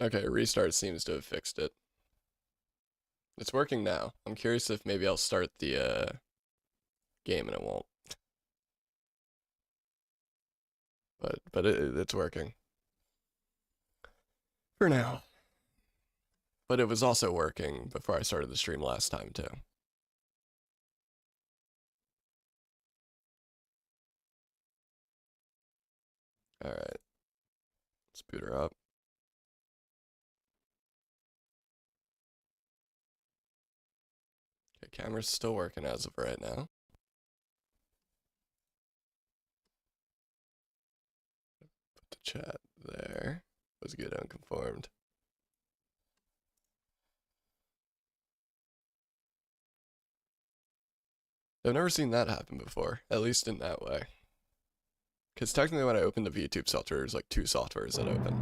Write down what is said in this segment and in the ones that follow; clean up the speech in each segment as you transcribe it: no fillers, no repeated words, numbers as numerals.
Okay, restart seems to have fixed it. It's working now. I'm curious if maybe I'll start the game and it won't. But it's working for now. But it was also working before I started the stream last time too. All right, let's boot her up. Okay, camera's still working as of right now. Put the chat there. Was good unconformed. I've never seen that happen before, at least in that way. Because technically when I open the VTube software, there's like two softwares that open.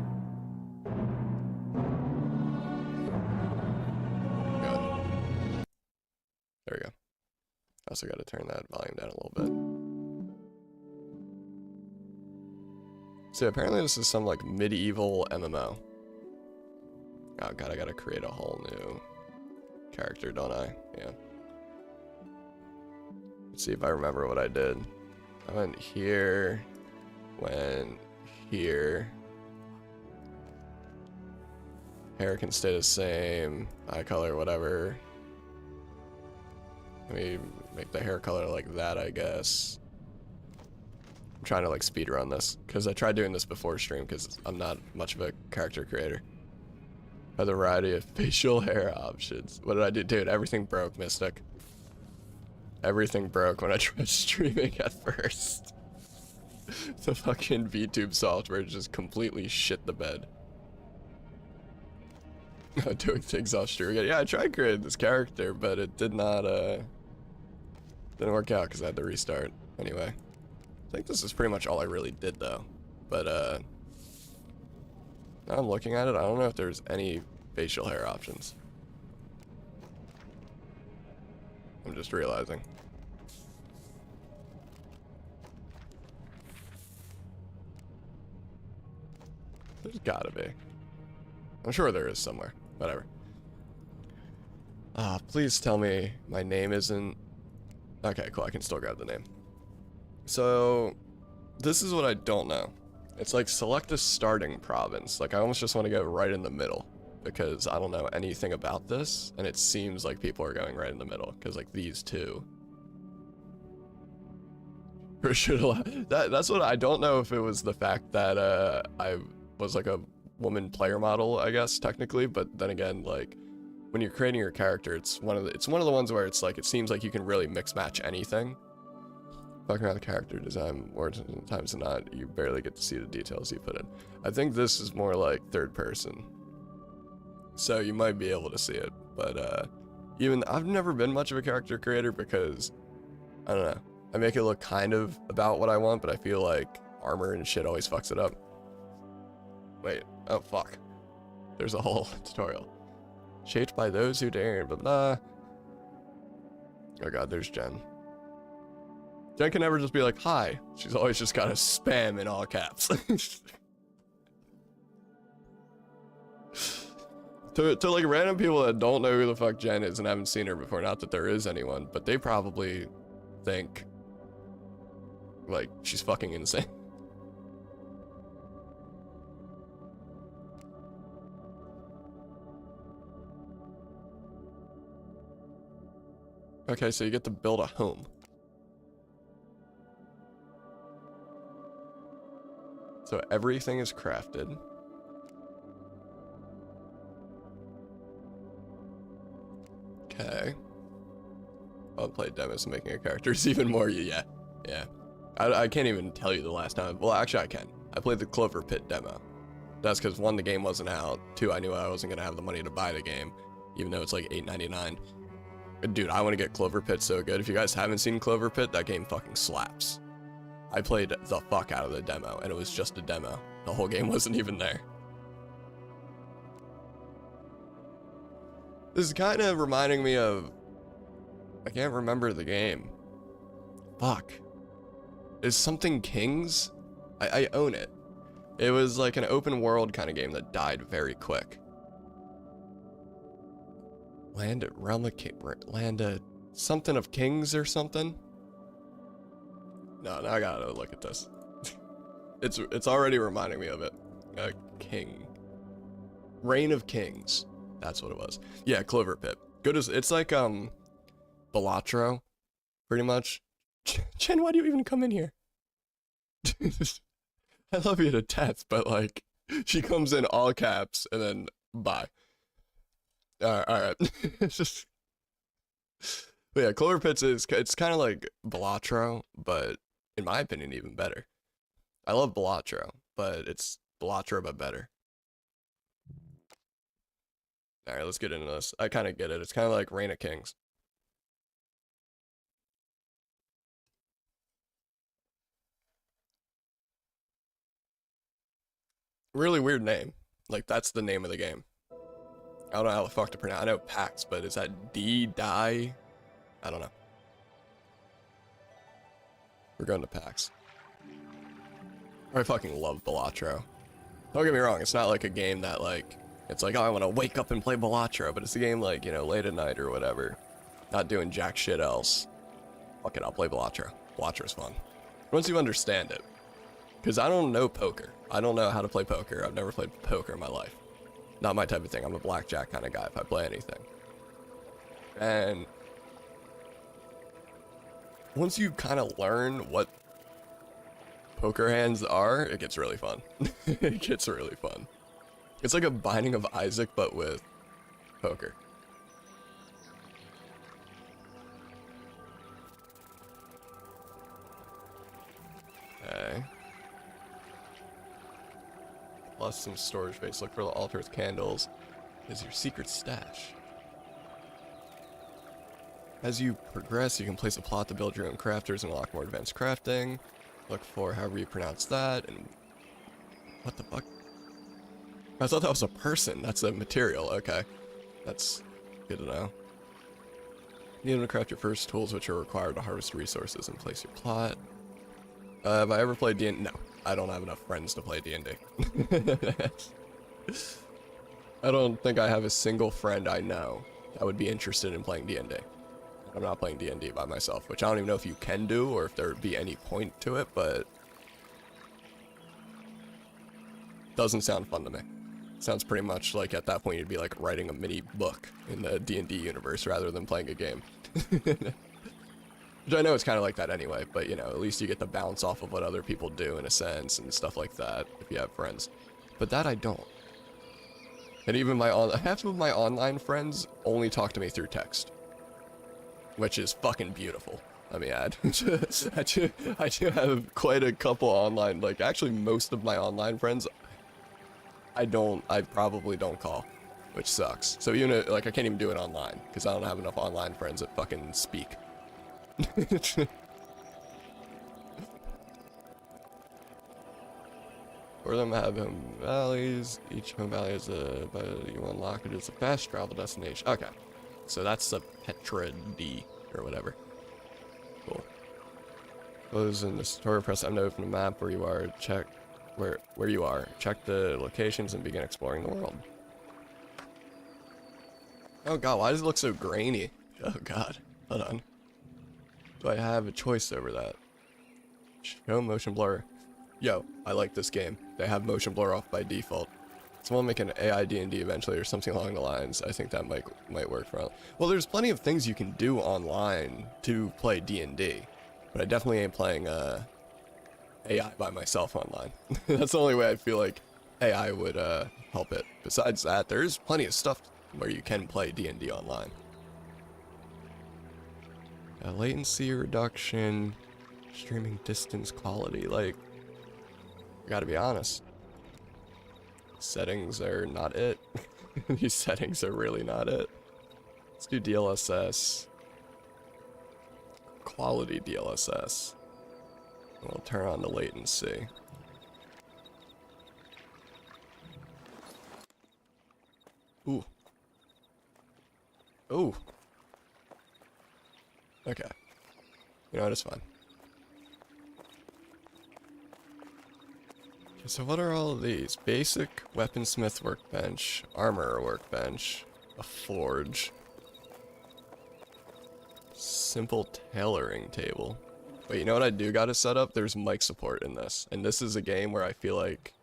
Good. There we go. Also got to turn that volume down a little bit. So apparently this is some like medieval MMO. Oh god, I gotta create a whole new character, don't I? Yeah. Let's see if I remember what I did. I went here, went here. Hair can stay the same, eye color, whatever. Let me make the hair color like that, I guess. I'm trying to like speed run this, because I tried doing this before stream, because I'm not much of a character creator. A variety of facial hair options. What did I do? Dude, everything broke, Mystic. Everything broke when I tried streaming at first. The fucking VTube software just completely shit the bed. Doing things off stream again. Yeah, I tried creating this character, but it did not, didn't work out because I had to restart. Anyway. I think this is pretty much all I really did, though. But, now I'm looking at it, I don't know if there's any facial hair options. I'm just realizing. There's gotta be. I'm sure there is somewhere. Whatever. Please tell me my name isn't... Okay, cool, I can still grab the name. So, this is what I don't know. It's like select a starting province. Like, I almost just want to go right in the middle. Because I don't know anything about this, and it seems like people are going right in the middle. Because, like, these two. For sure, that's what I don't know if it was the fact that, I was like a woman player model, I guess, technically, but then again, like, when you're creating your character, it's one of the ones where it's like, it seems like you can really mix match anything. Talking about the character design, more times than not, you barely get to see the details you put in. I think this is more like third person. So you might be able to see it, but even, I've never been much of a character creator because, I don't know, I make it look kind of about what I want, but I feel like armor and shit always fucks it up. Wait, oh fuck. There's a whole tutorial. Shaped by those who dare, blah blah. Oh god, there's Jen. Jen can never just be like, hi. She's always just gotta spam in all caps. To like random people that don't know who the fuck Jen is and haven't seen her before, not that there is anyone, but they probably think like she's fucking insane. Okay, so you get to build a home. So everything is crafted. Okay. I'll play demos and making a character is even more, yeah. I can't even tell you the last time. Well, actually I can. I played the Clover Pit demo. That's because one, the game wasn't out. Two, I knew I wasn't gonna have the money to buy the game, even though it's like $8.99. Dude, I want to get Clover Pit so good. If you guys haven't seen Clover Pit, that game fucking slaps. I played the fuck out of the demo, and it was just a demo. The whole game wasn't even there. This is kind of reminding me of... I can't remember the game. Fuck. Is something Kings? I own it. It was like an open world kind of game that died very quick. Land of something of Kings or something? No, now I gotta look at this. It's already reminding me of it. King. Reign of Kings. That's what it was. Yeah, Clover Pit. Good as it's like Balatro, pretty much. Chen, why do you even come in here? I love you to death, but like she comes in all caps and then bye. Alright. It's just but yeah, Clover Pits it's kind of like Balatro, but in my opinion even better. I love Balatro, but it's Balatro but better. Alright, let's get into this. I kind of get it. It's kind of like Reign of Kings. Really weird name. Like, that's the name of the game. I don't know how the fuck to pronounce. I know Pax, but is that D-Die? I don't know. We're going to Pax. I fucking love Balatro. Don't get me wrong, it's not like a game that like, it's like, oh, I want to wake up and play Balatro, but it's a game like, you know, late at night or whatever. Not doing jack shit else. Fuck it, I'll play Balatro. Balatro's fun. Once you understand it. Because I don't know poker. I don't know how to play poker. I've never played poker in my life. Not my type of thing. I'm a blackjack kind of guy if I play anything. And once you kind of learn what poker hands are, it gets really fun. It gets really fun. It's like a Binding of Isaac, but with poker. Okay. Plus some storage space. Look for the altar with candles. Is your secret stash. As you progress, you can place a plot to build your own crafters and unlock more advanced crafting. Look for however you pronounce that, and what the fuck? I thought that was a person. That's a material. Okay, that's good to know. You need to craft your first tools, which are required to harvest resources and place your plot. Have I ever played D&D? No, I don't have enough friends to play D&D. I don't think I have a single friend I know that would be interested in playing D&D. I'm not playing D&D by myself, which I don't even know if you can do or if there would be any point to it, but doesn't sound fun to me. Sounds pretty much like at that point you'd be like writing a mini book in the D&D universe rather than playing a game. Which I know it's kind of like that anyway, but you know, at least you get to bounce off of what other people do in a sense and stuff like that if you have friends. But that I don't. And even half of my online friends only talk to me through text. Which is fucking beautiful. Let me add. I do have quite a couple online, like actually most of my online friends, I probably don't call, which sucks. So even like I can't even do it online, because I don't have enough online friends that fucking speak. For them have home valleys, each home valley is you unlock it as a fast travel destination. Okay. So that's the Petra D or whatever. Cool. Close in the store, press M to open the map where you are, check where you are. Check the locations and begin exploring the world. Oh god, why does it look so grainy? Oh god. Hold on. Do I have a choice over that? Show motion blur. Yo, I like this game. They have motion blur off by default. Someone make an AI D&D eventually or something along the lines. I think that might work for. Well, there's plenty of things you can do online to play D&D, but I definitely ain't playing AI by myself online. That's the only way I feel like AI would help it. Besides that, there's plenty of stuff where you can play D&D online. Latency reduction, streaming distance quality. Like, I gotta be honest. Settings are not it. These settings are really not it. Let's do DLSS. Quality DLSS. We'll turn on the latency. Ooh. Ooh. Okay. You know what, it's fine. So what are all of these? Basic weaponsmith workbench, armor workbench, a forge, simple tailoring table. Wait, you know what I do gotta set up? There's mic support in this. And this is a game where I feel like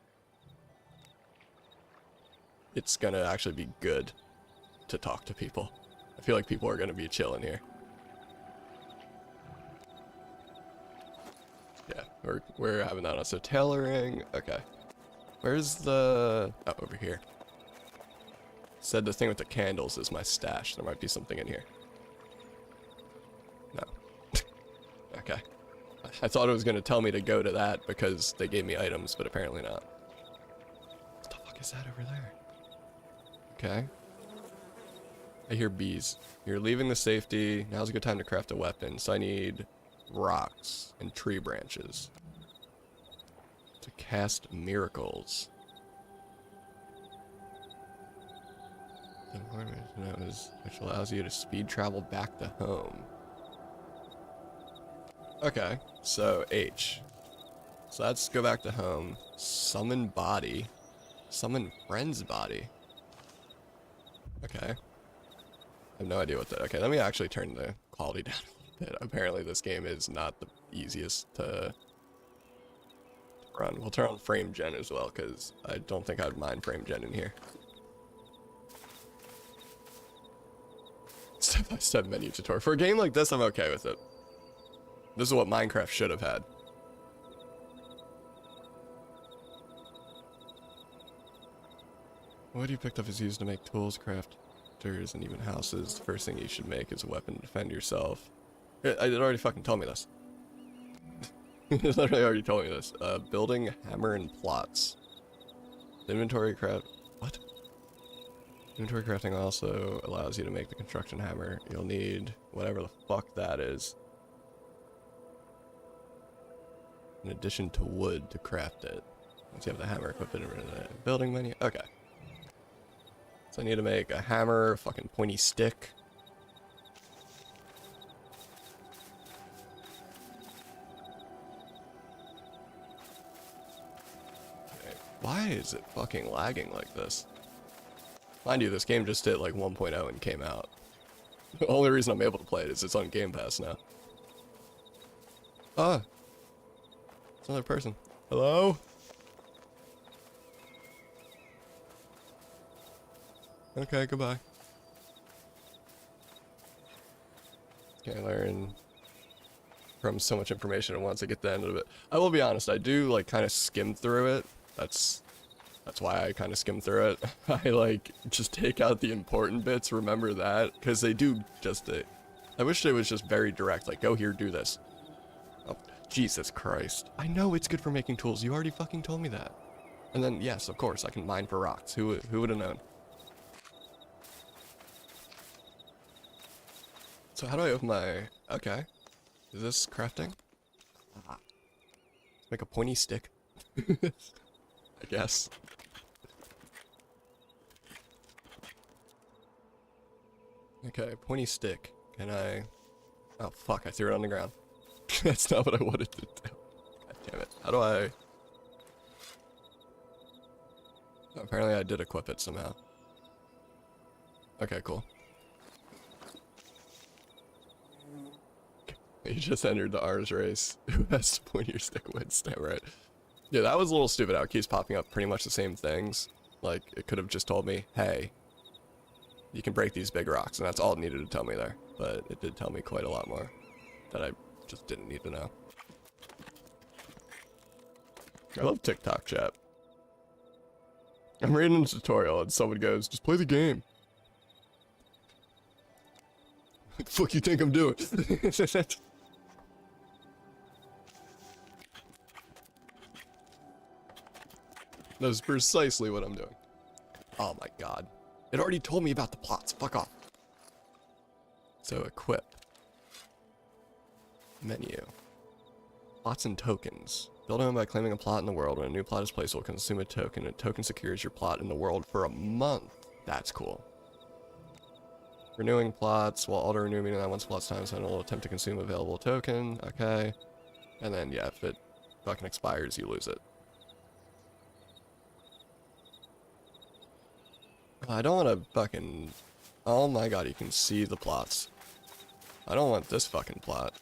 it's gonna actually be good to talk to people. I feel like people are gonna be chilling here. Yeah, we're having that on. So tailoring, okay. Where's the, oh, over here. Said the thing with the candles is my stash. There might be something in here. No. Okay. I thought it was gonna tell me to go to that because they gave me items, but apparently not. What the fuck is that over there? Okay. I hear bees. You're leaving the safety. Now's a good time to craft a weapon. So I need rocks and tree branches to cast miracles. Which allows you to speed travel back to home. Okay, so H. So let's go back to home. Summon body. Summon friend's body. Okay. I have no idea what that. Okay, let me actually turn the quality down a little bit. Apparently this game is not the easiest to run. We'll turn on frame gen as well, because I don't think I'd mind frame gen in here. Step-by-step menu tutorial. For a game like this, I'm okay with it. This is what Minecraft should have had. What you picked up is used to make tools, crafters, and even houses. The first thing you should make is a weapon to defend yourself. It already fucking told me this. It literally already told me this. Building, hammer, and plots. Inventory craft. What? Inventory crafting also allows you to make the construction hammer. You'll need whatever the fuck that is. In addition to wood to craft it. Once you have the hammer equipped in the building menu. Okay. So I need to make a hammer, a fucking pointy stick. Okay. Why is it fucking lagging like this? Mind you, this game just hit like 1.0 and came out. The only reason I'm able to play it is it's on Game Pass now. Ah! It's another person. Hello? Okay, goodbye. Okay, learn from so much information at once. I get the end of it. I will be honest, I do like kind of skim through it. That's why I kind of skim through it. I like just take out the important bits, remember that, because they do just it. I wish it was just very direct, like go here, do this. Oh, Jesus Christ. I know it's good for making tools. You already fucking told me that. And then, yes, of course, I can mine for rocks. Who would have known? So how do I open my... Okay. Is this crafting? Ah. Make a pointy stick. I guess. Okay, pointy stick. Can I... Oh, fuck, I threw it on the ground. That's not what I wanted to do. God damn it. How do I... Oh, apparently I did equip it somehow. Okay, cool. You just entered the Ars race. Who has to point your stick wins? Damn right. Yeah, that was a little stupid how it keeps popping up pretty much the same things. Like, it could have just told me, hey, you can break these big rocks, and that's all it needed to tell me there. But it did tell me quite a lot more that I just didn't need to know. I love TikTok chat. I'm reading a tutorial and someone goes, just play the game. What the fuck you think I'm doing? That's precisely what I'm doing. Oh my god. It already told me about the plots. Fuck off. So equip. Menu. Plots and tokens. Build a home by claiming a plot in the world. When a new plot is placed, it will consume a token. A token secures your plot in the world for a month. That's cool. Renewing plots. While auto-renewing, meaning that once plot's time, so it'll attempt to consume available token. Okay. And then, yeah, if it fucking expires, you lose it. I don't want to fucking... Oh my god, you can see the plots. I don't want this fucking plot.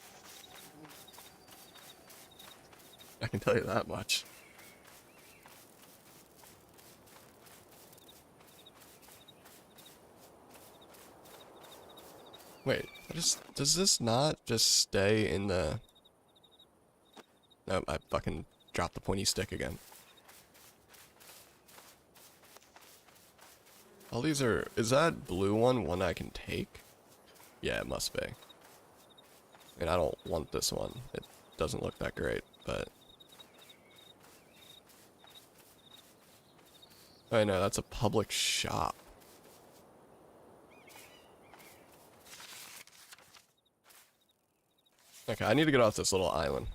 I can tell you that much. Wait, does this not just stay in the... No, I fucking dropped the pointy stick again. All these are... Is that blue one I can take? Yeah, it must be. And I don't want this one. It doesn't look that great, but... Oh no, that's a public shop. Okay, I need to get off this little island.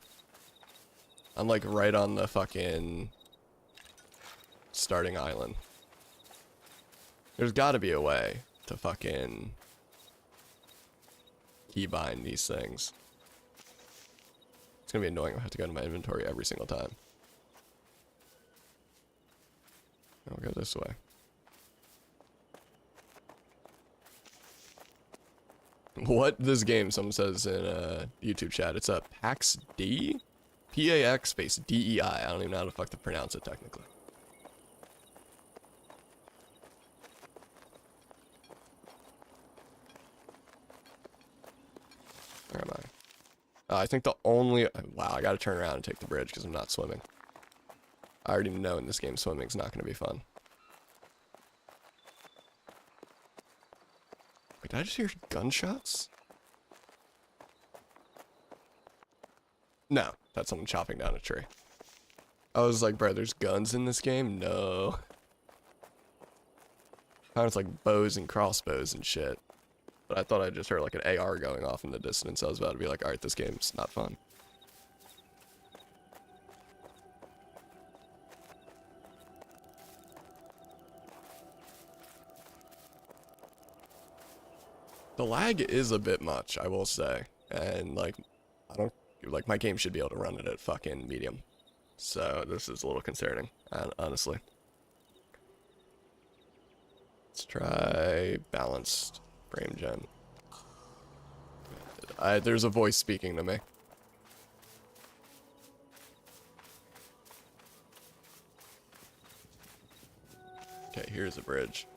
I'm like right on the fucking starting island. There's gotta be a way to fucking keybind these things. It's gonna be annoying. I have to go to my inventory every single time. I'll go this way. What this game? Someone says in YouTube chat. It's a PAX D? PAX space DEI. I don't even know how to fuck to pronounce it technically. Where am I? I think the only... Wow, I gotta turn around and take the bridge because I'm not swimming. I already know in this game swimming's not gonna be fun. Wait, did I just hear gunshots? No, that's someone chopping down a tree. I was like, bro, there's guns in this game? No. It's like bows and crossbows and shit. But I thought I just heard like an AR going off in the distance. I was about to be like, alright, this game's not fun. The lag is a bit much, I will say. And like, I don't, like my game should be able to run it at fucking medium. So this is a little concerning, honestly. Let's try balanced frame gen. There's a voice speaking to me. Okay, here's a bridge.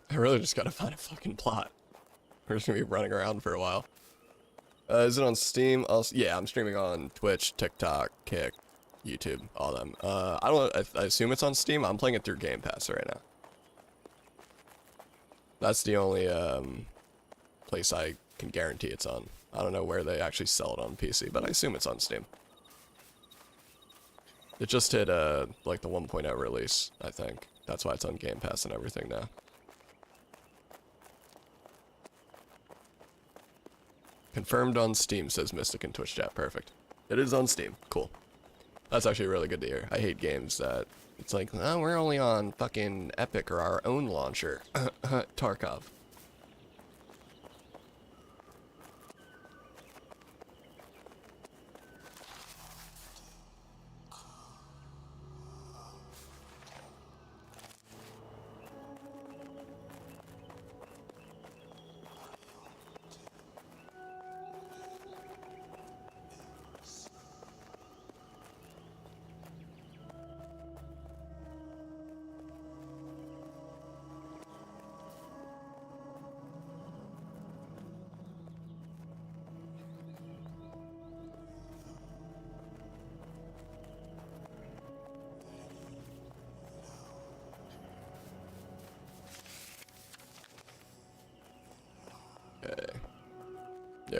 I really just gotta find a fucking plot. We're just gonna be running around for a while. Is it on Steam? Also, yeah, I'm streaming on Twitch, TikTok, Kick, YouTube, all of them. I assume it's on Steam. I'm playing it through Game Pass right now. That's the only place I can guarantee it's on. I don't know where they actually sell it on PC, but I assume it's on Steam. It just hit like the 1.0 release, I think. That's why it's on Game Pass and everything now. Confirmed on Steam, says Mystic in Twitch chat. Perfect. It is on Steam. Cool. That's actually really good to hear. I hate games that it's like, oh, we're only on fucking Epic or our own launcher. Tarkov.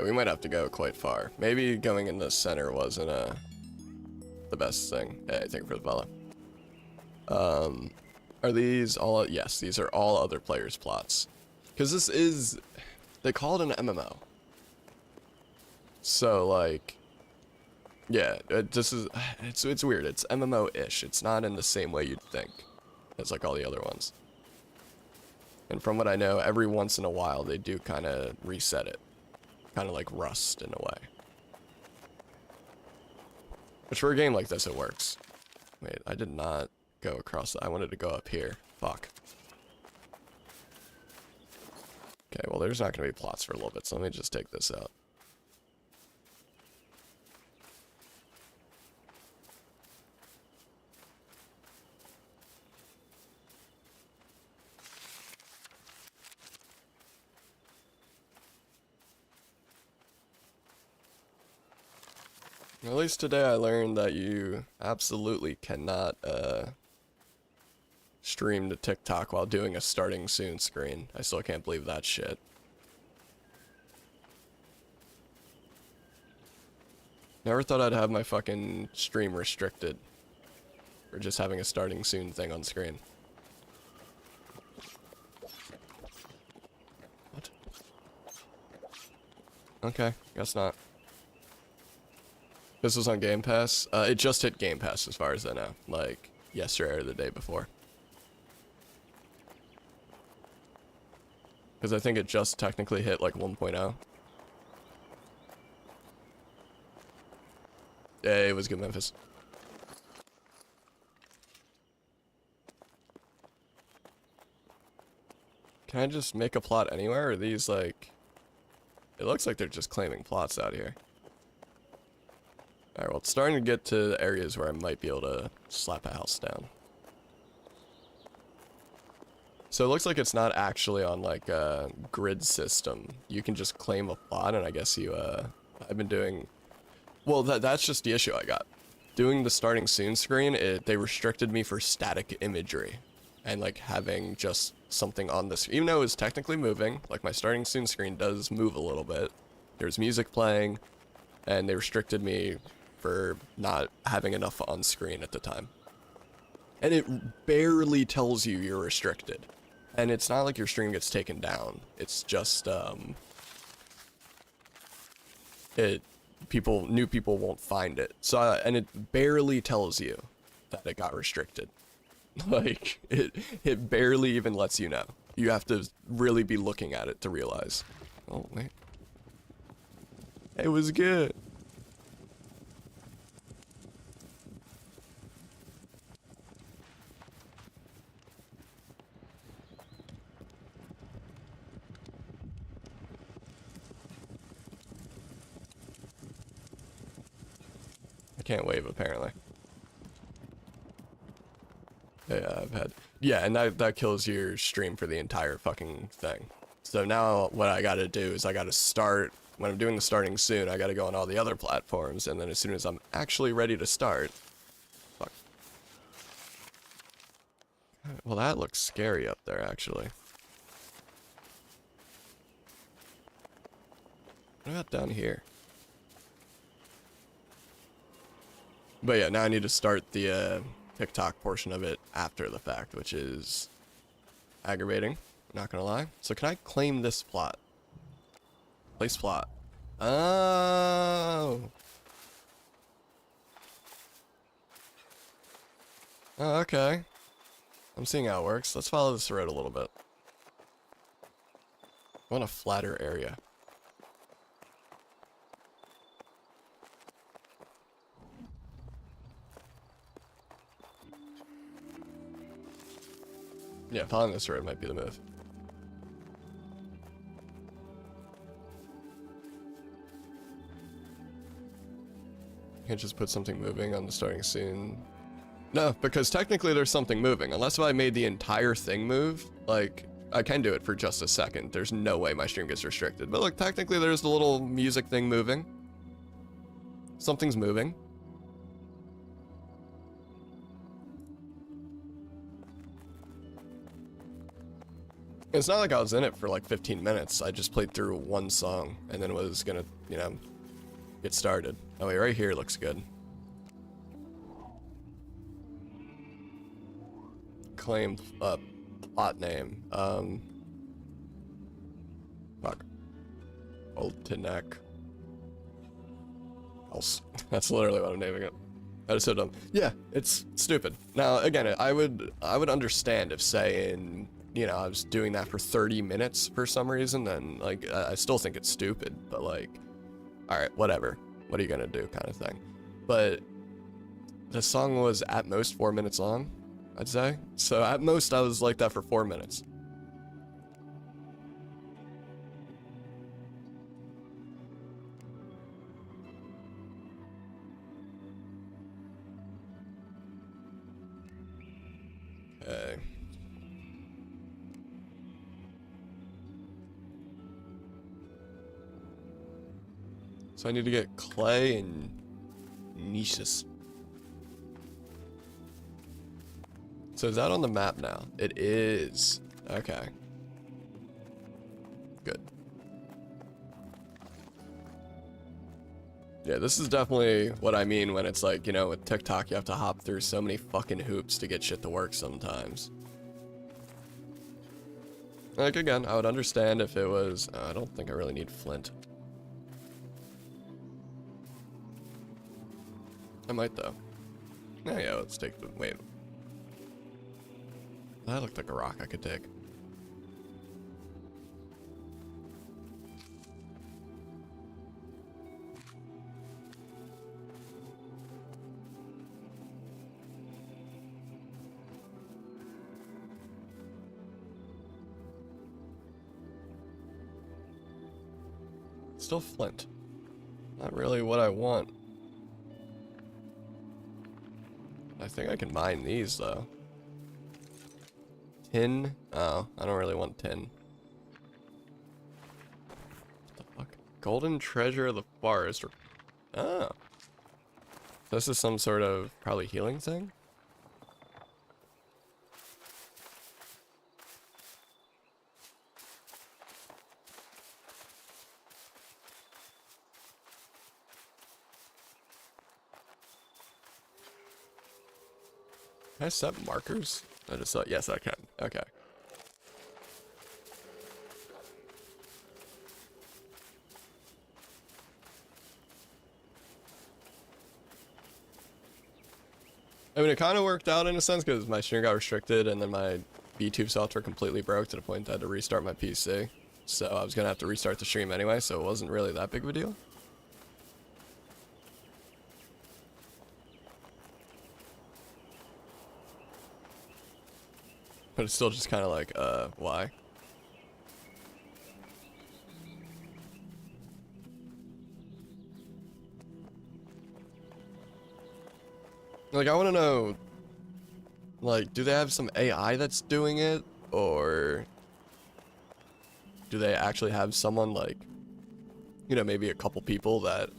Yeah, we might have to go quite far. Maybe going in the center wasn't the best thing, I think, for the Bella. Are these all? Yes, these are all other players' plots. Because this is, they call it an MMO. So like, yeah, this is, it's weird. It's MMO-ish. It's not in the same way you'd think as like all the other ones. And from what I know, every once in a while they do kind of reset it. Kind of like Rust in a way. Which for a game like this, it works. Wait, I did not go across that. I wanted to go up here. Fuck. Okay, well there's not going to be plots for a little bit, so let me just take this out. At least today I learned that you absolutely cannot stream to TikTok while doing a starting soon screen. I still can't believe that shit. Never thought I'd have my fucking stream restricted for just having a starting soon thing on screen. What? Okay, guess not. This was on Game Pass. It just hit Game Pass as far as I know. Like, yesterday or the day before. Because I think it just technically hit like 1.0. Yeah, it was good, Memphis. Can I just make a plot anywhere? Or are these like... It looks like they're just claiming plots out here. Alright, well it's starting to get to the areas where I might be able to slap a house down. So it looks like it's not actually on like a grid system. You can just claim a plot, and I guess you, I've been doing... Well, that's just the issue I got. Doing the starting soon screen, they restricted me for static imagery. And like having just something on this, even though it was technically moving, like my starting soon screen does move a little bit. There's music playing, and they restricted me for not having enough on screen at the time. And it barely tells you you're restricted. And it's not like your stream gets taken down. It's just, new people won't find it. So, and it barely tells you that it got restricted. Like, it barely even lets you know. You have to really be looking at it to realize. Oh, wait. It was good. I can't wave, apparently. Yeah, and that kills your stream for the entire fucking thing. So now what I gotta do is I gotta start, when I'm doing the starting soon, I gotta go on all the other platforms, and then as soon as I'm actually ready to start... Fuck. Well, that looks scary up there, actually. What about down here? But yeah, now I need to start the TikTok portion of it after the fact, which is aggravating, not gonna lie. So can I claim this plot? Place plot. Oh. Oh, okay. I'm seeing how it works. Let's follow this road a little bit. I want a flatter area. Yeah, following this road might be the move. You can't just put something moving on the starting scene. No, because technically there's something moving. Unless if I made the entire thing move, like, I can do it for just a second. There's no way my stream gets restricted. But look, technically there's the little music thing moving. Something's moving. It's not like I was in it for like 15 minutes. I just played through one song and then was gonna, you know, get started. Oh wait, right here looks good. Claimed plot name. Fuck. Oltenek. Else. That's literally what I'm naming it. That is so dumb. Yeah, it's stupid. Now again, I would understand if saying, you know, I was doing that for 30 minutes for some reason, then like I still think it's stupid, but like, all right, whatever. What are you gonna do, kind of thing. But the song was at most 4 minutes long, I'd say. So at most I was like that for 4 minutes. Okay. So I need to get clay and niches. So is that on the map now? It is. Okay. Good. Yeah, this is definitely what I mean when it's like, you know, with TikTok, you have to hop through so many fucking hoops to get shit to work sometimes. Like, again, I would understand if it was... I don't think I really need flint. I might, though. Yeah, let's take the... Wait. That looked like a rock I could take. Still flint. Not really what I want. I think I can mine these, though. Tin? Oh, I don't really want tin. What the fuck? Golden treasure of the forest. Oh. This is some sort of probably healing thing? Can I set markers? I just thought, yes, I can. Okay. I mean, it kind of worked out in a sense because my stream got restricted and then my VTube software completely broke to the point that I had to restart my PC. So I was going to have to restart the stream anyway, so it wasn't really that big of a deal. But it's still just kind of like, why? Like, I want to know, like, do they have some AI that's doing it? Or do they actually have someone, like, you know, maybe a couple people that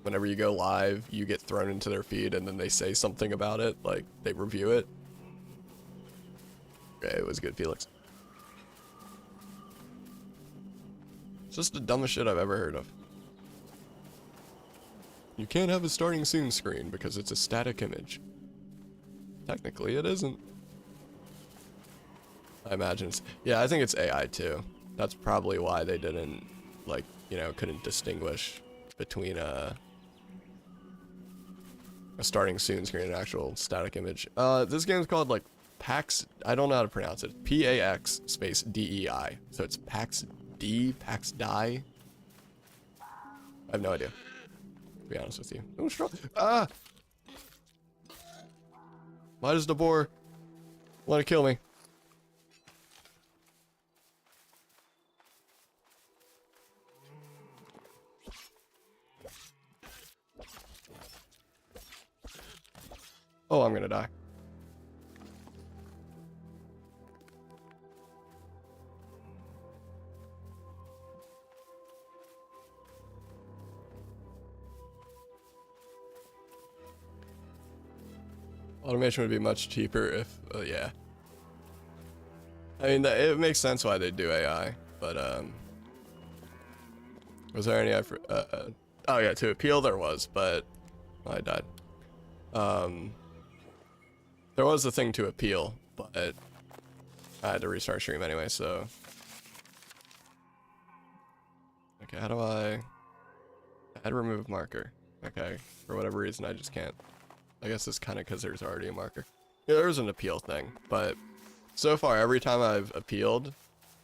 whenever you go live, you get thrown into their feed and then they say something about it, like, they review it? Okay, it was good, Felix. It's just the dumbest shit I've ever heard of. You can't have a starting soon screen because it's a static image. Technically, it isn't. I imagine it's... Yeah, I think it's AI too. That's probably why they didn't, like, you know, couldn't distinguish between a starting soon screen and an actual static image. This game's called, like, PAX... I don't know how to pronounce it. P-A-X space D-E-I. So it's PAX D? PAX Die? I have no idea. To be honest with you. Oh, strong. Ah! Why does the boar want to kill me? Oh, I'm gonna die. Automation would be much cheaper if, yeah. I mean, it makes sense why they do AI, but was there any effort? Oh yeah, to appeal there was, but I died. There was a thing to appeal, but I had to restart stream anyway, so. Okay, how do I add remove marker? Okay, for whatever reason I just can't. I guess it's kind of because there's already a marker. Yeah, there's an appeal thing, but so far every time I've appealed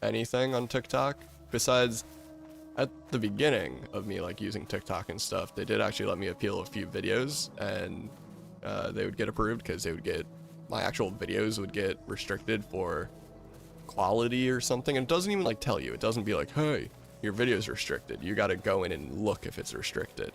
anything on TikTok, besides at the beginning of me like using TikTok and stuff, they did actually let me appeal a few videos, and they would get approved because they would get, my actual videos would get restricted for quality or something. And it doesn't even like tell you, it doesn't be like, hey, your video's restricted. You gotta go in and look if it's restricted.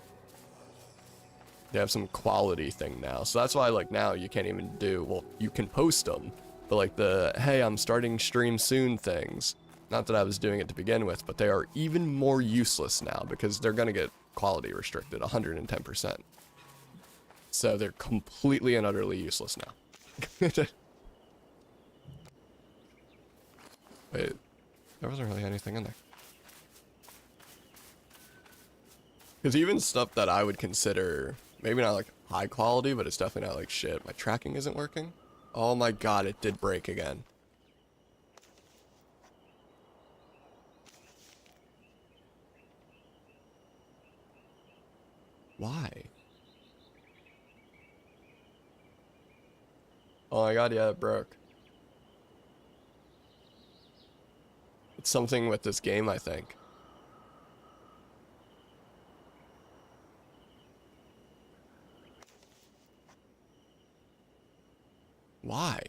They have some quality thing now, so that's why like now you can't even do, well, you can post them, but like the hey, I'm starting stream soon things, not that I was doing it to begin with, but they are even more useless now because they're gonna get quality restricted 110%. So they're completely and utterly useless now. Wait, there wasn't really anything in there. Because even stuff that I would consider maybe not like high quality, but it's definitely not like shit. My tracking isn't working. Oh my god, it did break again. Why? Oh my god, yeah, it broke. It's something with this game, I think. Why?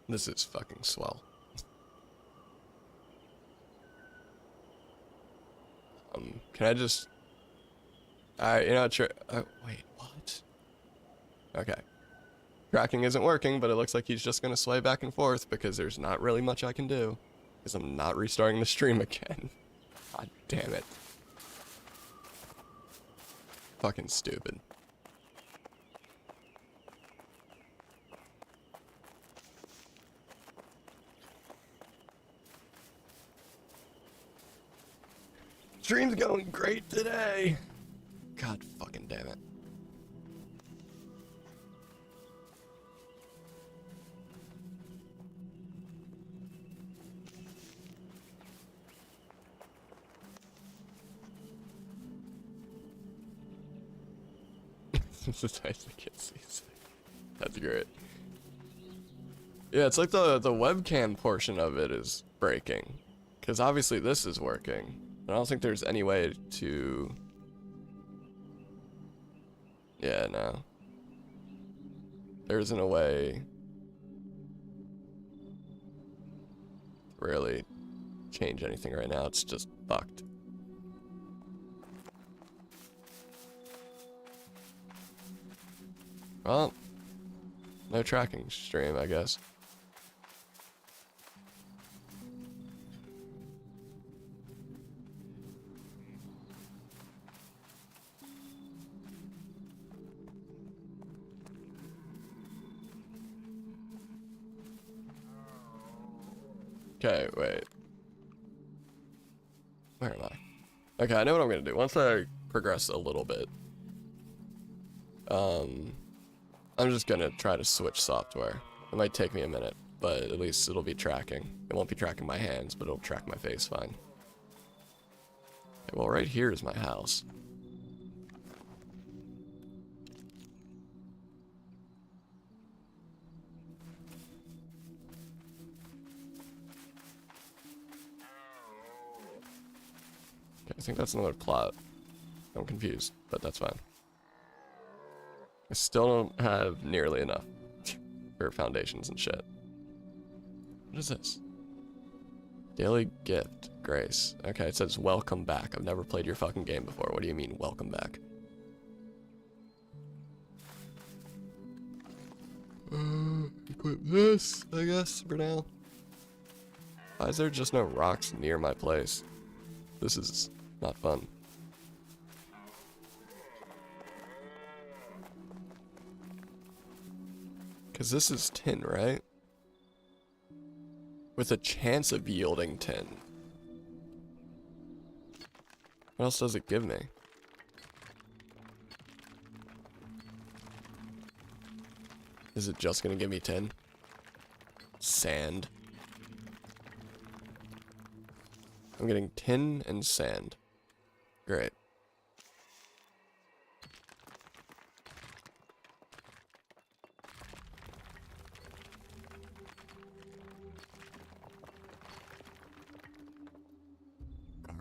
This is fucking swell. Can I just... Alright, you're not sure... wait, what? Okay. Tracking isn't working, but it looks like he's just gonna sway back and forth because there's not really much I can do. Because I'm not restarting the stream again. God damn it. Fucking stupid. Stream's going great today. God fucking damn it. That's great. Yeah, it's like the webcam portion of it is breaking. Because obviously this is working. I don't think there's any way to... Yeah, no. There isn't a way to really change anything right now. It's just fucked. Well, no tracking stream, I guess. Okay, wait. Where am I? Okay, I know what I'm gonna do. Once I progress a little bit, I'm just gonna try to switch software. It might take me a minute, but at least it'll be tracking. It won't be tracking my hands, but it'll track my face fine. Okay, well, right here is my house. Okay, I think that's another plot. I'm confused, but that's fine. I still don't have nearly enough for foundations and shit. What is this? Daily gift, Grace. Okay, it says welcome back. I've never played your fucking game before. What do you mean, welcome back? Equip this, I guess, for now. Why is there just no rocks near my place? This is not fun. Because this is tin, right? With a chance of yielding tin. What else does it give me? Is it just gonna give me tin? Sand. I'm getting tin and sand. Great.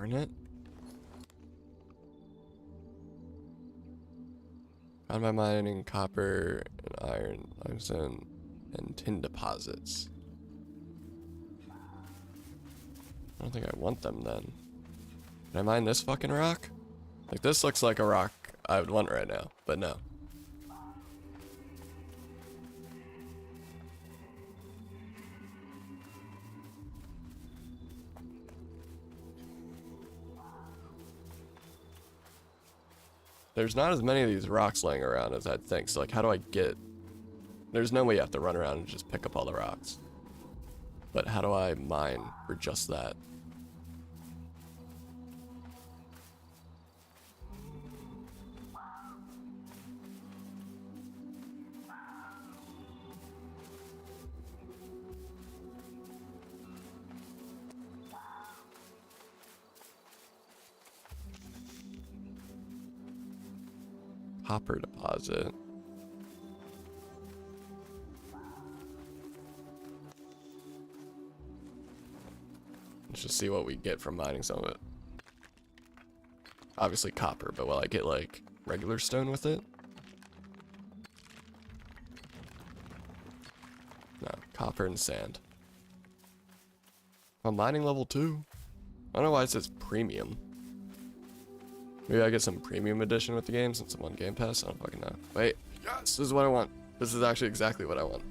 Garnet? Found by mining copper and iron, limestone, and tin deposits. I don't think I want them then. Can I mine this fucking rock? Like, this looks like a rock I would want right now, but no. There's not as many of these rocks laying around as I'd think, so like, how do I get... There's no way you have to run around and just pick up all the rocks. But how do I mine for just that? Copper deposit. Let's just see what we get from mining some of it. Obviously copper, but will I get like regular stone with it? No, copper and sand. I'm mining level 2. I don't know why it says premium. Maybe I get some premium edition with the game since I'm on Game Pass. I don't fucking know. Wait, yes, this is what I want. This is actually exactly what I want.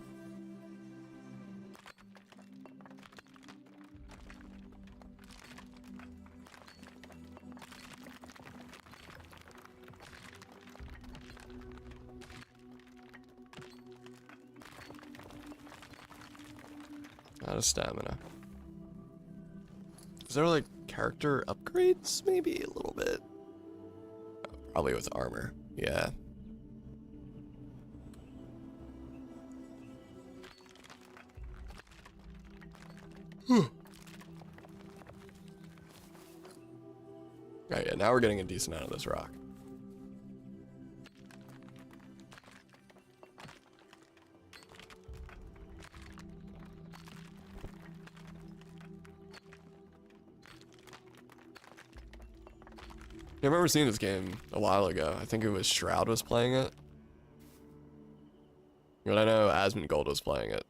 Out of stamina. Is there like character upgrades? Maybe a little bit. Probably with armor. Yeah. Alright, yeah, now we're getting a decent amount of this rock. I remember seeing this game a while ago. I think it was Shroud was playing it. But I know Asmongold was playing it.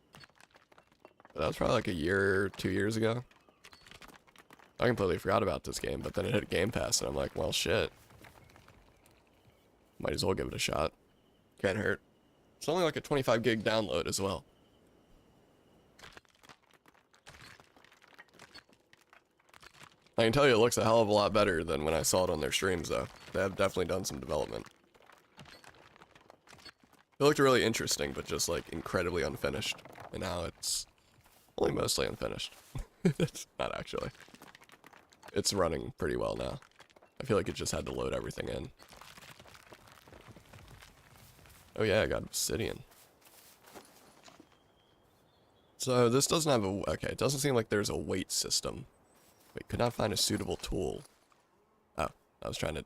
But that was probably like a year, 2 years ago. I completely forgot about this game, but then it hit Game Pass, and I'm like, well, shit. Might as well give it a shot. Can't hurt. It's only like a 25 gig download as well. I can tell you it looks a hell of a lot better than when I saw it on their streams, though. They have definitely done some development. It looked really interesting, but just, like, incredibly unfinished. And now it's only mostly unfinished. It's not actually. It's running pretty well now. I feel like it just had to load everything in. Oh yeah, I got obsidian. So this doesn't have a... Okay, it doesn't seem like there's a weight system. Wait, could not find a suitable tool. Oh, I was trying to...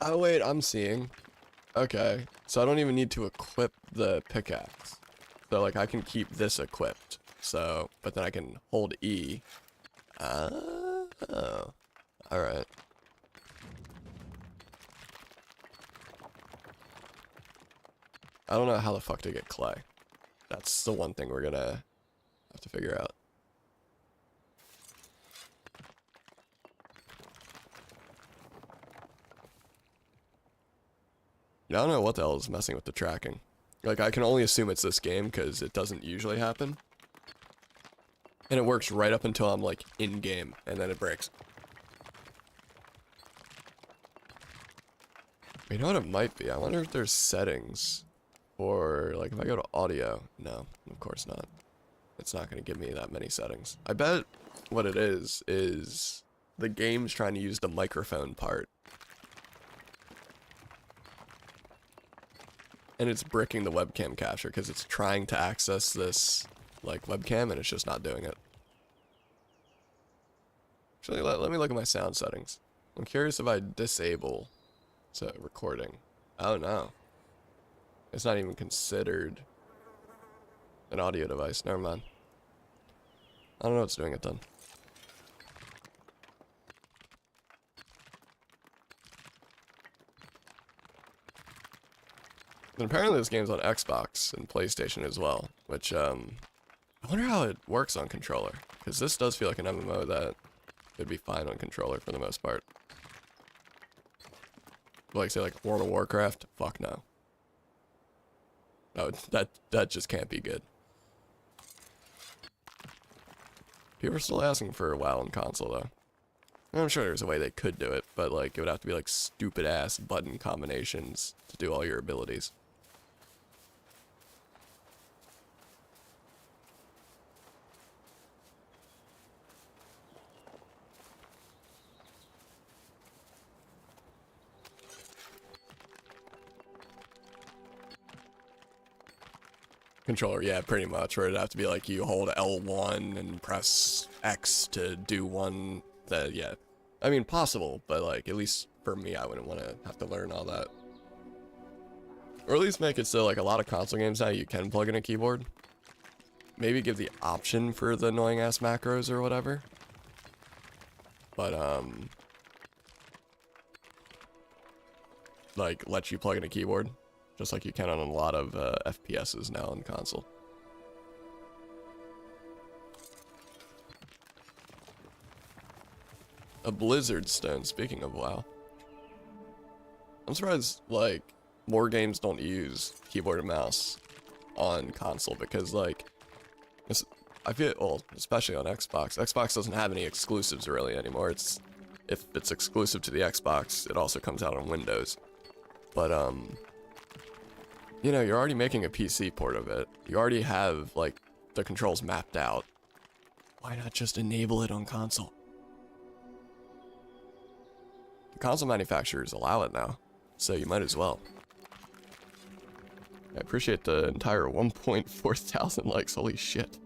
Oh wait, I'm seeing. Okay, so I don't even need to equip the pickaxe. So like I can keep this equipped. So, but then I can hold E. Oh, alright. I don't know how the fuck to get clay. That's the one thing we're gonna have to figure out. Yeah, I don't know what the hell is messing with the tracking. Like, I can only assume it's this game, because it doesn't usually happen. And it works right up until I'm, like, in-game, and then it breaks. You know what it might be? I wonder if there's settings Or, like, if I go to audio, no, of course not. It's not going to give me that many settings. I bet what it is the game's trying to use the microphone part. And it's bricking the webcam capture because it's trying to access this, like, webcam, and it's just not doing it. Actually, let me look at my sound settings. I'm curious if I disable recording. Oh, no. It's not even considered an audio device. Never mind. I don't know what's doing it then. And apparently this game's on Xbox and PlayStation as well, which, I wonder how it works on controller. Because this does feel like an MMO that would be fine on controller for the most part. Like, say, like, World of Warcraft? Fuck no. No, that just can't be good. People are still asking for a WoW on console, though. And I'm sure there's a way they could do it, but, like, it would have to be, like, stupid-ass button combinations to do all your abilities. Controller, yeah, pretty much. Where it'd have to be like you hold L1 and press X to do one. That, yeah. I mean, possible, but like, at least for me, I wouldn't want to have to learn all that. Or at least make it so, like, a lot of console games now you can plug in a keyboard. Maybe give the option for the annoying ass macros or whatever. But, like, let you plug in a keyboard. Just like you can on a lot of FPSs now on console. A Blizzard Stone, speaking of WoW. I'm surprised, like, more games don't use keyboard and mouse on console because, like, I feel, well, especially on Xbox. Xbox doesn't have any exclusives really anymore. If it's exclusive to the Xbox, it also comes out on Windows. But, you know, you're already making a PC port of it. You already have, like, the controls mapped out. Why not just enable it on console? The console manufacturers allow it now, so you might as well. I appreciate the entire 1.4 thousand likes, holy shit.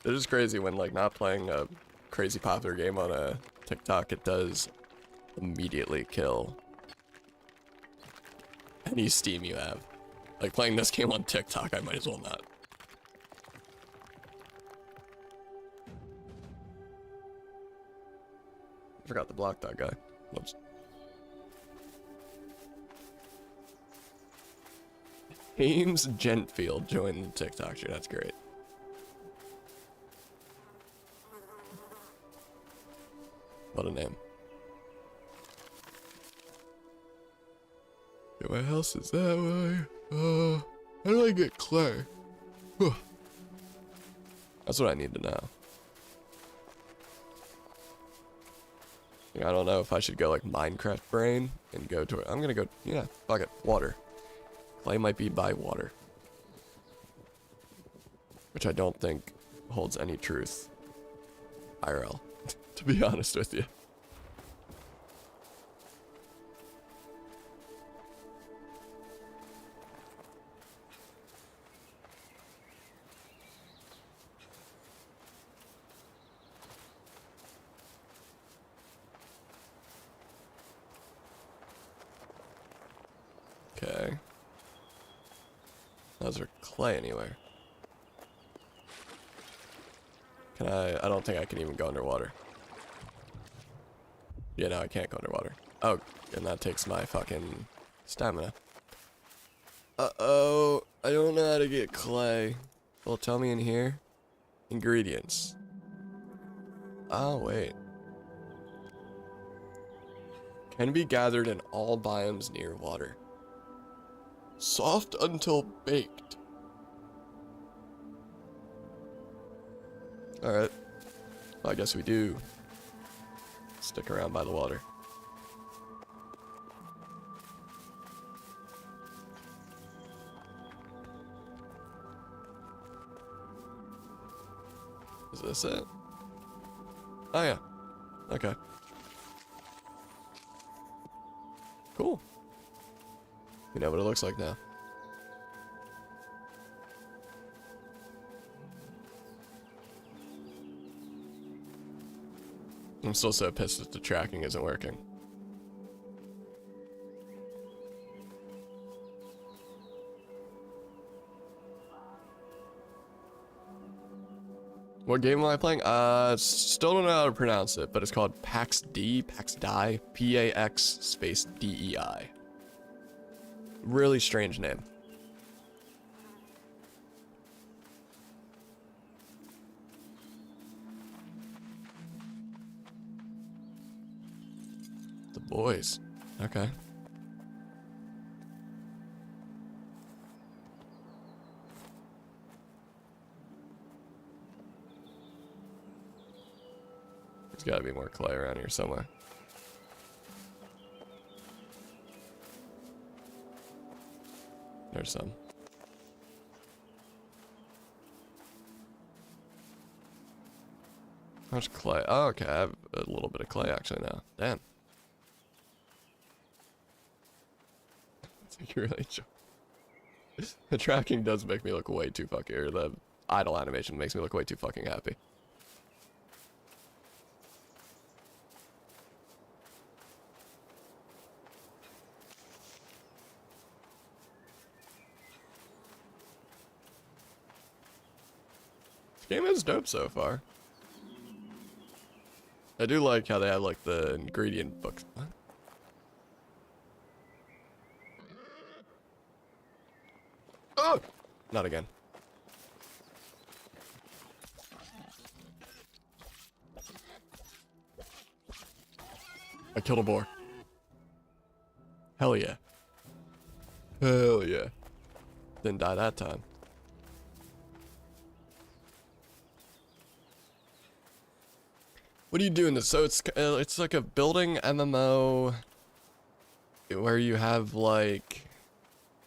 It is crazy when, like, not playing a crazy popular game on a TikTok, it does immediately kill any Steam you have. Like, playing this game on TikTok, I might as well not. I forgot to block that guy. Whoops. Ames Gentfield joined the TikTok shit, that's great. What a name. Yeah, my house is that way. How do I get clay? That's what I need to know. I don't know if I should go like Minecraft brain and go to it. I'm gonna go, yeah, fuck it, water. Clay might be by water. Which I don't think holds any truth. IRL. To be honest with you. Okay. Those are clay anywhere. Can I don't think I can even go underwater. Yeah, no, I can't go underwater. Oh, and that takes my fucking stamina. Uh-oh, I don't know how to get clay. Well, tell me in here. Ingredients. Oh, wait. Can be gathered in all biomes near water. Soft until baked. Alright. I guess we do stick around by the water. Is this it? Oh yeah. Okay. Cool. You know what it looks like now. I'm still so pissed that the tracking isn't working. What game am I playing? Still don't know how to pronounce it, but it's called PAX D, PAX Die, P-A-X space D-E-I. Really strange name. The boys. Okay. There's gotta be more clay around here somewhere. There's some. How much clay? Oh, okay, I have a little bit of clay actually now. Damn. You really the tracking does make me look way too fucking, or the idle animation makes me look way too fucking happy. This game is dope so far. I do like how they have like the ingredient books. What? Oh! Not again. I killed a boar. Hell yeah. Hell yeah. Didn't die that time. What are you doing this? So it's like a building MMO where you have like,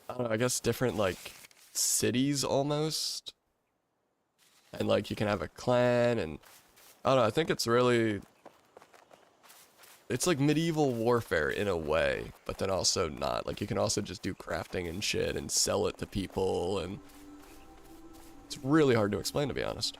I don't know, I guess different like cities almost, and like you can have a clan, and I don't know, I think it's really, it's like medieval warfare in a way, but then also not. Like you can also just do crafting and shit and sell it to people, and it's really hard to explain, to be honest.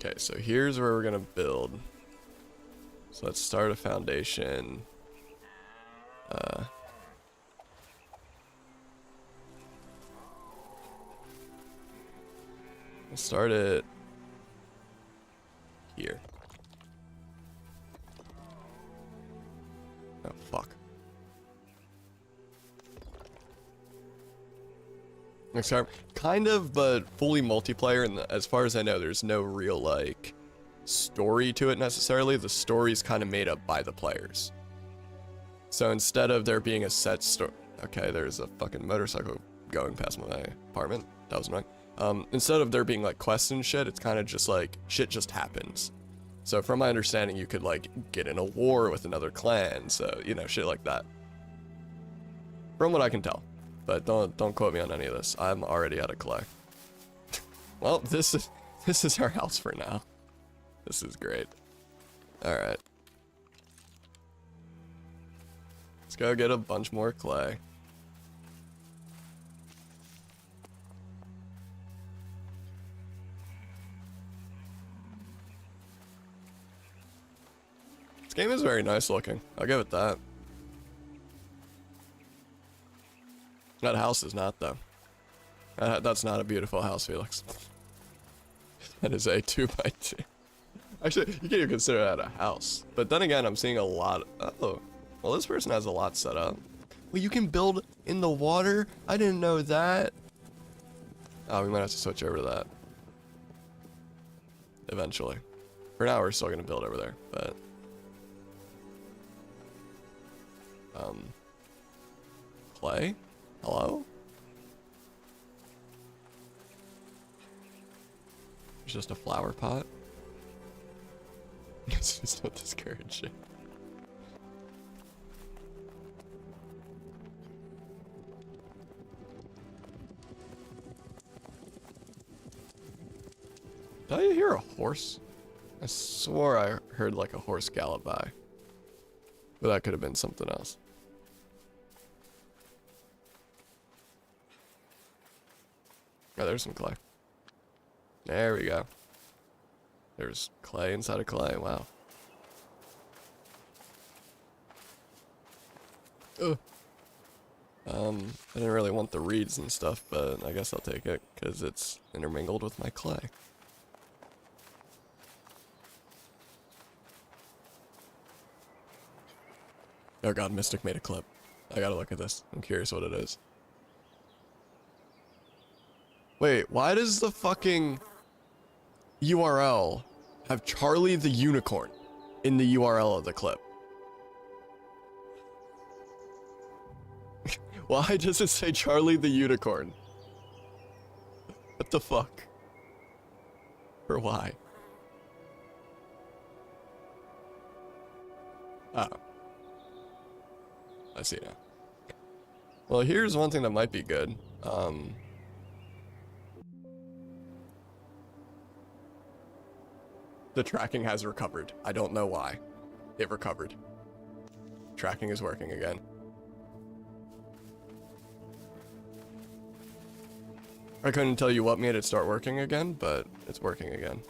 Okay, so here's where we're gonna build. So let's start a foundation. We'll start it here. Oh, fuck. Next time, kind of, but fully multiplayer, and as far as I know, there's no real, like, story to it necessarily. The story's kind of made up by the players. So instead of there being a set story... Okay, there's a fucking motorcycle going past my apartment. That was annoying. Instead of there being, like, quests and shit, it's kind of just, like, shit just happens. So from my understanding, you could, like, get in a war with another clan, so, you know, shit like that. From what I can tell. But don't quote me on any of this. I'm already out of clay. Well, this is our house for now. This is great. All right. Let's go get a bunch more clay. This game is very nice looking. I'll give it that. That house is not, though. That's not a beautiful house, Felix. That is a 2x2. Actually, you can't even consider that a house. But then again, I'm seeing a lot. Oh, well, this person has a lot set up. Well, you can build in the water? I didn't know that. Oh, we might have to switch over to that. Eventually. For now, we're still going to build over there, but Clay? Hello? It's just a flower pot. It's just not discouraging. Did I hear a horse? I swore I heard like a horse gallop by. But that could have been something else. Oh, there's some clay. There we go. There's clay inside of clay. Wow. Ugh. I didn't really want the reeds and stuff, but I guess I'll take it because it's intermingled with my clay. Oh god, Mystic made a clip. I gotta look at this. I'm curious what it is. Wait, why does the fucking URL have Charlie the Unicorn in the URL of the clip? Why does it say Charlie the Unicorn? What the fuck? Or why? Oh. I see now. Well, here's one thing that might be good. The tracking has recovered. I don't know why. It recovered. Tracking is working again. I couldn't tell you what made it start working again, but it's working again.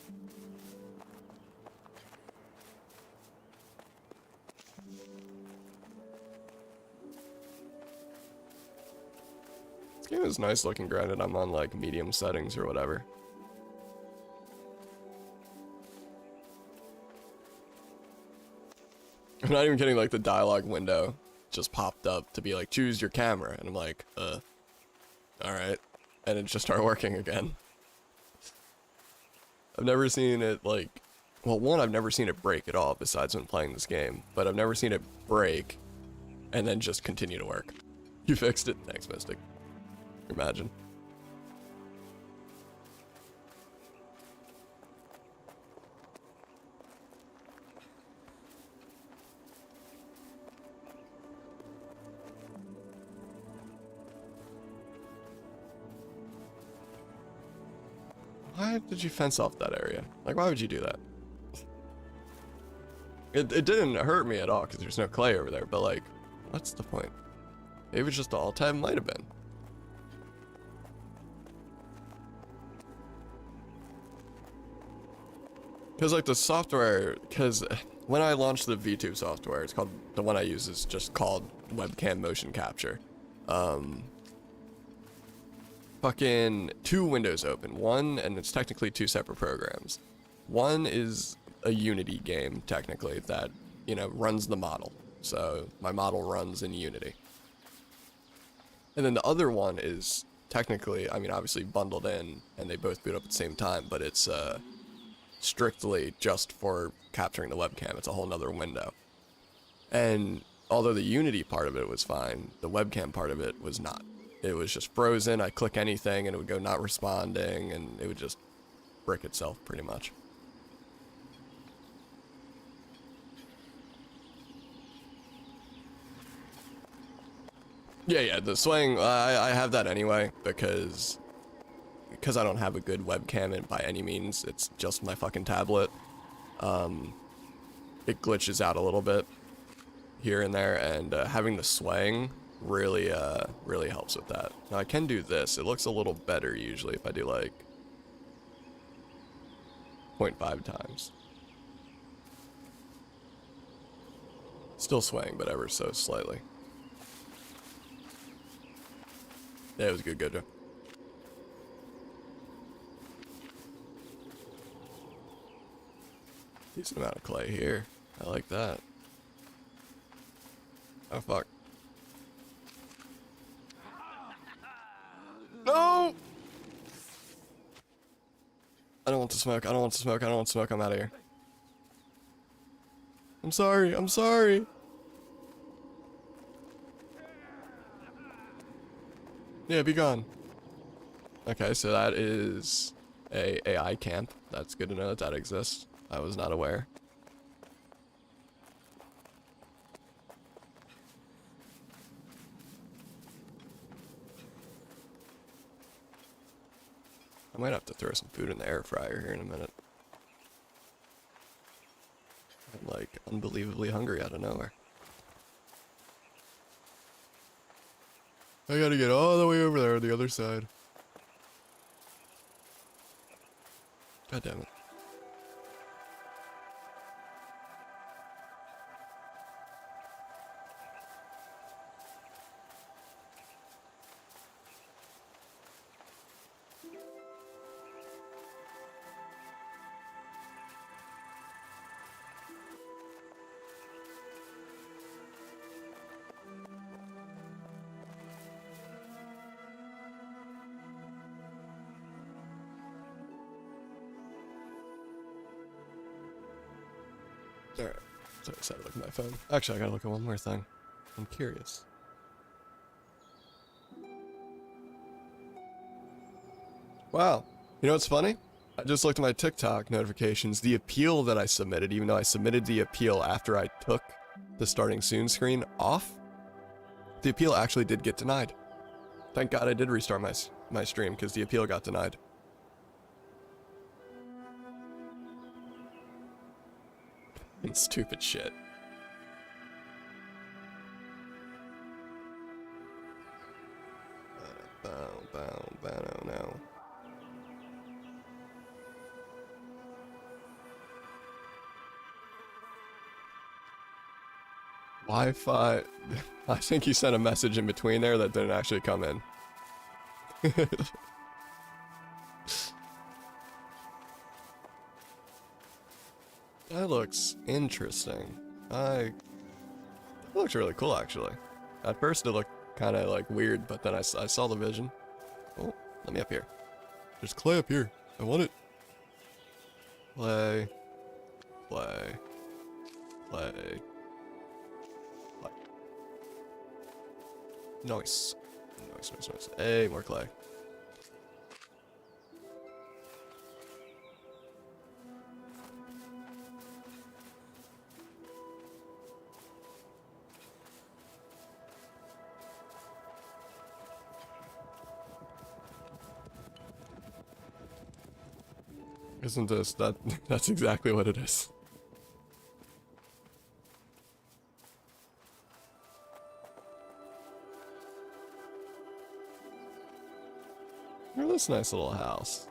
This game is nice looking, granted I'm on like medium settings or whatever. I'm not even kidding, like the dialogue window just popped up to be like, choose your camera. And I'm like, alright. And it just started working again. I've never seen it like, well, one, I've never seen it break at all besides when playing this game, but I've never seen it break and then just continue to work. You fixed it? Thanks, Mystic. Imagine. Why did you fence off that area? Like, why would you do that? It didn't hurt me at all because there's no clay over there, but like, what's the point? Maybe it was just the alt-tab, might have been. Because like the software, because when I launched the VTube software, it's called, the one I use is just called Webcam Motion Capture. Fucking two windows open. One, and it's technically two separate programs. One is a Unity game, technically, that, you know, runs the model. So my model runs in Unity. And then the other one is technically, I mean, obviously bundled in, and they both boot up at the same time, but it's strictly just for capturing the webcam. It's a whole nother window. And although the Unity part of it was fine, the webcam part of it was not. It was just frozen. I click anything and it would go not responding, and it would just brick itself pretty much. Yeah, the swaying, I have that anyway, because I don't have a good webcam and by any means, it's just my fucking tablet. It glitches out a little bit here and there, and having the swaying really really helps with that. Now I can do this. It looks a little better usually if I do like 0.5 times. Still swaying, but ever so slightly. Yeah, it was good, Gojo. Decent amount of clay here. I like that. Oh fuck. No! I don't want to smoke. I don't want to smoke. I don't want to smoke. I'm out of here. I'm sorry. I'm sorry. Yeah, be gone. Okay, so that is a AI camp. That's good to know that that exists. I was not aware. I might have to throw some food in the air fryer here in a minute. I'm like unbelievably hungry out of nowhere. I gotta get all the way over there on the other side. God damn it. Alright, so I decided to look at my phone. Actually, I gotta look at one more thing. I'm curious. Wow. You know what's funny? I just looked at my TikTok notifications. The appeal that I submitted, even though I submitted the appeal after I took the starting soon screen off, the appeal actually did get denied. Thank God I did restart my stream because the appeal got denied. And stupid shit. No. Wi-Fi. I think you sent a message in between there that didn't actually come in. That looks interesting. That looks really cool, actually. At first it looked kind of like weird, but then I saw the vision. Oh, let me up here. There's clay up here. I want it. Play. Play. Play. Play. Nice. Nice. Hey, more clay. Isn't this that's exactly what it is. Look at this nice little house.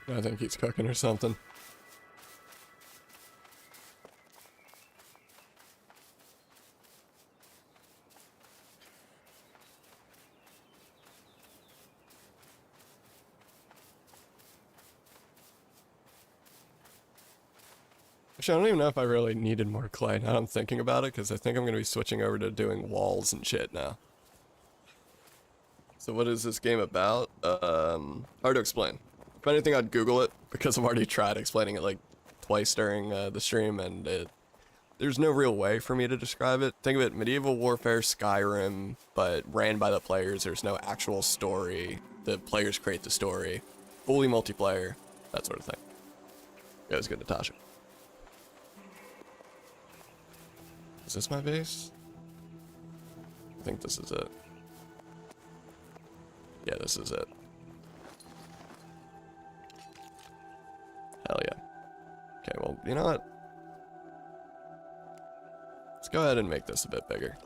I think he's cooking or something. Actually, I don't even know if I really needed more clay now I'm thinking about it, because I think I'm going to be switching over to doing walls and shit now. So what is this game about? Hard to explain. If anything, I'd Google it, because I've already tried explaining it like twice during the stream, and there's no real way for me to describe it. Think of it, medieval warfare, Skyrim, but ran by the players. There's no actual story. The players create the story. Fully multiplayer, that sort of thing. Yeah, it was good, Natasha. Is this my base? I think this is it. Yeah, this is it. Hell yeah. Okay, well, you know what? Let's go ahead and make this a bit bigger.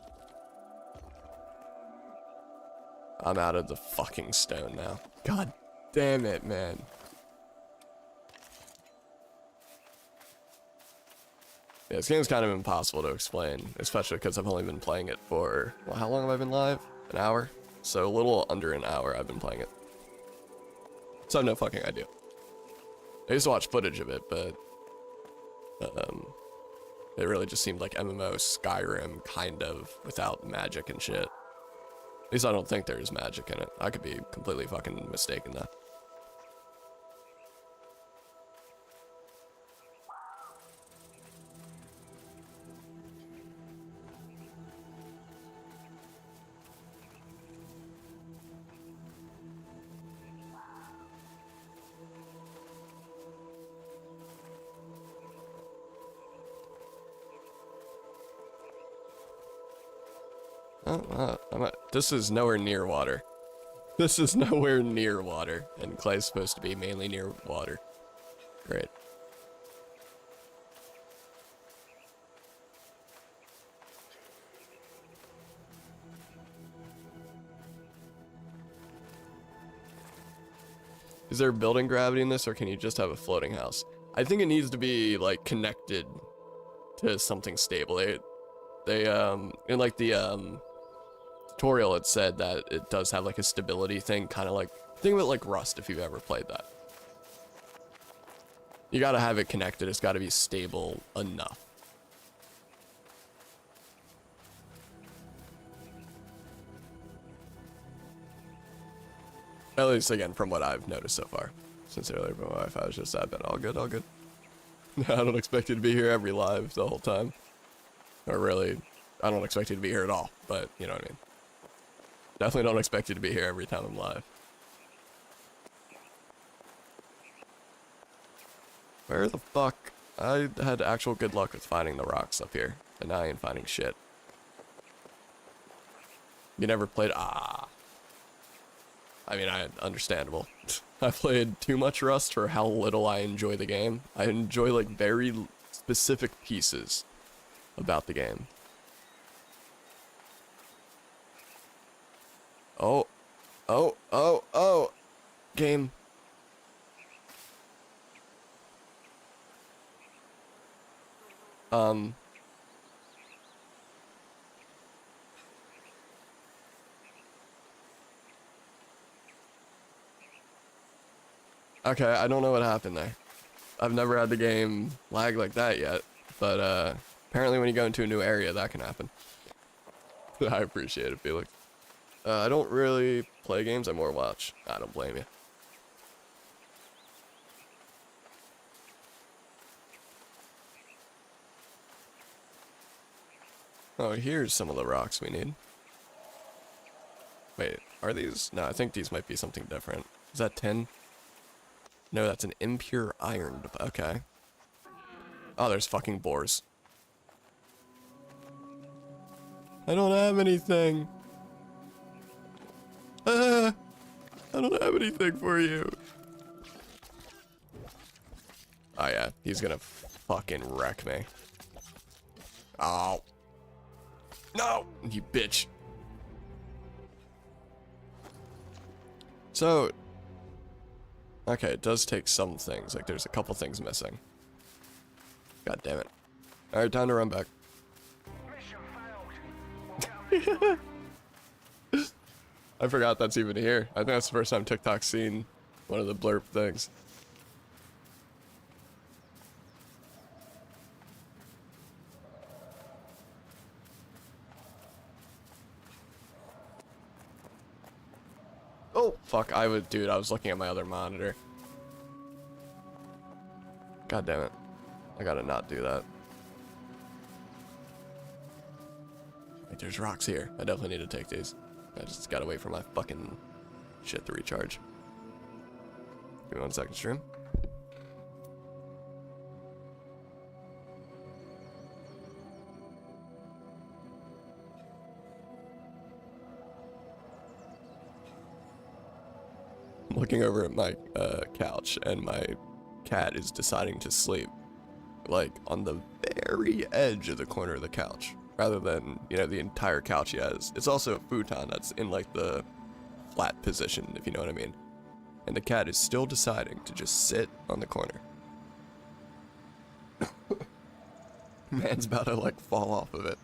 I'm out of the fucking stone now. God damn it, man. Yeah, this game's kind of impossible to explain, especially because I've only been playing it for, well, how long have I been live? An hour? So a little under an hour I've been playing it. So I have no fucking idea. I used to watch footage of it, but it really just seemed like MMO Skyrim, kind of, without magic and shit. At least I don't think there's magic in it. I could be completely fucking mistaken though. This is nowhere near water. This is nowhere near water, and clay's supposed to be mainly near water. Great. Is there building gravity in this, or can you just have a floating house? I think it needs to be, like, connected to something stable. They in, like, the, tutorial, it said that it does have, like, a stability thing, kind of like, think of it like Rust, if you've ever played that. You gotta have it connected, it's gotta be stable enough. At least, again, from what I've noticed so far. Sincerely, my wife, I was just, I've been all good, all good. I don't expect you to be here every live the whole time. Or really, I don't expect you to be here at all, but you know what I mean. Definitely don't expect you to be here every time I'm live. Where the fuck? I had actual good luck with finding the rocks up here, and now I ain't finding shit. You never played? Ah. I mean, understandable. I played too much Rust for how little I enjoy the game. I enjoy, like, very specific pieces about the game. Oh. Oh, oh, oh. Game. Okay, I don't know what happened there. I've never had the game lag like that yet, but apparently when you go into a new area, that can happen. I appreciate it, Felix. I don't really play games, I more watch. I don't blame you. Oh, here's some of the rocks we need. Wait, are these? No, I think these might be something different. Is that tin? No, that's an impure iron. Okay. Oh, there's fucking boars. I don't have anything. I don't have anything for you. Oh yeah, he's gonna fucking wreck me. Oh. No, you bitch. So, okay, it does take some things. Like, there's a couple things missing. God damn it. Alright, time to run back. I forgot that's even here. I think that's the first time TikTok's seen one of the blurb things. Oh, fuck, dude, I was looking at my other monitor. God damn it. I gotta not do that. Wait, there's rocks here. I definitely need to take these. I just gotta wait for my fucking shit to recharge. Give me 1 second, stream. I'm looking over at my couch, and my cat is deciding to sleep, like, on the very edge of the corner of the couch, rather than, you know, the entire couch he has. It's also a futon that's in, like, the flat position, if you know what I mean. And the cat is still deciding to just sit on the corner. Man's about to, like, fall off of it.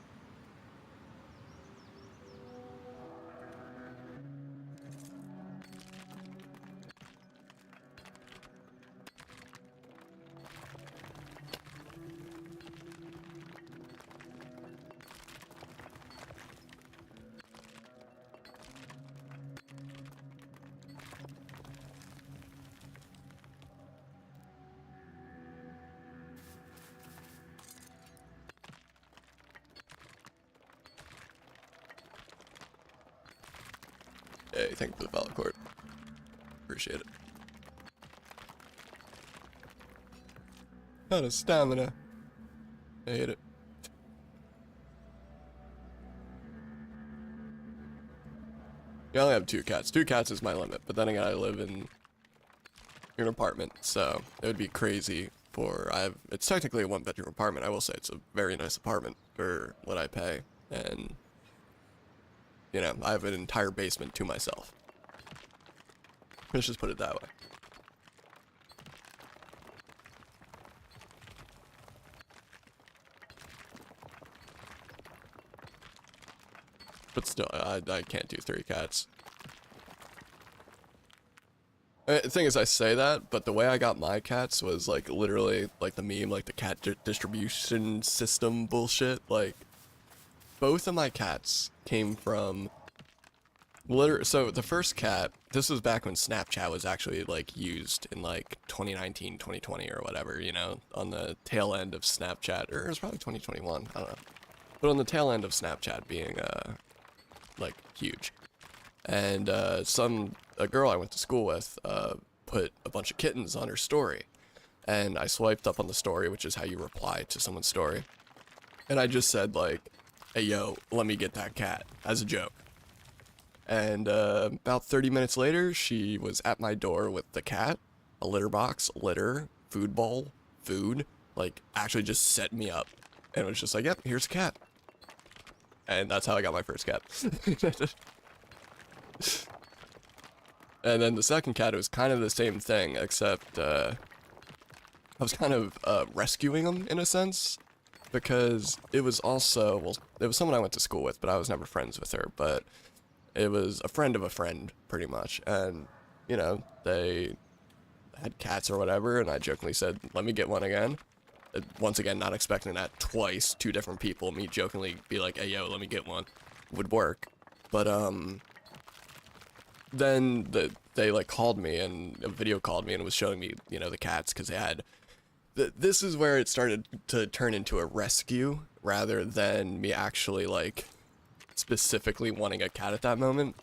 Hey, thank you for the follow, Court. Appreciate it. Out of stamina. I hate it. I only have 2 cats. 2 cats is my limit, but then again, I live in an apartment, so it would be crazy for, it's technically a 1-bedroom apartment. I will say it's a very nice apartment for what I pay, and, you know, I have an entire basement to myself. Let's just put it that way. But still, I can't do 3 cats. The thing is, I say that, but the way I got my cats was, like, literally, like, the meme, like, the cat distribution system bullshit. Like, both of my cats came from, so the first cat, this was back when Snapchat was actually, like, used in, like, 2019, 2020 or whatever, you know, on the tail end of Snapchat, or it was probably 2021, I don't know. But on the tail end of Snapchat being, like, huge. And a girl I went to school with put a bunch of kittens on her story, and I swiped up on the story, which is how you reply to someone's story, and I just said, like, hey yo, let me get that cat, as a joke. And about 30 minutes later, she was at my door with the cat, a litter box, litter, food bowl, food, like, actually just set me up, and it was just like, yep, here's a cat. And that's how I got my first cat. And then the second cat, it was kind of the same thing, except I was kind of rescuing him in a sense, because it was also, well, it was someone I went to school with, but I was never friends with her, but it was a friend of a friend, pretty much, and, you know, they had cats or whatever, and I jokingly said, let me get one again. Once again, not expecting that twice, 2 different people, me jokingly be like, hey yo, let me get one, would work. But, then they like called me, and a video called me and was showing me, you know, the cats, because they had, this is where it started to turn into a rescue, rather than me actually, like, specifically wanting a cat at that moment.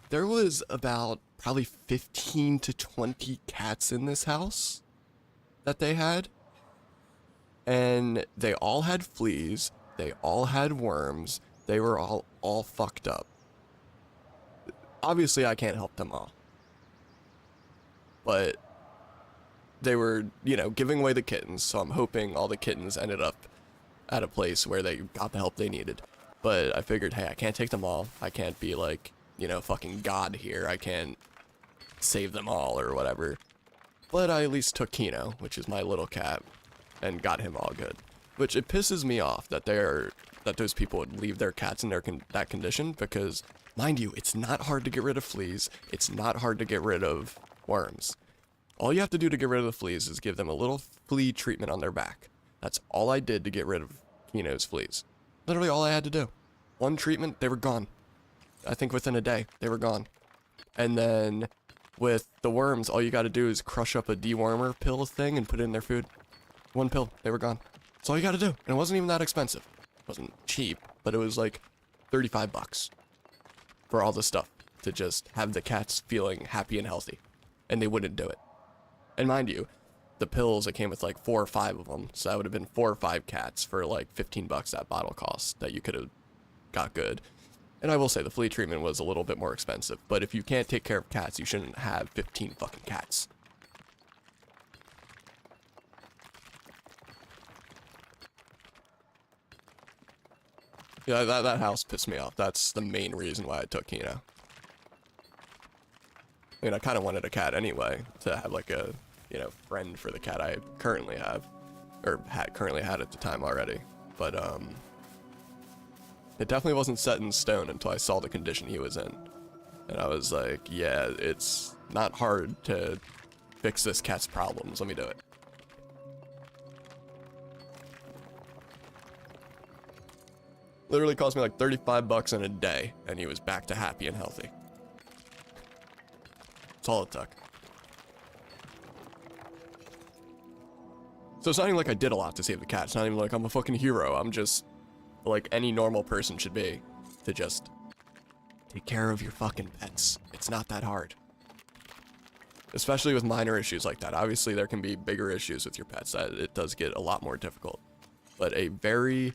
There was about probably 15 to 20 cats in this house that they had, and they all had fleas, they all had worms, they were all fucked up. Obviously, I can't help them all. But they were, you know, giving away the kittens, so I'm hoping all the kittens ended up at a place where they got the help they needed. But I figured, hey, I can't take them all. I can't be like, you know, fucking God here. I can't save them all or whatever. But I at least took Kino, which is my little cat, and got him all good. Which, it pisses me off that those people would leave their cats in that condition, because, mind you, it's not hard to get rid of fleas, it's not hard to get rid of worms. All you have to do to get rid of the fleas is give them a little flea treatment on their back. That's all I did to get rid of Kino's fleas. Literally all I had to do. One treatment, they were gone. I think within a day, they were gone. And then, with the worms, all you gotta do is crush up a dewormer pill thing and put it in their food. 1 pill, they were gone. That's all you gotta do. And it wasn't even that expensive. It wasn't cheap, but it was like 35 bucks for all the stuff to just have the cats feeling happy and healthy. And they wouldn't do it. And mind you, the pills, it came with like 4 or 5 of them, so that would have been 4 or 5 cats for like 15 bucks that bottle cost that you could have got good. And I will say the flea treatment was a little bit more expensive, but if you can't take care of cats, you shouldn't have 15 fucking cats. Yeah, that house pissed me off. That's the main reason why I took Kino. I mean, I kind of wanted a cat anyway, to have like a, you know, friend for the cat I currently have, or currently had at the time already. But, it definitely wasn't set in stone until I saw the condition he was in. And I was like, yeah, it's not hard to fix this cat's problems, let me do it. Literally cost me like 35 bucks in a day, and he was back to happy and healthy. That's all it took. So it's not even like I did a lot to save the cat. It's not even like I'm a fucking hero. I'm just like any normal person should be, to just take care of your fucking pets. It's not that hard. Especially with minor issues like that. Obviously, there can be bigger issues with your pets. That it does get a lot more difficult. But a very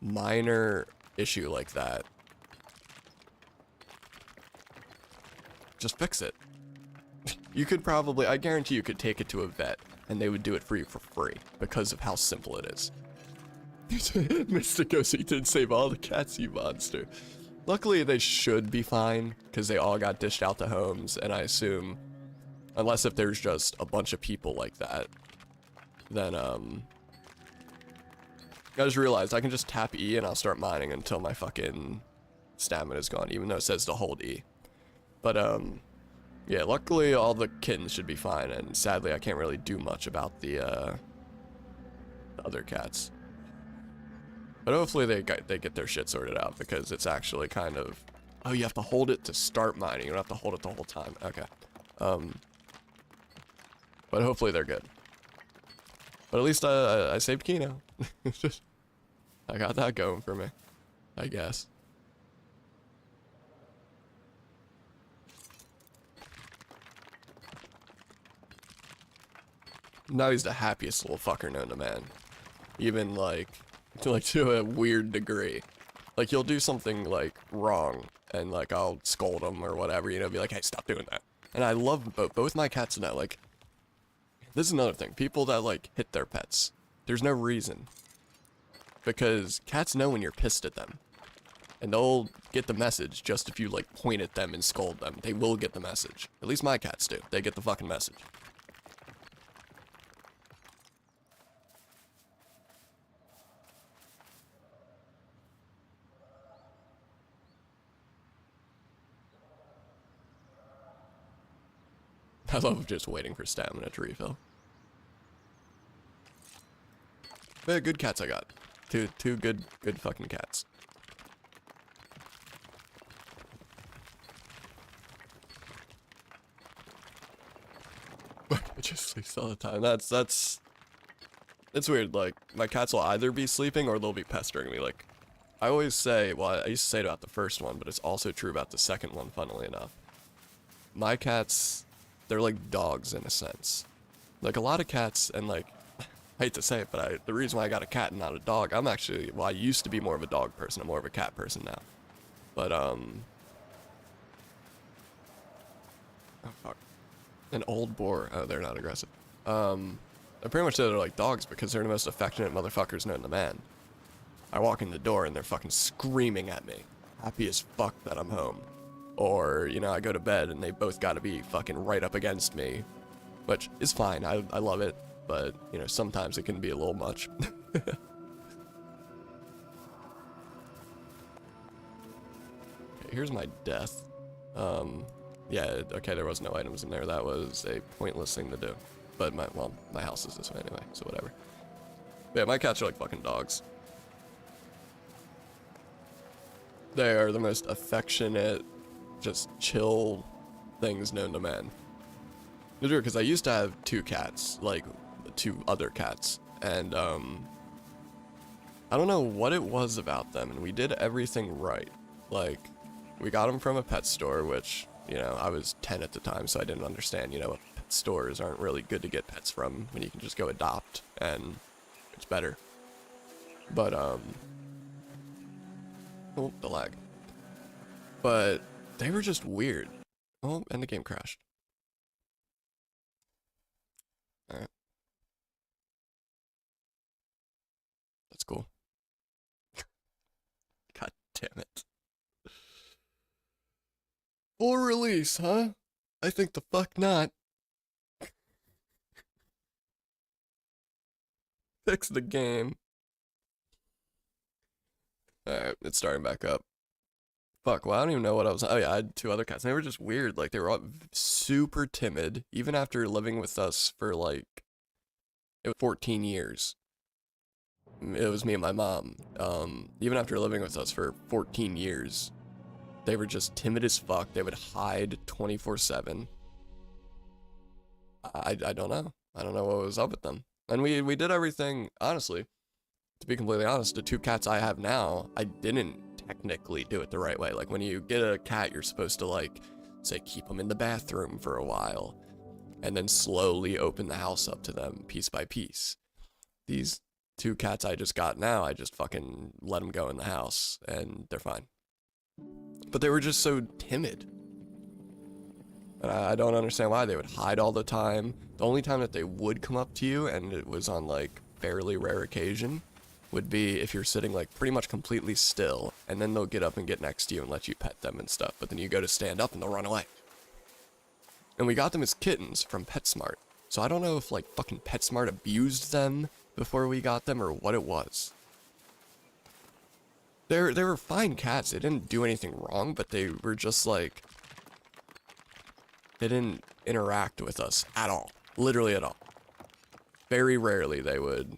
minor issue like that, Just fix it. You could probably, I guarantee you could take it to a vet and they would do it for you for free because of how simple it is. Mystico, so you did save all the cats, you monster. Luckily, they should be fine because they all got dished out to homes, and I assume, unless if there's just a bunch of people like that, then, I just realized I can just tap E and I'll start mining until my fucking stamina is gone, even though it says to hold E. But, yeah, luckily all the kittens should be fine, and sadly I can't really do much about the other cats. But hopefully they get their shit sorted out, because it's actually kind of... Oh, you have to hold it to start mining, you don't have to hold it the whole time. Okay. But hopefully they're good. But at least I saved Kino. I got that going for me, I guess. Now he's the happiest little fucker known to man. Even like to a weird degree. Like he'll do something like wrong and like I'll scold him or whatever, you know, be like, hey, stop doing that. And I love both my cats know, like, this is another thing. People that like hit their pets. There's no reason. Because cats know when you're pissed at them. And they'll get the message just if you like point at them and scold them. They will get the message. At least my cats do. They get the fucking message. I love just waiting for stamina to refill. But yeah, good cats I got. Two good fucking cats. It just sleeps all the time. It's weird. Like my cats will either be sleeping or they'll be pestering me. Like I always say, well, I used to say it about the first one, but it's also true about the second one, funnily enough. My cats, they're like dogs in a sense. Like a lot of cats, and like, I hate to say it, but the reason why I got a cat and not a dog, I'm actually, well, I used to be more of a dog person. I'm more of a cat person now. But, oh fuck. An old boar. Oh, they're not aggressive. I pretty much say they're like dogs because they're the most affectionate motherfuckers known to man. I walk in the door and they're fucking screaming at me. Happy as fuck that I'm home. Or, you know, I go to bed and they both gotta be fucking right up against me. Which is fine, I love it. But, you know, sometimes it can be a little much. Okay, here's my death. Yeah, okay, there was no items in there. That was a pointless thing to do. But my house is this way anyway, so whatever. But yeah, my cats are like fucking dogs. They are the most affectionate, just chill things known to man. It's weird because I used to have two cats, like two other cats, and I don't know what it was about them, and we did everything right. Like, we got them from a pet store, which, you know, I was 10 at the time, so I didn't understand, you know, pet stores aren't really good to get pets from when you can just go adopt, and it's better. But, oh, the lag. But they were just weird. Oh, and the game crashed. Alright. That's cool. God damn it. Full release, huh? I think the fuck not. Fix the game. Alright, it's starting back up. Fuck, well, I don't even know what I was... Oh yeah, I had two other cats. And they were just weird. Like, they were all super timid. Even after living with us for, like... It was 14 years. It was me and my mom. Even after living with us for 14 years, they were just timid as fuck. They would hide 24/7. I don't know. I don't know what was up with them. And we did everything, honestly. To be completely honest, the two cats I have now, I didn't technically do it the right way. Like, when you get a cat, you're supposed to, like, say, keep them in the bathroom for a while, and then slowly open the house up to them piece by piece. These two cats I just got now, I just fucking let them go in the house, and they're fine. But they were just so timid. And I don't understand why they would hide all the time. The only time that they would come up to you, and it was on like fairly rare occasion, would be if you're sitting like pretty much completely still, and then they'll get up and get next to you and let you pet them and stuff, but then you go to stand up and they'll run away. And we got them as kittens from PetSmart, so I don't know if like fucking PetSmart abused them before we got them or what it was. They were fine cats, they didn't do anything wrong, but they were just like, they didn't interact with us at all, literally at all. Very rarely they would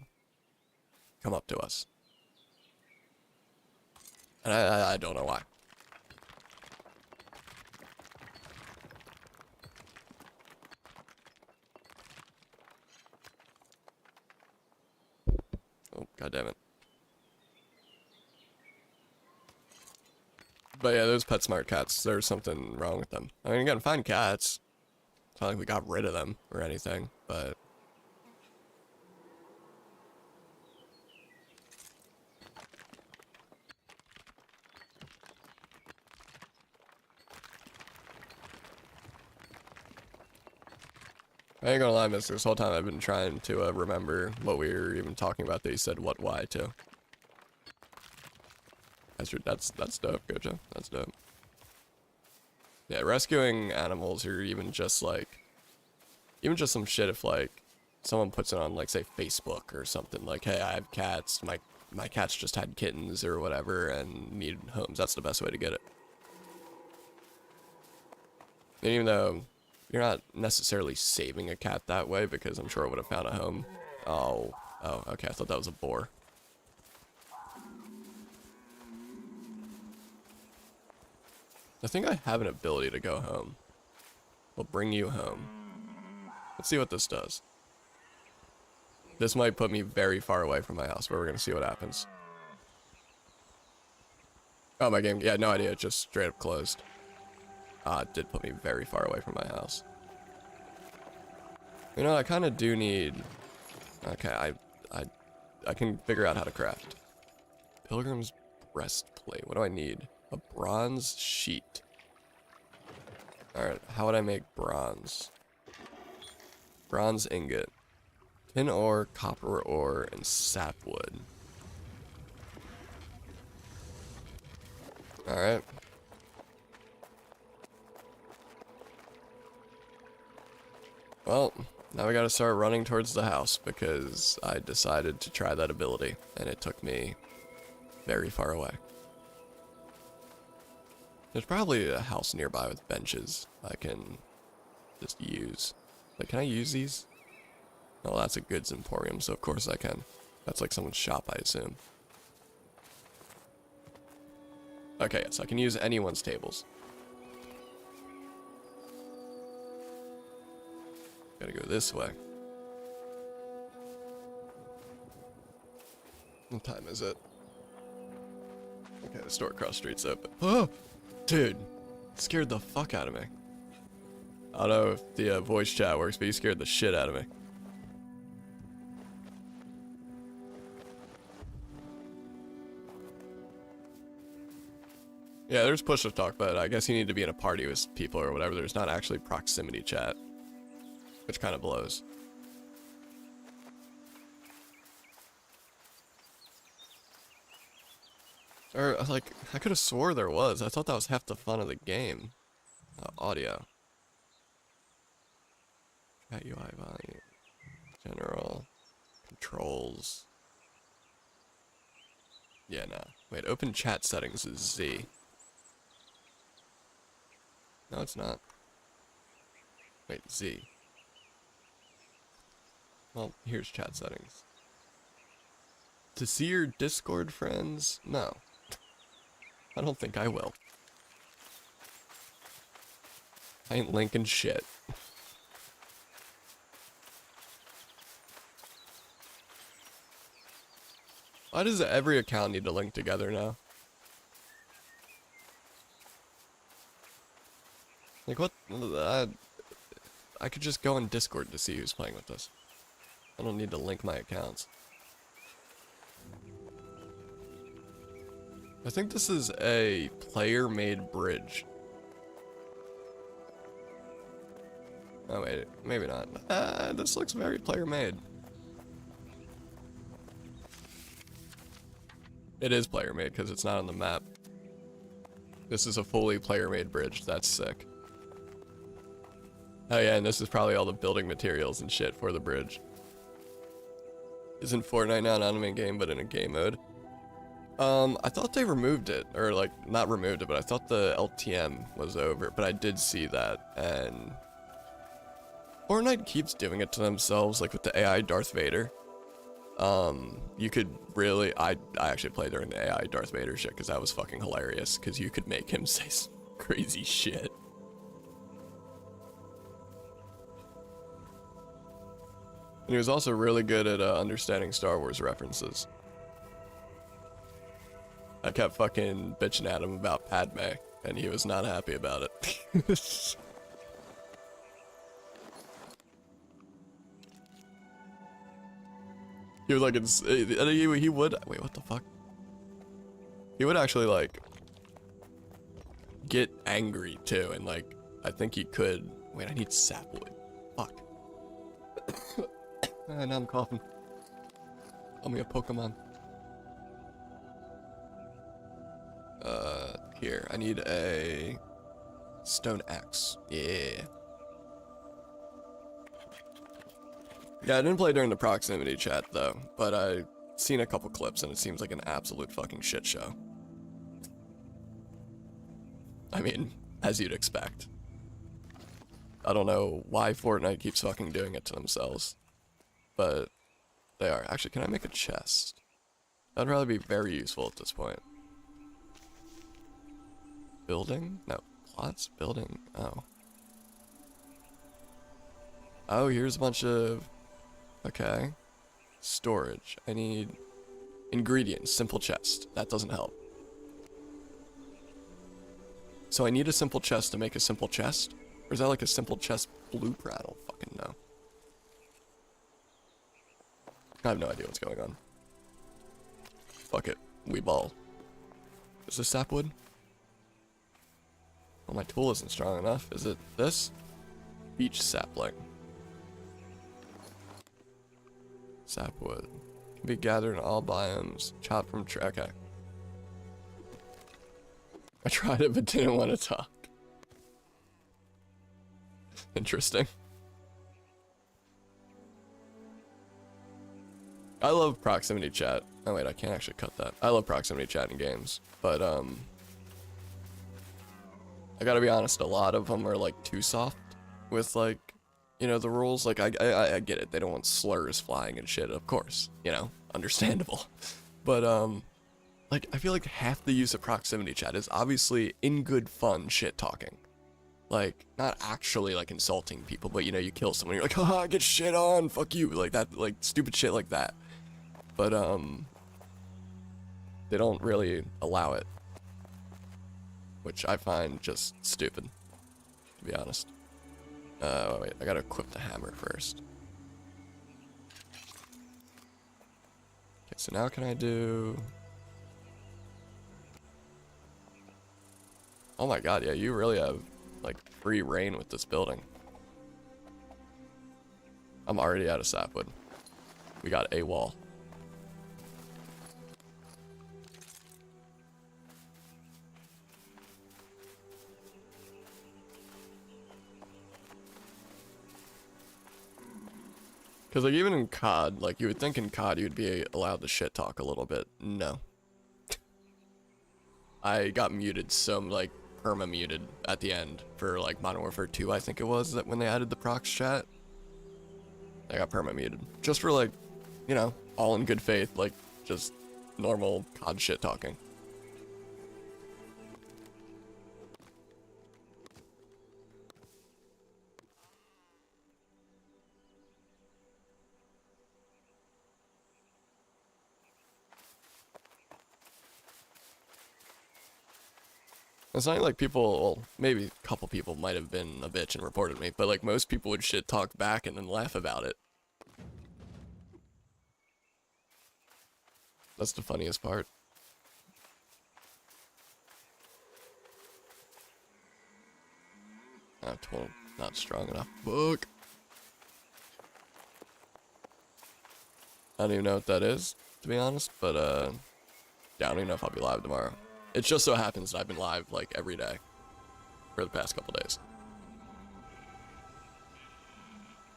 come up to us. And I don't know why. Oh, god damn it. But yeah, those PetSmart cats, there's something wrong with them. I mean, again, fine cats. It's not like we got rid of them or anything, but... I ain't gonna lie, mister, this whole time I've been trying to remember what we were even talking about that you said what, why, to. That's dope, Gojo. That's dope. Yeah, rescuing animals or even just some shit if like someone puts it on like say Facebook or something like, hey, I have cats, my cats just had kittens or whatever and need homes. That's the best way to get it. And even though you're not necessarily saving a cat that way because I'm sure it would have found a home. Oh, okay, I thought that was a boar. I think I have an ability to go home. We'll bring you home. Let's see what this does. This might put me very far away from my house, but we're gonna see what happens. Oh, my game, yeah, no idea, it just straight up closed. It did put me very far away from my house. You know, I kind of do need... Okay, I can figure out how to craft. Pilgrim's breastplate, what do I need? A bronze sheet. Alright, how would I make bronze? Bronze ingot. Tin ore, copper ore, and sapwood. Alright. Well, now we gotta start running towards the house because I decided to try that ability and it took me very far away. There's probably a house nearby with benches I can just use. Like, can I use these? Oh, that's a goods emporium, so of course I can. That's like someone's shop, I assume. Okay, yes, I can use anyone's tables. Gotta go this way. What time is it? Okay, the store across the street's open. Oh! Dude! It scared the fuck out of me. I don't know if the voice chat works, but you scared the shit out of me. Yeah, there's push to talk, but I guess you need to be in a party with people or whatever. There's not actually proximity chat. Which kind of blows. Or, like, I could have swore there was. I thought that was half the fun of the game. Audio. Chat UI volume. General. Controls. Yeah, no. Wait, open chat settings is Z. No, it's not. Wait, Z. Well, here's chat settings. To see your Discord friends? No. I don't think I will. I ain't linking shit. Why does every account need to link together now? Like what? I could just go on Discord to see who's playing with us. I don't need to link my accounts. I think this is a player-made bridge. Oh wait, maybe not. This looks very player-made. It is player-made because it's not on the map. This is a fully player-made bridge. That's sick. Oh yeah, and this is probably all the building materials and shit for the bridge. Isn't Fortnite now an anime game, but in a game mode? I thought they removed it, or like, not removed it, but I thought the LTM was over, but I did see that, and Fortnite keeps doing it to themselves, like with the AI Darth Vader. You could really, I actually played during the AI Darth Vader shit, because that was fucking hilarious, because you could make him say some crazy shit. And he was also really good at understanding Star Wars references. I kept fucking bitching at him about Padme, and he was not happy about it. He was like, he would, wait, what the fuck? He would actually, like, get angry, too, and, like, I think he could, wait, I need sapwood. Fuck. Now I'm coughing. Call me a Pokemon. Here, I need a stone axe. Yeah. Yeah, I didn't play during the proximity chat, though, but I seen a couple clips, and it seems like an absolute fucking shit show. I mean, as you'd expect. I don't know why Fortnite keeps fucking doing it to themselves, but they are. Actually, can I make a chest? That'd probably be very useful at this point. Building? No. Plots? Building? Oh. Oh, here's a bunch of... Okay. Storage. I need... Ingredients. Simple chest. That doesn't help. So I need a simple chest to make a simple chest? Or is that like a simple chest blueprint? I don't fucking know. I have no idea what's going on. Fuck it. We ball. Is this sapwood? Well, my tool isn't strong enough. Is it this? Beach sapling. Sapwood. Can be gathered in all biomes. Chopped from tree. Okay. I tried it but didn't want to talk. Interesting. I love proximity chat. Oh wait, I can't actually cut that. I love proximity chat in games, but I gotta be honest, a lot of them are like too soft with like, you know, the rules. Like I get it, they don't want slurs flying and shit, of course, you know, understandable. But like I feel like half the use of proximity chat is obviously in good fun shit talking. Like not actually like insulting people, but you know, you kill someone, you're like, haha, get shit on, fuck you, like that, like stupid shit like that. But they don't really allow it, which I find just stupid, to be honest. Wait, I gotta equip the hammer first. Okay, so now can I do... Oh my god, yeah, you really have, like, free reign with this building. I'm already out of sapwood. We got a wall. Because, like, even in COD, like, you would think in COD you'd be allowed to shit talk a little bit. No. I got muted, so, like, perma-muted at the end for, like, Modern Warfare 2, I think it was, that when they added the prox chat. I got perma-muted. Just for, like, you know, all in good faith, like, just normal COD shit talking. It's not like people, well, maybe a couple people might have been a bitch and reported me, but like most people would shit talk back and then laugh about it. That's the funniest part. Ah, not strong enough. Fuck. I don't even know what that is, to be honest, but yeah, I don't even know if I'll be live tomorrow. It just so happens that I've been live like every day for the past couple days.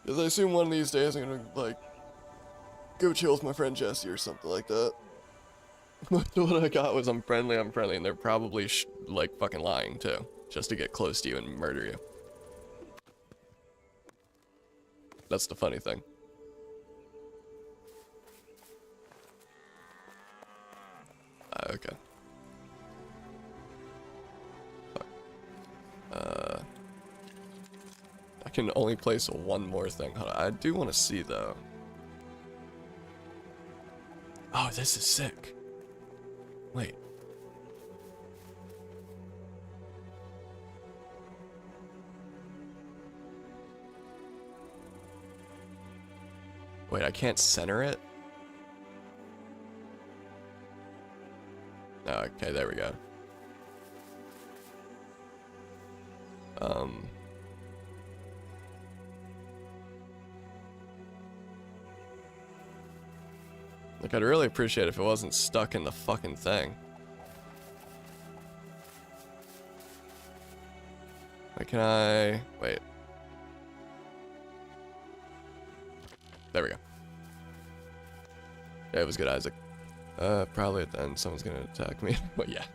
Because I assume one of these days I'm gonna like go chill with my friend Jesse or something like that. What I got was I'm friendly, and they're probably like fucking lying too, just to get close to you and murder you. That's the funny thing. Okay. Fuck. I can only place one more thing. Hold on. I do want to see though. Oh, this is sick. Wait. Wait, I can't center it? Oh, okay, there we go. Like, I'd really appreciate it if it wasn't stuck in the fucking thing. Like, can I... Wait. There we go. Yeah, it was good, Isaac. Probably at the end someone's gonna attack me, but yeah.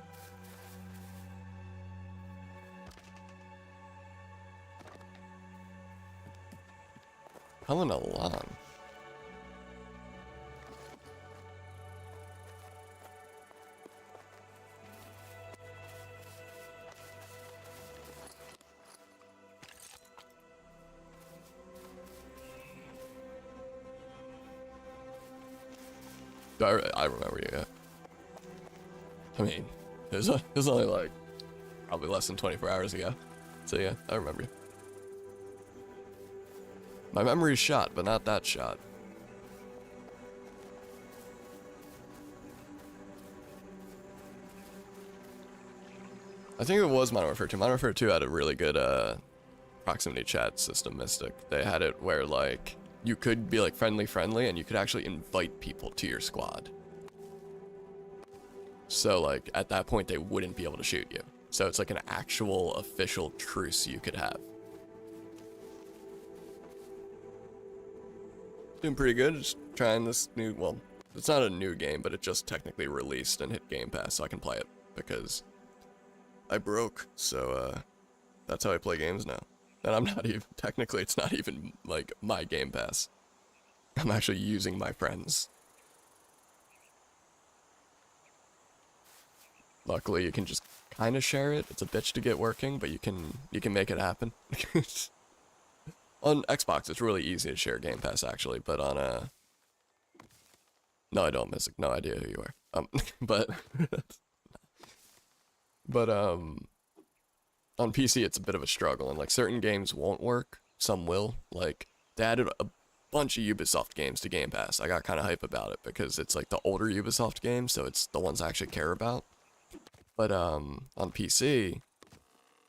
Coming along. I remember you, yeah. I mean, it was only like probably less than 24 hours ago. So yeah, I remember you. My memory's shot, but not that shot. I think it was Modern Warfare 2. Modern Warfare 2 had a really good proximity chat system, Mystic. They had it where like you could be like friendly and you could actually invite people to your squad. So like at that point they wouldn't be able to shoot you. So it's like an actual official truce you could have. Doing pretty good, just trying this new, well, it's not a new game, but it just technically released and hit Game Pass so I can play it because I broke, so that's how I play games now. And I'm not even, technically it's not even like my Game Pass. I'm actually using my friends. Luckily you can just kind of share it. It's a bitch to get working, but you can make it happen. On Xbox it's really easy to share Game Pass actually, but on no, I don't, Mystic. No idea who you are. But on PC it's a bit of a struggle, and like certain games won't work, some will. Like they added a bunch of Ubisoft games to Game Pass. I got kind of hype about it because it's like the older Ubisoft games, so it's the ones I actually care about. But on PC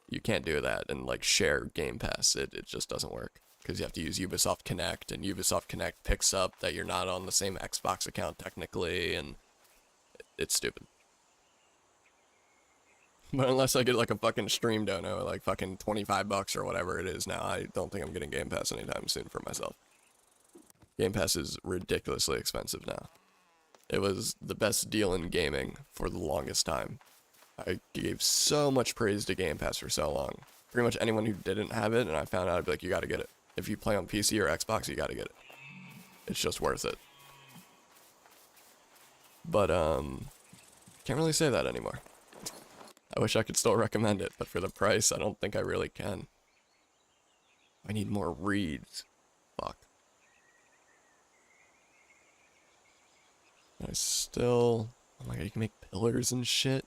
you can't do that and like share Game Pass. It just doesn't work because you have to use Ubisoft Connect, and Ubisoft Connect picks up that you're not on the same Xbox account technically, and it's stupid. But unless I get like a fucking stream dono, like fucking $25 or whatever it is now, I don't think I'm getting Game Pass anytime soon for myself. Game Pass is ridiculously expensive now. It was the best deal in gaming for the longest time. I gave so much praise to Game Pass for so long. Pretty much anyone who didn't have it, and I found out, I'd be like, you gotta get it. If you play on PC or Xbox, you gotta get it. It's just worth it. But, can't really say that anymore. I wish I could still recommend it, but for the price, I don't think I really can. I need more reeds. Fuck. I still... Oh my god, you can make pillars and shit?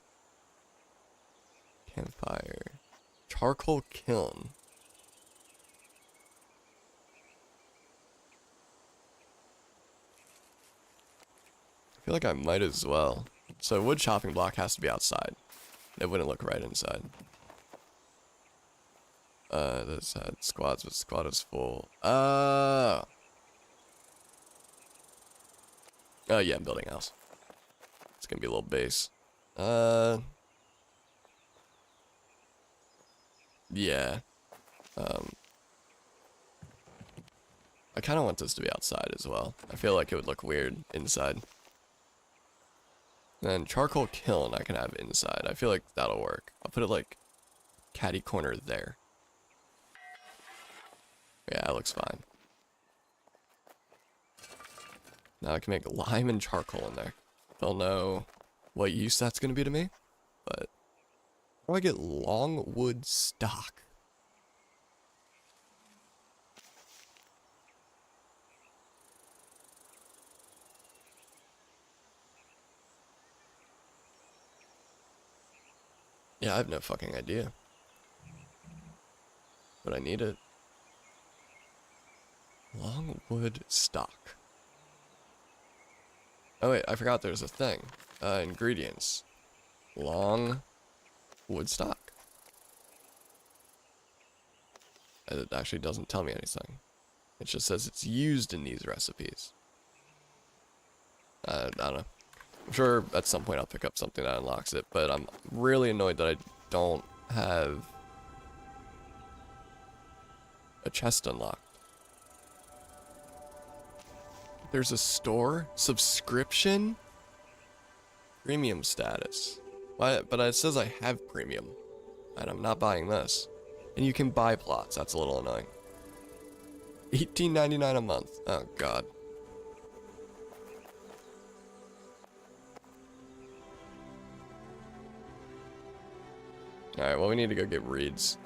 Campfire. Charcoal kiln. I feel like I might as well. So wood chopping block has to be outside. It wouldn't look right inside. This had squads, but squad is full. Oh yeah, I'm building a house. It's gonna be a little base. Yeah. I kind of want this to be outside as well. I feel like it would look weird inside. Then charcoal kiln I can have inside. I feel like that'll work. I'll put it like catty corner there. Yeah, that looks fine. Now I can make lime and charcoal in there. Don't know what use that's going to be to me, but how do I get long wood stock? Yeah, I have no fucking idea. But I need it. Long wood stock. Oh wait, I forgot there's a thing. Ingredients. Long wood stock. It actually doesn't tell me anything. It just says it's used in these recipes. I don't know. I'm sure at some point I'll pick up something that unlocks it, but I'm really annoyed that I don't have a chest unlocked. There's a store? Subscription? Premium status. Why? But it says I have premium. And I'm not buying this. And you can buy plots. That's a little annoying. $18.99 a month. Oh, God. Alright, well, we need to go get reeds.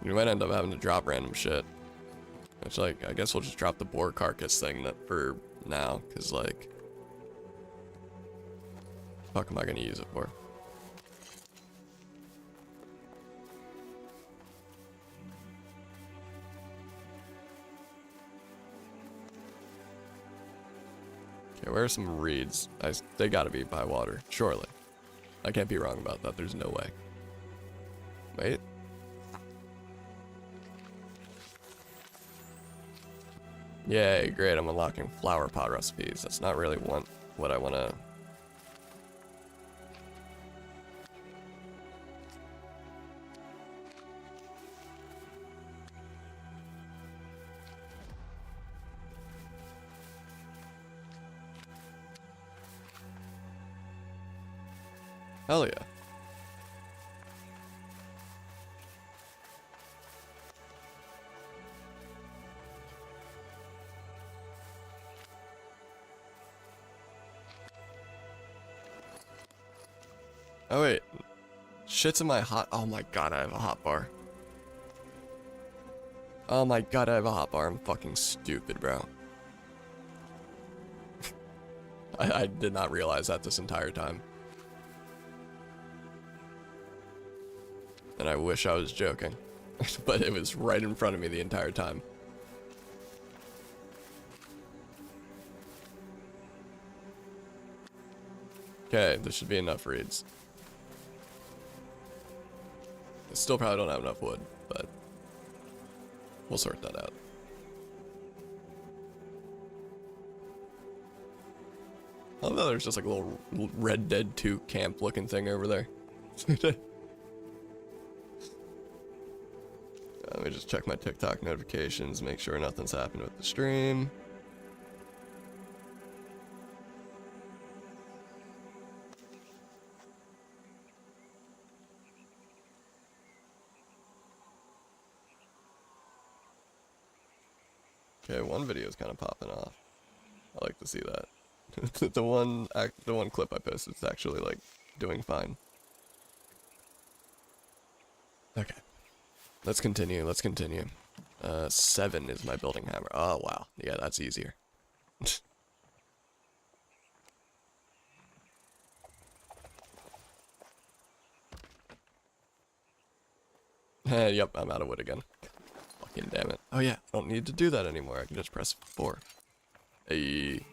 We might end up having to drop random shit. It's like, I guess we'll just drop the boar carcass thing that for now, because, like, fuck am I gonna use it for? Okay, where are some reeds? They gotta be by water, surely. I can't be wrong about that, there's no way. Wait. Yay, great, I'm unlocking flower pot recipes. That's not really what I wanna... Hell yeah. Oh wait. Shit's in my hot... Oh my god, I have a hot bar. Oh my god, I have a hot bar. I'm fucking stupid, bro. I did not realize that this entire time. And I wish I was joking. But it was right in front of me the entire time. Okay, this should be enough reeds. I still probably don't have enough wood, but we'll sort that out. I love that there's just like a little Red Dead 2 camp looking thing over there. Let me just check my TikTok notifications, make sure nothing's happened with the stream. Okay, one video is kind of popping off. I like to see that. the one clip I posted is actually like doing fine. Okay. Let's continue. 7 is my building hammer. Oh, wow. Yeah, that's easier. Yep, I'm out of wood again. Fucking damn it. Oh, yeah. I don't need to do that anymore. I can just press 4. Hey.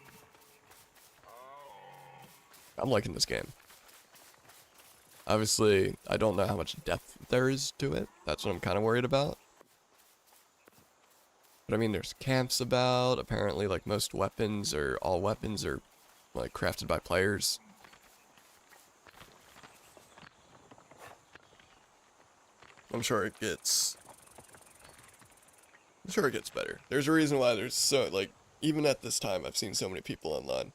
I'm liking this game. Obviously, I don't know how much depth there is to it. That's what I'm kind of worried about. But I mean, there's camps about. Apparently, like most weapons or all weapons are like crafted by players. I'm sure it gets better. There's a reason why there's so, like, even at this time, I've seen so many people online.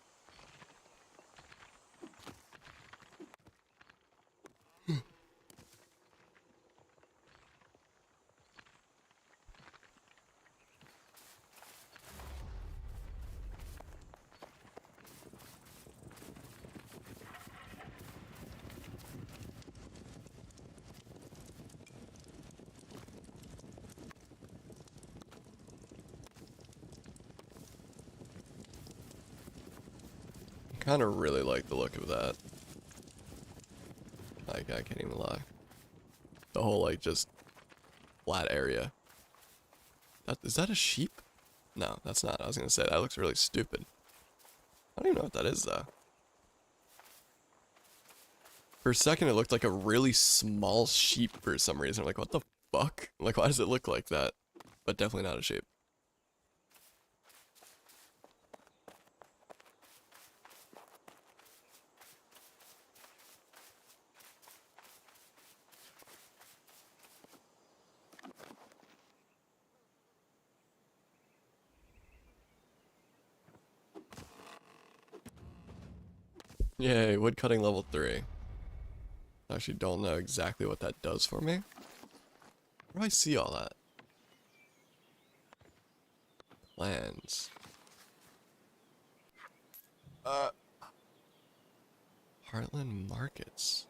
Kind of really like the look of that. Like, I can't even lie. The whole, like, just flat area. Is that a sheep? No, that's not. I was gonna say, that looks really stupid. I don't even know what that is, though. For a second, it looked like a really small sheep for some reason. I'm like, what the fuck? Like, why does it look like that? But definitely not a sheep. Yay, woodcutting level 3. I actually don't know exactly what that does for me. Where do I see all that? Plans. Heartland Markets.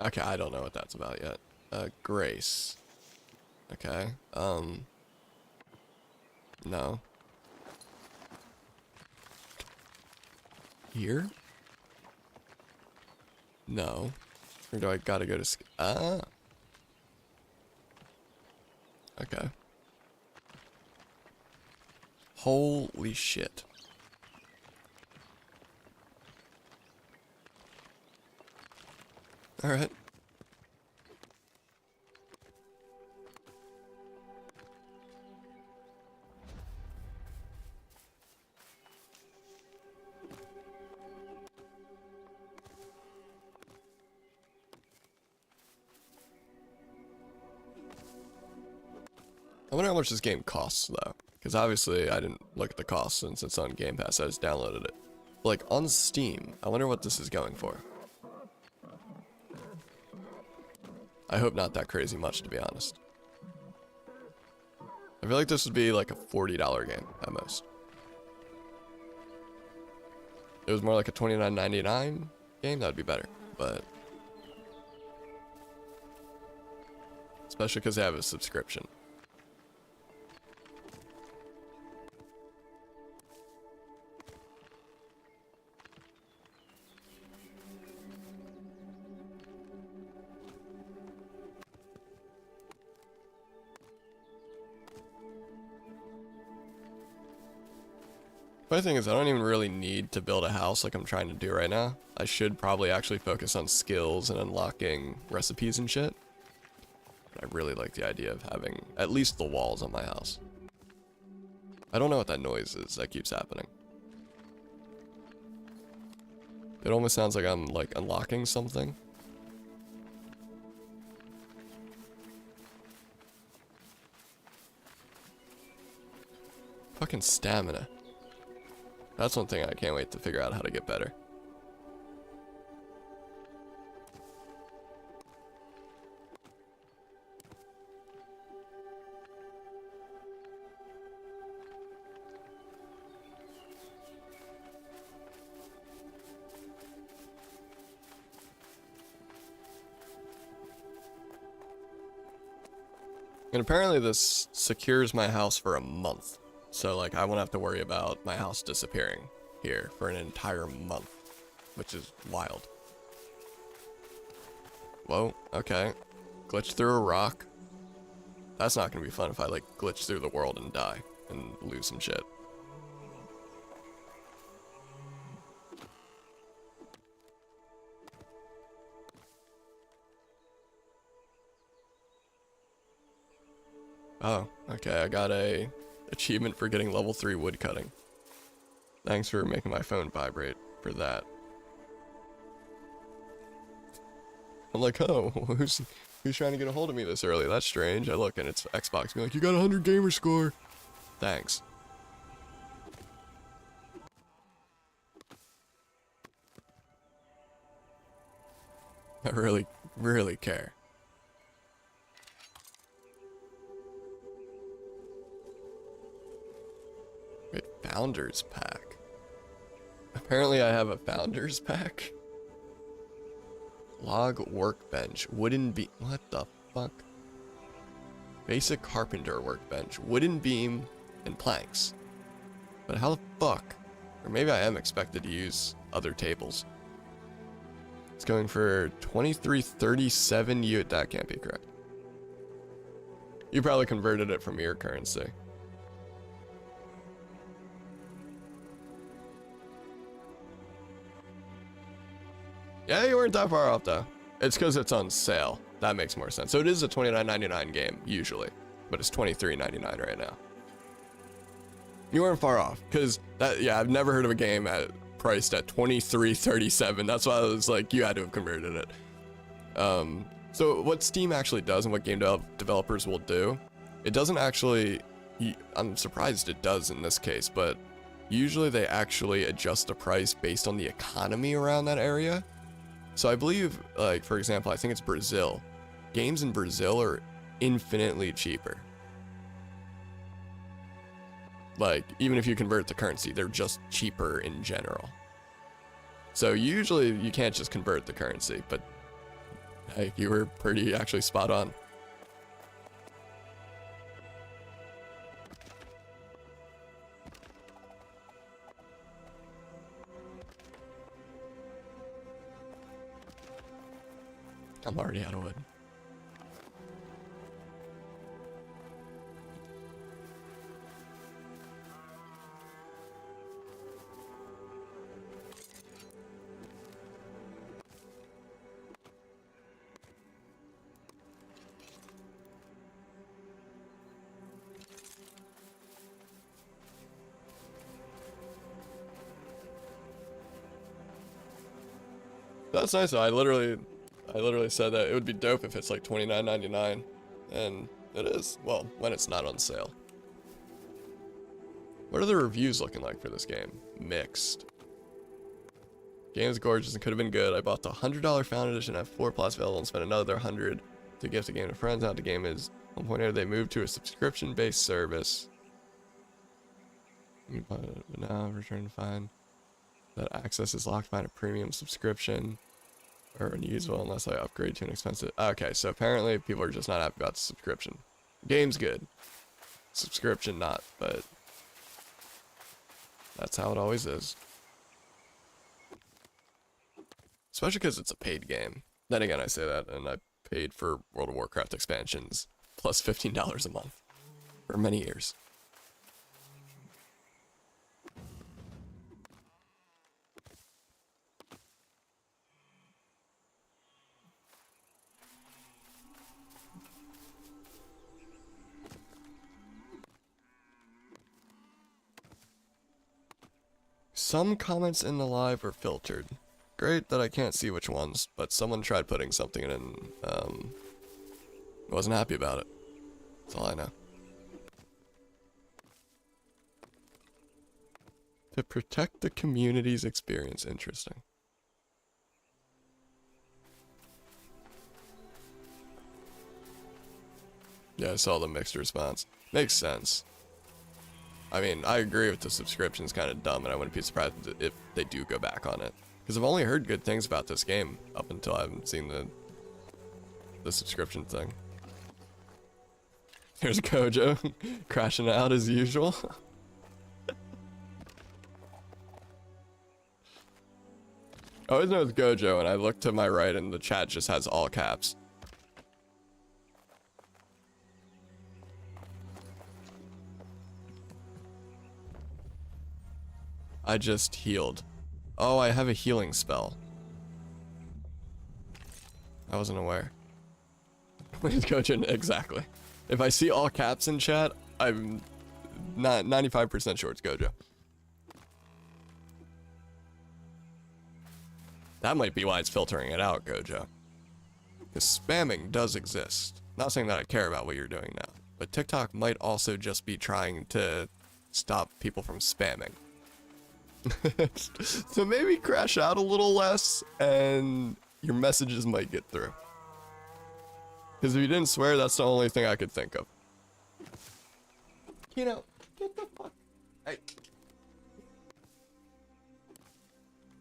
Okay, I don't know what that's about yet. Grace. Okay, no. Here? No. Or do I gotta go to okay. Holy shit. Alright. I wonder how much this game costs, though. Because obviously, I didn't look at the cost since it's on Game Pass. I just downloaded it. Like, on Steam, I wonder what this is going for. I hope not that crazy much, to be honest. I feel like this would be like a $40 game, at most. If it was more like a $29.99 game, that would be better. But... especially because they have a subscription. Funny thing is, I don't even really need to build a house like I'm trying to do right now. I should probably actually focus on skills and unlocking recipes and shit. But I really like the idea of having at least the walls on my house. I don't know what that noise is that keeps happening. It almost sounds like I'm like unlocking something. Fucking stamina. That's one thing I can't wait to figure out how to get better. And apparently this secures my house for a month. So like I won't have to worry about my house disappearing here for an entire month, which is wild. Whoa, okay. Glitched through a rock. That's not gonna be fun if I like glitch through the world and die and lose some shit. Oh, okay, I got a achievement for getting level 3 woodcutting. Thanks for making my phone vibrate for that. I'm like, oh, who's trying to get a hold of me this early? That's strange. I look and it's Xbox being like, you got 100 gamer score. Thanks. I really, really care. Wait, Founders Pack. Apparently I have a Founders Pack. Log workbench. Wooden beam. What the fuck? Basic carpenter workbench. Wooden beam and planks. But how the fuck? Or maybe I am expected to use other tables. It's going for 2337 U. That can't be correct. You probably converted it from your currency. Yeah, you weren't that far off though. It's because it's on sale. That makes more sense. So it is a $29.99 game, usually. But it's $23.99 right now. You weren't far off. Because, yeah, I've never heard of a game priced at $23.37. That's why I was like, you had to have converted it. So what Steam actually does and what game developers will do, it doesn't actually... I'm surprised it does in this case, but usually they actually adjust the price based on the economy around that area. So I believe, like, for example, I think it's Brazil. Games in Brazil are infinitely cheaper. Like, even if you convert the currency, they're just cheaper in general. So usually you can't just convert the currency, but hey, you were pretty actually spot on. I'm already out of wood. That's nice though. I literally said that it would be dope if it's like $29.99, and it is. Well, when it's not on sale. What are the reviews looking like for this game? Mixed. Game's gorgeous and could have been good. I bought the $100 Found Edition at 4 Plus available and spent another 100 to gift the game to friends. Now the game is 1.0. They moved to a subscription-based service. Now return to find that access is locked behind a premium subscription. Or unusable unless I upgrade to an expensive... Okay, so apparently people are just not happy about the subscription. Game's good. Subscription not, but... that's how it always is. Especially because it's a paid game. Then again, I say that, and I paid for World of Warcraft expansions plus $15 a month for many years. Some comments in the live are filtered. Great that I can't see which ones, but someone tried putting something in, wasn't happy about it. That's all I know. To protect the community's experience. Interesting. Yeah, I saw the mixed response. Makes sense. I mean, I agree with the subscription's kind of dumb, and I wouldn't be surprised if they do go back on it. Because I've only heard good things about this game up until I haven't seen the subscription thing. Here's Kojo crashing out as usual. I always know it's Gojo, and I look to my right, and the chat just has all caps. I just healed. Oh, I have a healing spell. I wasn't aware. Gojo, exactly. If I see all caps in chat, I'm not 95% sure it's Gojo. That might be why it's filtering it out, Gojo. Because spamming does exist. Not saying that I care about what you're doing now, but TikTok might also just be trying to stop people from spamming. So maybe crash out a little less and your messages might get through. Because if you didn't swear, that's the only thing I could think of. You know, get the fuck. Hey.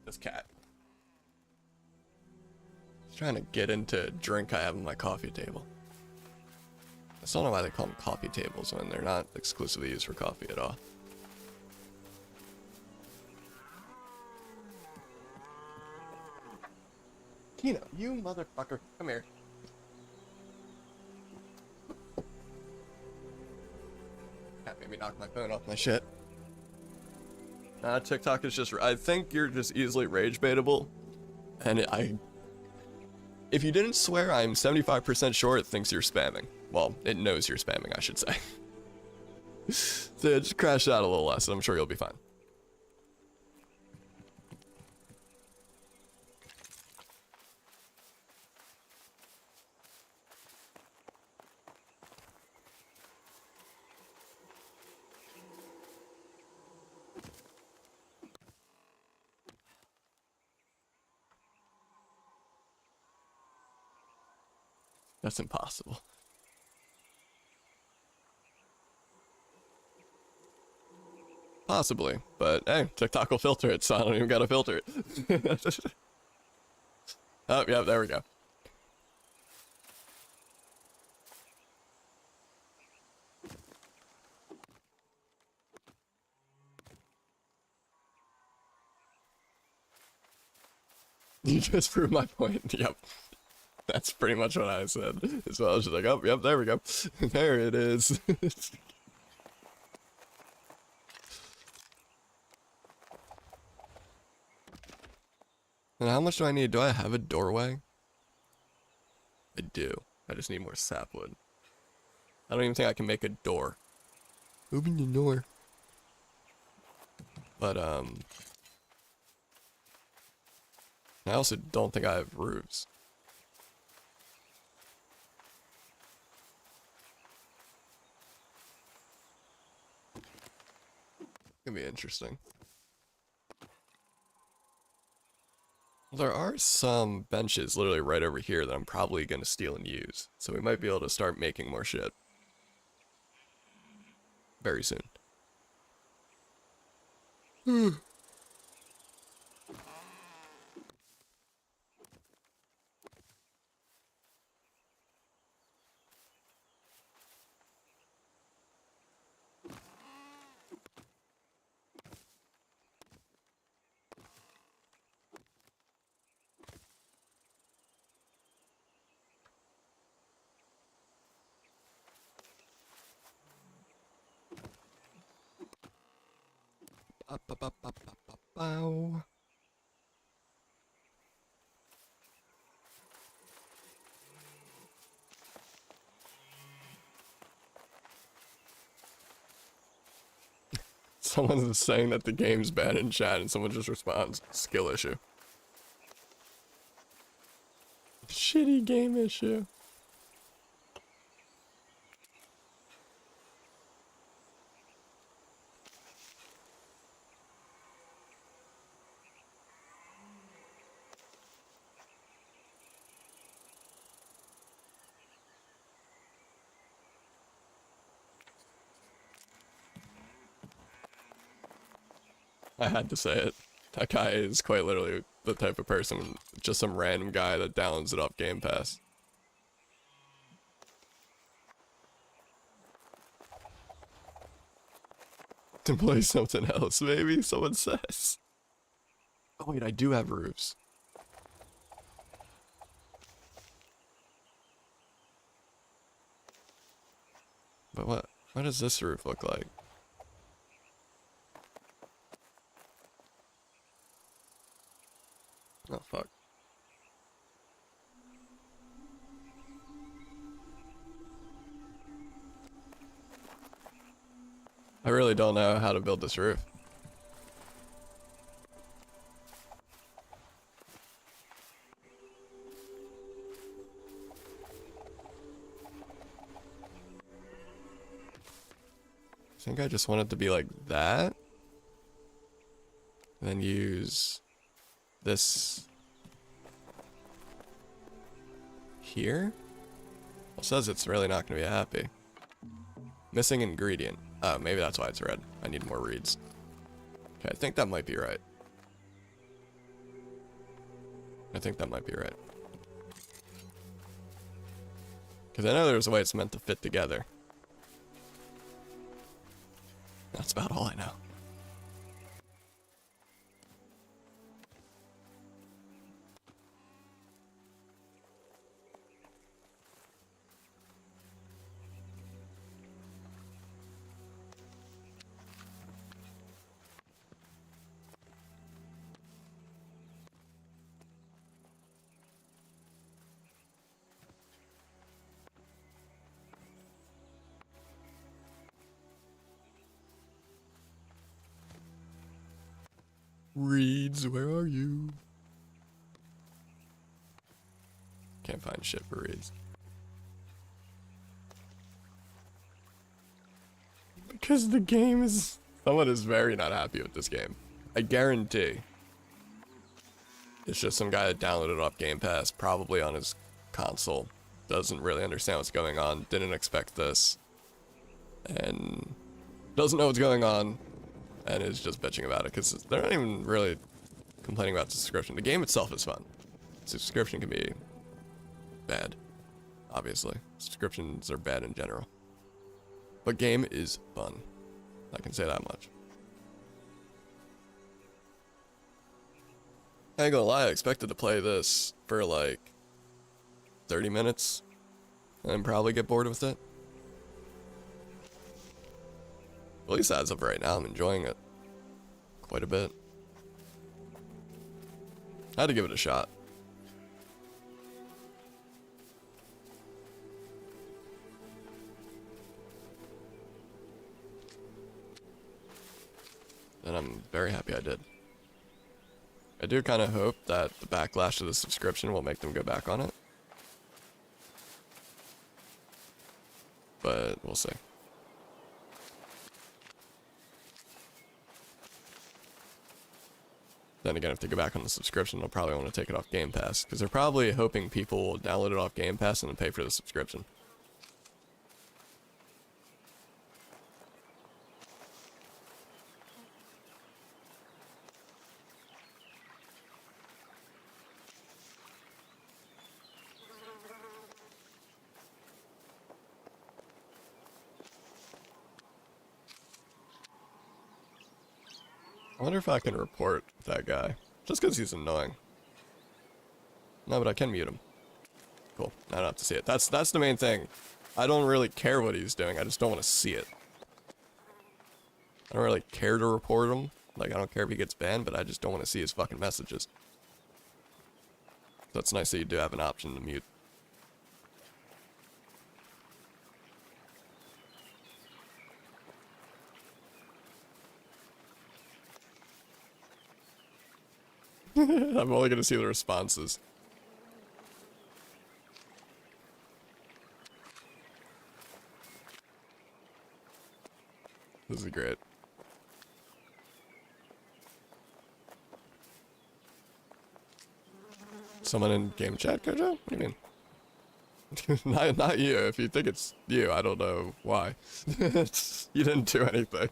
This cat. He's trying to get into a drink I have on my coffee table. I still don't know why they call them coffee tables when they're not exclusively used for coffee at all. Kino, you motherfucker. Come here. Cat made me knock my phone off my shit. TikTok is just... I think you're just easily rage baitable. And if you didn't swear, I'm 75% sure it thinks you're spamming. Well, it knows you're spamming, I should say. So yeah, just crash out a little less, and I'm sure you'll be fine. That's impossible. Possibly, but hey, TikTok will filter it, so I don't even gotta filter it. Oh, yeah, there we go. You just proved my point. Yep. That's pretty much what I said. So I was just like, oh, yep, there we go. There it is. And how much do I need? Do I have a doorway? I do. I just need more sapwood. I don't even think I can make a door. Open the door. But, I also don't think I have roofs. Gonna be interesting. There are some benches literally right over here that I'm probably gonna steal and use. So we might be able to start making more shit. Very soon. Bow. Someone's saying that the game's bad in chat and someone just responds, skill issue. Shitty game issue. I had to say it. That guy is quite literally the type of person, just some random guy that downloads it off Game Pass. To play something else, maybe, someone says. Oh wait, I do have roofs. But what does this roof look like? I really don't know how to build this roof. I think I just want it to be like that. And then use this here. Well, it says it's really not going to be happy. Missing ingredient. Oh, maybe that's why it's red. I need more reeds. Okay, I think that might be right. I think that might be right. Because I know there's a way it's meant to fit together. That's about all I know. Reeds, where are you? Can't find shit for reeds. Because the game is... Someone is very not happy with this game. I guarantee. It's just some guy that downloaded it off Game Pass, probably on his console. Doesn't really understand what's going on, didn't expect this. And doesn't know what's going on. And is just bitching about it, because they're not even really complaining about the subscription. The game itself is fun. Subscription can be bad, obviously. Subscriptions are bad in general. But game is fun. I can say that much. I ain't gonna lie, I expected to play this for like 30 minutes and probably get bored with it. At least as of right now, I'm enjoying it quite a bit. I had to give it a shot. And I'm very happy I did. I do kind of hope that the backlash to the subscription will make them go back on it. But we'll see. Then again, if they go back on the subscription, they'll probably want to take it off Game Pass. Because they're probably hoping people will download it off Game Pass and then pay for the subscription. I wonder if I can report that guy. Just because he's annoying. No, but I can mute him. Cool. I don't have to see it. That's the main thing. I don't really care what he's doing. I just don't want to see it. I don't really care to report him. Like, I don't care if he gets banned, but I just don't want to see his fucking messages. So it's nice that you do have an option to mute. I'm only gonna see the responses. This is great. Someone in game chat, Kojo? What do you mean? not you. If you think it's you, I don't know why. You didn't do anything.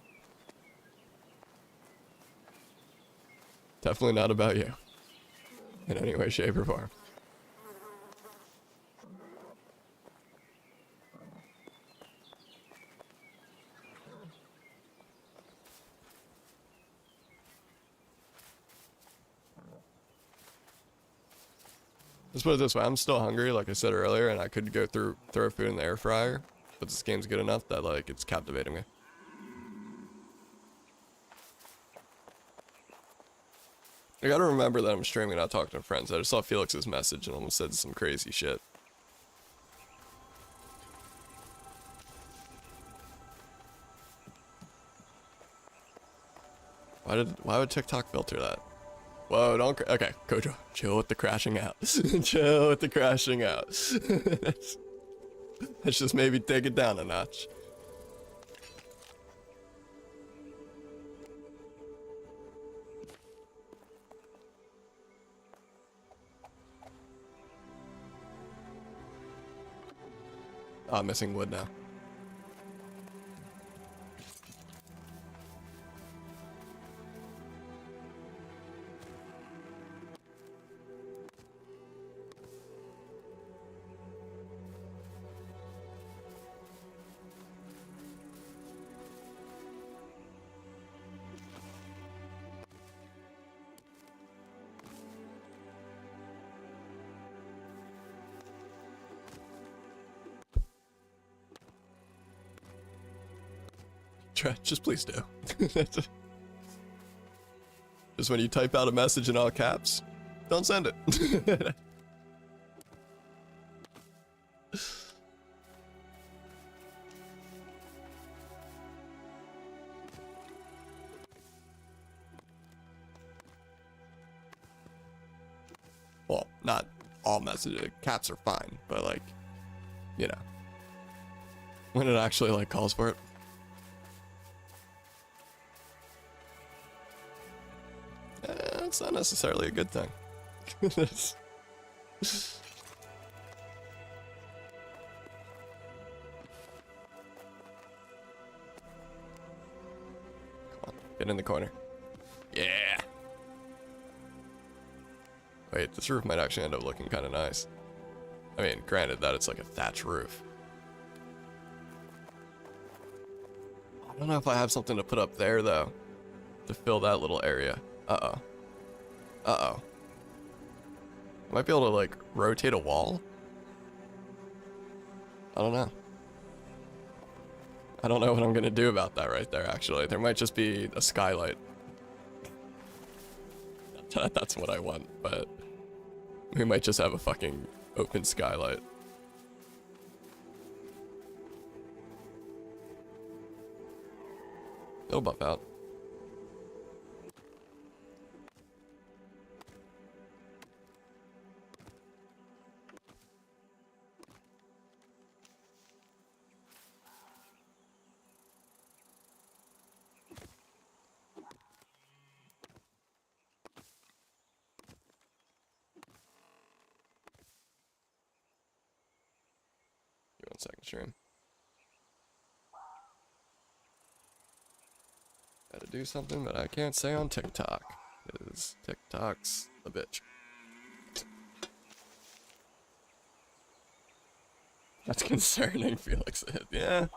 Definitely not about you. In any way, shape, or form. Let's put it this way, I'm still hungry, like I said earlier, and I could go throw food in the air fryer, but this game's good enough that, like, it's captivating me. I gotta remember that I'm streaming, not talking to friends. I just saw Felix's message and almost said some crazy shit. Why would TikTok filter that? Whoa, don't, okay, Kojo, chill with the crashing out. Chill with the crashing out. Let's just maybe take it down a notch. Oh, I'm missing wood now. Just please do. Just when you type out a message in all caps, don't send it. Well, not all messages. Caps are fine, but like, you know, when it actually like calls for it. It's not necessarily a good thing. Come on, get in the corner. Yeah. Wait, this roof might actually end up looking kind of nice. I mean, granted that it's like a thatch roof. I don't know if I have something to put up there though, to fill that little area. Uh-oh. Uh-oh. I might be able to, like, rotate a wall? I don't know. I don't know what I'm gonna do about that right there, actually. There might just be a skylight. That's what I want, but we might just have a fucking open skylight. It'll buff out. Give 1 second, stream. Gotta do something that I can't say on TikTok, because TikTok's a bitch. That's concerning, Felix. Yeah.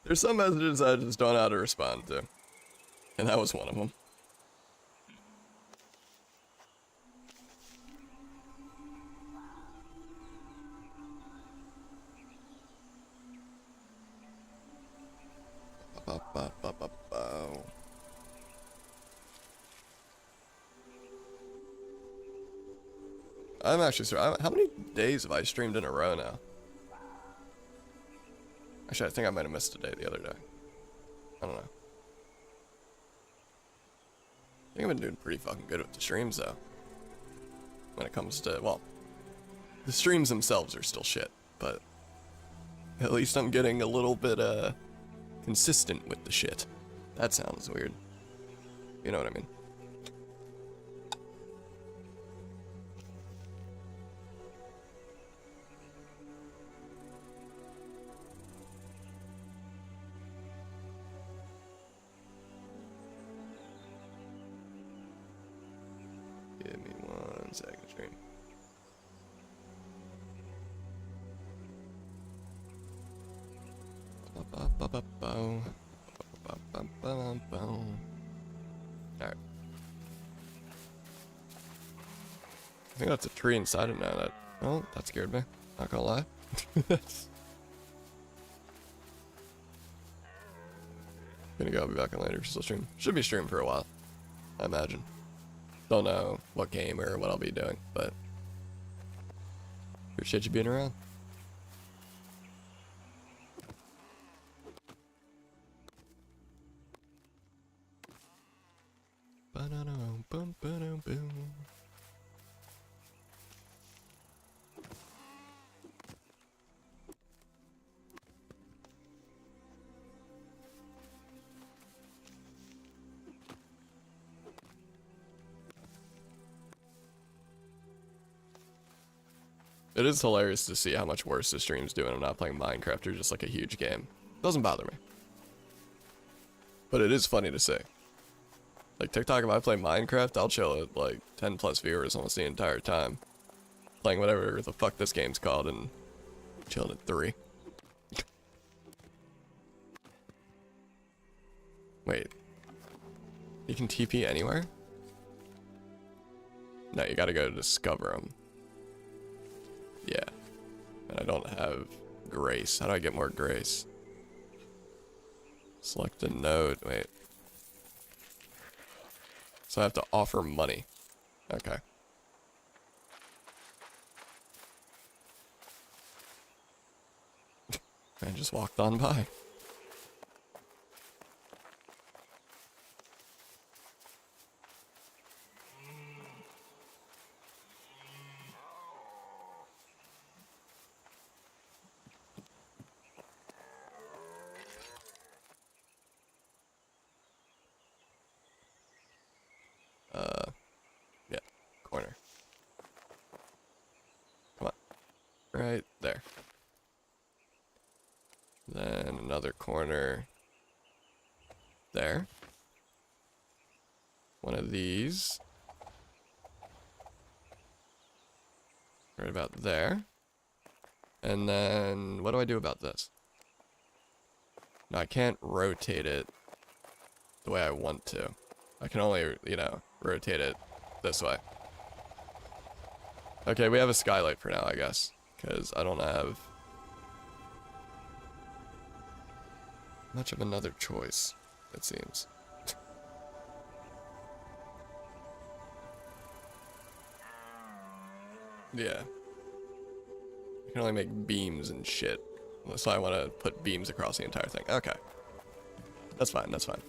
There's some messages I just don't know how to respond to. And that was one of them. I'm actually sorry. How many days have I streamed in a row now? Actually, I think I might have missed a day the other day. I don't know. I think I've been doing pretty fucking good with the streams, though. When it comes to, well, the streams themselves are still shit, but at least I'm getting a little bit, consistent with the shit. That sounds weird. You know what I mean? Give me 1 second, stream. Alright. I think that's a tree inside it now. Oh, that scared me. Not gonna lie. Gonna go, I'll be back on later. Still stream. Should be streaming for a while, I imagine. Don't know what game or what I'll be doing, but appreciate you being around. It is hilarious to see how much worse the stream's doing. I'm not playing Minecraft or just like a huge game. Doesn't bother me. But it is funny to see. Like TikTok, if I play Minecraft, I'll chill at like 10 plus viewers almost the entire time. Playing whatever the fuck this game's called and chilling at 3. Wait. You can TP anywhere? No, you gotta go to discover them. Yeah. And I don't have grace. How do I get more grace? Select a node. Wait. So I have to offer money. Okay. I just walked on by. Yeah, corner. Come on. Right there. Then another corner. There. One of these. Right about there. And then, what do I do about this? No, I can't rotate it the way I want to. I can only, you know, rotate it this way. Okay, we have a skylight for now, I guess. Because I don't have much of another choice, it seems. Yeah. I can only make beams and shit. So I want to put beams across the entire thing. Okay. That's fine, that's fine.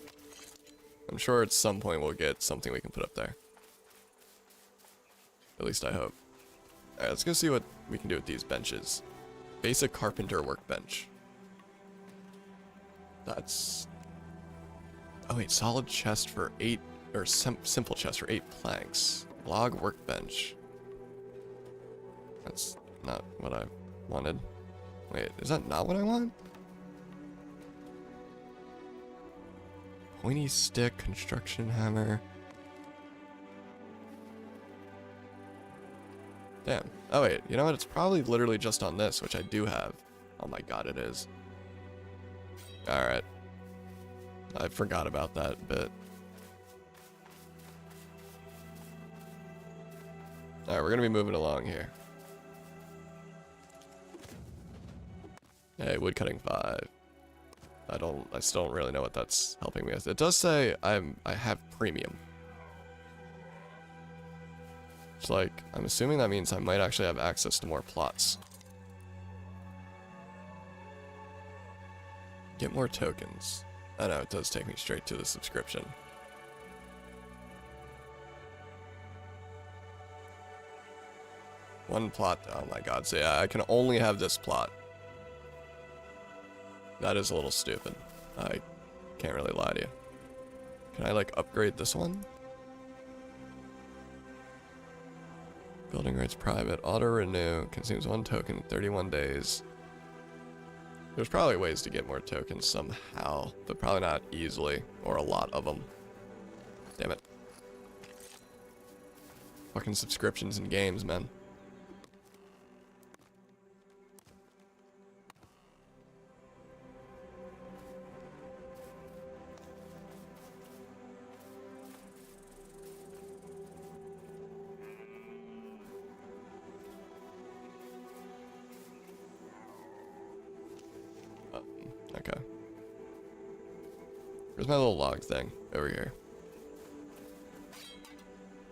I'm sure at some point we'll get something we can put up there. At least I hope. Alright, let's go see what we can do with these benches. Basic carpenter workbench. That's... Oh wait, solid chest for 8... Or simple chest for 8 planks. Log workbench. That's not what I wanted. Wait, is that not what I want? Pointy stick, construction hammer. Damn. Oh wait, you know what? It's probably literally just on this, which I do have. Oh my god, it is. Alright. I forgot about that bit. Alright, we're gonna be moving along here. Hey, woodcutting 5. I still don't really know what that's helping me with. It does say I have premium. It's like, I'm assuming that means I might actually have access to more plots. Get more tokens. I know, it does take me straight to the subscription. One plot, oh my god, so yeah, I can only have this plot. That is a little stupid. I can't really lie to you. Can I, like, upgrade this one? Building rights private. Auto renew. Consumes 1 token in 31 days. There's probably ways to get more tokens somehow, but probably not easily, or a lot of them. Damn it. Fucking subscriptions and games, man. Okay. Where's my little log thing? Over here.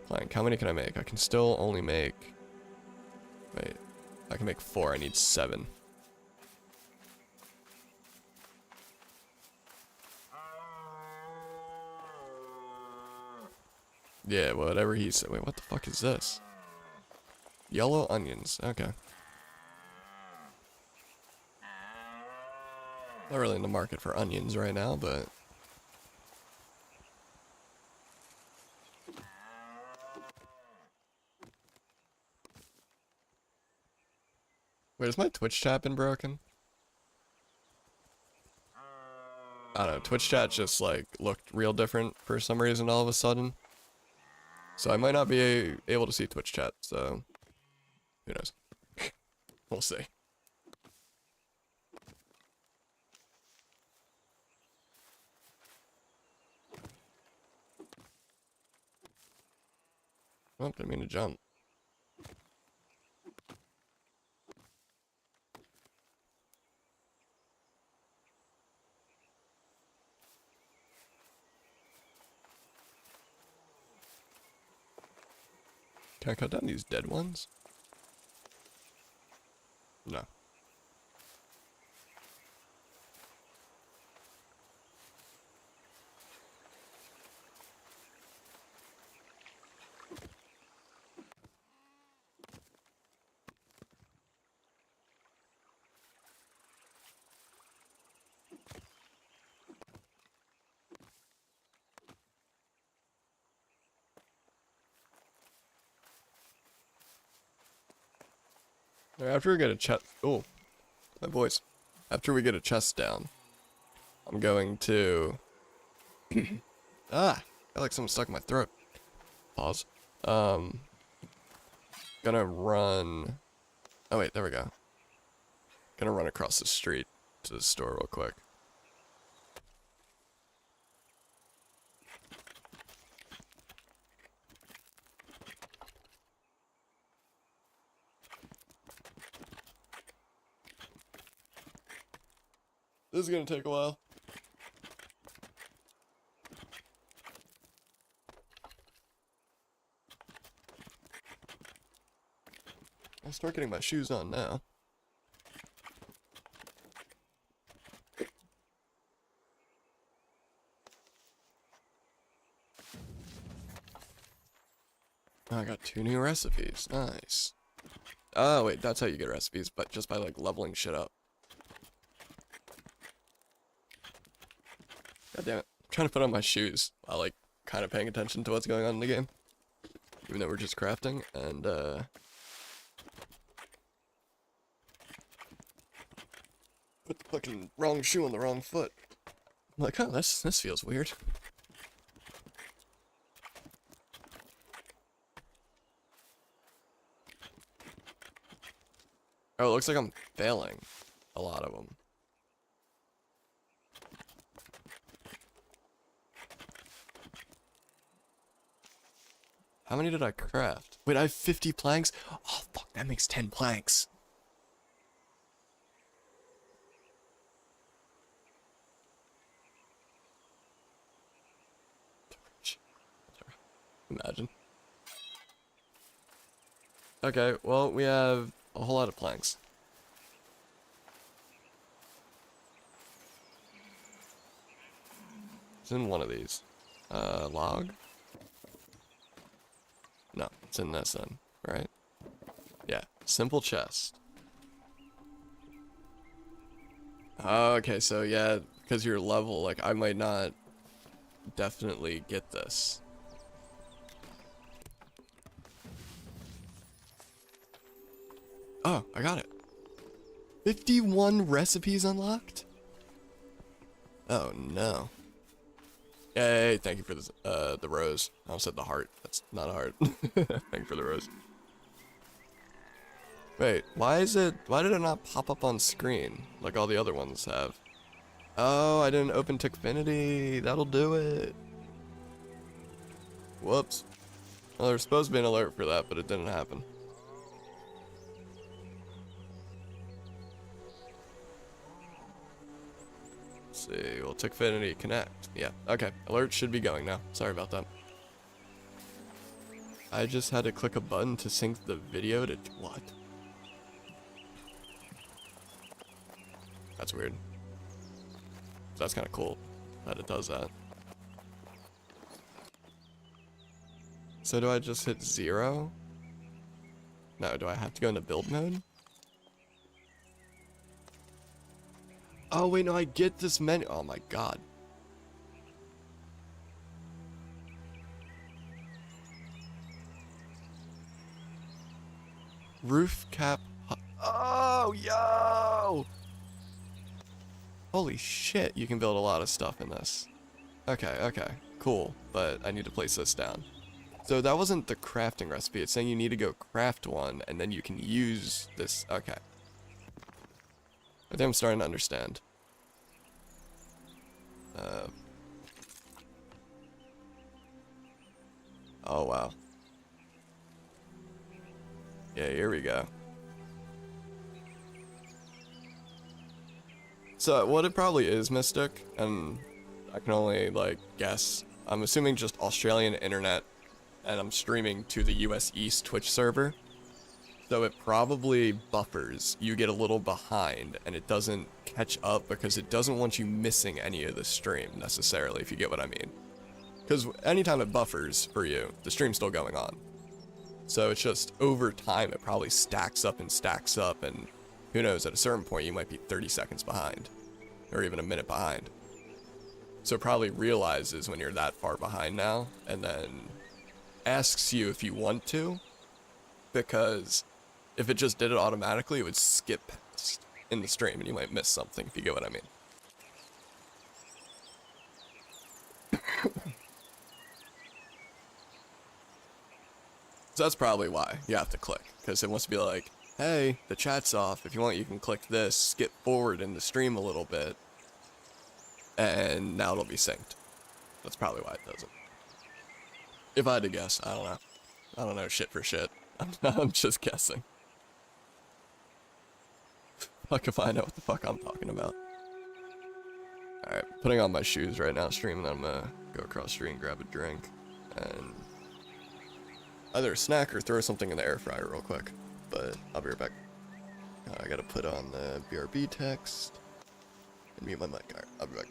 Plank. How many can I make? I can still only make... Wait. I can make 4. I need 7. Yeah, whatever he said. Wait, what the fuck is this? Yellow onions. Okay. Not really in the market for onions right now, but... Wait, has my Twitch chat been broken? I don't know, Twitch chat just like looked real different for some reason all of a sudden. So I might not be able to see Twitch chat, so who knows? We'll see. Oh, didn't mean to jump. Can I cut down these dead ones? No. After we get a chest, oh, my voice. After we get a chest down, I'm going to, I feel like something stuck in my throat. Pause. Gonna run, oh wait, there we go. Gonna run across the street to the store real quick. This is gonna take a while. I'll start getting my shoes on now. I got 2 new recipes. Nice. Oh, wait, that's how you get recipes, but just by, like, leveling shit up. God damn it. I'm trying to put on my shoes while, like, kind of paying attention to what's going on in the game. Even though we're just crafting, and, put the fucking wrong shoe on the wrong foot. I'm like, oh, this feels weird. Oh, it looks like I'm failing a lot of them. How many did I craft? Wait, I have 50 planks? Oh, fuck, that makes 10 planks. Imagine. Okay, well, we have a whole lot of planks. It's in one of these. Log? No, it's in this then, right? Yeah, simple chest. Okay, so yeah, because you're level, like, I might not definitely get this. Oh, I got it. 51 recipes unlocked? Oh, no. Yay, thank you for the rose. I almost said the heart. That's not a heart. Thank you for the rose. Wait, why did it not pop up on screen like all the other ones have? Oh, I didn't open Tickfinity. That'll do it. Whoops. Well, there's supposed to be an alert for that, but it didn't happen. Let's see, well, Tickfinity connect. Yeah, okay. Alert should be going now. Sorry about that. I just had to click a button to sync the video to what? That's weird. That's kind of cool that it does that. So do I just hit 0? No, do I have to go into build mode? Oh wait, no, I get this menu. Oh my god. Roof cap Oh, yo! Holy shit, you can build a lot of stuff in this. Okay, okay, cool, but I need to place this down. So that wasn't the crafting recipe, it's saying you need to go craft one, and then you can use this, okay. I think I'm starting to understand. Oh wow. Yeah, here we go. So what it probably is, Mystic, and I can only like guess. I'm assuming just Australian internet, and I'm streaming to the US East Twitch server. So it probably buffers. You get a little behind, and it doesn't catch up because it doesn't want you missing any of the stream necessarily, if you get what I mean. Because anytime it buffers for you, the stream's still going on. So it's just over time, it probably stacks up, and who knows, at a certain point, you might be 30 seconds behind, or even a minute behind. So it probably realizes when you're that far behind now, and then asks you if you want to, because if it just did it automatically, it would skip past in the stream, and you might miss something, if you get what I mean. So that's probably why you have to click, because it wants to be like, hey, the chat's off. If you want, you can click this, skip forward in the stream a little bit, and now it'll be synced. That's probably why it does it. If I had to guess, I don't know. I don't know shit for shit. I'm just guessing. Fuck if I know what the fuck I'm talking about. Alright, putting on my shoes right now, stream, and then I'm gonna go across the street and grab a drink, and either a snack or throw something in the air fryer real quick. But I'll be right back. I gotta put on the BRB text and mute my mic. Alright, I'll be back.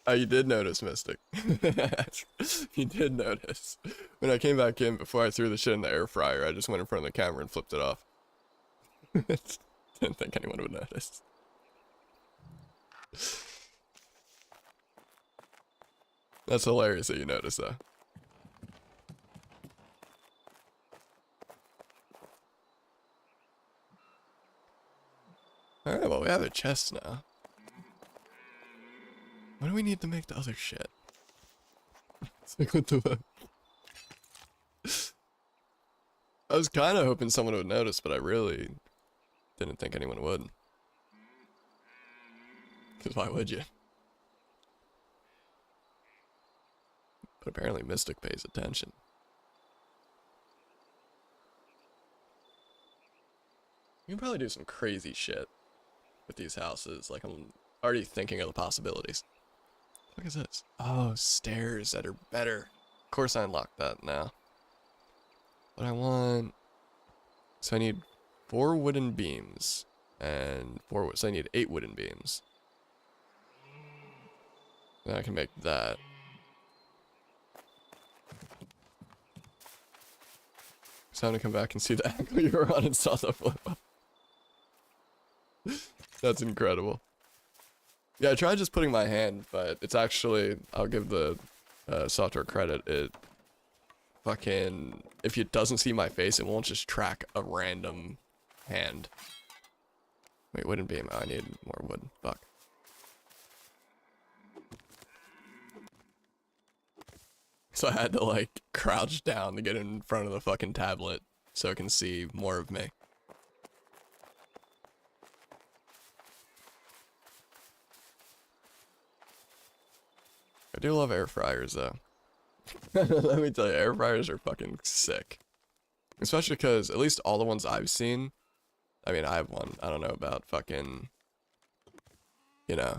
Oh, you did notice, Mystic. You did notice. When I came back in, before I threw the shit in the air fryer, I just went in front of the camera and flipped it off. Didn't think anyone would notice. That's hilarious that you noticed, though. Alright, well, we have a chest now. What do we need to make the other shit? It's like, what the fuck? I was kind of hoping someone would notice, but I really didn't think anyone would. Because why would you? But apparently Mystic pays attention. You can probably do some crazy shit with these houses. Like, I'm already thinking of the possibilities. What is this? Oh, stairs that are better. Of course I unlocked that now. But I want... So I need 4 wooden beams. And 4... So I need 8 wooden beams. Then I can make that. It's time to come back and see the angle you were on and saw the flip up. That's incredible. Yeah, I tried just putting my hand, but it's actually, I'll give the software credit, it fucking, if it doesn't see my face, it won't just track a random hand. Wait, wooden beam, oh, I need more wood, fuck. So I had to like crouch down to get in front of the fucking tablet so it can see more of me. I do love air fryers though. Let me tell you, air fryers are fucking sick. Especially because at least all the ones I've seen, I mean I have one, I don't know about fucking, you know,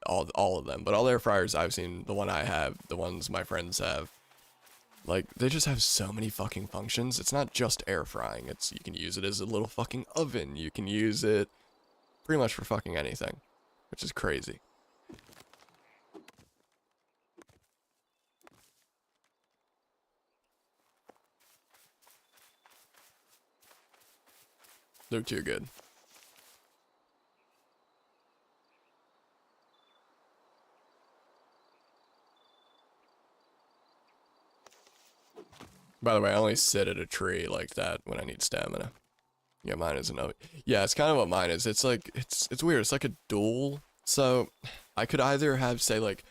all of them, but all the air fryers I've seen, the one I have, the ones my friends have, like they just have so many fucking functions. It's not just air frying, it's, you can use it as a little fucking oven, you can use it pretty much for fucking anything, which is crazy. They're too good. By the way, I only sit at a tree like that when I need stamina. Yeah, mine is another. Yeah, it's kind of what mine is. It's like, it's weird. It's like a dual. So I could either have, say, like,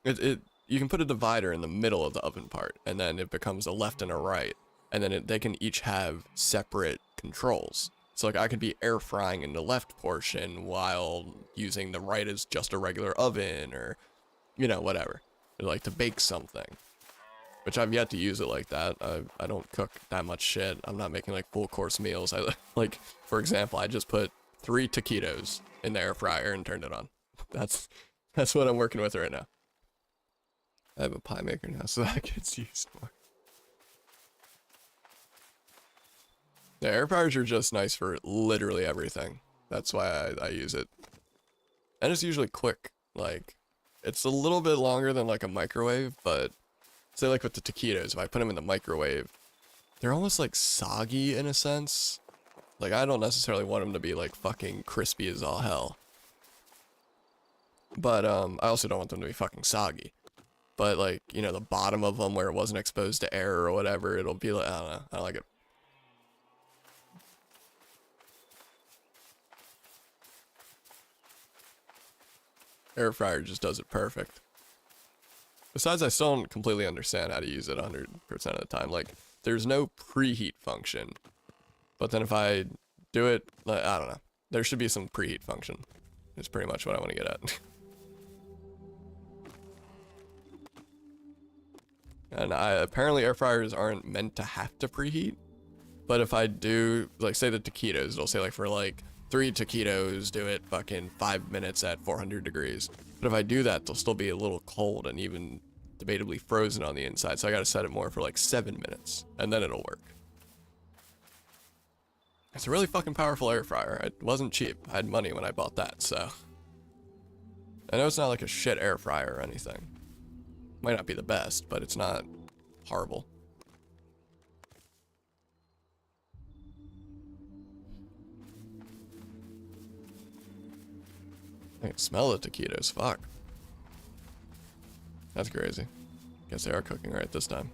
you can put a divider in the middle of the oven part, and then it becomes a left and a right, and then they can each have separate controls. So like I could be air frying in the left portion while using the right as just a regular oven, or, you know, whatever. Or like to bake something. Which I've yet to use it like that. I don't cook that much shit. I'm not making like full course meals. I like, for example, I just put 3 taquitos in the air fryer and turned it on. That's what I'm working with right now. I have a pie maker now, so that gets used more. The air fryers are just nice for literally everything. That's why I use it. And it's usually quick. Like, it's a little bit longer than like a microwave, but say like with the taquitos, if I put them in the microwave, they're almost like soggy in a sense. Like I don't necessarily want them to be like fucking crispy as all hell. But I also don't want them to be fucking soggy. But like, you know, the bottom of them where it wasn't exposed to air or whatever, it'll be like, I don't know, I don't like it. Air fryer just does it perfect. Besides, I still don't completely understand how to use it 100% of the time. Like, there's no preheat function. But then if I do it, like, I don't know. There should be some preheat function. It's pretty much what I want to get at. And apparently air fryers aren't meant to have to preheat. But if I do, like, say the taquitos, it'll say, like, for, like, 3 taquitos, do it fucking 5 minutes at 400 degrees. But if I do that, they'll still be a little cold and even debatably frozen on the inside. So I gotta set it more for, like, 7 minutes. And then it'll work. It's a really fucking powerful air fryer. It wasn't cheap. I had money when I bought that, so. I know it's not like a shit air fryer or anything. Might not be the best, but it's not horrible. I can smell the taquitos, fuck. That's crazy. Guess they are cooking right this time.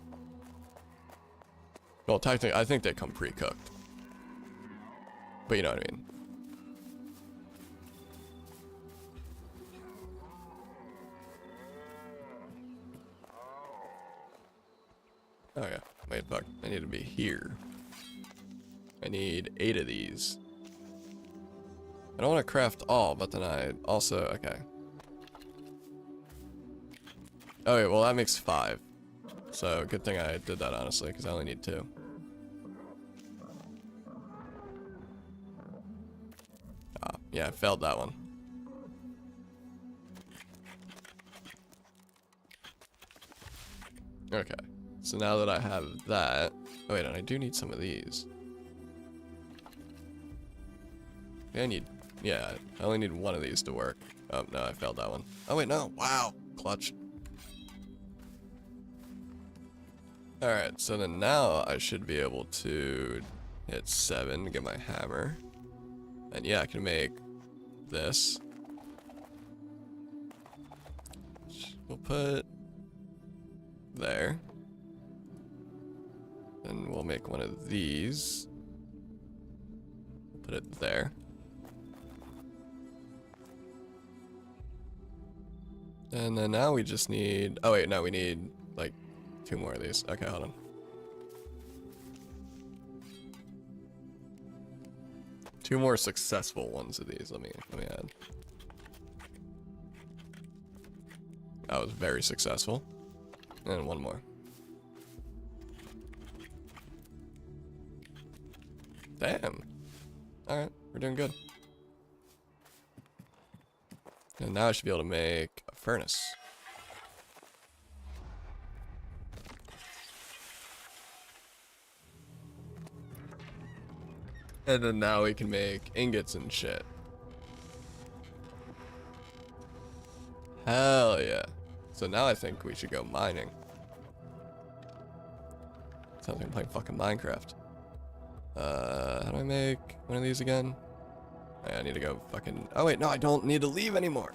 Well, technically, I think they come pre-cooked. But you know what I mean. Oh yeah, wait, fuck. I need to be here. I need 8 of these. I don't want to craft all, but then I also, okay. Oh wait, well that makes 5. So good thing I did that honestly, because I only need 2. Ah, yeah, I failed that one. Okay, so now that I have that, oh wait, and I do need some of these. I need, yeah, I only need 1 of these to work. Oh no, I failed that one. Oh wait, no, wow, clutch. Alright, so then now I should be able to hit 7 to get my hammer. And yeah, I can make this. We'll put there. Then we'll make one of these. Put it there. And then now we just need, oh wait, no, we need like 2 more of these. Okay, hold on. 2 more successful ones of these. Let me add. That was very successful. And 1 more. Damn. Alright, we're doing good. And now I should be able to make a furnace. And then now we can make ingots and shit. Hell yeah. So now I think we should go mining. Sounds like I'm playing fucking Minecraft. How do I make one of these again? I need to go fucking... Oh wait, no, I don't need to leave anymore.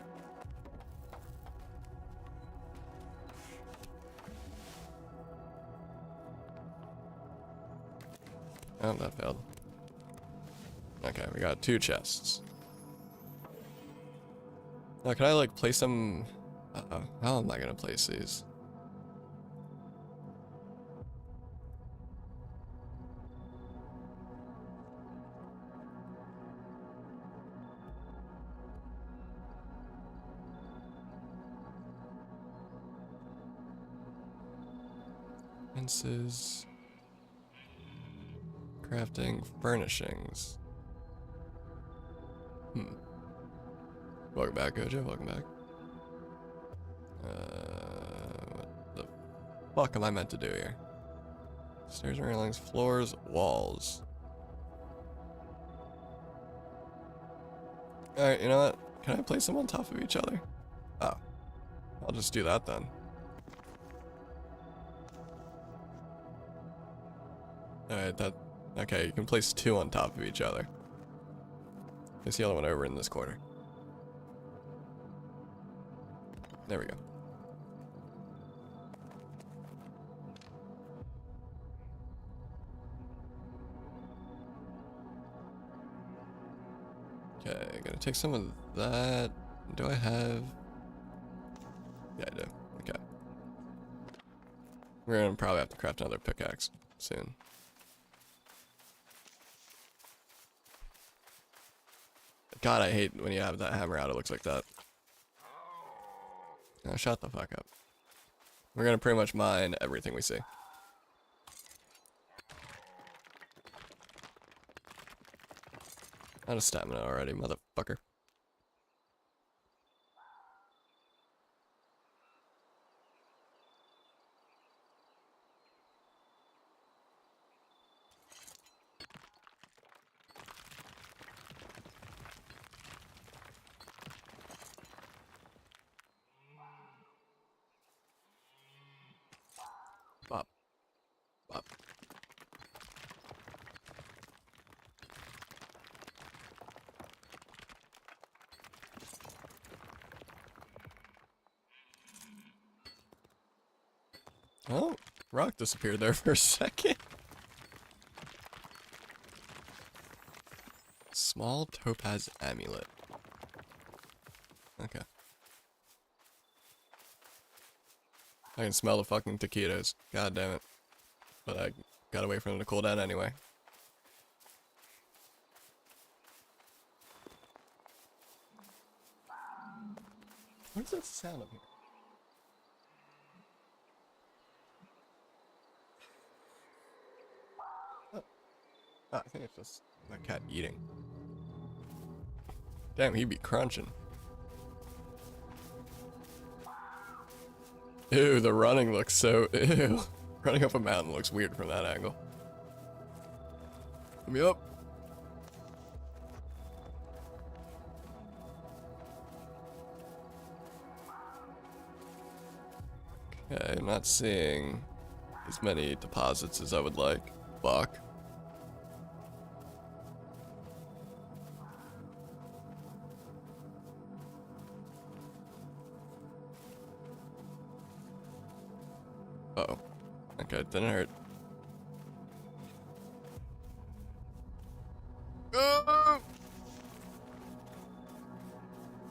Oh, that failed. Okay, we got 2 chests. Now, can I, like, place them... Uh-oh. How am I gonna place these? Fences... Crafting, furnishings. Welcome back, Gojo. Welcome back. What the fuck am I meant to do here? Stairs, railings, floors, walls. Alright, you know what? Can I place them on top of each other? Oh. I'll just do that then. Alright, that... Okay, you can place 2 on top of each other. Place the other one over in this corner. There we go. Okay, gonna take some of that. Do I have... Yeah, I do. Okay. We're gonna probably have to craft another pickaxe soon. God, I hate when you have that hammer out, it looks like that. Oh, shut the fuck up. We're gonna pretty much mine everything we see. Out of stamina already, motherfucker. Oh, rock disappeared there for a second. Small topaz amulet. Okay. I can smell the fucking taquitos. God damn it. But I gotta wait for them to cool down anyway. What is that sound up here? Oh, I think it's just my cat eating. Damn, he'd be crunching. Ew, the running looks so... Ew. Running up a mountain looks weird from that angle. Let me up. Okay, I'm not seeing as many deposits as I would like. Fuck. Uh-oh. Okay, didn't hurt.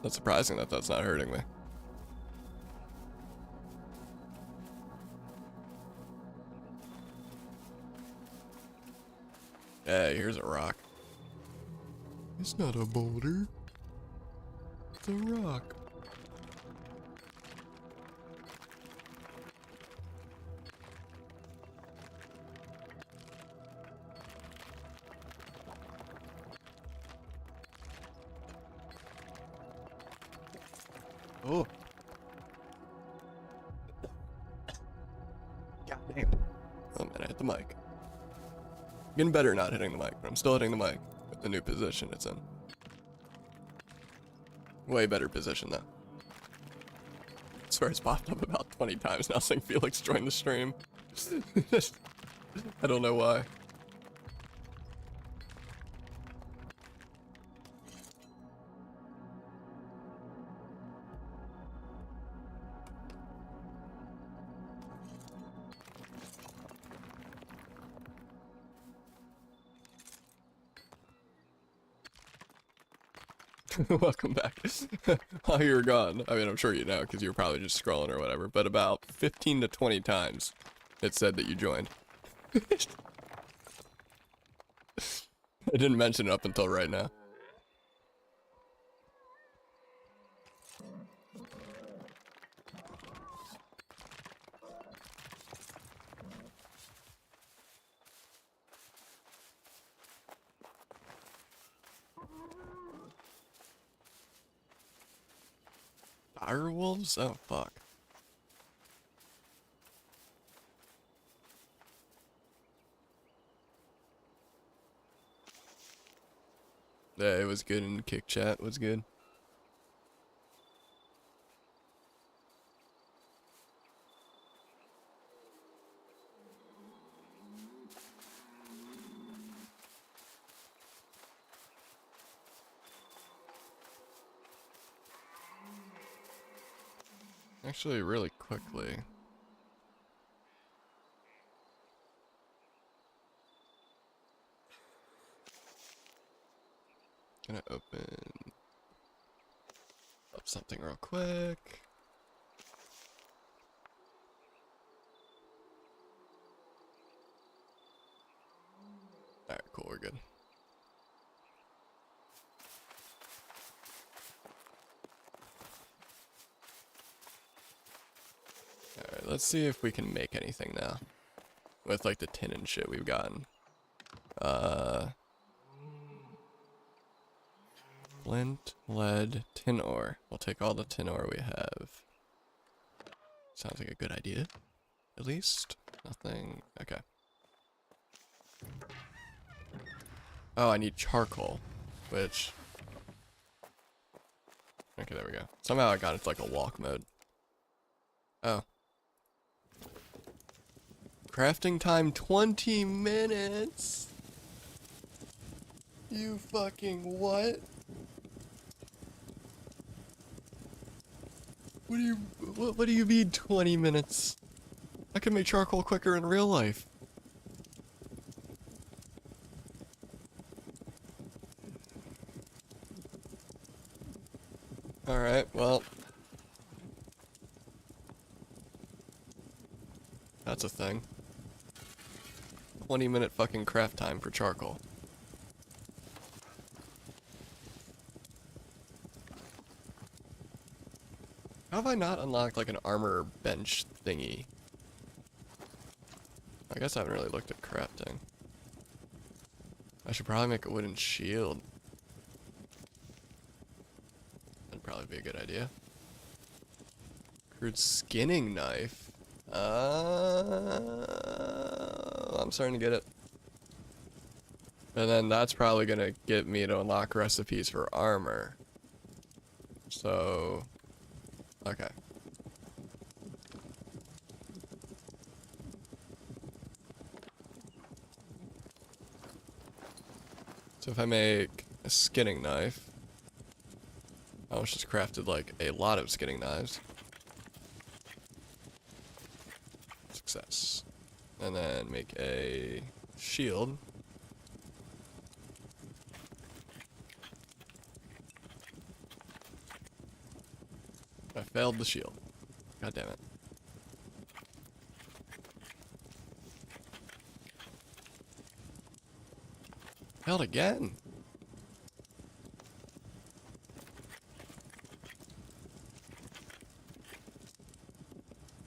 That's surprising that that's not hurting me. Hey, here's a rock. It's not a boulder. It's a rock. Oh. God damn. Oh man, I hit the mic. Getting better not hitting the mic, but I'm still hitting the mic with the new position it's in. Way better position though. I swear it's popped up about 20 times now saying Felix joined the stream. I don't know why. Welcome back. While you were gone, I mean, I'm sure you know because you were probably just scrolling or whatever, but about 15 to 20 times it said that you joined. I didn't mention it up until right now. Direwolves? Oh, fuck. Yeah, it was good in Kick Chat, was good. Actually, really quickly. Gonna open up something real quick. Alright, cool, we're good. Alright, let's see if we can make anything now. With like the tin and shit we've gotten. Flint, lead, tin ore. We'll take all the tin ore we have. Sounds like a good idea. At least. Nothing. Okay. Oh, I need charcoal. Which... Okay, there we go. Somehow I got it to like a walk mode. Oh. Crafting time 20 minutes? You fucking what? What do you mean 20 minutes? I can make charcoal quicker in real life. Alright, well. That's a thing. 20-minute fucking craft time for charcoal. How have I not unlocked like an armor bench thingy? I guess I haven't really looked at crafting. I should probably make a wooden shield. That'd probably be a good idea. Crude skinning knife. I'm starting to get it. And then that's probably gonna get me to unlock recipes for armor. So, okay. So if I make a skinning knife, I almost just crafted like a lot of skinning knives. Success. And then make a shield. I failed the shield. God damn it. Failed again.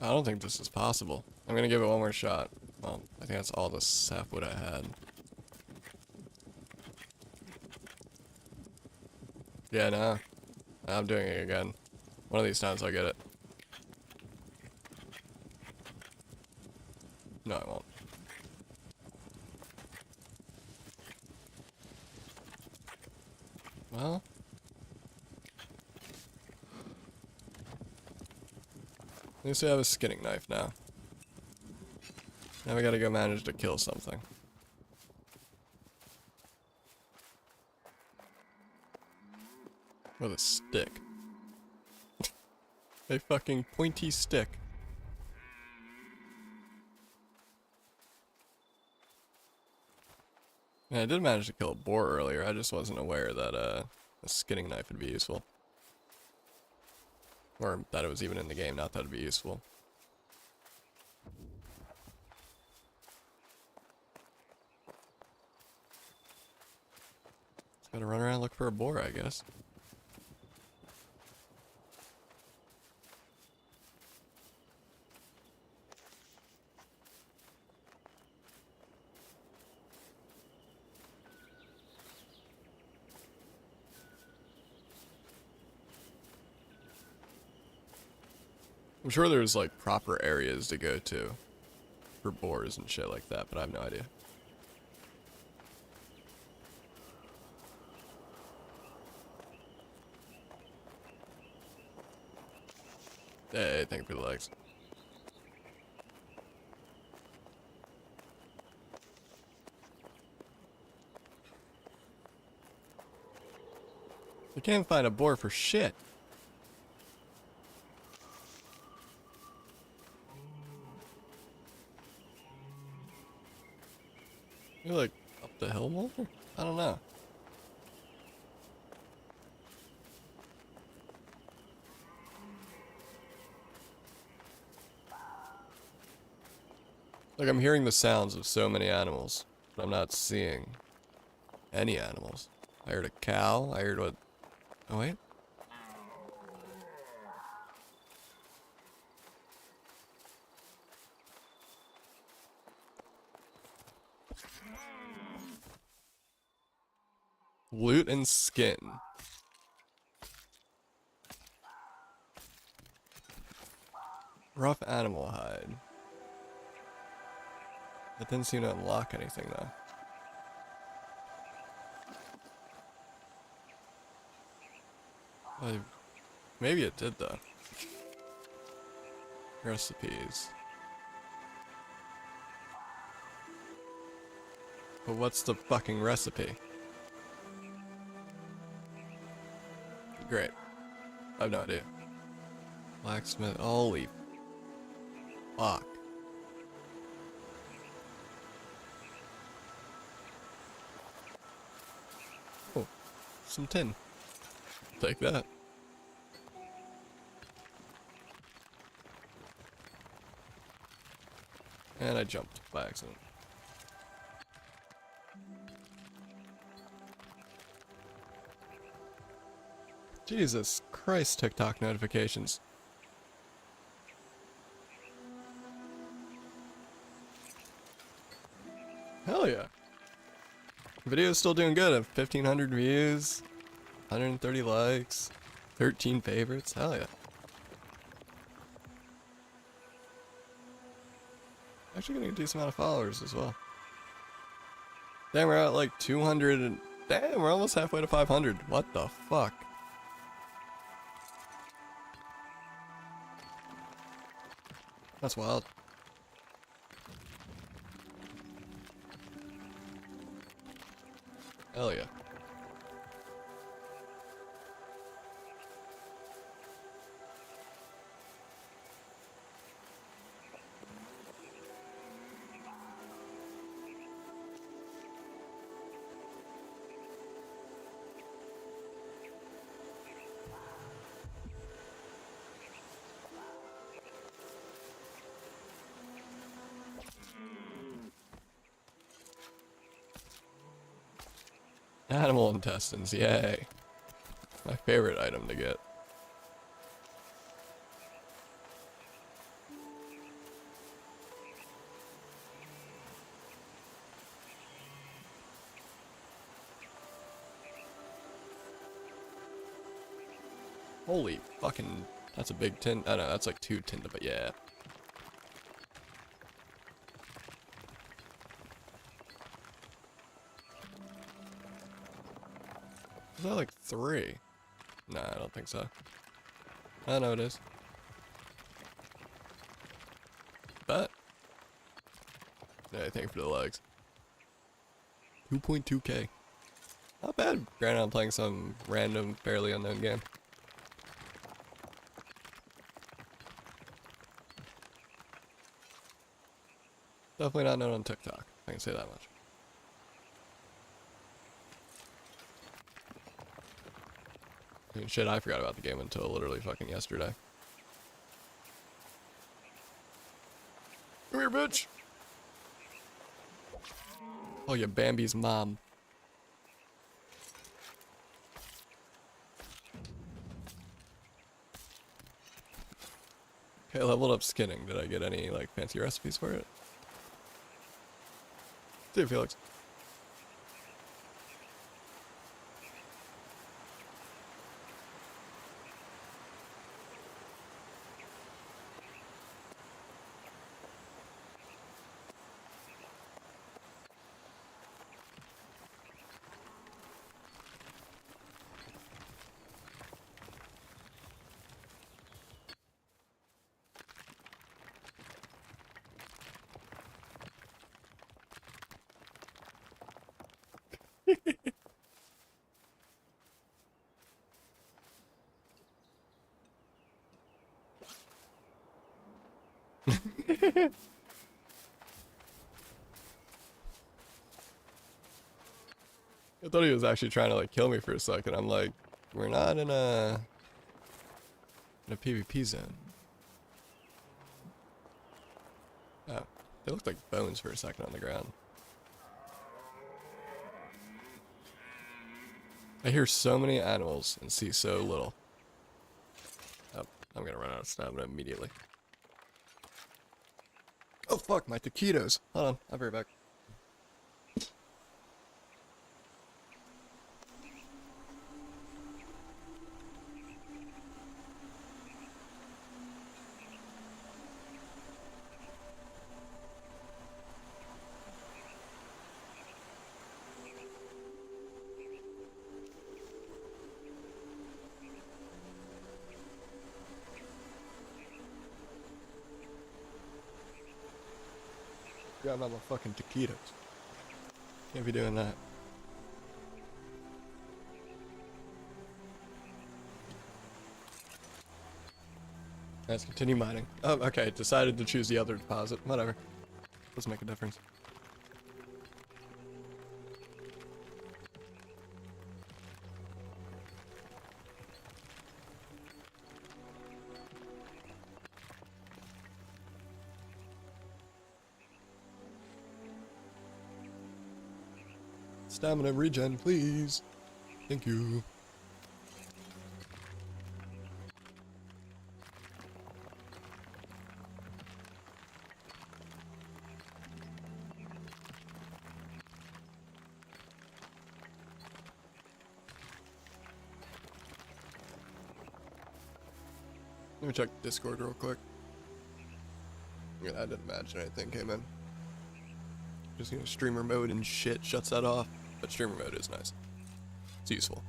I don't think this is possible. I'm gonna give it one more shot. Well, I think that's all the sapwood I had. Yeah, no. I'm doing it again. One of these times I'll get it. No, I won't. Well. At least we have a skinning knife now. Now we gotta go manage to kill something. With a stick. A fucking pointy stick. Yeah, I did manage to kill a boar earlier. I just wasn't aware that a skinning knife would be useful. Or that it was even in the game, not that it'd be useful. Just gotta run around and look for a boar, I guess. I'm sure there's like proper areas to go to for boars and shit like that, but I have no idea. Hey, thank you for the legs. You can't find a boar for shit. You're like up the hill more? I don't know. Like I'm hearing the sounds of so many animals, but I'm not seeing any animals. I heard a cow. I heard what? Oh wait. Loot and skin. Rough animal hide. That didn't seem to unlock anything though. Maybe it did though. Recipes. But what's the fucking recipe? Great. I have no idea. Blacksmith. Holy fuck. some tin. Take that. And I jumped by accident. Jesus Christ, TikTok notifications. Hell yeah. Video's still doing good. I have 1,500 views, 130 likes, 13 favorites. Hell yeah. Actually getting a decent amount of followers as well. Damn, we're at like 200 and... Damn, we're almost halfway to 500. What the fuck? That's wild. Hell yeah. Animal intestines, yay. My favorite item to get. Holy fucking, that's a big tin. Oh no, that's like 2 tin, but yeah. Is that like 3? Nah, I don't think so. I know it is. But yeah, thank you for the legs. 2.2k. Not bad. Granted, I'm playing some random, fairly unknown game. Definitely not known on TikTok. I can say that much. I mean, shit, I forgot about the game until literally fucking yesterday. Come here, bitch! Oh, yeah, Bambi's mom. Okay, leveled up skinning. Did I get any, like, fancy recipes for it? Dude, Felix. I thought he was actually trying to, like, kill me for a second. I'm like, we're not in a PvP zone. Oh, they looked like bones for a second on the ground. I hear so many animals and see so little. Oh, I'm gonna run out of stamina immediately. Oh fuck, my taquitos. Hold on, I'll be right back. Grab out my fucking taquitos. Can't be doing that. Let's continue mining. Oh, okay, decided to choose the other deposit. Whatever. Doesn't make a difference. Stamina regen, please. Thank you. Let me check Discord real quick. Yeah, I didn't imagine anything came in. Just, you know, streamer mode and shit shuts that off. But streamer mode is nice. It's useful.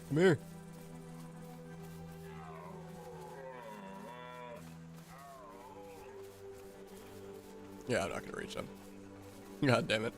Come here. Yeah, I'm not gonna reach them. God damn it.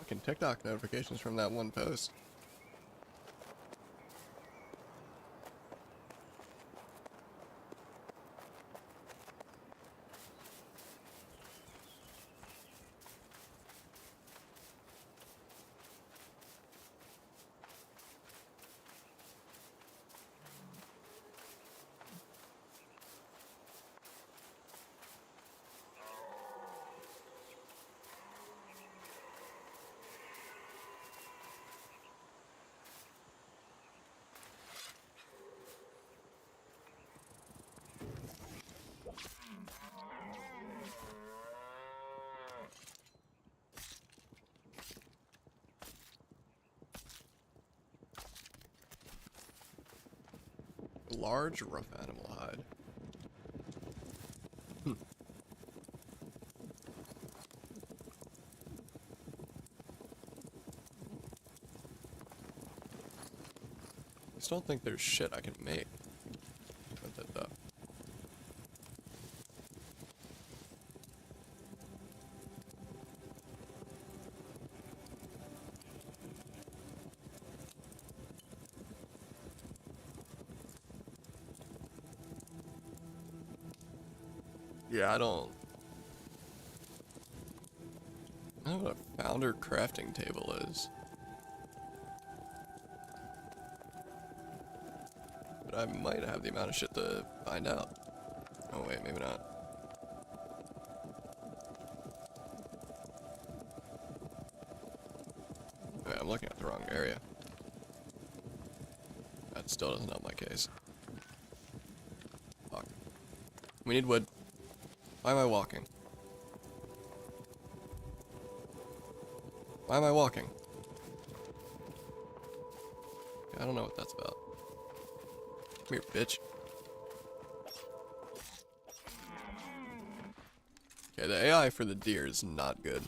Fucking TikTok notifications from that one post. Large rough animal hide. I still don't think there's shit I can make with it though. Yeah, I don't know what a founder crafting table is. But I might have the amount of shit to find out. Oh wait, maybe not. Wait, I'm looking at the wrong area. That still doesn't help my case. Fuck. We need wood. Why am I walking? Why am I walking? I don't know what that's about. Come here, bitch. Okay, the AI for the deer is not good.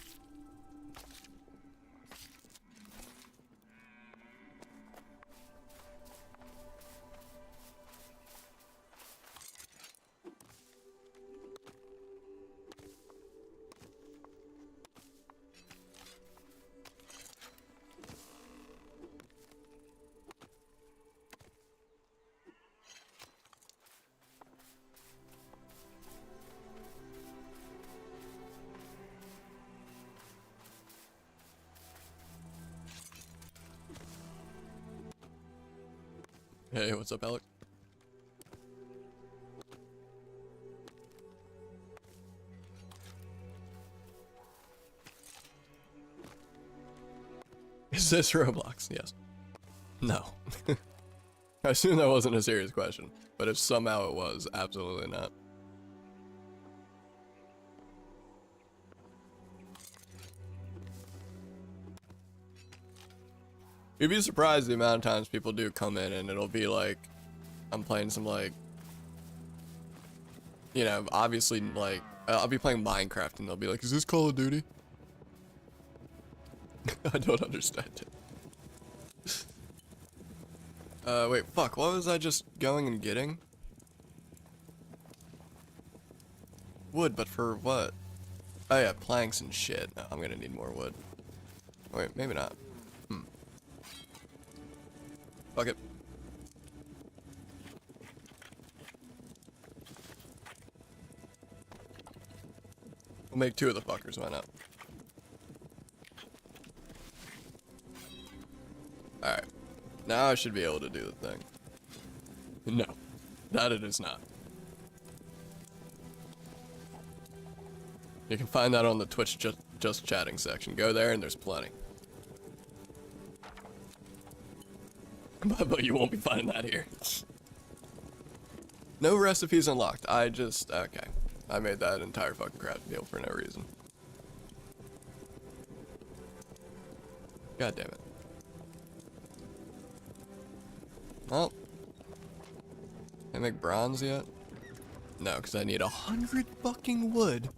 Hey, what's up, Alec? Is this Roblox? Yes. No. I assume that wasn't a serious question, but if somehow it was, absolutely not. You'd be surprised the amount of times people do come in and it'll be like, I'm playing some like, you know, obviously like, I'll be playing Minecraft and they'll be like, is this Call of Duty? I don't understand it. Wait, fuck, what was I just going and getting? Wood, but for what? Oh yeah, planks and shit. No, I'm gonna need more wood. Wait, maybe not. Fuck it. We'll make 2 of the fuckers, why not? Alright. Now I should be able to do the thing. No. That it is not. You can find that on the Twitch just chatting section. Go there and there's plenty. But you won't be finding that here. No recipes unlocked. Okay. I made that entire fucking crafting table for no reason. God damn it. Well. Can I make bronze yet? No, because I need 100 fucking wood.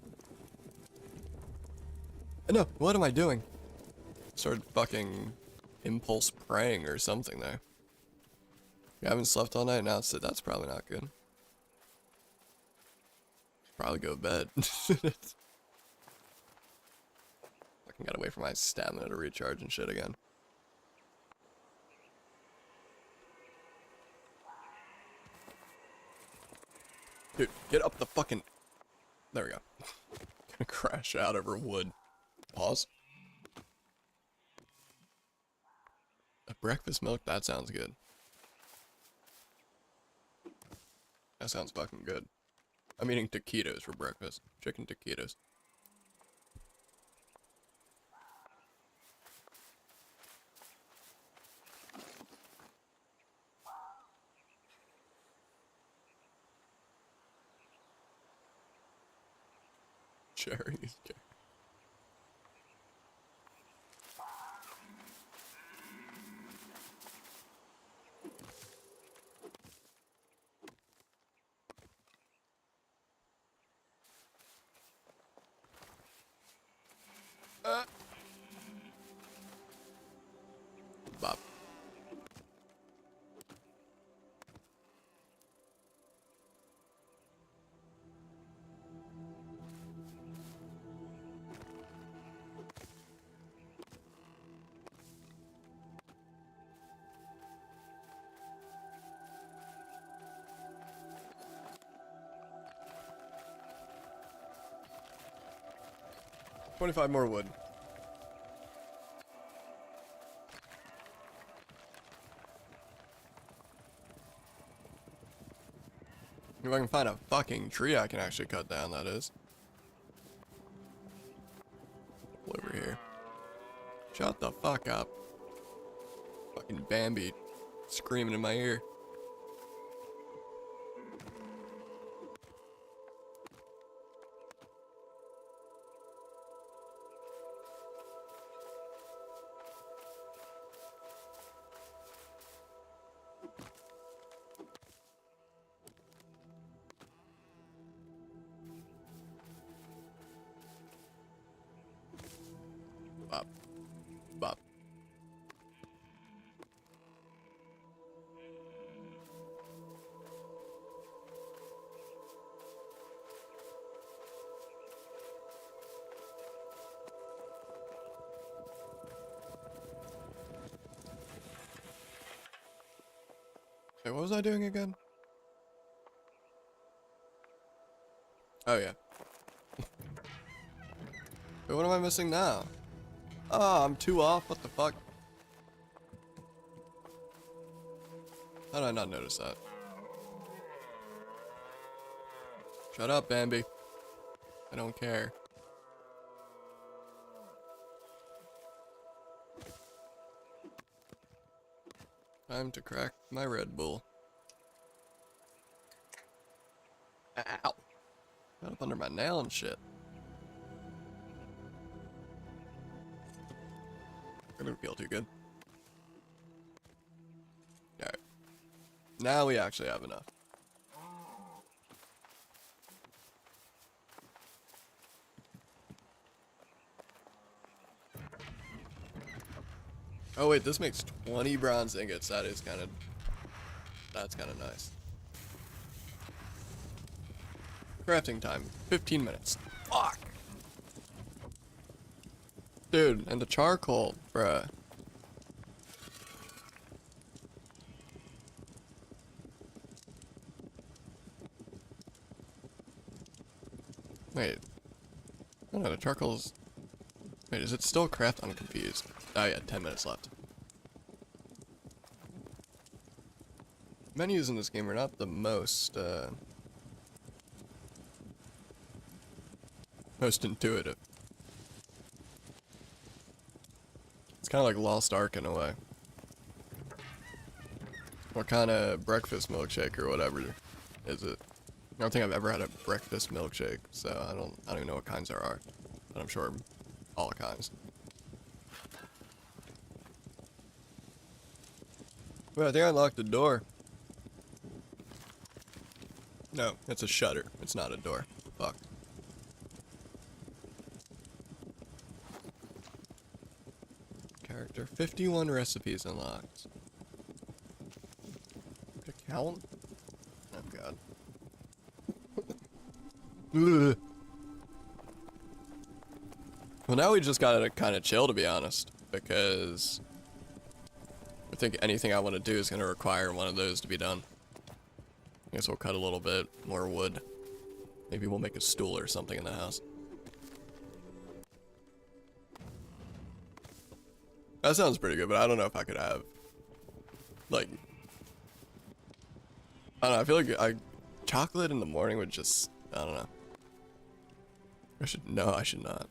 No, what am I doing? Started fucking impulse praying or something there. You haven't slept all night now, so that's probably not good. Probably go to bed. Fucking gotta wait for my stamina to recharge and shit again. Dude, get up the fucking... There we go. Gonna crash out over wood. Pause. A breakfast milk? That sounds good. That sounds fucking good. I'm eating taquitos for breakfast. Chicken taquitos. Cherries. Bob. $25 more wood. If I can find a fucking tree I can actually cut down, that is. Over here. Shut the fuck up. Fucking Bambi screaming in my ear. Bop. Bop. Hey, what was I doing again? Oh yeah. Wait, what am I missing now? Oh, I'm 2 off? What the fuck? How did I not notice that? Shut up, Bambi. I don't care. Time to crack my Red Bull. Ow! Got up under my nail and shit. That didn't feel too good. Alright. Now we actually have enough. Oh wait, this makes 20 bronze ingots. That's kind of nice. Crafting time, 15 minutes. Fuck! Dude, and the charcoal, bruh. Wait. Oh no, the charcoal's... Wait, is it still craft? I'm confused. Oh yeah, 10 minutes left. Menus in this game are not the most intuitive. It's kind of like Lost Ark in a way. What kind of breakfast milkshake or whatever is it? I don't think I've ever had a breakfast milkshake, so I don't even know what kinds there are. But I'm sure all kinds. Wait, I think I unlocked the door. No, it's a shutter. It's not a door. Fuck. Character 51 recipes unlocked. Account? Oh god. Ugh. Well, now we just gotta kind of chill, to be honest, because I think anything I want to do is gonna require one of those to be done. I guess we'll cut a little bit more wood. Maybe we'll make a stool or something in the house. That sounds pretty good, but I don't know if I could have, like, I don't know, I feel like chocolate in the morning would just, I don't know. I should not.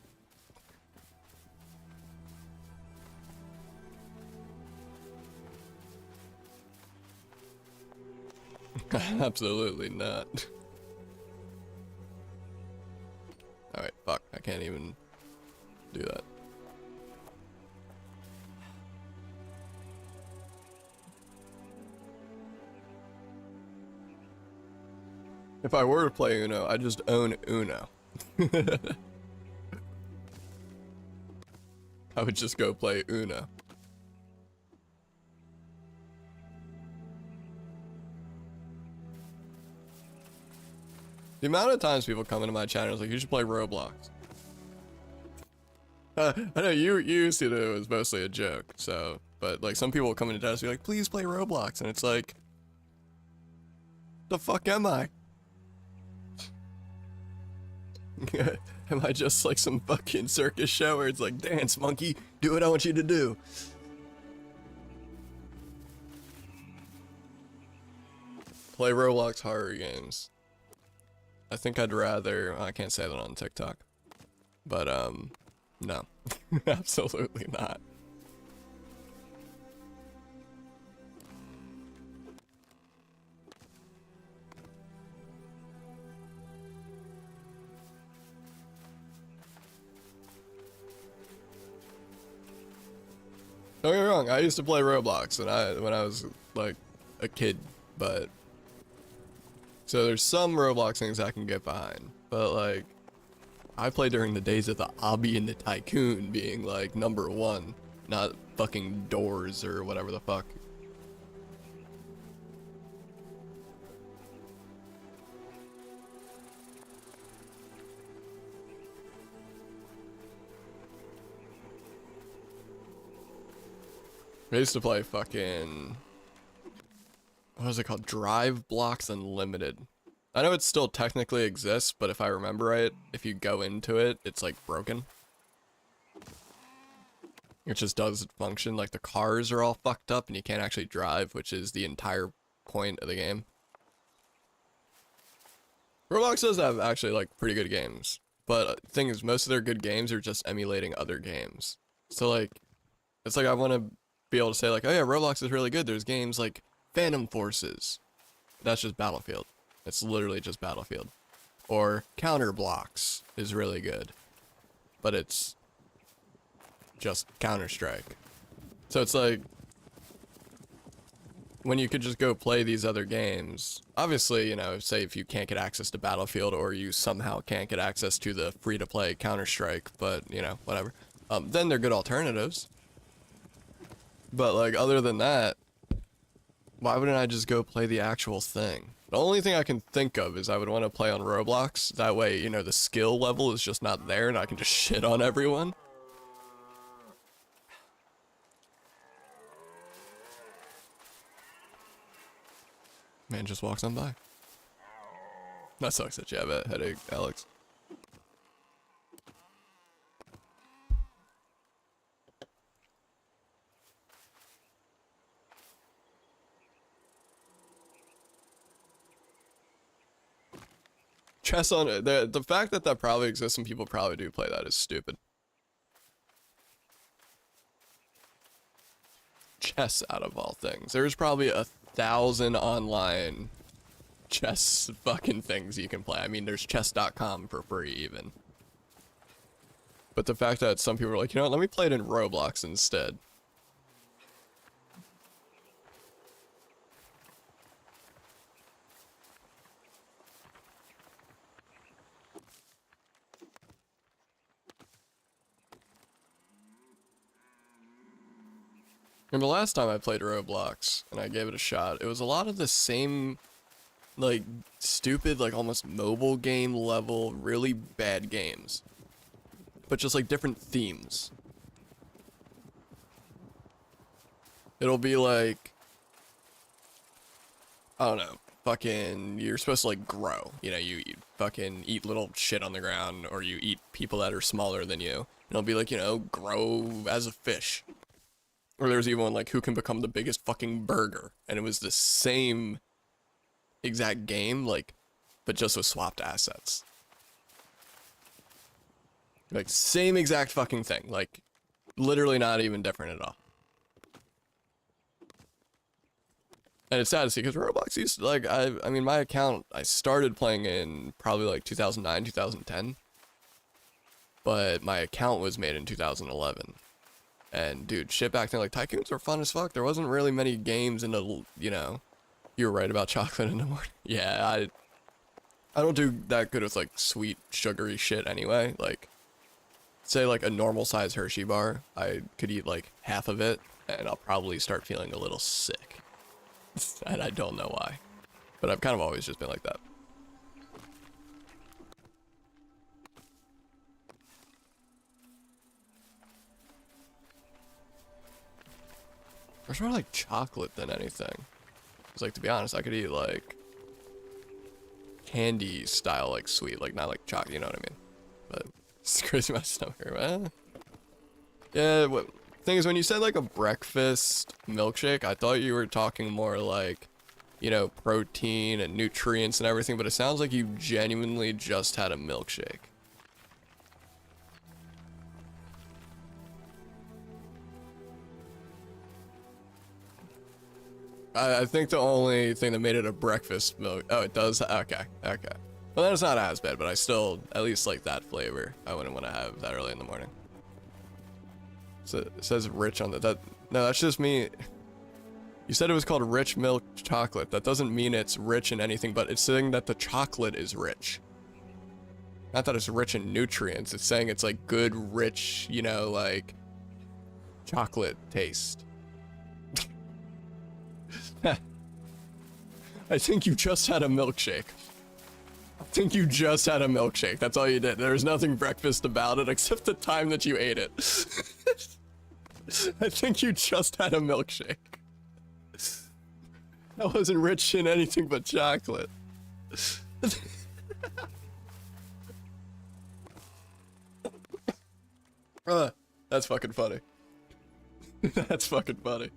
Absolutely not. Alright, fuck, I can't even do that. If I were to play Uno, I'd just own Uno. I would just go play Uno. The amount of times people come into my channel is like, you should play Roblox. I know you see that it was mostly a joke, so, but like some people will come into chat and be like, please play Roblox, and it's like, the fuck am I? Am I just like some fucking circus show where it's like, dance monkey, do what I want you to do? Play Roblox horror games. I think I'd rather, I can't say that on TikTok, but no, absolutely not. Don't get me wrong, I used to play Roblox when I was like a kid, but so there's some Roblox things I can get behind, but like I played during the days of the Obby and the Tycoon being like #1, not fucking Doors or whatever the fuck. I used to play fucking, what is it called? Drive Blocks Unlimited. I know it still technically exists, but if I remember right, if you go into it, it's like broken. It just doesn't function, like the cars are all fucked up and you can't actually drive, which is the entire point of the game. Roblox does have actually like pretty good games, but the thing is most of their good games are just emulating other games. So like, it's like I want to be able to say like, oh yeah, Roblox is really good. There's games like Phantom Forces. That's just Battlefield. It's literally just Battlefield. Or Counter Blocks is really good, but it's just Counter-Strike. So it's like, when you could just go play these other games, obviously, you know, say if you can't get access to Battlefield or you somehow can't get access to the free-to-play Counter-Strike, but, you know, whatever, then they're good alternatives. But, like, other than that, why wouldn't I just go play the actual thing? The only thing I can think of is I would want to play on Roblox. That way, you know, the skill level is just not there and I can just shit on everyone. Man just walks on by. That sucks that you have a headache, Alex. Chess on the fact that that probably exists and people probably do play that is stupid. Chess out of all things. There's probably 1,000 online chess fucking things you can play. I mean, there's chess.com for free even. But the fact that some people are like, you know what, let me play it in Roblox instead. And the last time I played Roblox and I gave it a shot, it was a lot of the same, like, stupid, like, almost mobile game level, really bad games. But just, like, different themes. It'll be like, I don't know, fucking, you're supposed to, like, grow. You know, you fucking eat little shit on the ground, or you eat people that are smaller than you. And it'll be like, you know, grow as a fish. Or there's even one like, who can become the biggest fucking burger? And it was the same exact game, like, but just with swapped assets. Like, same exact fucking thing. Like, literally not even different at all. And it's sad to see, because Roblox used to, like, I mean, my account, I started playing in probably, like, 2009, 2010. But my account was made in 2011. And, dude, shit back then, like, Tycoons were fun as fuck. There wasn't really many games in the, you know, you were right about chocolate in the morning. Yeah, I don't do that good with, like, sweet, sugary shit anyway. Like, say, like, a normal-sized Hershey bar, I could eat, like, half of it, and I'll probably start feeling a little sick. And I don't know why. But I've kind of always just been like that. There's more like chocolate than anything. Cause like, to be honest, I could eat like candy style, like sweet, like not like chocolate, you know what I mean? But it's crazy my stomach here, man. Yeah, what thing is, when you said like a breakfast milkshake, I thought you were talking more like, you know, protein and nutrients and everything, but it sounds like you genuinely just had a milkshake. I think the only thing that made it a breakfast milk, oh, it does, okay. Well, then it's not as bad, but I still, at least like that flavor, I wouldn't want to have that early in the morning. So it says rich on no, that's just me. You said it was called rich milk chocolate. That doesn't mean it's rich in anything, but it's saying that the chocolate is rich. Not that it's rich in nutrients, it's saying it's like good, rich, you know, like chocolate taste. I think you just had a milkshake. I think you just had a milkshake. That's all you did. There was nothing breakfast about it except the time that you ate it. I think you just had a milkshake. That wasn't rich in anything but chocolate. That's fucking funny. That's fucking funny.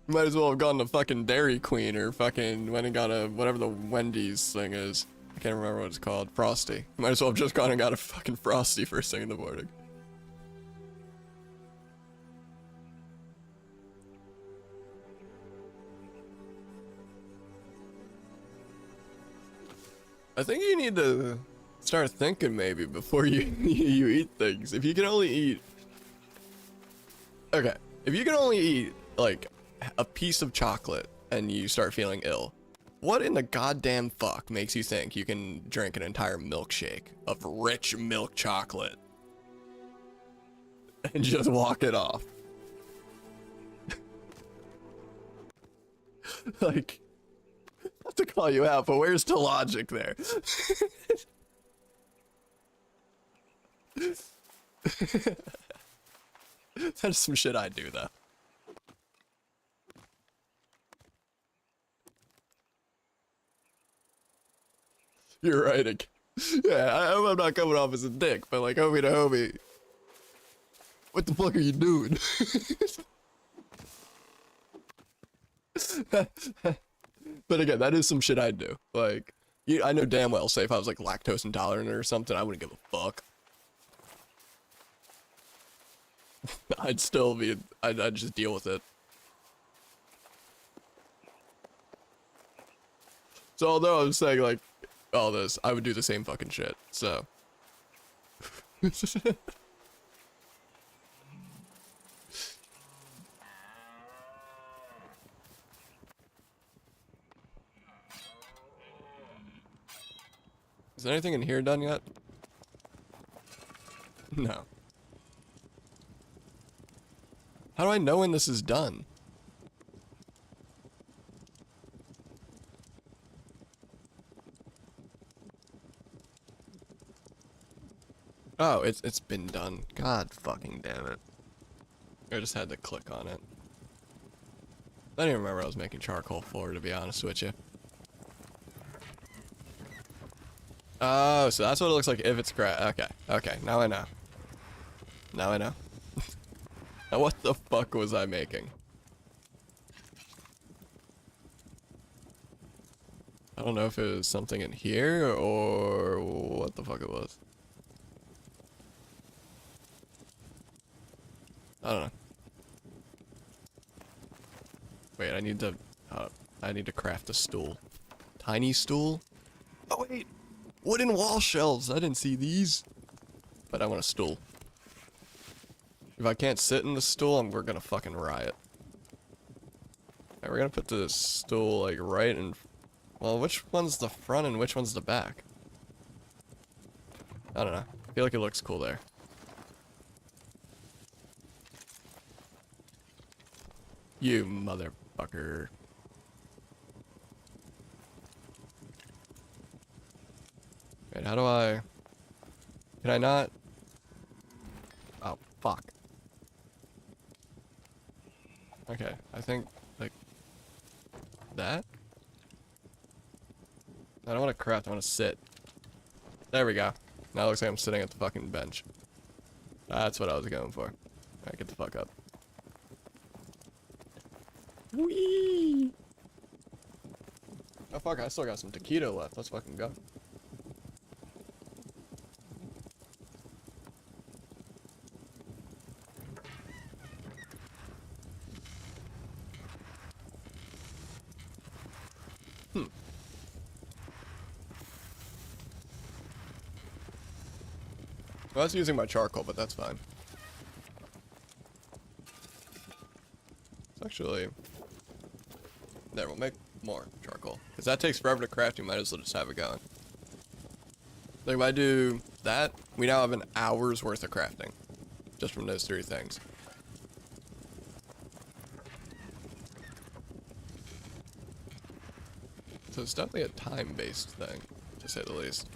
Might as well have gone to fucking Dairy Queen or fucking went and got a whatever the Wendy's thing is. Can't remember what it's called. Frosty. Might as well have just gone and got a fucking Frosty first thing in the morning. I think you need to start thinking maybe before you you eat things. If you can only eat... Okay, if you can only eat, like, a piece of chocolate and you start feeling ill, what in the goddamn fuck makes you think you can drink an entire milkshake of rich milk chocolate and just walk it off? Like, not to call you out, but where's the logic there? That's some shit I do, though. You're right. Yeah, I'm not coming off as a dick, but like, homie to homie, what the fuck are you doing? But again, that is some shit I'd do. Like, I know damn well, say if I was like lactose intolerant or something, I wouldn't give a fuck. I'd still be, I'd just deal with it. So although I'm saying like all this, I would do the same fucking shit, so. Is anything in here done yet? No. How do I know when this is done? Oh, it's been done. God fucking damn it. I just had to click on it. I don't even remember I was making charcoal for, to be honest with you. Oh, so that's what it looks like if it's cracked. Okay, okay, now I know. Now I know. Now what the fuck was I making? I don't know if it was something in here or what the fuck it was. I don't know. Wait, I need to craft a stool. Tiny stool? Oh wait! Wooden wall shelves! I didn't see these. But I want a stool. If I can't sit in the stool, we're gonna fucking riot. Alright, we're gonna put the stool like right in... Well, which one's the front and which one's the back? I don't know. I feel like it looks cool there. You motherfucker. Wait, how do I... Can I not... Oh, fuck. Okay, I think, like... That? I don't want to craft, I want to sit. There we go. Now it looks like I'm sitting at the fucking bench. That's what I was going for. Alright, get the fuck up. Whee! Oh fuck, I still got some taquito left. Let's fucking go. Well, I was using my charcoal, but that's fine. It's actually... There, we'll make more charcoal. Because that takes forever to craft, you might as well just have it going. Like, if I do that, we now have an hour's worth of crafting. Just from those three things. So it's definitely a time-based thing, to say the least.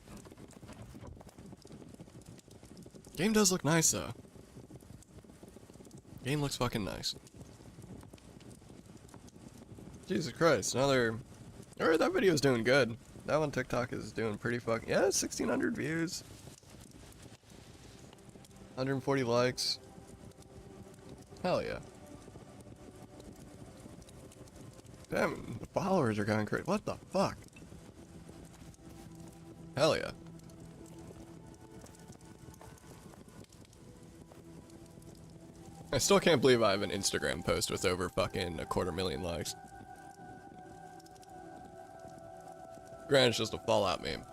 Game does look nice, though. Game looks fucking nice. Jesus Christ, another... Alright, that video's doing good. That one TikTok is doing pretty fucking... Yeah, 1,600 views. 140 likes. Hell yeah. Damn, the followers are going crazy. What the fuck? Hell yeah. I still can't believe I have an Instagram post with over fucking 250,000 likes. Granted, it's just a Fallout meme.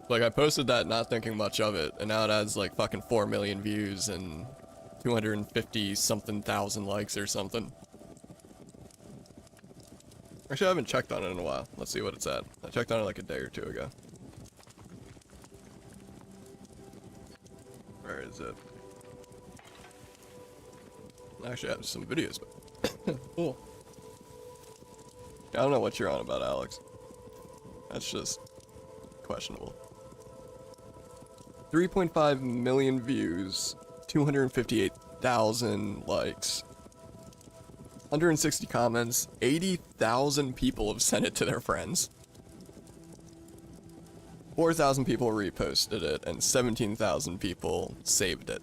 Like, I posted that not thinking much of it, and now it has like fucking 4 million views and 250 something thousand likes or something. Actually, I haven't checked on it in a while. Let's see what it's at. I checked on it like a day or two ago. Where is it? Actually, I have some videos, but cool. I don't know what you're on about, Alex. That's just questionable. 3.5 million views, 258,000 likes, 160 comments, 80,000 people have sent it to their friends. 4,000 people reposted it, and 17,000 people saved it.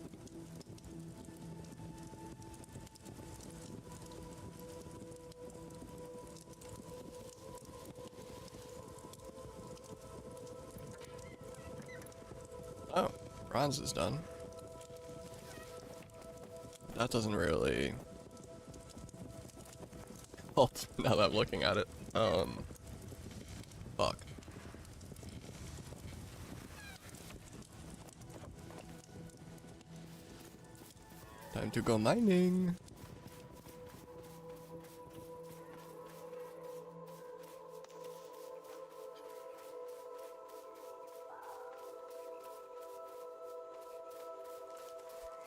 Oh, bronze is done. That doesn't really help now that I'm looking at it. Fuck. Time to go mining.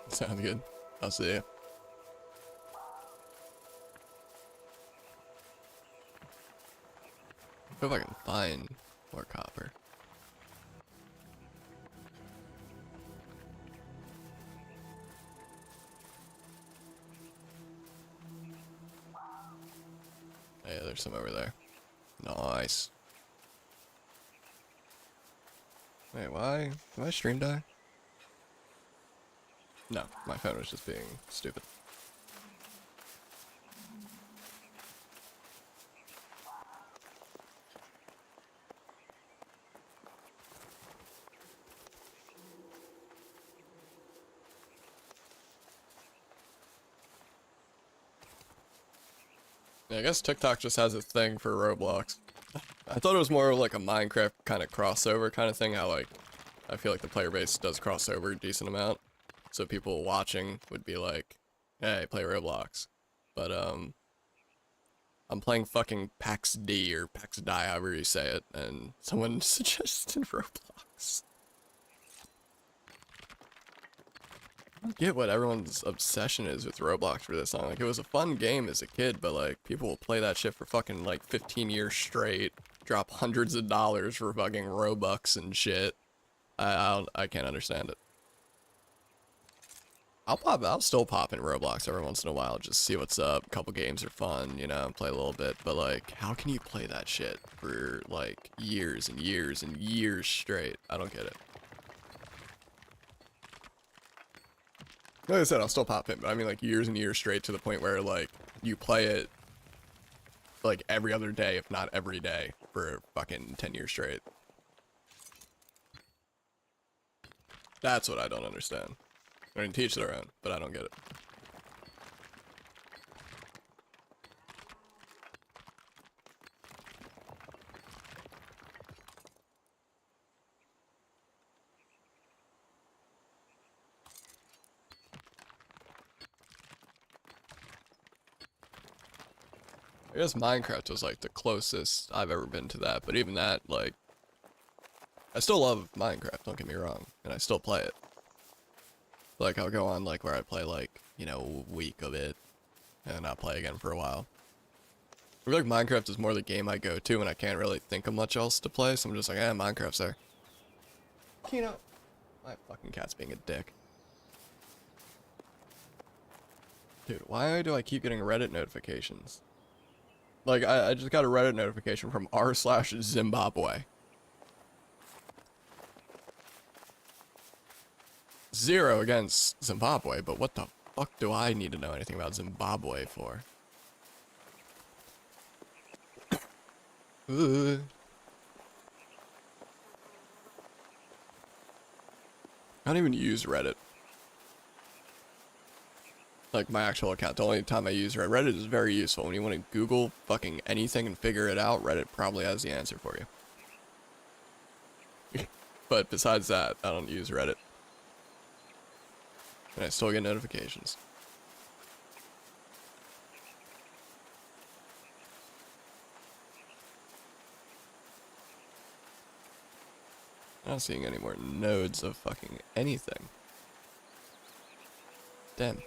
Sounds good. I'll see you. If I can find more copper. Yeah, there's some over there. Nice. Wait, why? Did my stream die? No, my phone was just being stupid. Yeah, I guess TikTok just has a thing for Roblox. I thought it was more of like a Minecraft kind of crossover kind of thing, how like, I feel like the player base does cross over a decent amount. So people watching would be like, hey, play Roblox. But, I'm playing fucking PAX D or PAX Die, however you say it, and someone suggested Roblox. I don't get what everyone's obsession is with Roblox for this long. Like, it was a fun game as a kid, but like, people will play that shit for fucking like 15 years straight, drop hundreds of dollars for fucking Robux and shit. I can't understand it. I'll still pop in Roblox every once in a while, just see what's up. A couple games are fun, you know, play a little bit. But like, how can you play that shit for like years and years and years straight? I don't get it. Like I said, I'll still pop in, but I mean like years and years straight to the point where like you play it like every other day, if not every day, for fucking 10 years straight. That's what I don't understand. I mean, teach their own, but I don't get it. I guess Minecraft was like the closest I've ever been to that, but even that, like, I still love Minecraft, don't get me wrong, and I still play it. Like, I'll go on, like, where I play, like, you know, a week of it, and not play again for a while. I feel like Minecraft is more the game I go to, and I can't really think of much else to play, so I'm just like, eh, Minecraft's there. Kino! My fucking cat's being a dick. Dude, why do I keep getting Reddit notifications? Like, I just got a Reddit notification from r/Zimbabwe. Zero against Zimbabwe, but what the fuck do I need to know anything about Zimbabwe for? I don't even use Reddit. Like, my actual account, the only time I use Reddit is very useful. When you want to Google fucking anything and figure it out, Reddit probably has the answer for you. But besides that, I don't use Reddit. And I still get notifications. Not seeing any more nodes of fucking anything. Damn.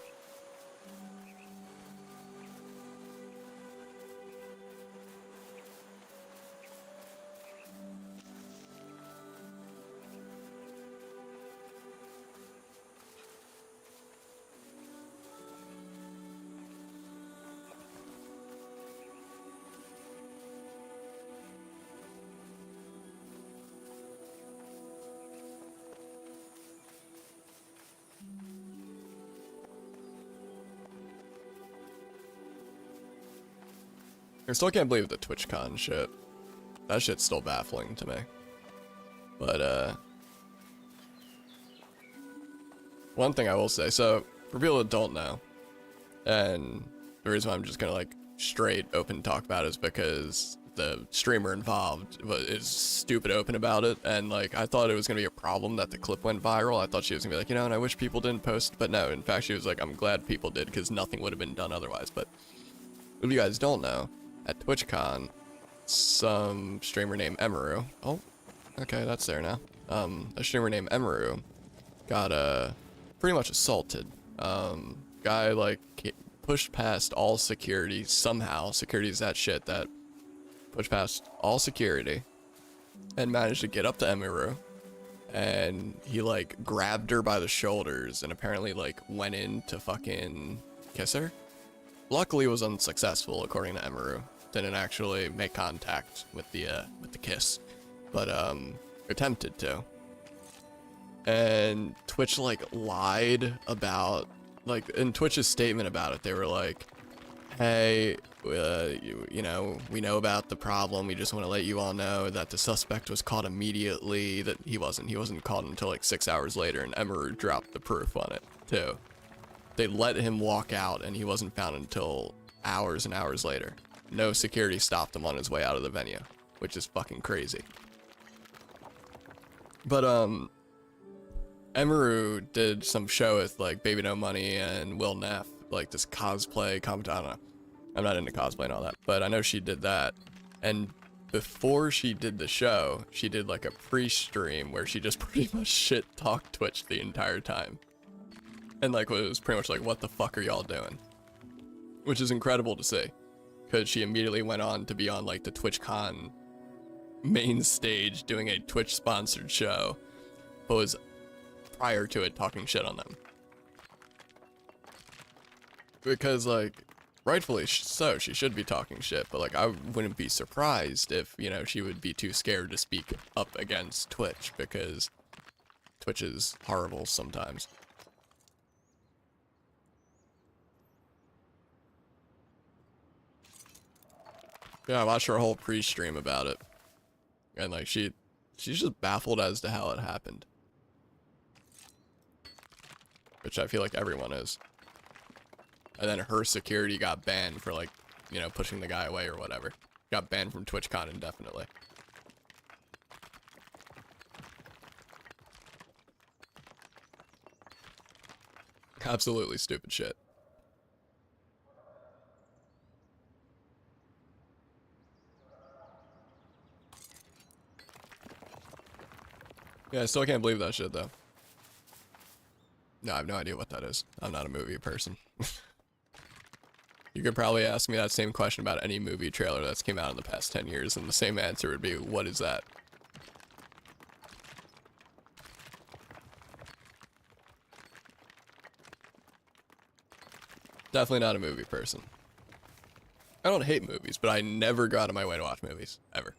I still can't believe the TwitchCon shit. That shit's still baffling to me. But, one thing I will say, so, for people that don't know, and the reason why I'm just gonna, like, straight open talk about it is because the streamer involved is stupid open about it, and, like, I thought it was gonna be a problem that the clip went viral. I thought she was gonna be like, you know, and I wish people didn't post, but no, in fact, she was like, I'm glad people did, because nothing would have been done otherwise. But if you guys don't know, at TwitchCon, some streamer named Emaru, oh, okay, that's there now, a streamer named Emaru got, pretty much assaulted. Guy, like, pushed past all security, somehow, security is that shit that pushed past all security, and managed to get up to Emaru, and he, like, grabbed her by the shoulders, and apparently, like, went in to fucking kiss her. Luckily, it was unsuccessful, according to Emaru. Didn't actually make contact with the kiss, but attempted to. And Twitch like lied about, like, in Twitch's statement about it, they were like, hey, you know, we know about the problem, we just want to let you all know that the suspect was caught immediately. That he wasn't caught until like 6 hours later, and Emaru dropped the proof on it too. They let him walk out and he wasn't found until hours and hours later. No security stopped him on his way out of the venue, which is fucking crazy. But, Emaru did some show with, like, Baby No Money and Will Neff, like, this cosplay comment. I don't know. I'm not into cosplay and all that, but I know she did that. And before she did the show, she did, like, a pre-stream where she just pretty much shit-talked Twitch the entire time. And, like, it was pretty much like, what the fuck are y'all doing? Which is incredible to see. Because she immediately went on to be on, like, the TwitchCon main stage doing a Twitch-sponsored show, but was, prior to it, talking shit on them. Because, like, rightfully so, she should be talking shit, but, like, I wouldn't be surprised if, you know, she would be too scared to speak up against Twitch, because Twitch is horrible sometimes. Yeah, I watched her whole pre-stream about it. And, like, she's just baffled as to how it happened. Which I feel like everyone is. And then her security got banned for, like, you know, pushing the guy away or whatever. Got banned from TwitchCon indefinitely. Absolutely stupid shit. Yeah, I still can't believe that shit, though. No, I have no idea what that is. I'm not a movie person. You could probably ask me that same question about any movie trailer that's came out in the past 10 years, and the same answer would be, what is that? Definitely not a movie person. I don't hate movies, but I never go out of my way to watch movies, ever.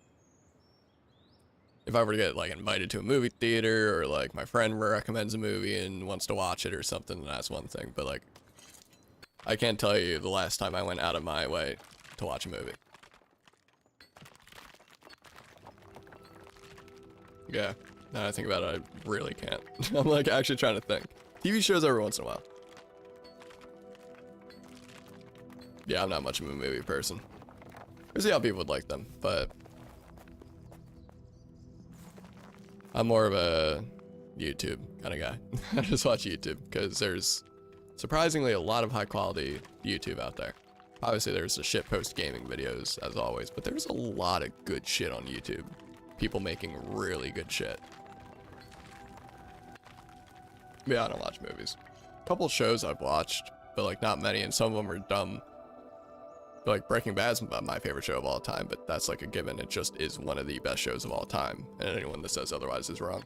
If I were to get, like, invited to a movie theater, or, like, my friend recommends a movie and wants to watch it or something, then that's one thing. But, like, I can't tell you the last time I went out of my way to watch a movie. Yeah. Now that I think about it, I really can't. I'm like actually trying to think. TV shows every once in a while. Yeah, I'm not much of a movie person. I see how people would like them, but I'm more of a YouTube kind of guy. I just watch YouTube because there's surprisingly a lot of high quality YouTube out there. Obviously there's the shit post gaming videos as always, but there's a lot of good shit on YouTube. People making really good shit. Yeah, I don't watch movies. A couple shows I've watched, but like not many, and some of them are dumb. But like Breaking Bad's my favorite show of all time, but that's like a given. It just is one of the best shows of all time, and anyone that says otherwise is wrong.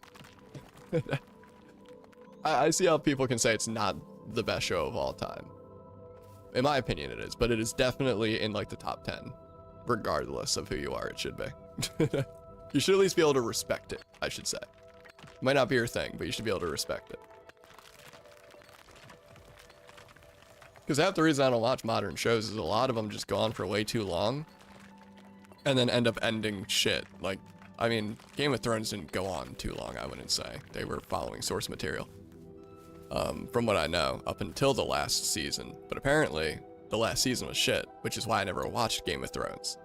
I see how people can say it's not the best show of all time. In my opinion, it is, but it is definitely in like the top 10, regardless of who you are. It should be. You should at least be able to respect it, I should say. It might not be your thing, but you should be able to respect it. Because half the reason I don't watch modern shows is a lot of them just go on for way too long and then end up ending shit. Like, I mean, Game of Thrones didn't go on too long, I wouldn't say. They were following source material. From what I know, up until the last season. But apparently, the last season was shit, which is why I never watched Game of Thrones.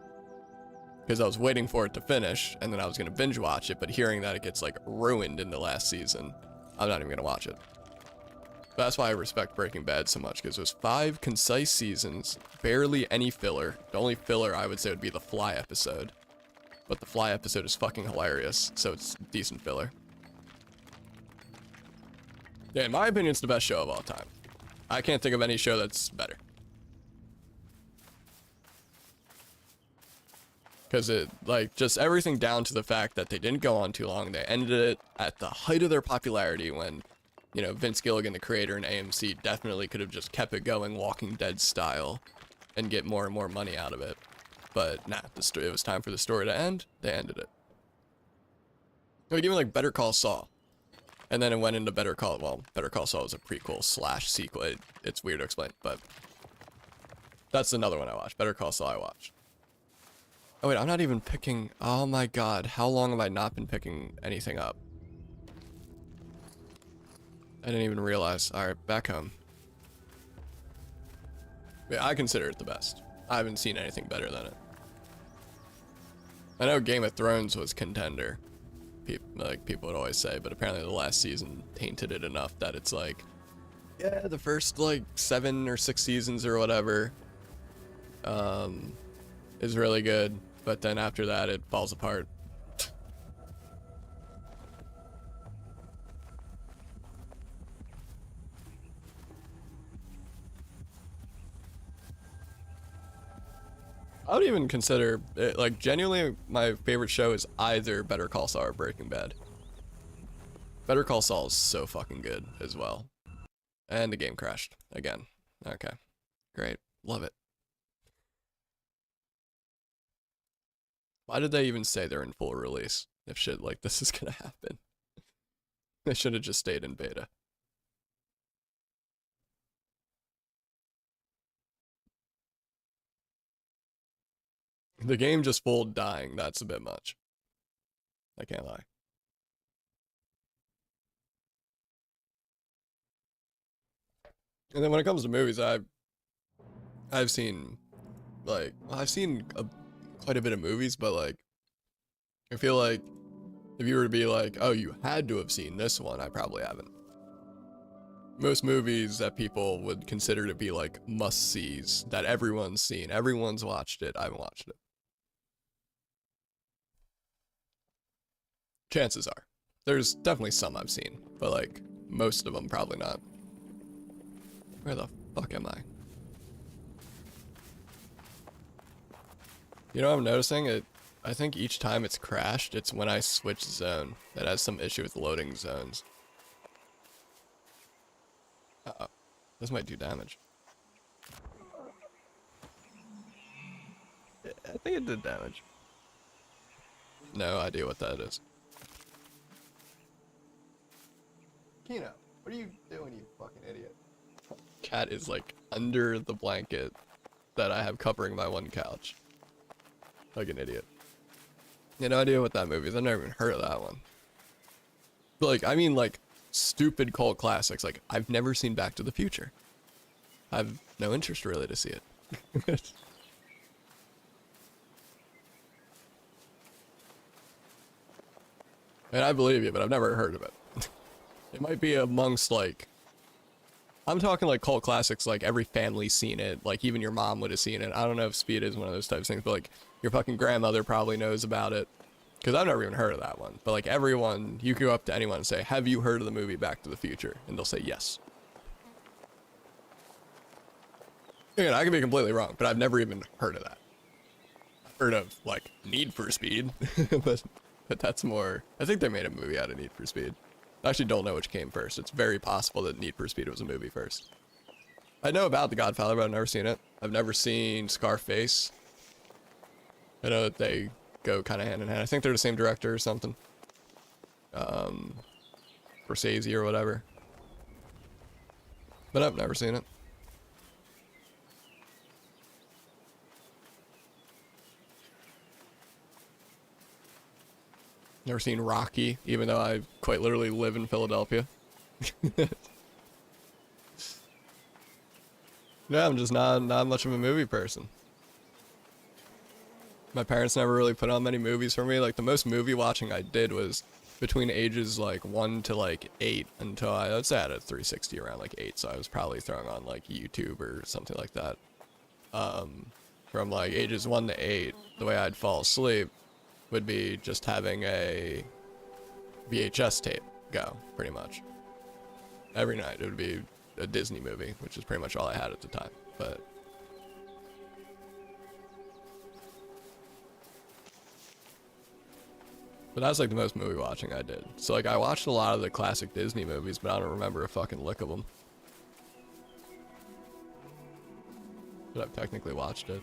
Because I was waiting for it to finish, and then I was going to binge watch it, but hearing that it gets, like, ruined in the last season, I'm not even going to watch it. That's why I respect Breaking Bad so much, because it was 5 concise seasons, barely any filler. The only filler I would say would be the Fly episode. But the Fly episode is fucking hilarious, so it's decent filler. Yeah, in my opinion, it's the best show of all time. I can't think of any show that's better. Because it, like, just everything down to the fact that they didn't go on too long. They ended it at the height of their popularity when, you know, Vince Gilligan, the creator, and AMC definitely could have just kept it going Walking Dead style and get more and more money out of it. But nah, it was time for the story to end. They ended it. Like, even like Better Call Saul. And then it went into Better Call Saul was a prequel / sequel. It's weird to explain, but that's another one I watched. Better Call Saul I watched. Oh wait, I'm not even picking, oh my god, how long have I not been picking anything up? I didn't even realize. Alright, back home. Yeah, I consider it the best. I haven't seen anything better than it. I know Game of Thrones was contender. People would always say, but apparently the last season tainted it enough that it's like, yeah, the first like 7 or 6 seasons or whatever is really good, but then after that it falls apart. I would even consider it, like, genuinely my favorite show is either Better Call Saul or Breaking Bad. Better Call Saul is so fucking good as well. And the game crashed again. Okay, great, love it. Why did they even say they're in full release if shit like this is gonna happen? They should have just stayed in beta. The game just full dying, that's a bit much. I can't lie. And then when it comes to movies, I've seen, like, well, I've seen quite a bit of movies, but like, I feel like if you were to be like, oh, you had to have seen this one, I probably haven't. Most movies that people would consider to be like must-sees, that everyone's seen, everyone's watched it, I haven't watched it. Chances are. There's definitely some I've seen, but like, most of them probably not. Where the fuck am I? You know what I'm noticing? I think each time it's crashed, it's when I switch zone. That has some issue with loading zones. Uh-oh. This might do damage. I think it did damage. No idea what that is. Kino, what are you doing, you fucking idiot? Cat is like under the blanket that I have covering my one couch. Like an idiot. You have no idea what that movie is. I've never even heard of that one. But like, I mean, like, stupid cult classics. Like, I've never seen Back to the Future. I've no interest really to see it. And I believe you, but I've never heard of it. It might be amongst, like, I'm talking like cult classics, like every family's seen it, like even your mom would have seen it. I don't know if Speed is one of those types of things, but like your fucking grandmother probably knows about it. Because I've never even heard of that one. But like everyone, you can go up to anyone and say, have you heard of the movie Back to the Future? And they'll say yes. Again, I could be completely wrong, but I've never even heard of that. I've heard of like Need for Speed, but that's more, I think they made a movie out of Need for Speed. I actually don't know which came first. It's very possible that Need for Speed was a movie first. I know about The Godfather, but I've never seen it. I've never seen Scarface. I know that they go kind of hand in hand. I think they're the same director or something. Scorsese or whatever. But I've never seen it. Never seen Rocky, even though I quite literally live in Philadelphia. Yeah, I'm just not much of a movie person. My parents never really put on many movies for me. Like the most movie watching I did was between ages like 1 to like 8 until I'd say I had a 360 around like 8, so I was probably throwing on like YouTube or something like that. From like ages 1 to 8, the way I'd fall asleep would be just having a VHS tape go, pretty much. Every night it would be a Disney movie, which is pretty much all I had at the time, but that's like the most movie watching I did. So like I watched a lot of the classic Disney movies, but I don't remember a fucking lick of them. But I've technically watched it.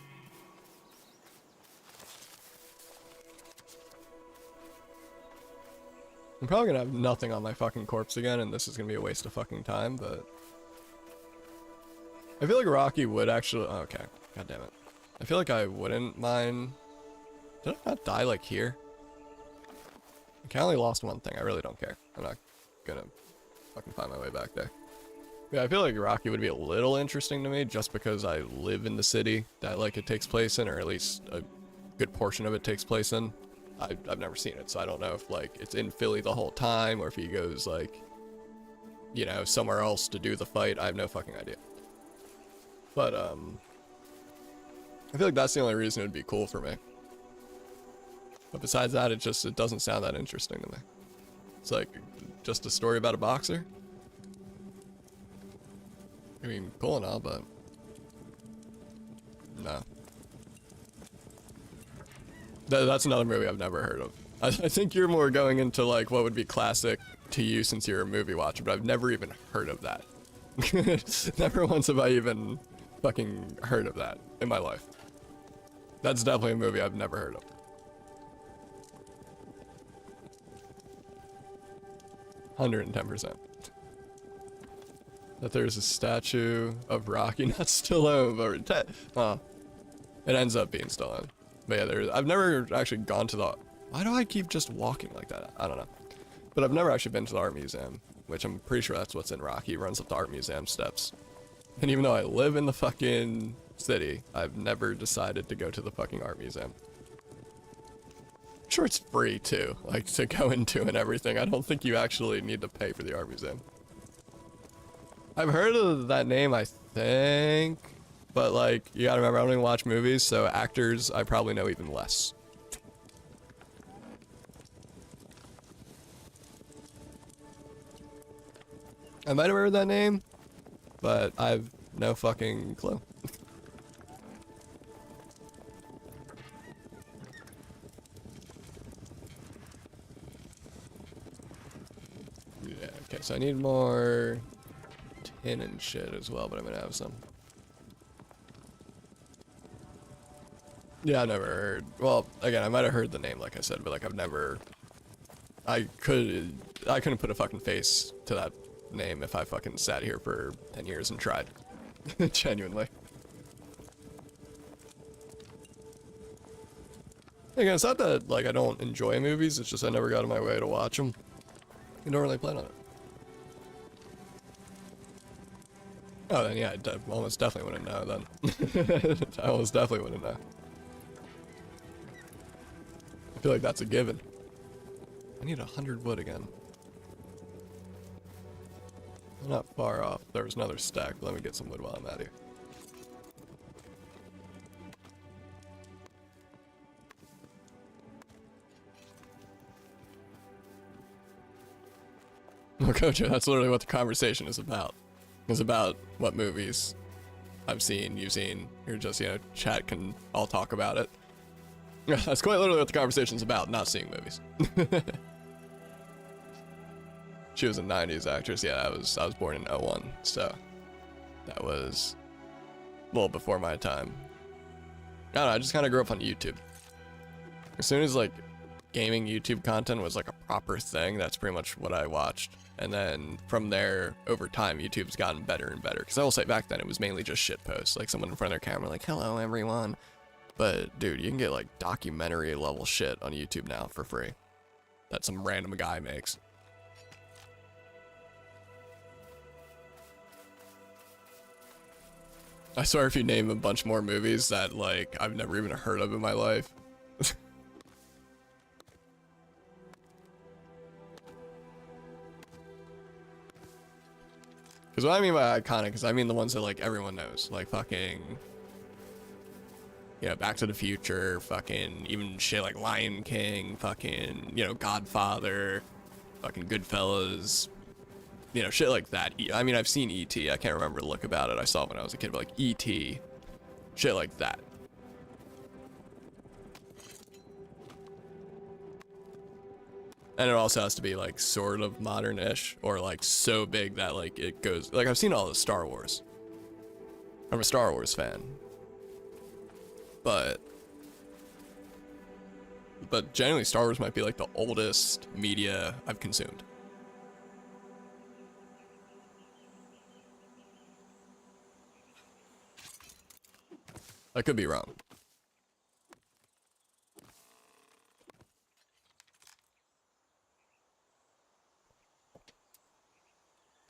I'm probably gonna have nothing on my fucking corpse again, and this is gonna be a waste of fucking time, but I feel like Rocky would actually, oh, okay, god damn it. I feel like I wouldn't mind, did I not die like here? Okay, I only lost one thing, I really don't care. I'm not gonna fucking find my way back there. Yeah, I feel like Rocky would be a little interesting to me, just because I live in the city that like it takes place in, or at least a good portion of it takes place in. I've never seen it, so I don't know if like it's in Philly the whole time or if he goes like, you know, somewhere else to do the fight. I have no fucking idea. But I feel like that's the only reason it would be cool for me. But besides that, it doesn't sound that interesting to me. It's like just a story about a boxer. I mean, cool and all, but no. That's another movie I've never heard of. I think you're more going into like what would be classic to you since you're a movie watcher, but I've never even heard of that. Never once have I even fucking heard of that in my life. That's definitely a movie I've never heard of. 110%. That there's a statue of Rocky, not Stallone, but it ends up being Stallone. But yeah, I've never actually gone to the, why do I keep just walking like that? I don't know. But I've never actually been to the art museum, which I'm pretty sure that's what's in Rocky. He runs up the art museum steps. And even though I live in the fucking city, I've never decided to go to the fucking art museum. I'm sure it's free too, like to go into and everything. I don't think you actually need to pay for the art museum. I've heard of that name, I think. But like, you gotta remember, I don't even watch movies, so actors I probably know even less. I might have heard that name, but I've no fucking clue. Yeah, okay, so I need more tin and shit as well, but I'm gonna have some. Yeah, I never heard. Well, again, I might have heard the name, like I said, but like I've never. I couldn't put a fucking face to that name if I fucking sat here for 10 years and tried. Genuinely. Again, it's not that like I don't enjoy movies. It's just I never got in my way to watch them. You don't really plan on it. Oh, then yeah, I almost definitely wouldn't know then. I almost definitely wouldn't know. I feel like that's a given. I need 100 wood again. I'm not far off. There was another stack. Let me get some wood while I'm out here. Well, Coach, that's literally what the conversation is about. It's about what movies I've seen, you've seen. You're just, you know, chat can all talk about it. Yeah, that's quite literally what the conversation's about, not seeing movies. She was a 90s actress. Yeah, I was born in 01, so that was a little before my time. I don't know, I just kind of grew up on YouTube. As soon as, like, gaming YouTube content was, like, a proper thing, that's pretty much what I watched. And then from there, over time, YouTube's gotten better and better. Because I will say, back then, it was mainly just shit posts. Like, someone in front of their camera, like, hello, everyone. But, dude, you can get, like, documentary-level shit on YouTube now for free. That some random guy makes. I swear if you name a bunch more movies that, like, I've never even heard of in my life. Because what I mean by iconic is I mean the ones that, like, everyone knows. Like, fucking, you know, Back to the Future, fucking, even shit like Lion King, fucking, you know, Godfather, fucking Goodfellas, you know, shit like that. I mean, I've seen E.T. I can't remember the look about it. I saw it when I was a kid, but, like, E.T., shit like that. And it also has to be, like, sort of modern-ish, or, like, so big that, like, it goes... Like, I've seen all the Star Wars. I'm a Star Wars fan. But generally, Star Wars might be, like, the oldest media I've consumed. I could be wrong.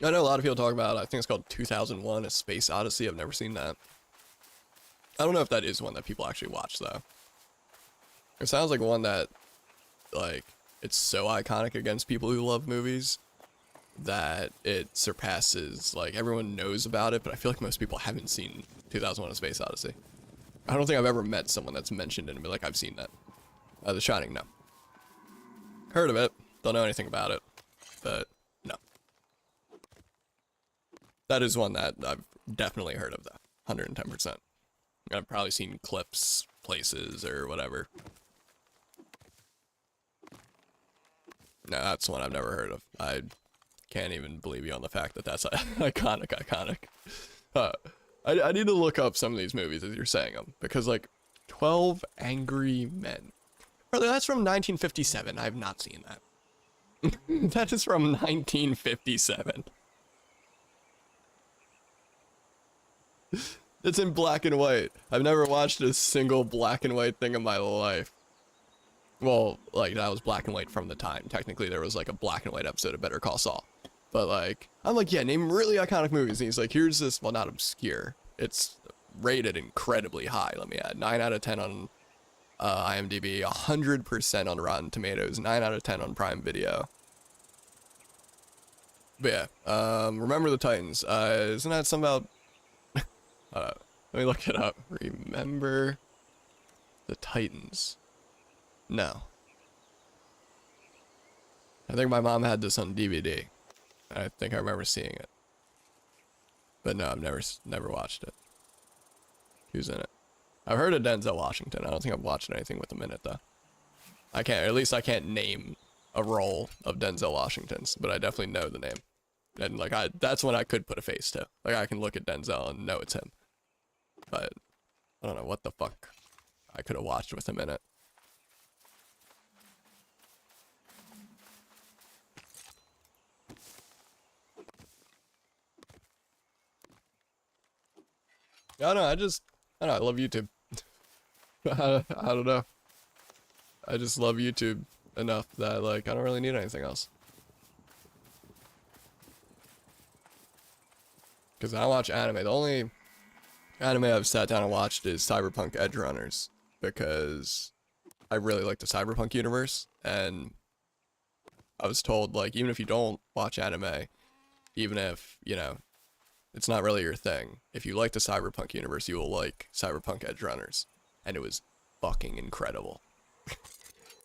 I know a lot of people talk about, I think it's called 2001: A Space Odyssey. I've never seen that. I don't know if that is one that people actually watch, though. It sounds like one that, like, it's so iconic against people who love movies that it surpasses, like, everyone knows about it, but I feel like most people haven't seen 2001: A Space Odyssey. I don't think I've ever met someone that's mentioned it and be like, I've seen that. The Shining, no. Heard of it, don't know anything about it, but no. That is one that I've definitely heard of, though. 110%. I've probably seen clips, places, or whatever. No, that's one I've never heard of. I can't even believe you on the fact that that's iconic. I need to look up some of these movies as you're saying them, because, like, 12 Angry Men. Brother, that's from 1957. I have not seen that. That is from 1957. It's in black and white. I've never watched a single black and white thing in my life. Well, like, that was black and white from the time. Technically, there was, like, a black and white episode of Better Call Saul. But, like, I'm like, yeah, name really iconic movies. And he's like, here's this, well, not obscure. It's rated incredibly high, let me add. 9 out of 10 on IMDb, 100% on Rotten Tomatoes, 9 out of 10 on Prime Video. But yeah, Remember the Titans. Isn't that something about... let me look it up. Remember the Titans. No. I think my mom had this on DVD. I think I remember seeing it. But no, I've never watched it. Who's in it? I've heard of Denzel Washington. I don't think I've watched anything with him in it, though. I can't, or at least I can't name a role of Denzel Washington's, but I definitely know the name. And, like, that's when I could put a face to. Like, I can look at Denzel and know it's him. But I don't know what the fuck I could have watched with him in it. I don't know, I don't know, I love YouTube. I don't know. I just love YouTube enough that, like, I don't really need anything else. Because I watch anime. The only anime I've sat down and watched is Cyberpunk Edgerunners, because I really like the Cyberpunk universe, and I was told, like, even if you don't watch anime, even if, you know, it's not really your thing, if you like the Cyberpunk universe, you will like Cyberpunk Edgerunners. And it was fucking incredible.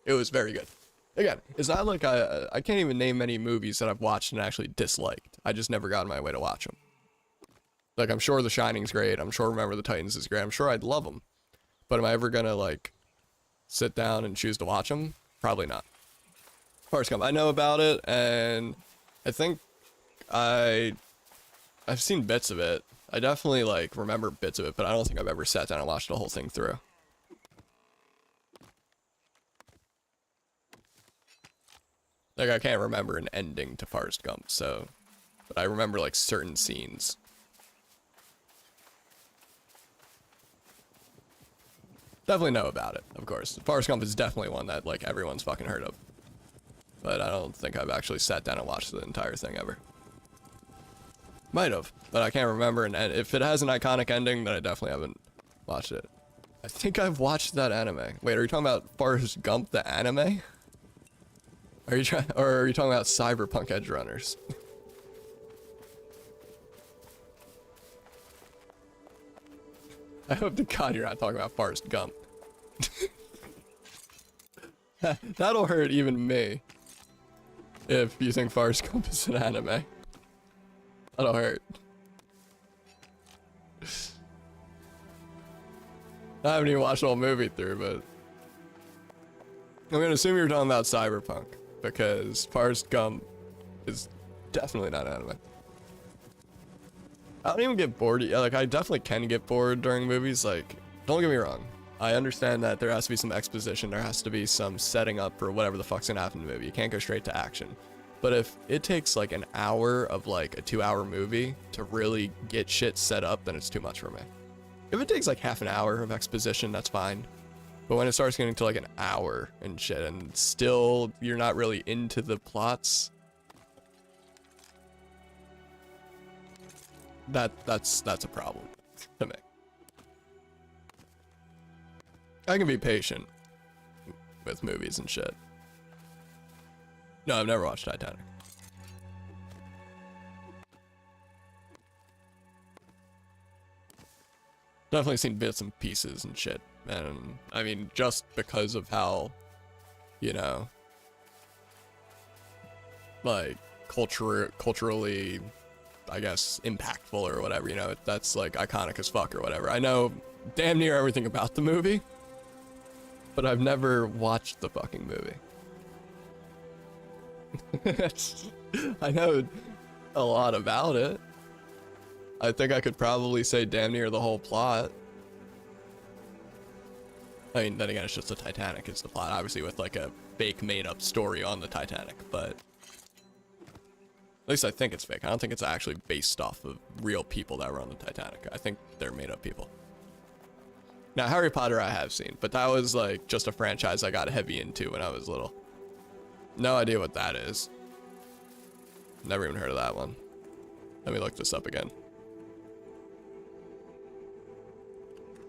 It was very good. Again, it's not like I can't even name many movies that I've watched and actually disliked. I just never got in my way to watch them. Like, I'm sure The Shining's great. I'm sure Remember the Titans is great. I'm sure I'd love them. But am I ever gonna, like, sit down and choose to watch them? Probably not. Forrest Gump, I know about it, and I think I've seen bits of it. I definitely, like, remember bits of it, but I don't think I've ever sat down and watched the whole thing through. Like, I can't remember an ending to Forrest Gump, so... But I remember, like, certain scenes. Definitely know about it, of course. Forrest Gump is definitely one that, like, everyone's fucking heard of. But I don't think I've actually sat down and watched the entire thing ever. Might have, but I can't remember, and if it has an iconic ending, then I definitely haven't watched it. I think I've watched that anime. Wait, are you talking about Forrest Gump, the anime? Or are you talking about Cyberpunk Edgerunners? I hope to God you're not talking about Forrest Gump. That'll hurt even me. If you think Forrest Gump is an anime. That'll hurt. I haven't even watched the whole movie through, but... I'm gonna assume you're talking about Cyberpunk, because Forrest Gump is definitely not anime. I don't even get bored. Like, I definitely can get bored during movies. Like, don't get me wrong. I understand that there has to be some exposition. There has to be some setting up for whatever the fuck's gonna happen in the movie. You can't go straight to action. But if it takes like an hour of like a 2-hour movie to really get shit set up, then it's too much for me. If it takes like half an hour of exposition, that's fine. But when it starts getting to like an hour and shit, and still you're not really into the plots, that's a problem to me. I can be patient with movies and shit. No, I've never watched Titanic. Definitely seen bits and pieces and shit. And I mean, just because of how, you know, like culturally, I guess, impactful or whatever, you know, that's like iconic as fuck or whatever. I know damn near everything about the movie, but I've never watched the fucking movie. I know a lot about it. I think I could probably say damn near the whole plot. I mean, then again, it's just the Titanic is the plot, obviously, with like a fake made-up story on the Titanic, but at least I think it's fake. I don't think it's actually based off of real people that were on the Titanic. I think they're made-up people. Now, Harry Potter I have seen, but that was like just a franchise I got heavy into when I was little. No idea what that is. Never even heard of that one. Let me look this up again.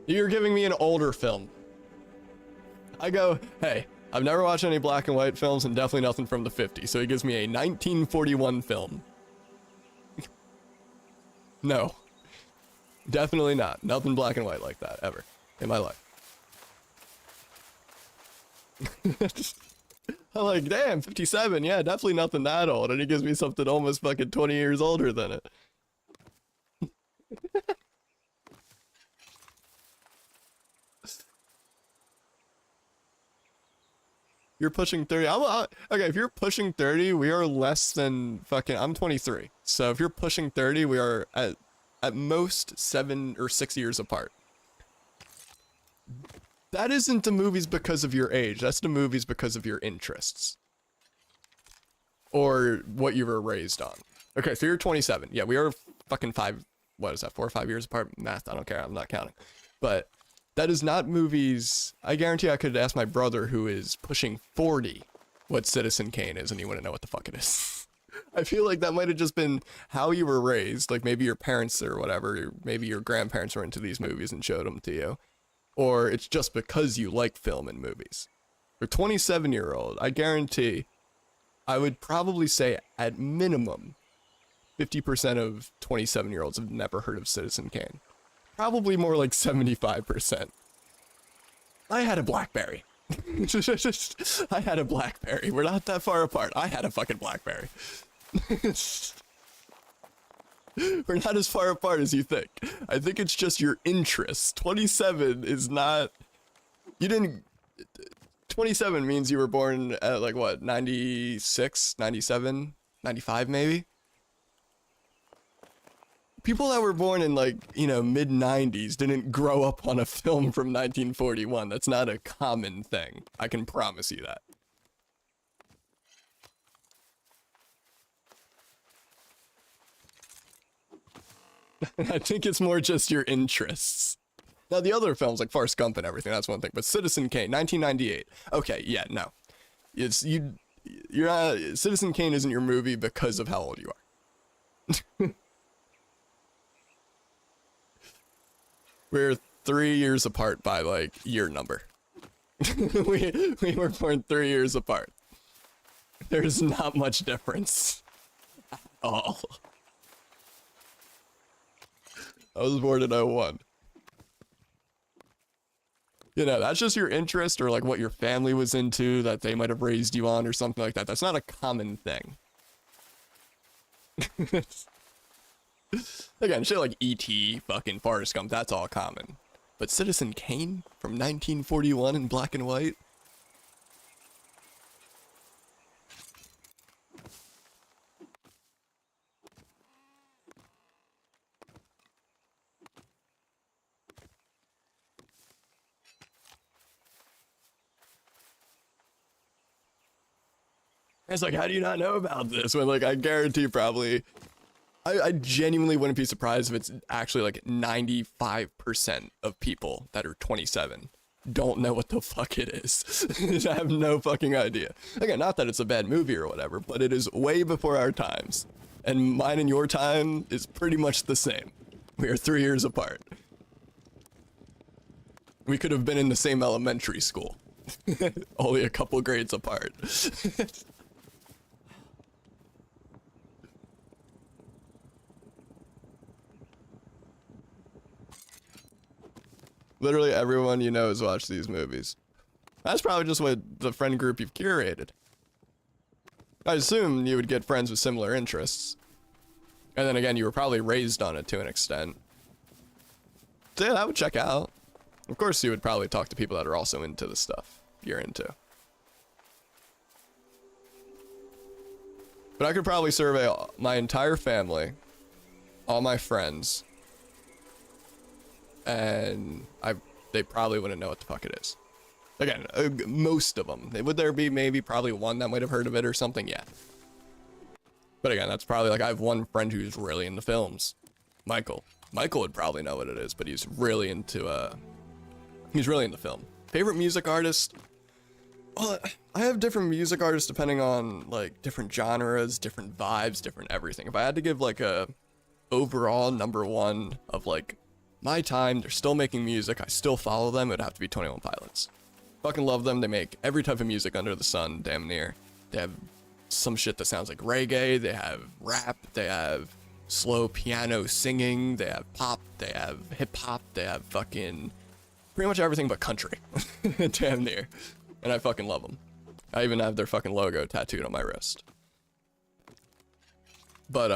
You're giving me an older film. I go, hey, I've never watched any black and white films and definitely nothing from the 50s, so he gives me a 1941 film. No. Definitely not. Nothing black and white like that, ever. In my life. I'm like, damn, 57, yeah, definitely nothing that old. And he gives me something almost fucking 20 years older than it. You're pushing 30. Okay, if you're pushing 30, we are less than fucking... I'm 23. So if you're pushing 30, we are at most 7 or 6 years apart. That isn't the movies because of your age. That's the movies because of your interests. Or what you were raised on. Okay, so you're 27. Yeah, we are fucking 5... What is that, 4 or 5 years apart? Math, I don't care. I'm not counting. But... that is not movies. I guarantee I could ask my brother who is pushing 40 what Citizen Kane is and he wouldn't know what the fuck it is. I feel like that might have just been how you were raised. Like maybe your parents or whatever, maybe your grandparents were into these movies and showed them to you. Or it's just because you like film and movies. For 27-year-old, I guarantee I would probably say at minimum 50% of 27-year-olds have never heard of Citizen Kane. Probably more like 75%. I had a BlackBerry. I had a BlackBerry. We're not that far apart. I had a fucking BlackBerry. We're not as far apart as you think. I think it's just your interests. 27 is not... You didn't... 27 means you were born at like what, 96, 97, 95 maybe? People that were born in like, you know, mid 90s didn't grow up on a film from 1941. That's not a common thing. I can promise you that. I think it's more just your interests. Now the other films like Forrest Gump and everything, that's one thing, but Citizen Kane, 1998. Okay, yeah, no. You're not, Citizen Kane isn't your movie because of how old you are. We're 3 years apart by like year number. we were born 3 years apart. There's not much difference at all. I was born in 01. You know, that's just your interest or like what your family was into that they might have raised you on or something like that. That's not a common thing. Again, shit like E.T., fucking Forrest Gump, that's all common. But Citizen Kane from 1941 in black and white? It's like, how do you not know about this? When like, I guarantee probably... I genuinely wouldn't be surprised if it's actually like 95% of people that are 27 don't know what the fuck it is. I have no fucking idea. Again, not that it's a bad movie or whatever, but it is way before our times. And mine and your time is pretty much the same. We are 3 years apart. We could have been in the same elementary school. Only a couple grades apart. Literally everyone you know has watched these movies. That's probably just what the friend group you've curated. I assume you would get friends with similar interests. And then again, you were probably raised on it to an extent. So yeah, that would check out. Of course, you would probably talk to people that are also into the stuff you're into. But I could probably survey my entire family, all my friends, and they probably wouldn't know what the fuck it is. Again, most of them. Would there be maybe probably one that might have heard of it or something? Yeah. But again, that's probably like I have one friend who's really into films. Michael. Michael would probably know what it is, but he's really into film. Favorite music artist? Well, I have different music artists depending on like different genres, different vibes, different everything. If I had to give like a overall number one of like my time, they're still making music, I still follow them, it would have to be 21 Pilots. Fucking love them. They make every type of music under the sun, damn near. They have some shit that sounds like reggae, they have rap, they have slow piano singing, they have pop, they have hip hop, they have fucking pretty much everything but country. Damn near. And I fucking love them. I even have their fucking logo tattooed on my wrist. But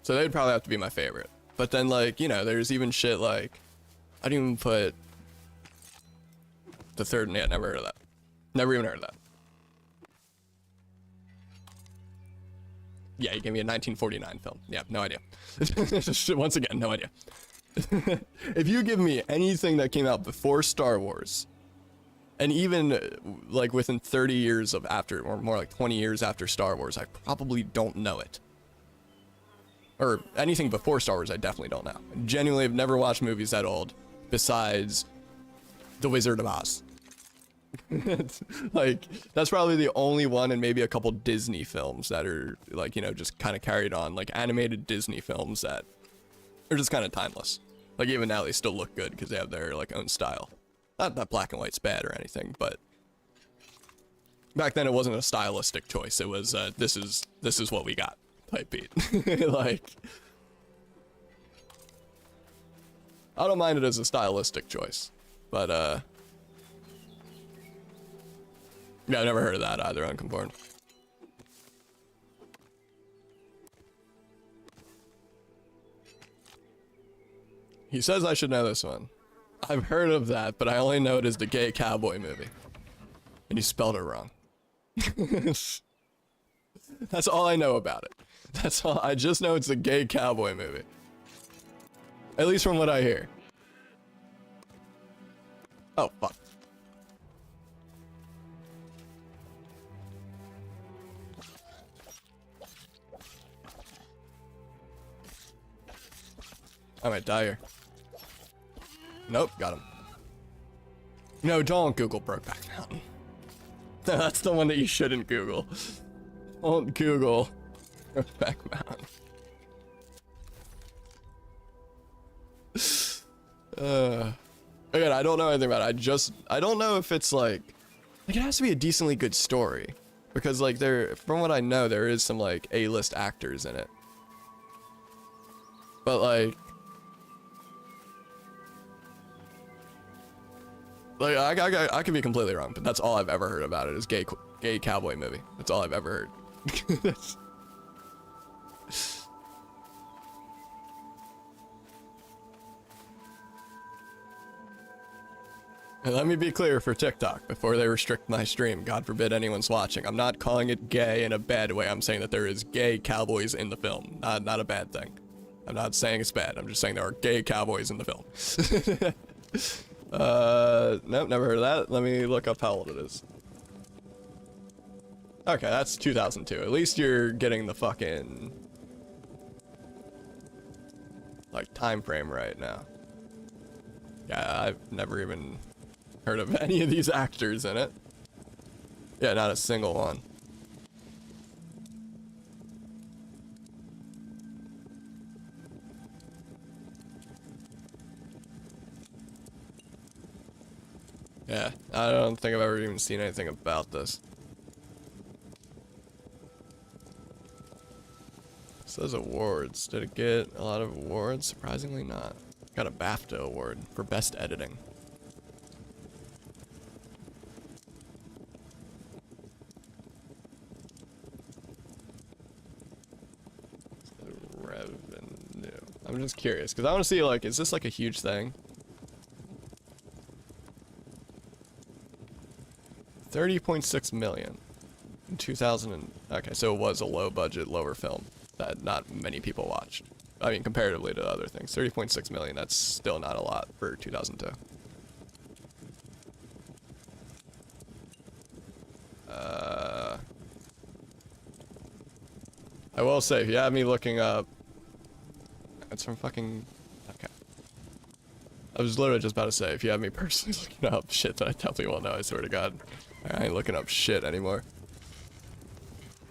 so they'd probably have to be my favorite. But then like, you know, there's even shit like, I didn't even put The Third, yeah, never heard of that. Never even heard of that. Yeah, you gave me a 1949 film. Yeah, no idea. Once again, no idea. If you give me anything that came out before Star Wars, and even like within 30 years of after, or more like 20 years after Star Wars, I probably don't know it. Or anything before Star Wars, I definitely don't know. I genuinely have never watched movies that old, besides The Wizard of Oz. Like, that's probably the only one, and maybe a couple Disney films that are, like, you know, just kind of carried on, like animated Disney films that are just kind of timeless. Like, even now they still look good because they have their, like, own style. Not that black and white's bad or anything, but back then it wasn't a stylistic choice. It was, this is what we got type beat. Like, I don't mind it as a stylistic choice, but, yeah, I've never heard of that either, Unconformed. He says I should know this one. I've heard of that, but I only know it as the gay cowboy movie. And you spelled it wrong. That's all I know about it. That's all. I just know it's a gay cowboy movie. At least from what I hear. Oh, fuck. I might die here. Nope, got him. No, don't Google Brokeback Mountain. That's the one that you shouldn't Google. Don't Google Brokeback Mountain. Again, I don't know anything about it. I don't know if it's like it has to be a decently good story. Because like from what I know, there is some like A-list actors in it. But like I could be completely wrong, but that's all I've ever heard about it is gay cowboy movie. That's all I've ever heard. And let me be clear for TikTok before they restrict my stream. God forbid anyone's watching. I'm not calling it gay in a bad way. I'm saying that there is gay cowboys in the film. Not a bad thing. I'm not saying it's bad. I'm just saying there are gay cowboys in the film. Nope, never heard of that. Let me look up how old it is. Okay, that's 2002. At least you're getting the fucking like time frame right now. Yeah, I've never even heard of any of these actors in it. Yeah, not a single one. Yeah, I don't think I've ever even seen anything about this. It says awards. Did it get a lot of awards? Surprisingly not. Got a BAFTA award for best editing. Revenue. I'm just curious because I want to see like, is this like a huge thing? 30.6 million in 2000 okay, so it was a low budget, lower film that not many people watched. I mean, comparatively to other things. 30.6 million, that's still not a lot for 2002. I will say, if you have me looking up, it's from fucking, okay. I was literally just about to say, if you have me personally looking up shit that I definitely won't know, I swear to God. I ain't looking up shit anymore.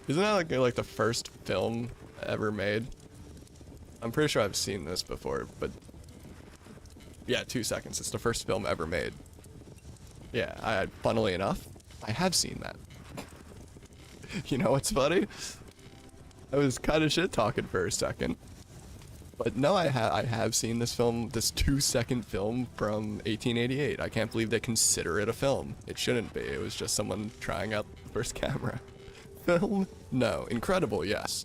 Isn't that like the first film ever made? I'm pretty sure I've seen this before, but yeah, 2 seconds. It's the first film ever made. Yeah, funnily enough, I have seen that. You know what's funny? I was kind of shit talking for a second. But no, I have seen this film, this 2-second film from 1888. I can't believe they consider it a film. It shouldn't be. It was just someone trying out the first camera. Film? No. Incredible, yes.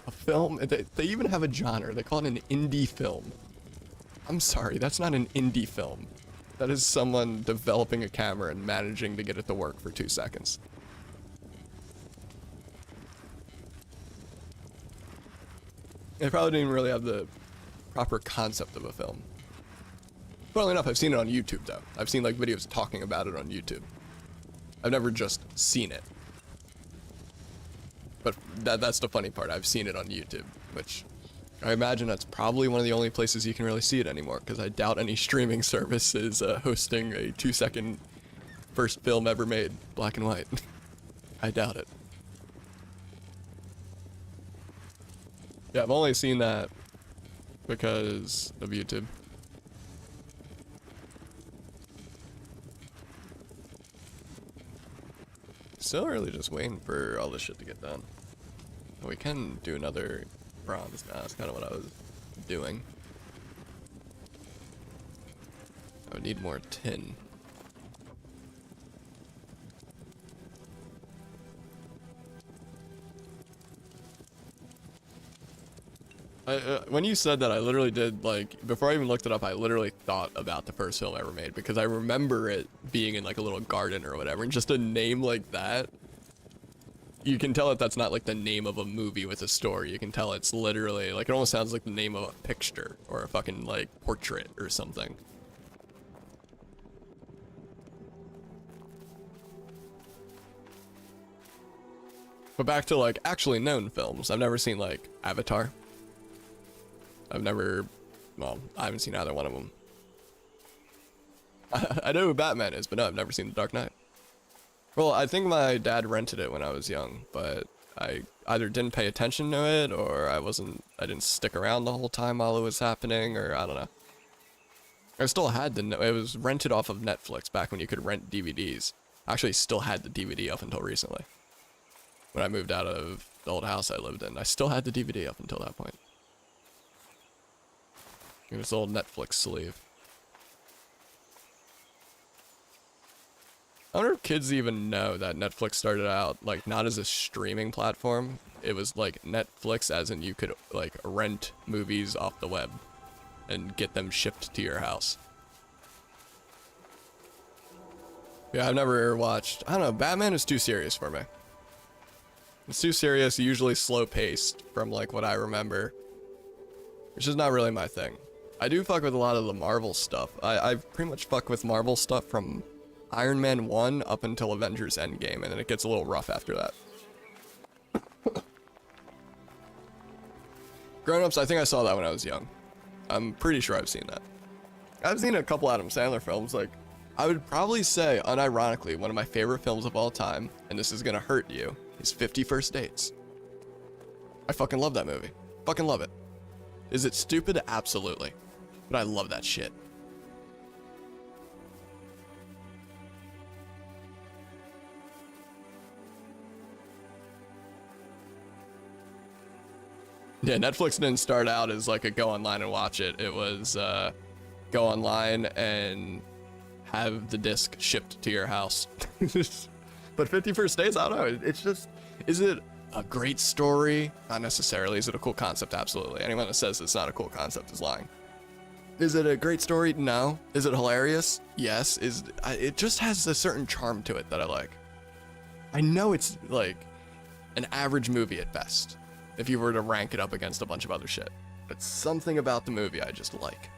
A film? They even have a genre. They call it an indie film. I'm sorry, that's not an indie film. That is someone developing a camera and managing to get it to work for 2 seconds. They probably didn't really have the proper concept of a film. Funnily enough, I've seen it on YouTube though. I've seen like videos talking about it on YouTube. I've never just seen it. But that's the funny part. I've seen it on YouTube, which I imagine that's probably one of the only places you can really see it anymore, because I doubt any streaming service is hosting a 2-second First film ever made, black and white. I doubt it. Yeah, I've only seen that because of YouTube. Still really just waiting for all this shit to get done. We can do another bronze now. That's kind of what I was doing. I would need more tin. When you said that, I literally did, like, before I even looked it up, I literally thought about the first film ever made, because I remember it being in, like, a little garden or whatever, and just a name like that, you can tell that that's not, like, the name of a movie with a story. You can tell it's literally, like, it almost sounds like the name of a picture, or a fucking, like, portrait or something. But back to, like, actually known films. I've never seen, like, Avatar. I've never, well, I haven't seen either one of them. I know who Batman is, but no, I've never seen The Dark Knight. Well, I think my dad rented it when I was young, but I either didn't pay attention to it, or I didn't stick around the whole time while it was happening, or I don't know. I still had it was rented off of Netflix back when you could rent DVDs. I actually still had the DVD up until recently. When I moved out of the old house I lived in, I still had the DVD up until that point. This old Netflix sleeve. I wonder if kids even know that Netflix started out, like, not as a streaming platform. It was, like, Netflix as in you could, like, rent movies off the web and get them shipped to your house. Yeah, I've never watched, I don't know, Batman is too serious for me. It's too serious, usually slow-paced from, like, what I remember. Which is not really my thing. I do fuck with a lot of the Marvel stuff. I pretty much fuck with Marvel stuff from Iron Man 1 up until Avengers Endgame, and then it gets a little rough after that. Grown-ups, I think I saw that when I was young. I'm pretty sure I've seen that. I've seen a couple Adam Sandler films. Like, I would probably say, unironically, one of my favorite films of all time, and this is gonna hurt you, is 50 First Dates. I fucking love that movie. Fucking love it. Is it stupid? Absolutely. But I love that shit. Yeah, Netflix didn't start out as like a go online and watch it. It was go online and have the disc shipped to your house. But 50 First Dates, I don't know. It's just, is it a great story? Not necessarily. Is it a cool concept? Absolutely. Anyone that says it's not a cool concept is lying. Is it a great story? No. Is it hilarious? Yes. It just has a certain charm to it that I like. I know it's like an average movie at best, if you were to rank it up against a bunch of other shit. But something about the movie I just like.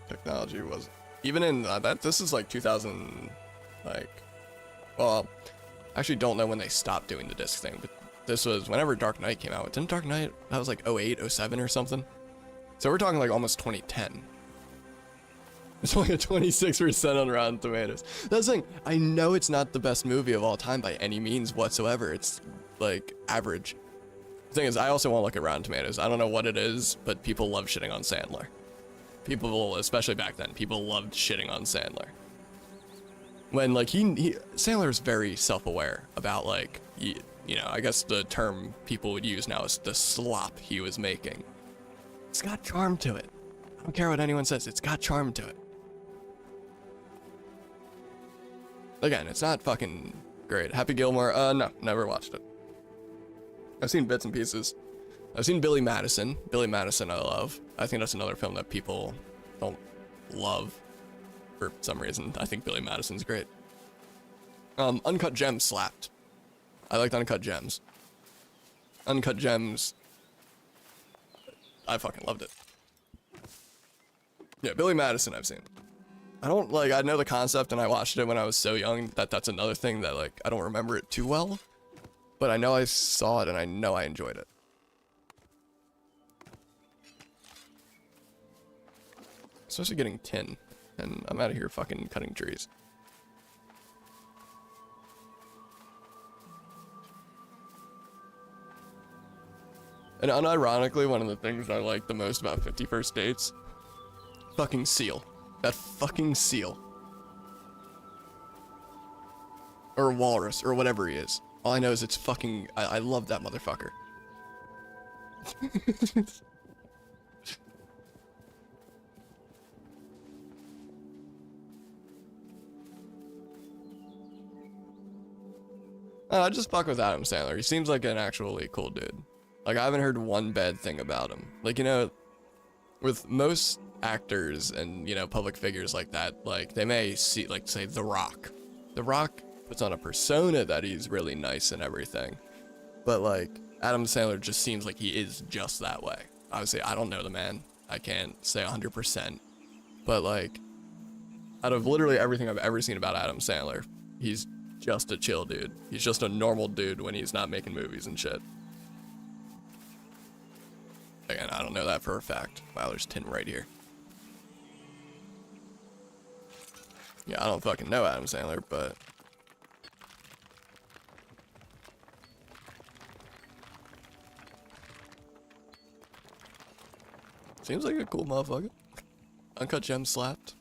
Technology was, even in that, this is like 2000, like, well, I actually don't know when they stopped doing the disc thing, but this was whenever Dark Knight came out. Didn't Dark Knight, that was like 08, 07 or something? So we're talking like almost 2010. It's only a 26% on Rotten Tomatoes. That's the thing, I know it's not the best movie of all time by any means whatsoever. It's like average. The thing is, I also won't look at Rotten Tomatoes. I don't know what it is, but people love shitting on Sandler. People, especially back then, people loved shitting on Sandler. When, like, Sandler is very self-aware about, like, you know, I guess the term people would use now is the slop he was making. It's got charm to it. I don't care what anyone says, it's got charm to it. Again, it's not fucking great. Happy Gilmore, no, never watched it. I've seen bits and pieces. I've seen Billy Madison. Billy Madison I love. I think that's another film that people don't love for some reason. I think Billy Madison's great. Uncut Gems slapped. I liked Uncut Gems. Uncut Gems, I fucking loved it. Yeah, Billy Madison I've seen. I don't, like, I know the concept and I watched it when I was so young that that's another thing that, like, I don't remember it too well. But I know I saw it and I know I enjoyed it. Especially getting tin. And I'm out of here fucking cutting trees. And unironically, one of the things I like the most about 50 First Dates, fucking seal. That fucking seal. Or walrus, or whatever he is. All I know is it's fucking, I love that motherfucker. I just fuck with Adam Sandler. He seems like an actually cool dude. Like, I haven't heard one bad thing about him. Like, you know, with most actors and, you know, public figures like that, like, they may see, like, say, The Rock. The Rock puts on a persona that he's really nice and everything. But, like, Adam Sandler just seems like he is just that way. Obviously, I don't know the man. I can't say 100%. But, like, out of literally everything I've ever seen about Adam Sandler, he's just a chill dude. He's just a normal dude when he's not making movies and shit. Again, I don't know that for a fact. Wow, there's tin right here. Yeah, I don't fucking know Adam Sandler, but... seems like a cool motherfucker. Uncut Gems slapped.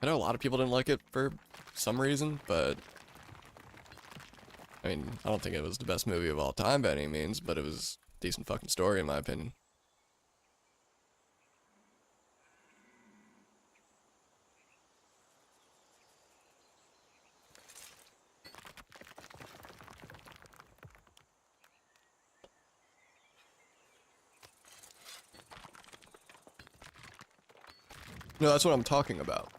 I know a lot of people didn't like it for some reason, but... I mean, I don't think it was the best movie of all time by any means, but it was a decent fucking story in my opinion. No, that's what I'm talking about.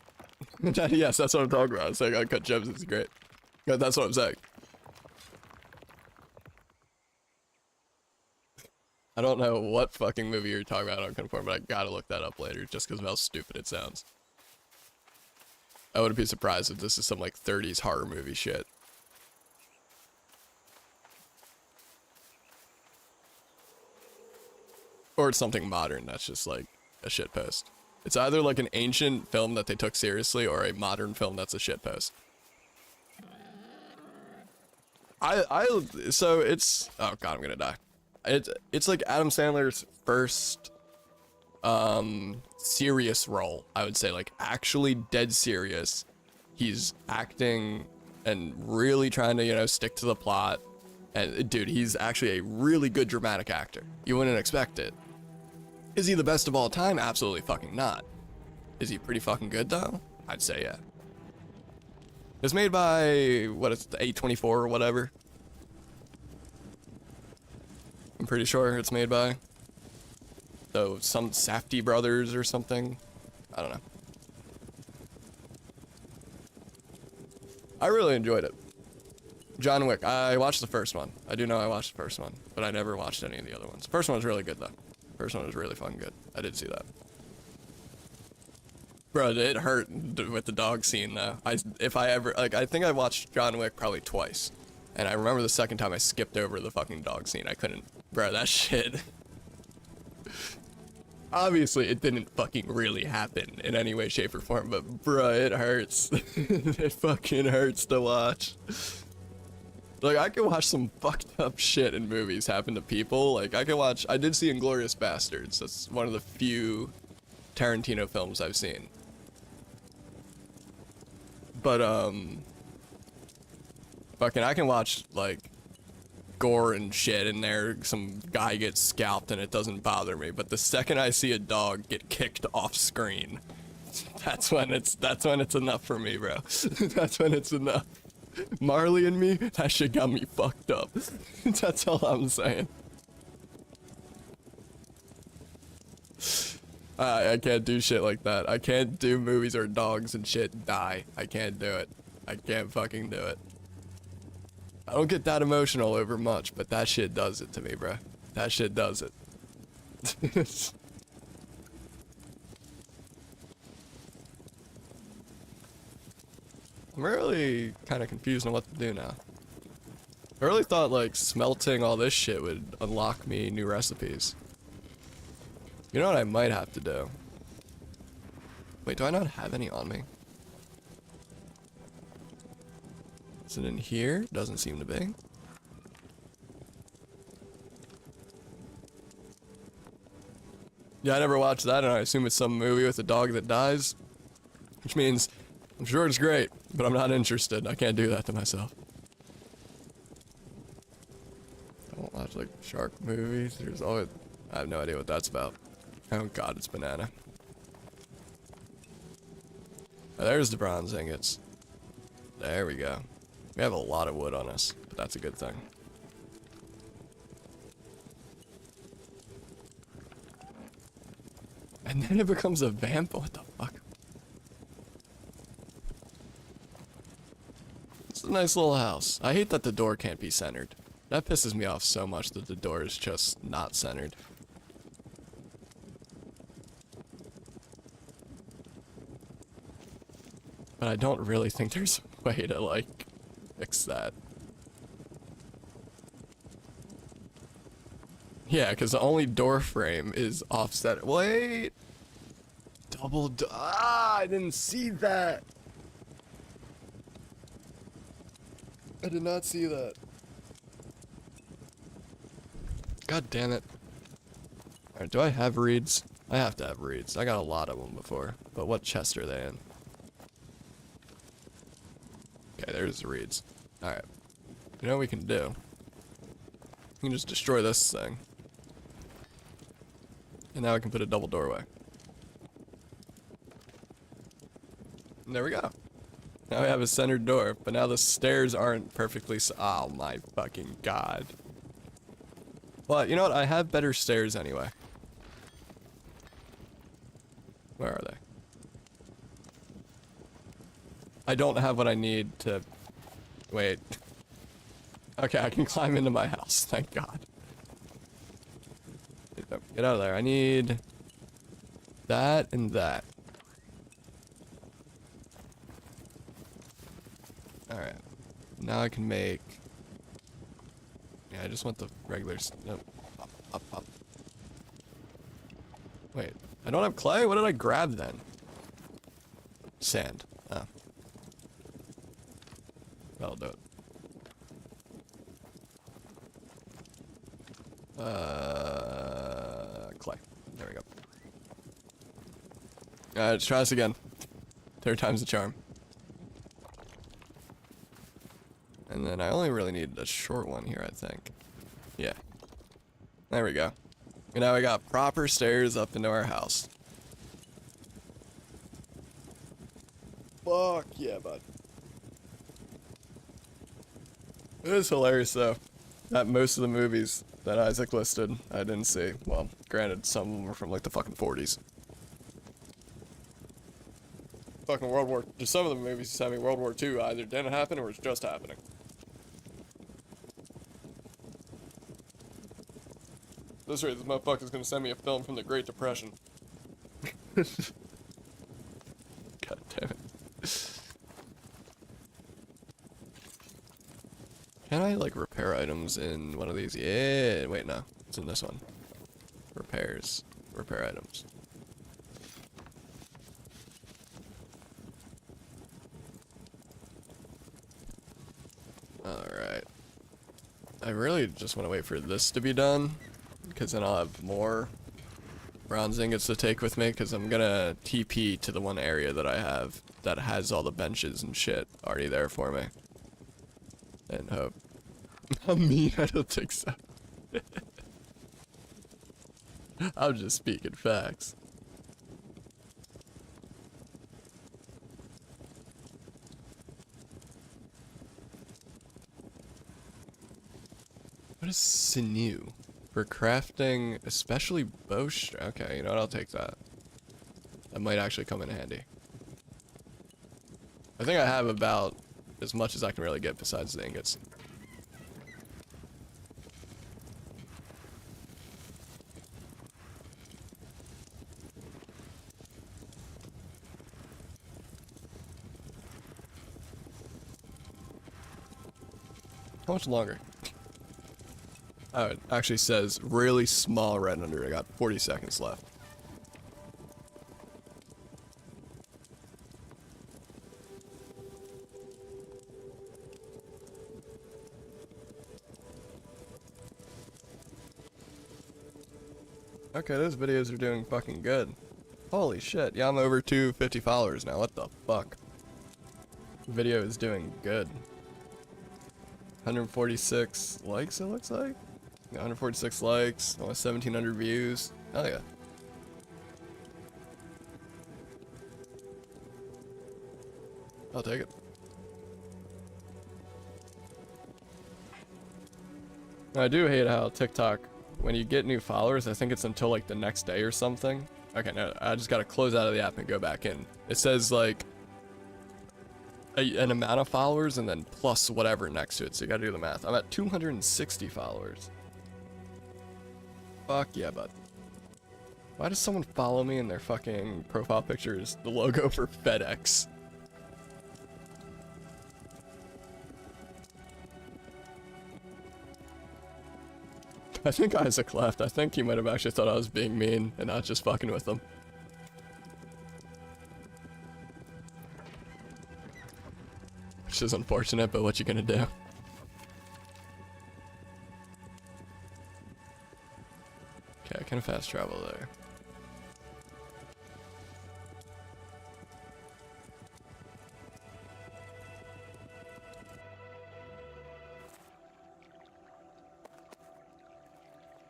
Yes, that's what I'm talking about. I'm saying Uncut Gems is great. Yeah, that's what I'm saying. I don't know what fucking movie you're talking about on Conform, but I gotta look that up later just because of how stupid it sounds. I wouldn't be surprised if this is some like 30s horror movie shit. Or it's something modern that's just like a shitpost. It's either like an ancient film that they took seriously or a modern film that's a shitpost. So it's, oh god, I'm gonna die. It's like Adam Sandler's first serious role, I would say, like actually dead serious. He's acting and really trying to, you know, stick to the plot. And dude, he's actually a really good dramatic actor. You wouldn't expect it. Is he the best of all time? Absolutely fucking not. Is he pretty fucking good though? I'd say yeah. It's made by, what is it, the A24 or whatever. I'm pretty sure it's made by. So some Safdie brothers or something. I don't know. I really enjoyed it. John Wick, I watched the first one. I do know I watched the first one, but I never watched any of the other ones. The first one was really good though. First one was really fucking good. I did see that. Bro, it hurt with the dog scene though. If I ever, like, I think I watched John Wick probably twice. And I remember the second time I skipped over the fucking dog scene. I couldn't, bro, that shit. Obviously, it didn't fucking really happen in any way, shape, or form, but bro, it hurts. It fucking hurts to watch. Like, I can watch some fucked up shit in movies happen to people. Like, I did see Inglourious Bastards. That's one of the few Tarantino films I've seen. But, fucking, I can watch, like, gore and shit in there. Some guy gets scalped and it doesn't bother me. But the second I see a dog get kicked off screen, that's when it's enough for me, bro. That's when it's enough. Marley and Me, that shit got me fucked up. That's all I'm saying. I can't do shit like that. I can't do movies where dogs and shit die. I can't do it. I can't fucking do it. I don't get that emotional over much, but that shit does it to me, bro. That shit does it. I'm really kind of confused on what to do now. I really thought, like, smelting all this shit would unlock me new recipes. You know what I might have to do? Wait, do I not have any on me? Is it in here? Doesn't seem to be. Yeah, I never watched that, and I assume it's some movie with a dog that dies. Which means, I'm sure it's great, but I'm not interested. I can't do that to myself. I don't watch, like, shark movies. There's always... I have no idea what that's about. Oh god, it's banana. Oh, there's the bronze ingots. There we go. We have a lot of wood on us, but that's a good thing. And then it becomes a vamp? What the fuck? It's a nice little house. I hate that the door can't be centered. That pisses me off so much that the door is just not centered. But I don't really think there's a way to, like, fix that. Yeah, because the only door frame is offset. Wait! I didn't see that! I did not see that. God damn it. Alright, do I have reeds? I have to have reeds. I got a lot of them before. But what chest are they in? Okay, there's the reeds. Alright. You know what we can do? We can just destroy this thing. And now we can put a double doorway. And there we go. Now we have a centered door, but now the stairs aren't perfectly oh my fucking god. Well, you know what? I have better stairs anyway. Where are they? I don't have what I need to... Wait. Okay, I can climb into my house, thank god. Get out of there. I need... that and that. Alright. Now I can make... Yeah, I just want the regular... Nope. Up. Wait. I don't have clay? What did I grab then? Sand. Oh. That'll do it. Clay. There we go. Let's try this again. Third time's the charm. And then I only really need a short one here, I think. Yeah. There we go. And now we got proper stairs up into our house. Fuck yeah, bud. It is hilarious, though, that most of the movies that Isaac listed, I didn't see. Well, granted, some of them were from, like, the fucking 40s. Fucking World War... Just some of the movies just having World War II either didn't happen or it's just happening. This rate, this motherfucker's gonna send me a film from the Great Depression. God damn it. Can I, like, repair items in one of these? Yeah, wait, no. It's in this one. Repairs. Repair items. Alright. I really just want to wait for this to be done, because then I'll have more bronze ingots to take with me, because I'm gonna TP to the one area that I have that has all the benches and shit already there for me. And hope. I mean, I don't think so. I'm just speaking facts. What is sinew? For crafting, especially bowstring. Okay, you know what? I'll take that. That might actually come in handy. I think I have about as much as I can really get besides the ingots. How much longer? Oh, it actually says really small red under it. I got 40 seconds left. Okay, those videos are doing fucking good. Holy shit. Yeah, I'm over 250 followers now. What the fuck? Video is doing good. 146 likes, it looks like. Yeah, 146 likes, almost 1,700 views. Hell yeah. I'll take it. I do hate how TikTok, when you get new followers, I think it's until like the next day or something. Okay, no, I just gotta close out of the app and go back in. It says like an amount of followers and then plus whatever next to it, so you gotta do the math. I'm at 260 followers. Fuck yeah, bud. Why does someone follow me and their fucking profile picture is the logo for FedEx? I think Isaac left. I think he might have actually thought I was being mean and not just fucking with him. Which is unfortunate, but what you gonna do? Okay, I can fast travel there.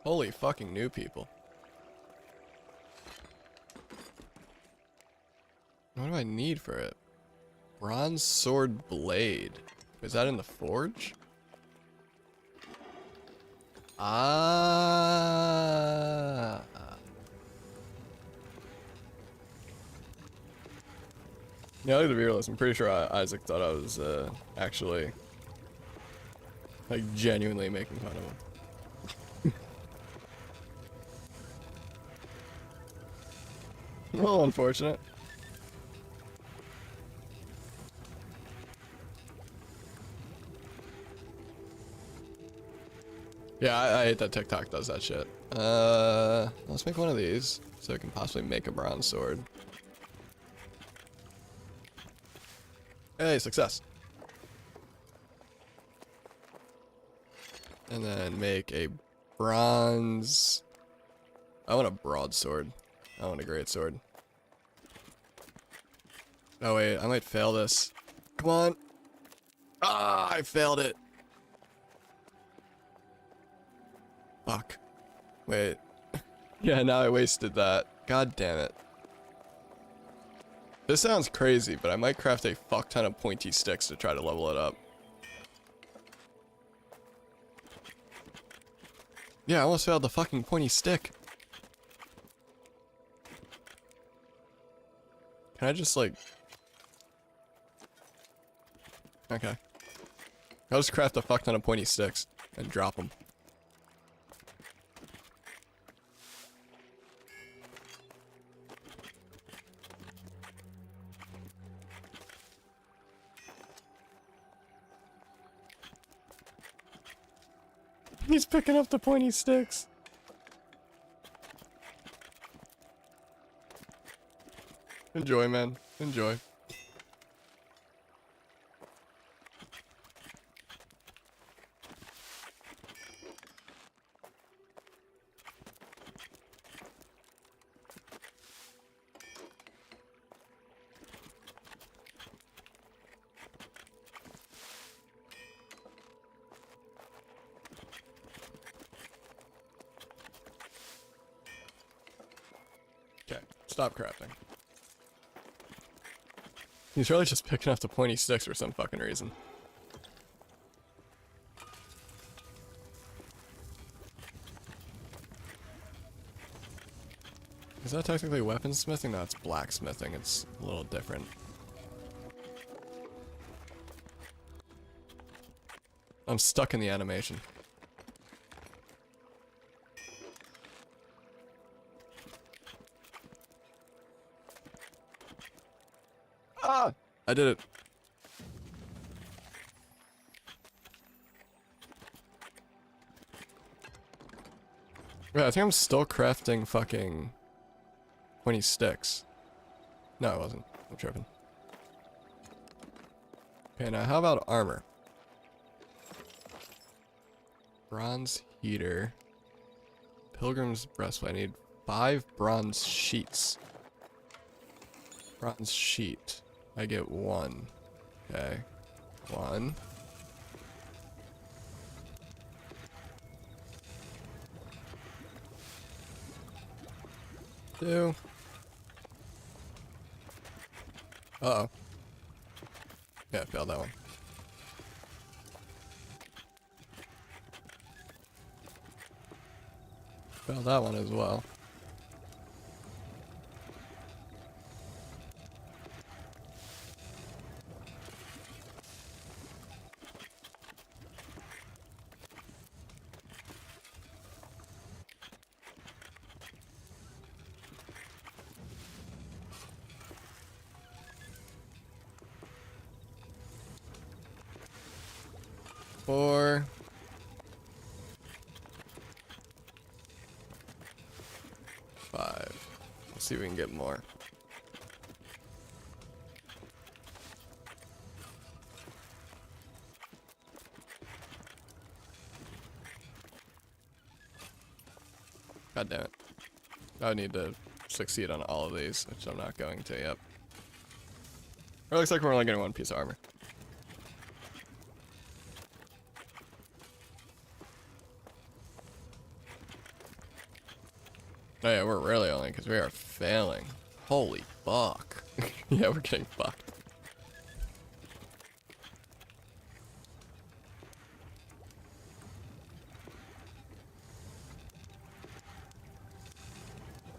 Holy fucking new people. What do I need for it? Bronze sword blade. Is that in the forge? Ah. Yeah, look at the viewers. I'm pretty sure Isaac thought I was actually like genuinely making fun of him. A little unfortunate. Yeah, I hate that TikTok does that shit. Let's make one of these so I can possibly make a bronze sword. Hey, success. And then make a bronze. I want a broadsword. I want a great sword. Oh wait, I might fail this. Come on. Ah, I failed it. Fuck. Wait. Yeah, now I wasted that. God damn it. This sounds crazy, but I might craft a fuck ton of pointy sticks to try to level it up. Yeah, I almost failed the fucking pointy stick. Can I just like... Okay. I'll just craft a fuck ton of pointy sticks and drop them. He's picking up the pointy sticks. Enjoy, man. Enjoy. Okay, stop crafting. He's really just picking up the pointy sticks for some fucking reason. Is that technically weaponsmithing? No, it's blacksmithing. It's a little different. I'm stuck in the animation. Ah! I did it. Yeah, I think I'm still crafting fucking pointy sticks. No, I wasn't. I'm tripping. Okay, now how about armor? Bronze heater. Pilgrim's breastplate. I need 5 bronze sheets. Bronze sheet. I get 1. Okay. 1. Two. Uh-oh. Yeah, I failed that one. Failed that one as well. Four. 5. Let's see if we can get more. God damn it. I need to succeed on all of these, which I'm not going to, yep. It looks like we're only getting 1 piece of armor. Oh yeah, we're really only because we are failing. Holy fuck. Yeah, we're getting fucked.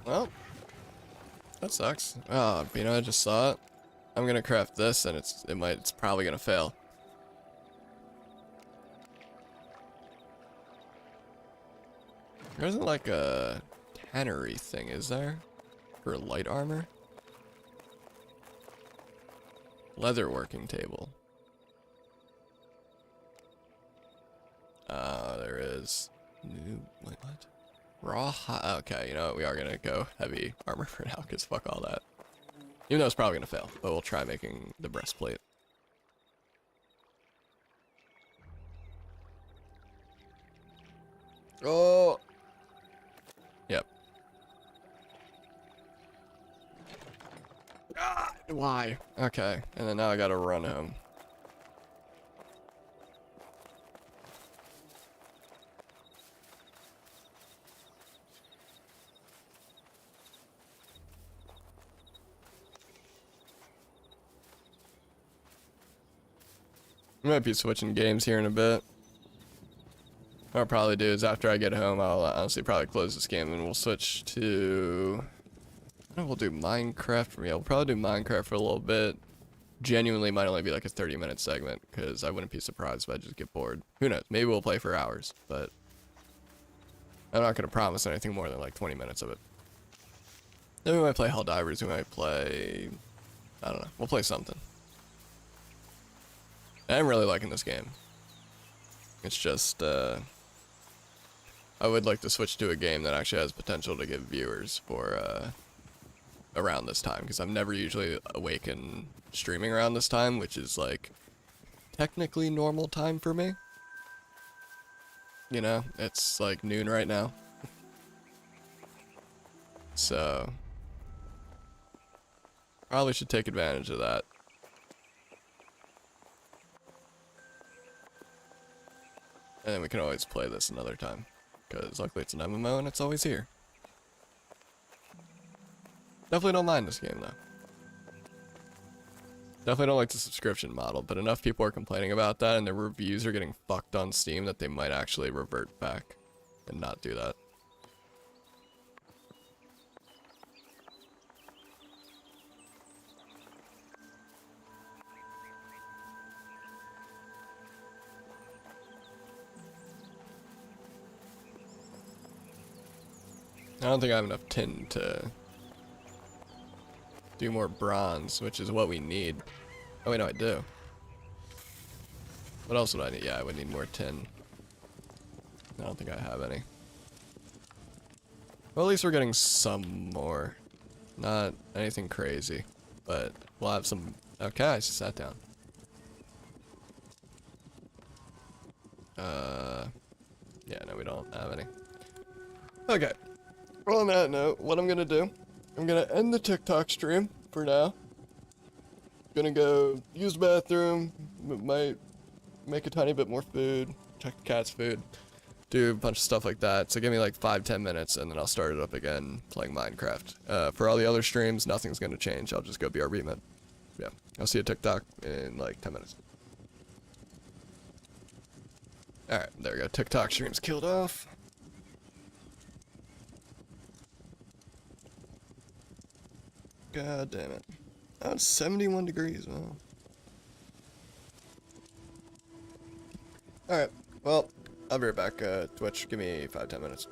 Well, that sucks. Oh, you know, I just saw it. I'm gonna craft this and it's probably gonna fail. There isn't like a tannery thing, is there? For light armor? Leather working table. There is. New, wait, what? Raw hot. Okay, you know what? We are gonna go heavy armor for now, because fuck all that. Even though it's probably gonna fail, but we'll try making the breastplate. Oh! Yep. Ah, why? Okay, and then now I gotta run home. I might be switching games here in a bit. What I'll probably do is after I get home, I'll honestly probably close this game and we'll switch to... I don't know, we'll do Minecraft. Yeah, we'll probably do Minecraft for a little bit. Genuinely might only be like a 30-minute segment, because I wouldn't be surprised if I just get bored. Who knows? Maybe we'll play for hours, but... I'm not going to promise anything more than like 20 minutes of it. Then we might play Helldivers, we might play... I don't know. We'll play something. I'm really liking this game. It's just, I would like to switch to a game that actually has potential to give viewers for, around this time, because I'm never usually awake and streaming around this time, which is, like, technically normal time for me. You know, it's, like, noon right now. So, probably should take advantage of that. And then we can always play this another time, because luckily it's an MMO and it's always here. Definitely don't mind this game though. Definitely don't like the subscription model, but enough people are complaining about that and their reviews are getting fucked on Steam that they might actually revert back and not do that. I don't think I have enough tin to do more bronze, which is what we need. Oh wait, no, I do. What else would I need? Yeah, I would need more tin. I don't think I have any. Well, at least we're getting some more. Not anything crazy, but we'll have some... Okay, I just sat down. Yeah, no, we don't have any. Okay. On that note, what I'm gonna do, I'm gonna end the TikTok stream for now. Gonna go use the bathroom, might make a tiny bit more food, check the cat's food, do a bunch of stuff like that. So give me like 5-10 minutes and then I'll start it up again playing Minecraft. For all the other streams, nothing's gonna change. I'll just go BRB mode. Yeah, I'll see you TikTok in like 10 minutes. Alright, there we go. TikTok stream's killed off. God damn it. Oh, it's 71 degrees. Wow. Alright, well, I'll be right back. Twitch, give me 5-10 minutes.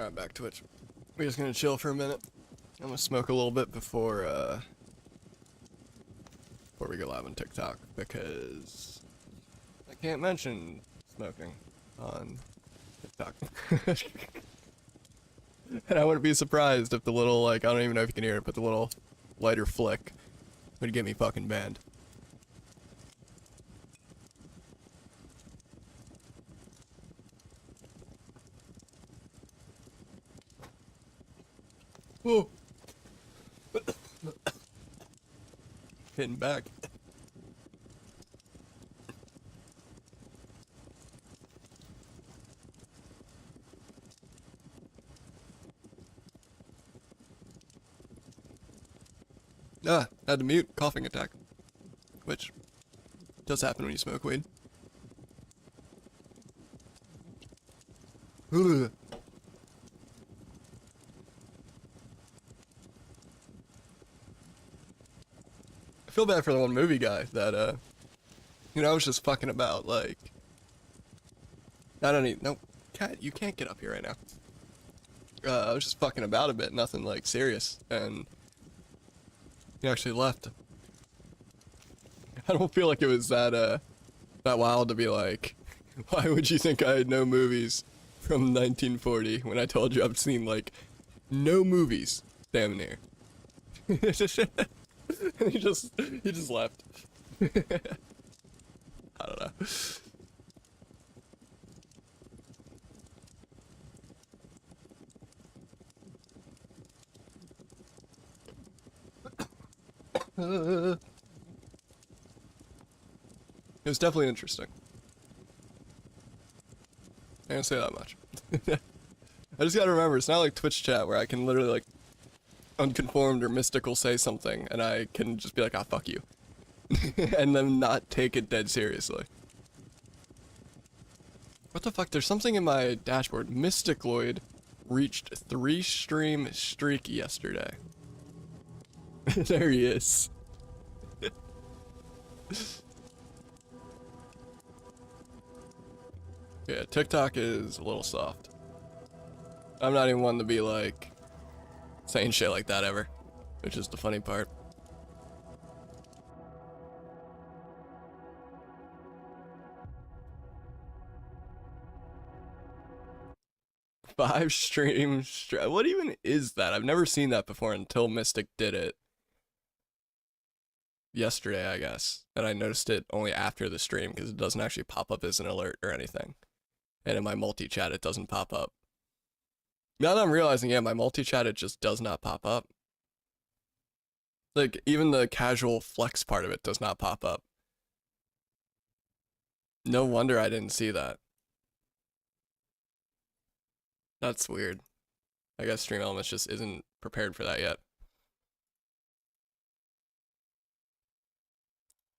Alright, back to Twitch. We're just gonna chill for a minute. I'm gonna smoke a little bit before we go live on TikTok, because I can't mention smoking on TikTok. And I wouldn't be surprised if the little, like, I don't even know if you can hear it, but the little lighter flick would get me fucking banned. Whoa. Hitting back. Had to mute. Coughing attack. Which does happen when you smoke weed. Ugh. I feel bad for the one movie guy that, you know, I was just fucking about, like, I don't even, no, cat, you can't get up here right now. I was just fucking about a bit, nothing, like, serious, and he actually left. I don't feel like it was that wild to be like, why would you think I had no movies from 1940 when I told you I've seen, like, no movies, damn near. he just left. I don't know. It was definitely interesting. I can't say that much. I just gotta remember, it's not like Twitch chat where I can literally, like, unconformed or mystical say something and I can just be like, ah, fuck you. And then not take it dead seriously. What the fuck? There's something in my dashboard. Mysticloid reached 3-stream streak yesterday. There he is. Yeah, TikTok is a little soft. I'm not even one to be like saying shit like that ever, which is the funny part. Five streams. What even is that? I've never seen that before until Mystic did it yesterday, I guess. And I noticed it only after the stream because it doesn't actually pop up as an alert or anything. And in my multi-chat, it doesn't pop up. Now that I'm realizing, yeah, my multi-chat, it just does not pop up. Like, even the casual flex part of it does not pop up. No wonder I didn't see that. That's weird. I guess Stream Elements just isn't prepared for that yet.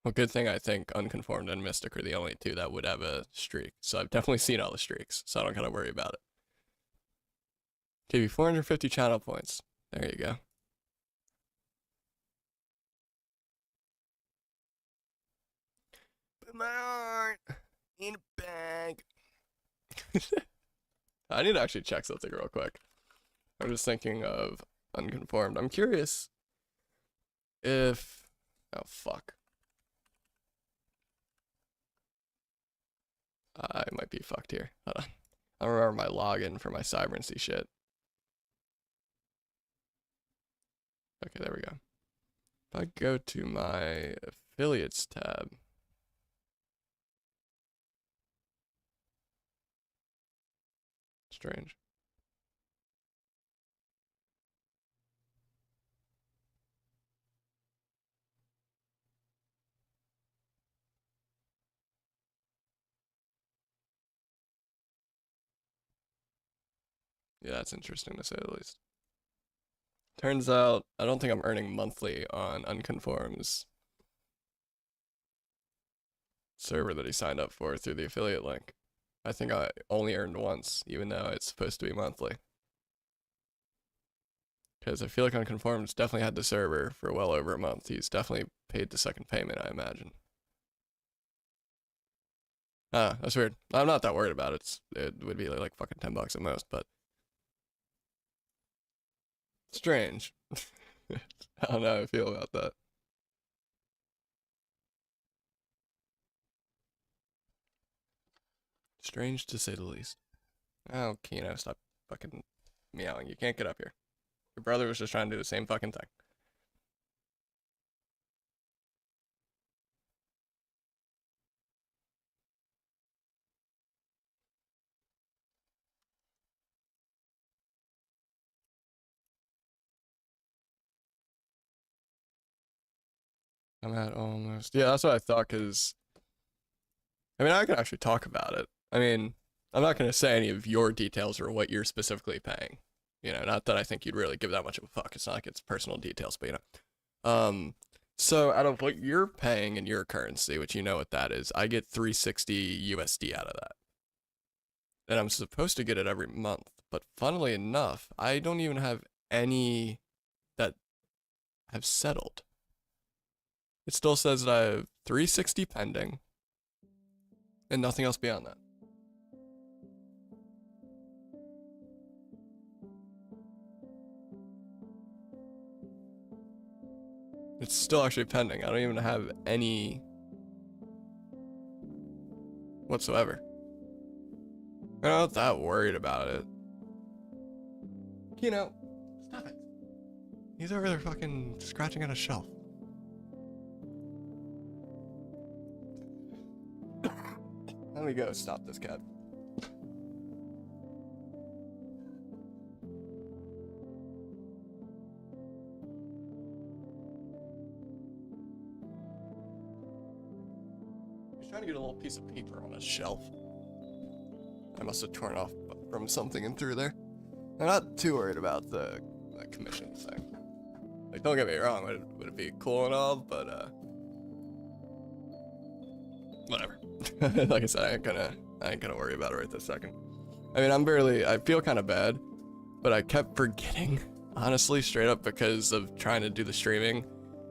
Well, good thing I think Unconformed and Mystic are the only two that would have a streak. So I've definitely seen all the streaks, so I don't gotta worry about it. Gave you 450 channel points. There you go. Put my heart in a bag. I need to actually check something real quick. I'm just thinking of Unconformed. I'm curious if... Oh, fuck. I might be fucked here. Hold on. I don't remember my login for my Cyberncy shit. Okay, there we go. If I go to my affiliates tab. Strange. Yeah, that's interesting to say the least. Turns out, I don't think I'm earning monthly on Unconform's server that he signed up for through the affiliate link. I think I only earned once, even though it's supposed to be monthly. Because I feel like Unconformed's definitely had the server for well over a month. He's definitely paid the second payment, I imagine. Ah, that's weird. I'm not that worried about it. It would be like fucking $10 at most, but Strange. I don't know how I feel about that. Strange to say the least. Oh, Kino, stop fucking meowing. You can't get up here. Your brother was just trying to do the same fucking thing. I'm at almost. Yeah, that's what I thought, because, I mean, I can actually talk about it. I mean, I'm not going to say any of your details or what you're specifically paying. You know, not that I think you'd really give that much of a fuck. It's not like it's personal details, but you know. So out of what you're paying in your currency, which you know what that is, I get 360 USD out of that. And I'm supposed to get it every month. But funnily enough, I don't even have any that have settled. It still says that I have 360 pending and nothing else beyond that. It's still actually pending. I don't even have any whatsoever. I'm not that worried about it. You know, stop it. He's over there fucking scratching at a shelf. Let me go stop this cat. He's trying to get a little piece of paper on his shelf. I must have torn off from something in through there. I'm not too worried about the commission thing. Like, don't get me wrong, would it be cool and all, but whatever. Like I said, I ain't gonna worry about it right this second. I mean, I feel kind of bad, but I kept forgetting, honestly, straight up, because of trying to do the streaming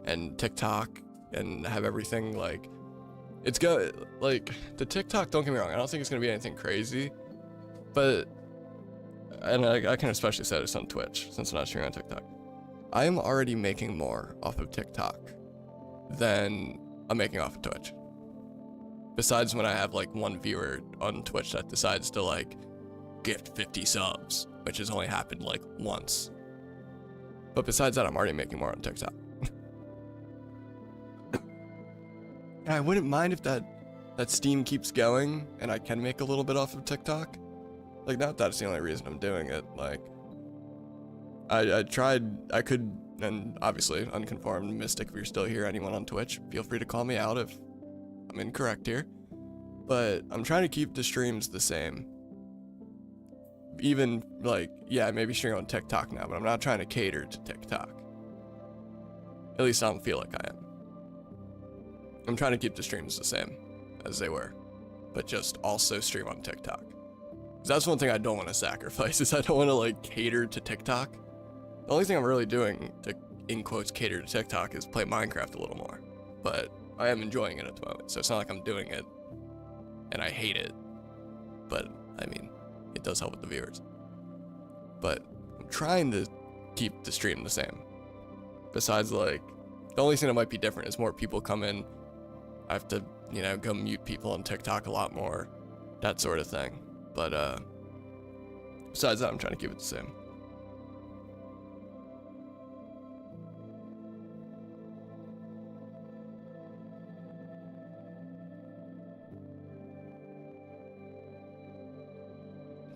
and TikTok and have everything, like, it's like, the TikTok, don't get me wrong, I don't think it's gonna be anything crazy, but, and I can especially say this on Twitch, since I'm not streaming on TikTok. I am already making more off of TikTok than I'm making off of Twitch. Besides when I have like one viewer on Twitch that decides to like gift 50 subs, which has only happened like once. But besides that, I'm already making more on TikTok. And I wouldn't mind if that Steam keeps going and I can make a little bit off of TikTok. Like, not that's the only reason I'm doing it. Like, I tried, I could, and obviously, unconformed Mystic, if you're still here, anyone on Twitch, feel free to call me out if I'm incorrect here. But I'm trying to keep the streams the same. Even, like, yeah, maybe stream on TikTok now, but I'm not trying to cater to TikTok. At least I don't feel like I am. I'm trying to keep the streams the same as they were, but just also stream on TikTok. 'Cause that's one thing I don't want to sacrifice, is I don't want to, like, cater to TikTok. The only thing I'm really doing to, in quotes, cater to TikTok is play Minecraft a little more. But I am enjoying it at the moment, so it's not like I'm doing it and I hate it. But, I mean, it does help with the viewers. But I'm trying to keep the stream the same. Besides, like, the only thing that might be different is more people come in. I have to, you know, go mute people on TikTok a lot more. That sort of thing. But, besides that, I'm trying to keep it the same.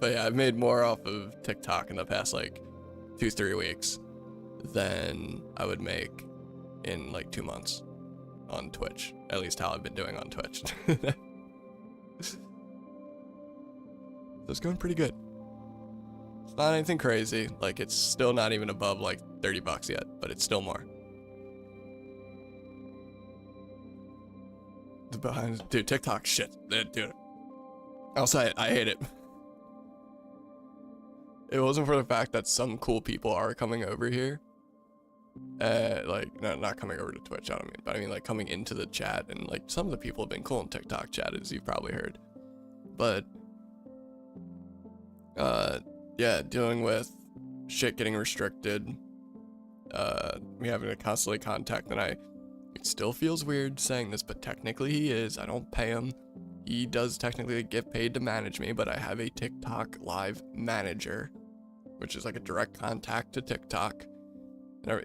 But yeah, I've made more off of TikTok in the past, like, 2-3 weeks than I would make in, like, 2 months on Twitch. At least how I've been doing on Twitch. So it's going pretty good. It's not anything crazy. Like, it's still not even above, like, 30 bucks yet, but it's still more. Dude, TikTok shit. Dude. I'll say it, I hate it. It wasn't for the fact that some cool people are coming over here. Like, no, not coming over to Twitch, I don't mean, but I mean, like, coming into the chat, and, like, some of the people have been cool in TikTok chat, as you've probably heard. But, yeah, dealing with shit getting restricted, me having to constantly contact, and it still feels weird saying this, but technically he is. I don't pay him. He does technically get paid to manage me, but I have a TikTok live manager, which is like a direct contact to TikTok. And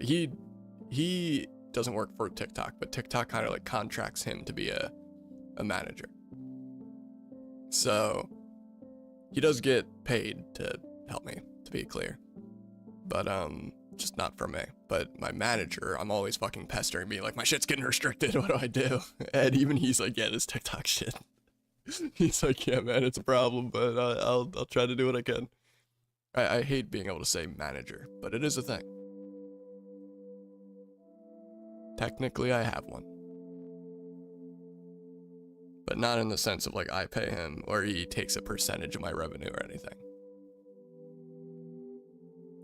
he doesn't work for TikTok, but TikTok kind of like contracts him to be a manager. So he does get paid to help me, to be clear. But just not for me. But my manager, I'm always fucking pestering me like, my shit's getting restricted, what do I do? And even he's like, yeah, this TikTok shit. He's like, yeah, man, it's a problem, but I'll try to do what I can. I hate being able to say manager, but it is a thing. Technically, I have one. But not in the sense of like I pay him or he takes a percentage of my revenue or anything.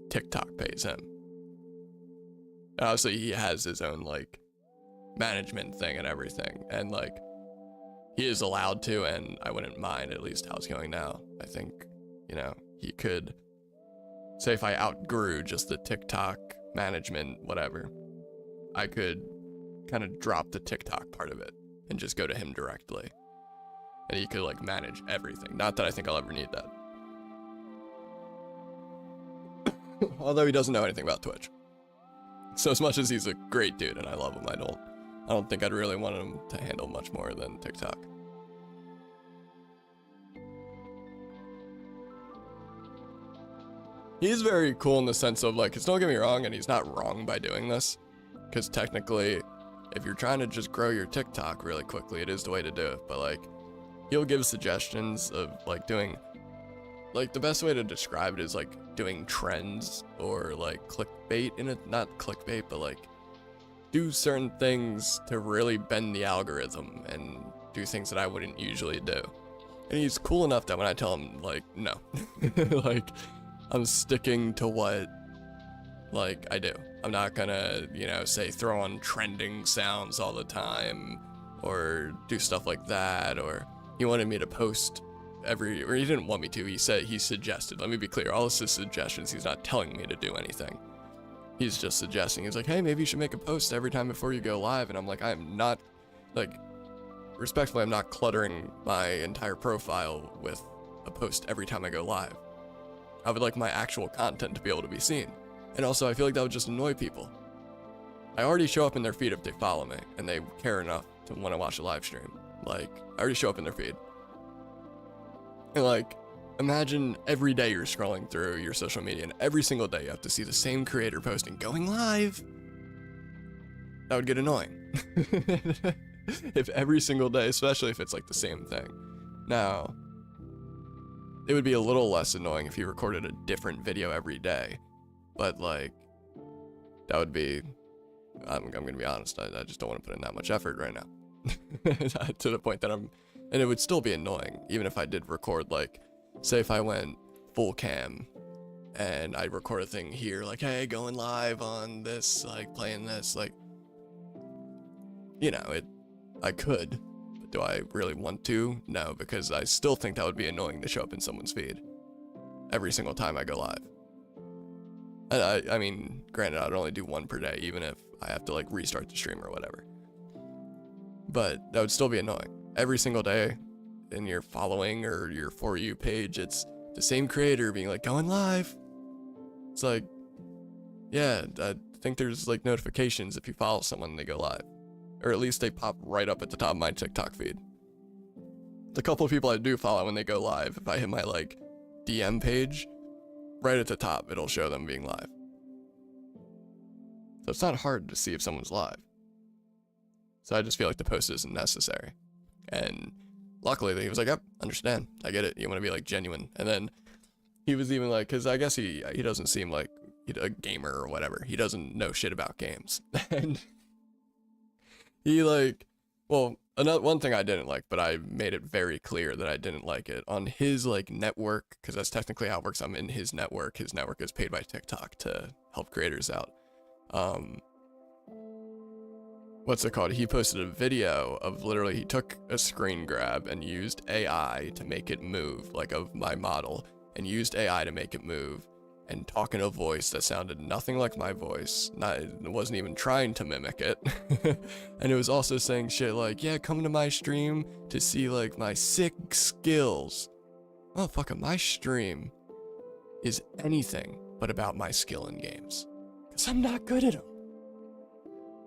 TikTok pays him. And obviously, he has his own like management thing and everything, and like he is allowed to, and I wouldn't mind at least how it's going now. I think, you know, he could say if I outgrew just the TikTok management, whatever, I could kind of drop the TikTok part of it and just go to him directly. And he could like manage everything. Not that I think I'll ever need that. Although he doesn't know anything about Twitch. So as much as he's a great dude and I love him, I don't think I'd really want him to handle much more than TikTok. He's very cool in the sense of like, don't get me wrong, and he's not wrong by doing this. Because technically, if you're trying to just grow your TikTok really quickly, it is the way to do it. But like, he'll give suggestions of like doing, like the best way to describe it is like doing trends or like clickbait in it. Not clickbait, but like do certain things to really bend the algorithm and do things that I wouldn't usually do. And he's cool enough that when I tell him like, no, like I'm sticking to what like I do. I'm not gonna, you know, say throw on trending sounds all the time or do stuff like that. Or he wanted me to post or he didn't want me to, he suggested. Let me be clear, all this is suggestions. He's not telling me to do anything. He's just suggesting. He's like, hey, maybe you should make a post every time before you go live. And I'm like, I'm not, like, respectfully, I'm not cluttering my entire profile with a post every time I go live. I would like my actual content to be able to be seen. And also, I feel like that would just annoy people. I already show up in their feed if they follow me and they care enough to want to watch a live stream. Like, I already show up in their feed. And like, imagine every day you're scrolling through your social media and every single day you have to see the same creator posting, going live. That would get annoying. If every single day, especially if it's like the same thing. Now, it would be a little less annoying if you recorded a different video every day. But like, that would be, I'm gonna be honest, I just don't want to put in that much effort right now. To the point that and it would still be annoying, even if I did record, like, say if I went full cam, and I record a thing here, like, hey, going live on this, like, playing this, like, you know, I could, but do I really want to? No, because I still think that would be annoying to show up in someone's feed every single time I go live. And I mean, granted, I'd only do one per day, even if I have to, like, restart the stream or whatever. But that would still be annoying. Every single day in your following or your For You page, it's the same creator being like, going live. It's like, yeah, I think there's like notifications if you follow someone and they go live. Or at least they pop right up at the top of my TikTok feed. The couple of people I do follow when they go live, if I hit my like DM page, right at the top, it'll show them being live. So it's not hard to see if someone's live. So I just feel like the post isn't necessary. And luckily he was like, yep, understand, I get it, you want to be like genuine. And then he was even like, because I guess he doesn't seem like a gamer or whatever, he doesn't know shit about games. And he like, well, one thing I didn't like, but I made it very clear that I didn't like it, on his like network, because that's technically how it works, I'm in his network is paid by TikTok to help creators out. What's it called? He posted a video of literally, he took a screen grab and used AI to make it move, like of my model, and used AI to make it move. and talk in a voice that sounded nothing like my voice. It wasn't even trying to mimic it. And it was also saying shit like, yeah, come to my stream to see like my sick skills. Motherfucker, my stream is anything but about my skill in games. Because I'm not good at them.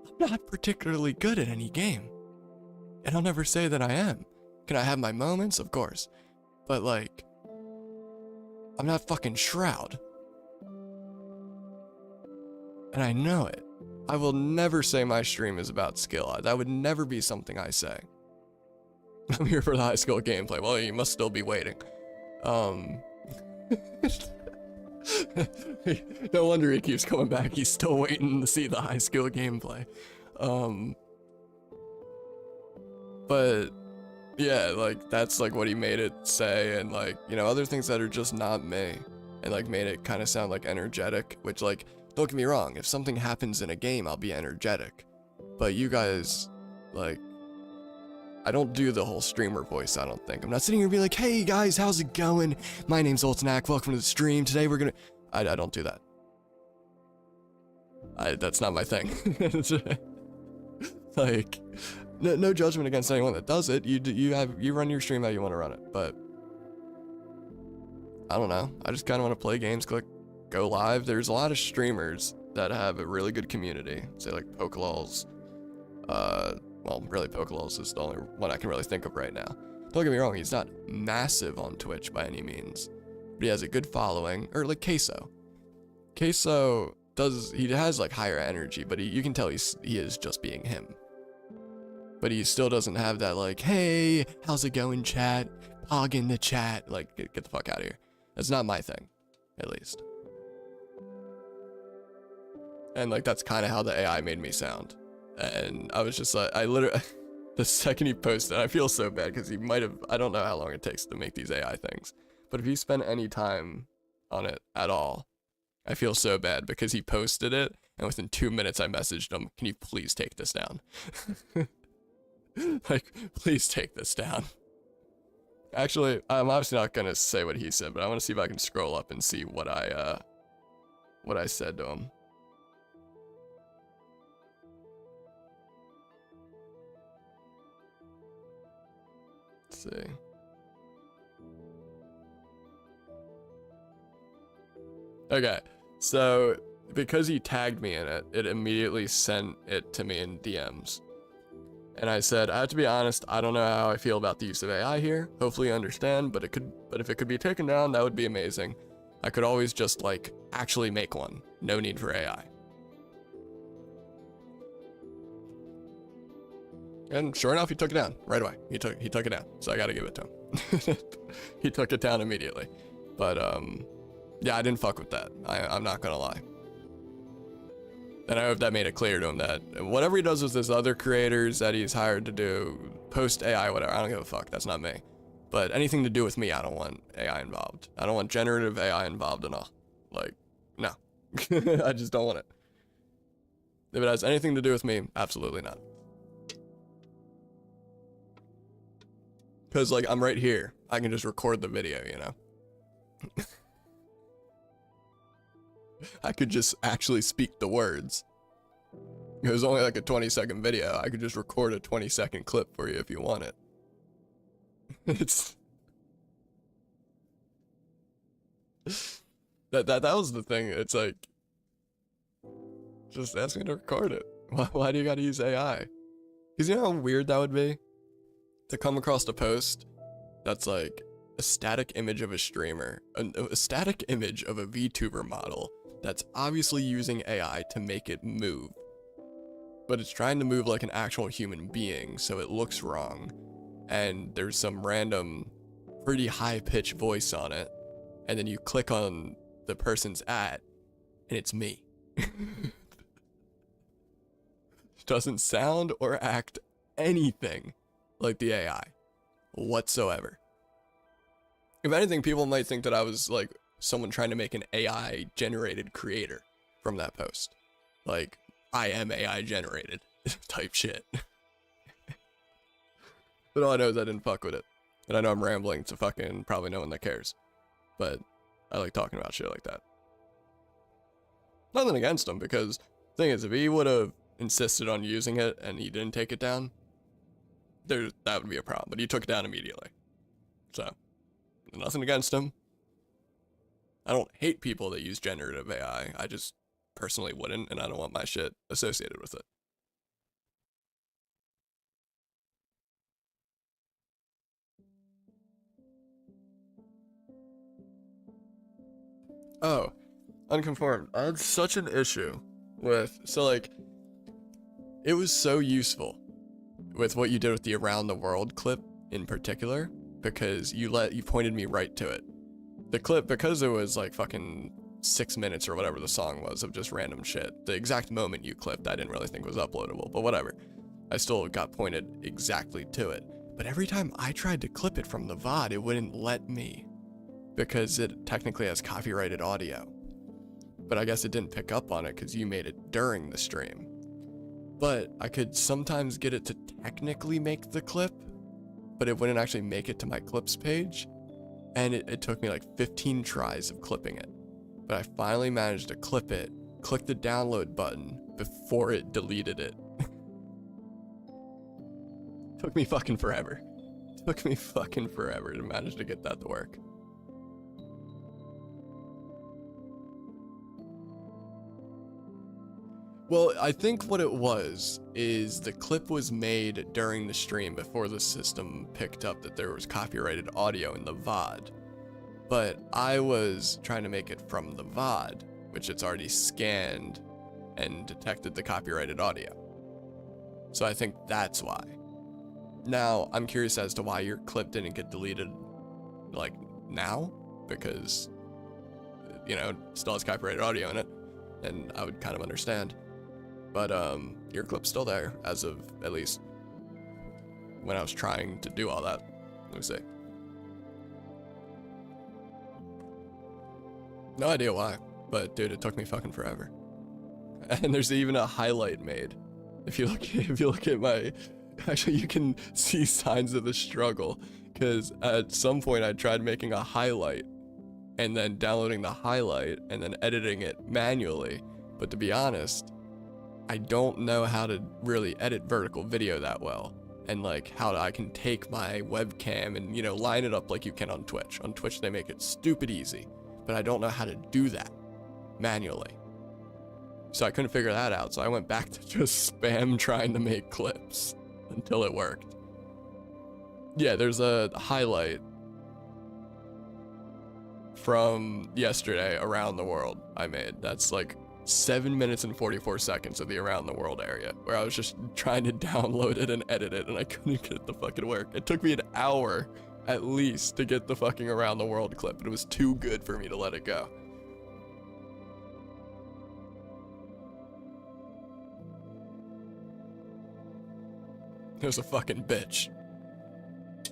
I'm not particularly good at any game. And I'll never say that I am. Can I have my moments? Of course. But like, I'm not fucking Shroud. And I know it. I will never say my stream is about skill. That would never be something I say. I'm here for the high skill gameplay. Well, you must still be waiting. No wonder he keeps coming back. He's still waiting to see the high skill gameplay. But yeah, like that's like what he made it say, and like, you know, other things that are just not me, and like made it kind of sound like energetic, which like, don't get me wrong, if something happens in a game, I'll be energetic. But you guys, like, I don't do the whole streamer voice, I don't think. I'm not sitting here being like, hey guys, how's it going? My name's Ultinac, welcome to the stream. Today we're gonna... I don't do that. That's not my thing. Like, no judgment against anyone that does it. You run your stream how you want to run it, but... I don't know. I just kind of want to play games, click go live. There's a lot of streamers that have a really good community. Say like Pokelawls. Well, really Pokelawls is the only one I can really think of right now. Don't get me wrong, he's not massive on Twitch by any means, but he has a good following. Or like Queso. Queso he has like higher energy, but you can tell he is just being him. But he still doesn't have that like, hey, how's it going, chat? Pog in the chat. Like, get the fuck out of here. That's not my thing, at least. And like, that's kind of how the AI made me sound. And I was just like, I literally, the second he posted, I feel so bad because he might have, I don't know how long it takes to make these AI things. But if you spend any time on it at all, I feel so bad because he posted it and within 2 minutes I messaged him, can you please take this down? Like, please take this down. Actually, I'm obviously not gonna say what he said, but I want to see if I can scroll up and see what I said to him. Let's see. Okay, so because he tagged me in it, it immediately sent it to me in DMs. And I said, I have to be honest, I don't know how I feel about the use of AI here. Hopefully you understand, but if it could be taken down, that would be amazing. I could always just like actually make one. No need for AI. And sure enough, he took it down right away. He took it down, so I gotta give it to him. He took it down immediately. But yeah, I didn't fuck with that. I'm not gonna lie. And I hope that made it clear to him that whatever he does with his other creators that he's hired to do, post AI, whatever, I don't give a fuck. That's not me. But anything to do with me, I don't want AI involved. I don't want generative AI involved at all. Like, no. I just don't want it. If it has anything to do with me, absolutely not. Because, like, I'm right here. I can just record the video, you know? I could just actually speak the words. It was only like a 20-second video. I could just record a 20-second clip for you if you want it. It's... That was the thing. It's like... Just ask me to record it. Why do you gotta use AI? Because you know how weird that would be? To come across a post that's like a static image of a streamer, a static image of a VTuber model that's obviously using AI to make it move, but it's trying to move like an actual human being, so it looks wrong, and there's some random pretty high-pitched voice on it, and then you click on the person's and it's me. Doesn't sound or act anything like the AI whatsoever. If anything, people might think that I was like someone trying to make an AI generated creator from that post. Like, I am AI generated type shit. But all I know is I didn't fuck with it. And I know I'm rambling to fucking probably no one that cares. But I like talking about shit like that. Nothing against him, because the thing is, if he would have insisted on using it and he didn't take it down, that would be a problem. But he took it down immediately. So, nothing against him. I don't hate people that use generative AI. I just personally wouldn't, and I don't want my shit associated with it. Oh, unconformed. I had such an issue with, so like, it was so useful with what you did with the around the world clip in particular, because you pointed me right to it. The clip, because it was like fucking 6 minutes or whatever the song was of just random shit, the exact moment you clipped I didn't really think was uploadable, but whatever. I still got pointed exactly to it. But every time I tried to clip it from the VOD, it wouldn't let me, because it technically has copyrighted audio. But I guess it didn't pick up on it because you made it during the stream. But I could sometimes get it to technically make the clip, but it wouldn't actually make it to my clips page. And it took me like 15 tries of clipping it. But I finally managed to clip it, click the download button before it deleted it. Took me fucking forever. Took me fucking forever to manage to get that to work. Well, I think what it was is the clip was made during the stream before the system picked up that there was copyrighted audio in the VOD. But I was trying to make it from the VOD, which it's already scanned and detected the copyrighted audio. So I think that's why. Now, I'm curious as to why your clip didn't get deleted, like, now, because, you know, it still has copyrighted audio in it, and I would kind of understand. But, your clip's still there, as of, at least, when I was trying to do all that. Let me see. No idea why, but dude, it took me fucking forever. And there's even a highlight made. If you look at my, actually you can see signs of the struggle, because at some point I tried making a highlight and then downloading the highlight and then editing it manually. But to be honest, I don't know how to really edit vertical video that well, and like how I can take my webcam and, you know, line it up like you can on Twitch. On Twitch they make it stupid easy, but I don't know how to do that manually. So I couldn't figure that out, so I went back to just spam trying to make clips until it worked. Yeah, there's a highlight from yesterday around the world I made. That's like 7 minutes and 44 seconds of the around the world area, where I was just trying to download it and edit it, and I couldn't get it to fucking work. It took me an hour at least to get the fucking around the world clip, but it was too good for me to let it go. It was a fucking bitch.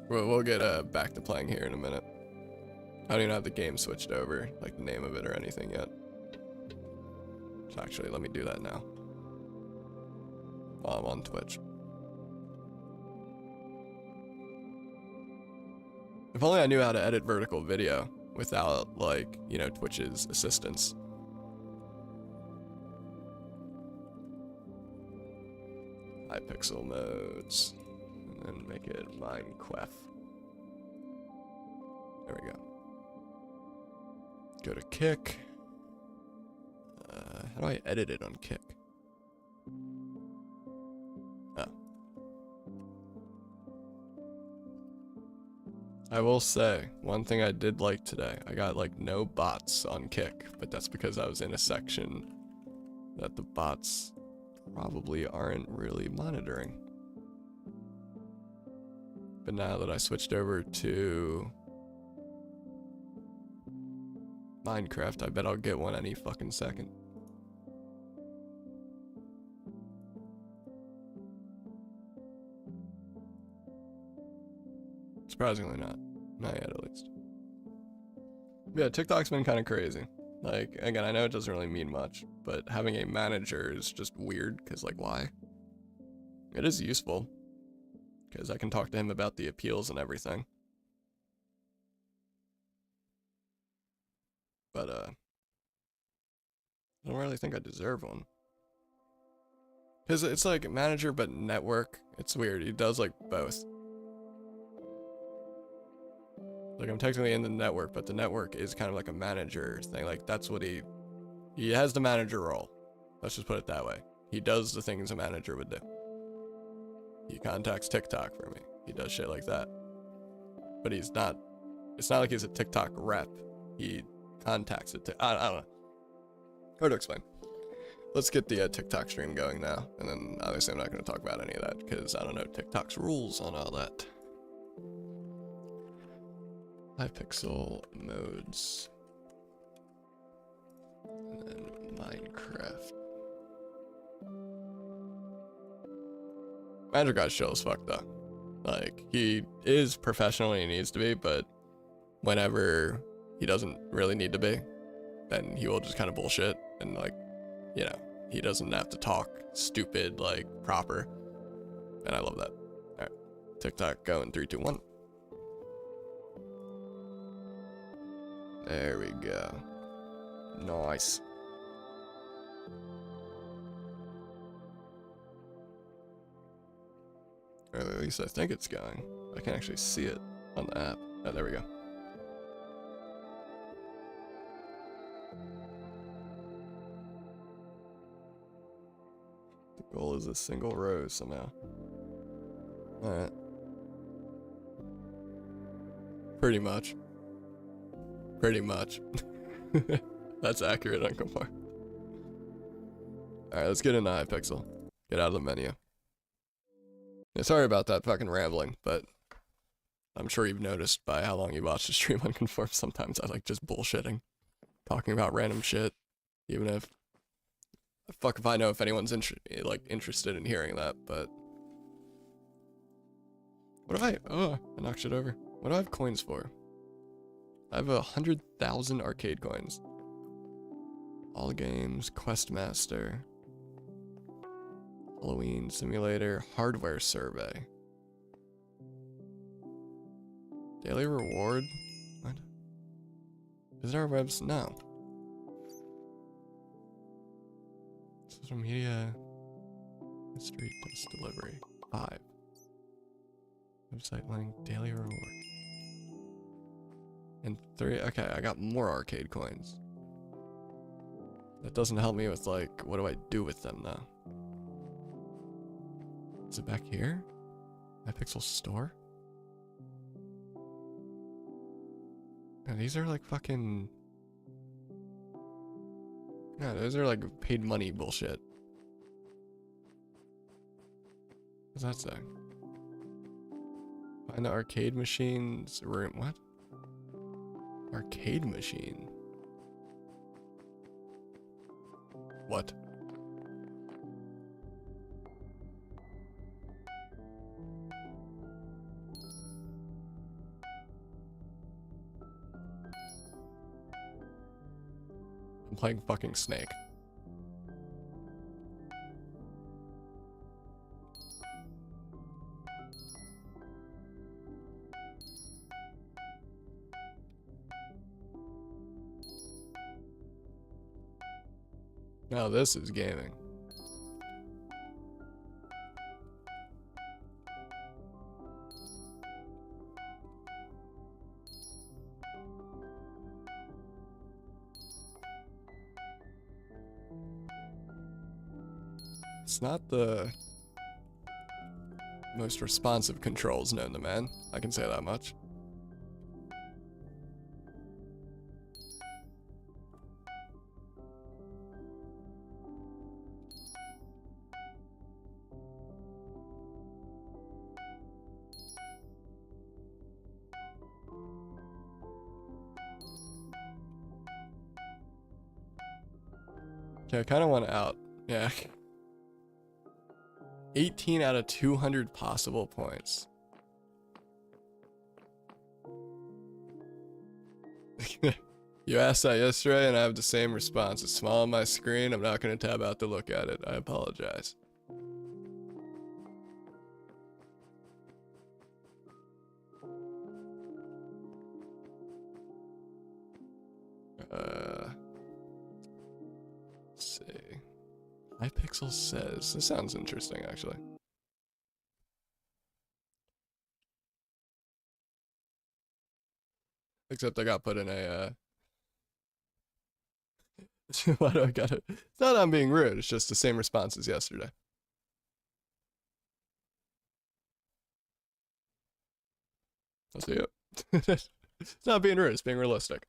We'll get back to playing here in a minute. I don't even have the game switched over, like the name of it or anything yet. So actually, let me do that now, while I'm on Twitch. If only I knew how to edit vertical video without, like, you know, Twitch's assistance. High pixel modes, and then make it Minecraft. There we go. Go to Kick. How do I edit it on Kick? Oh. I will say, one thing I did like today, I got like no bots on Kick, but that's because I was in a section that the bots probably aren't really monitoring. But now that I switched over to Minecraft, I bet I'll get one any fucking second. Surprisingly not. Not yet, at least. Yeah, TikTok's been kind of crazy. Like, again, I know it doesn't really mean much, but having a manager is just weird, because, like, why? It is useful, because I can talk to him about the appeals and everything. But, I don't really think I deserve one. Because it's like manager but network. It's weird. He does like both. Like I'm technically in the network, but the network is kind of like a manager thing. Like that's what he has the manager role. Let's just put it that way. He does the things a manager would do. He contacts TikTok for me. He does shit like that. But he's not, it's not like he's a TikTok rep. He contacts it. I don't know. Hard to explain. Let's get the TikTok stream going now. And then obviously I'm not going to talk about any of that because I don't know TikTok's rules on all that. Hypixel modes. And then Minecraft. Manager guy's chill as fuck though. Like, he is professional when he needs to be, but whenever he doesn't really need to be, then he will just kind of bullshit and like, you know, he doesn't have to talk stupid, like proper. And I love that. Alright. TikTok go in 3, 2, 1. There we go. Nice. Or at least I think it's going. I can actually see it on the app. Oh, there we go. The goal is a single row somehow. Alright. Pretty much. Pretty much. That's accurate on Compar. Alright, let's get into Hypixel. Get out of the menu. Yeah, sorry about that fucking rambling, but I'm sure you've noticed by how long you watched the stream on Conform, sometimes I like just bullshitting. Talking about random shit. Even if... Fuck if I know if anyone's interested in hearing that, but... What if I... Oh, I knocked shit over. What do I have coins for? I have 100,000 arcade coins. All games, Questmaster, Halloween Simulator, Hardware Survey. Daily reward? What? Visit our webs? No. Social media. History test delivery. 5. Website link. Daily reward. And 3. Okay, I got more arcade coins. That doesn't help me with, like, what do I do with them, though? Is it back here? Hypixel store? Yeah, these are, like, fucking... Yeah, those are, like, paid money bullshit. What's that say? Find the arcade machines room. What? Arcade machine? What? I'm playing fucking Snake. Now this is gaming. It's not the most responsive controls known to man. I can say that much. Okay, I kind of want out. Yeah. 18 out of 200 possible points. You asked that yesterday and I have the same response. It's small on my screen. I'm not going to tab out to look at it. I apologize. Let's see. Hypixel says. This sounds interesting, actually. Except I got put in a, why do I got it? It's not I'm being rude, it's just the same response as yesterday. I'll see it. It's not being rude, it's being realistic.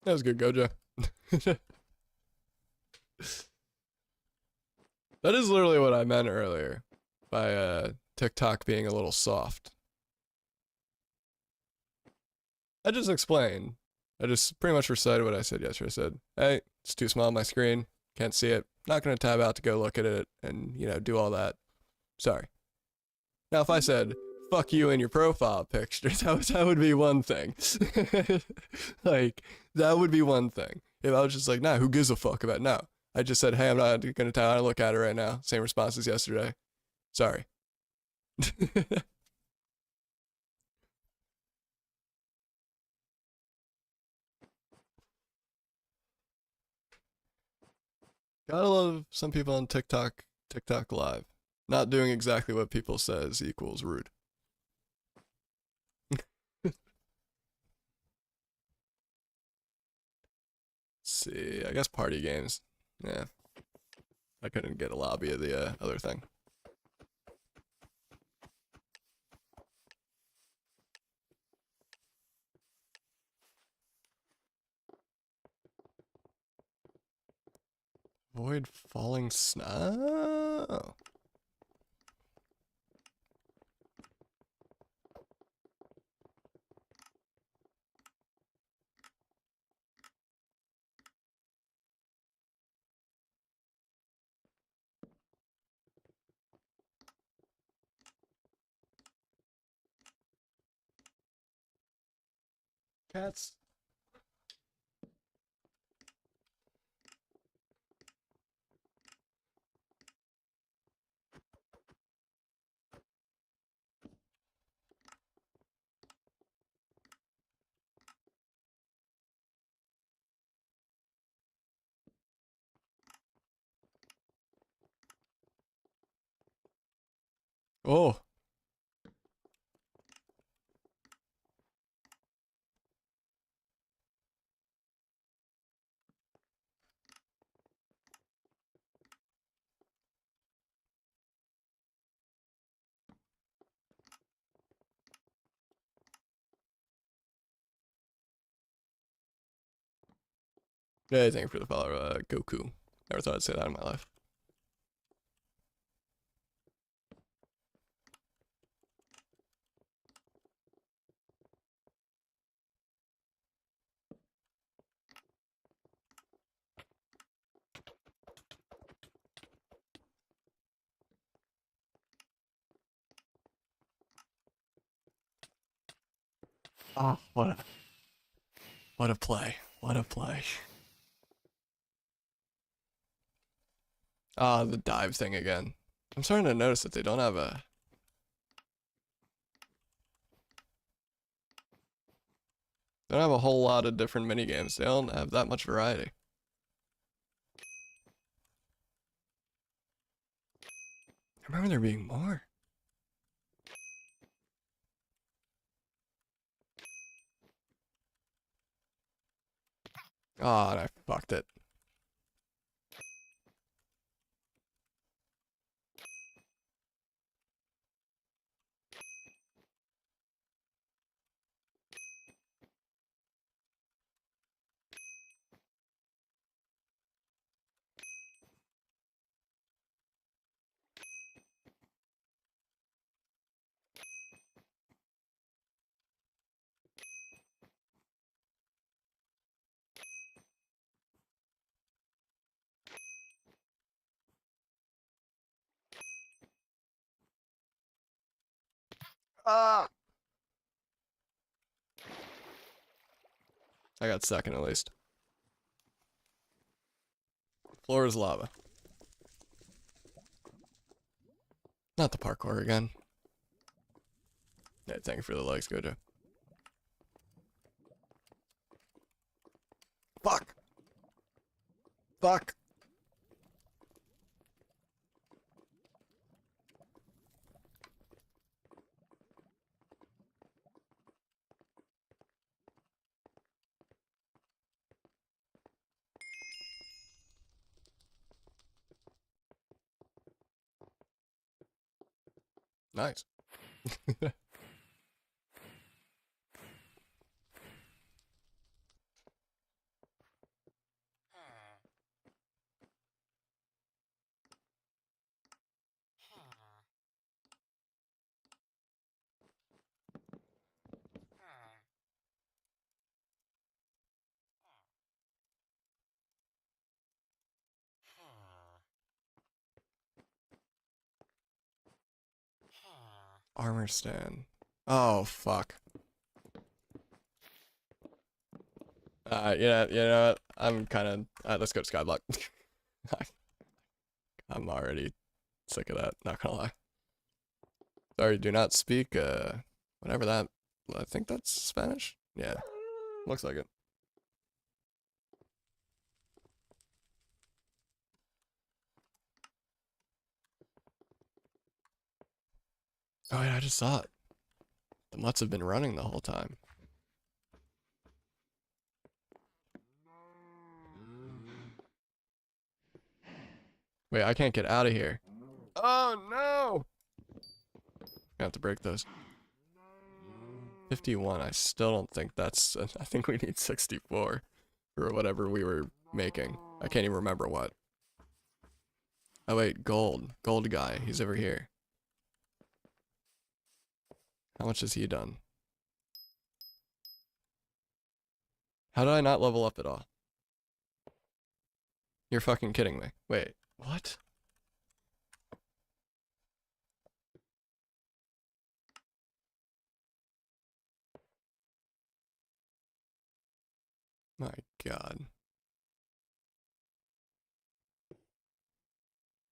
That was good, Gojo. That is literally what I meant earlier by TikTok being a little soft. I just explained. I just pretty much recited what I said yesterday. I said, hey, it's too small on my screen. Can't see it. Not going to tab out to go look at it and, you know, do all that. Sorry. Now, if I said, fuck you in your profile picture, that would be one thing. Like, that would be one thing. If I was just like, nah, who gives a fuck about it? No. I just said, hey, I'm not going to tell. I look at it right now. Same response as yesterday. Sorry. Gotta love some people on TikTok Live. Not doing exactly what people says equals rude. See, I guess party games. Yeah. I couldn't get a lobby of the other thing. Avoid falling snow. Cats. Oh. Yeah, thank you for the follow, Goku. Never thought I'd say that in my life. Ah, what a play. What a play. Ah, the dive thing again. I'm starting to notice that they don't have a whole lot of different mini games. They don't have that much variety. I remember there being more. Oh, and I fucked it. Ah! I got second at least. Floor is lava. Not the parkour again. Yeah, thank you for the likes, Gojo. Fuck! Fuck! Nice. Armor stand. Oh, fuck. You know what? I'm kind of, let's go to Skyblock. I'm already sick of that, not gonna lie. Sorry, do not speak, whatever that, I think that's Spanish? Yeah, looks like it. Oh yeah, I just saw it. The mutts have been running the whole time. Wait, I can't get out of here. Oh no! I have to break those. 51, I still don't think that's, I think we need 64 for whatever we were making. I can't even remember what. Oh wait, gold. Gold guy, he's over here. How much has he done? How did I not level up at all? You're fucking kidding me. Wait, what? My god.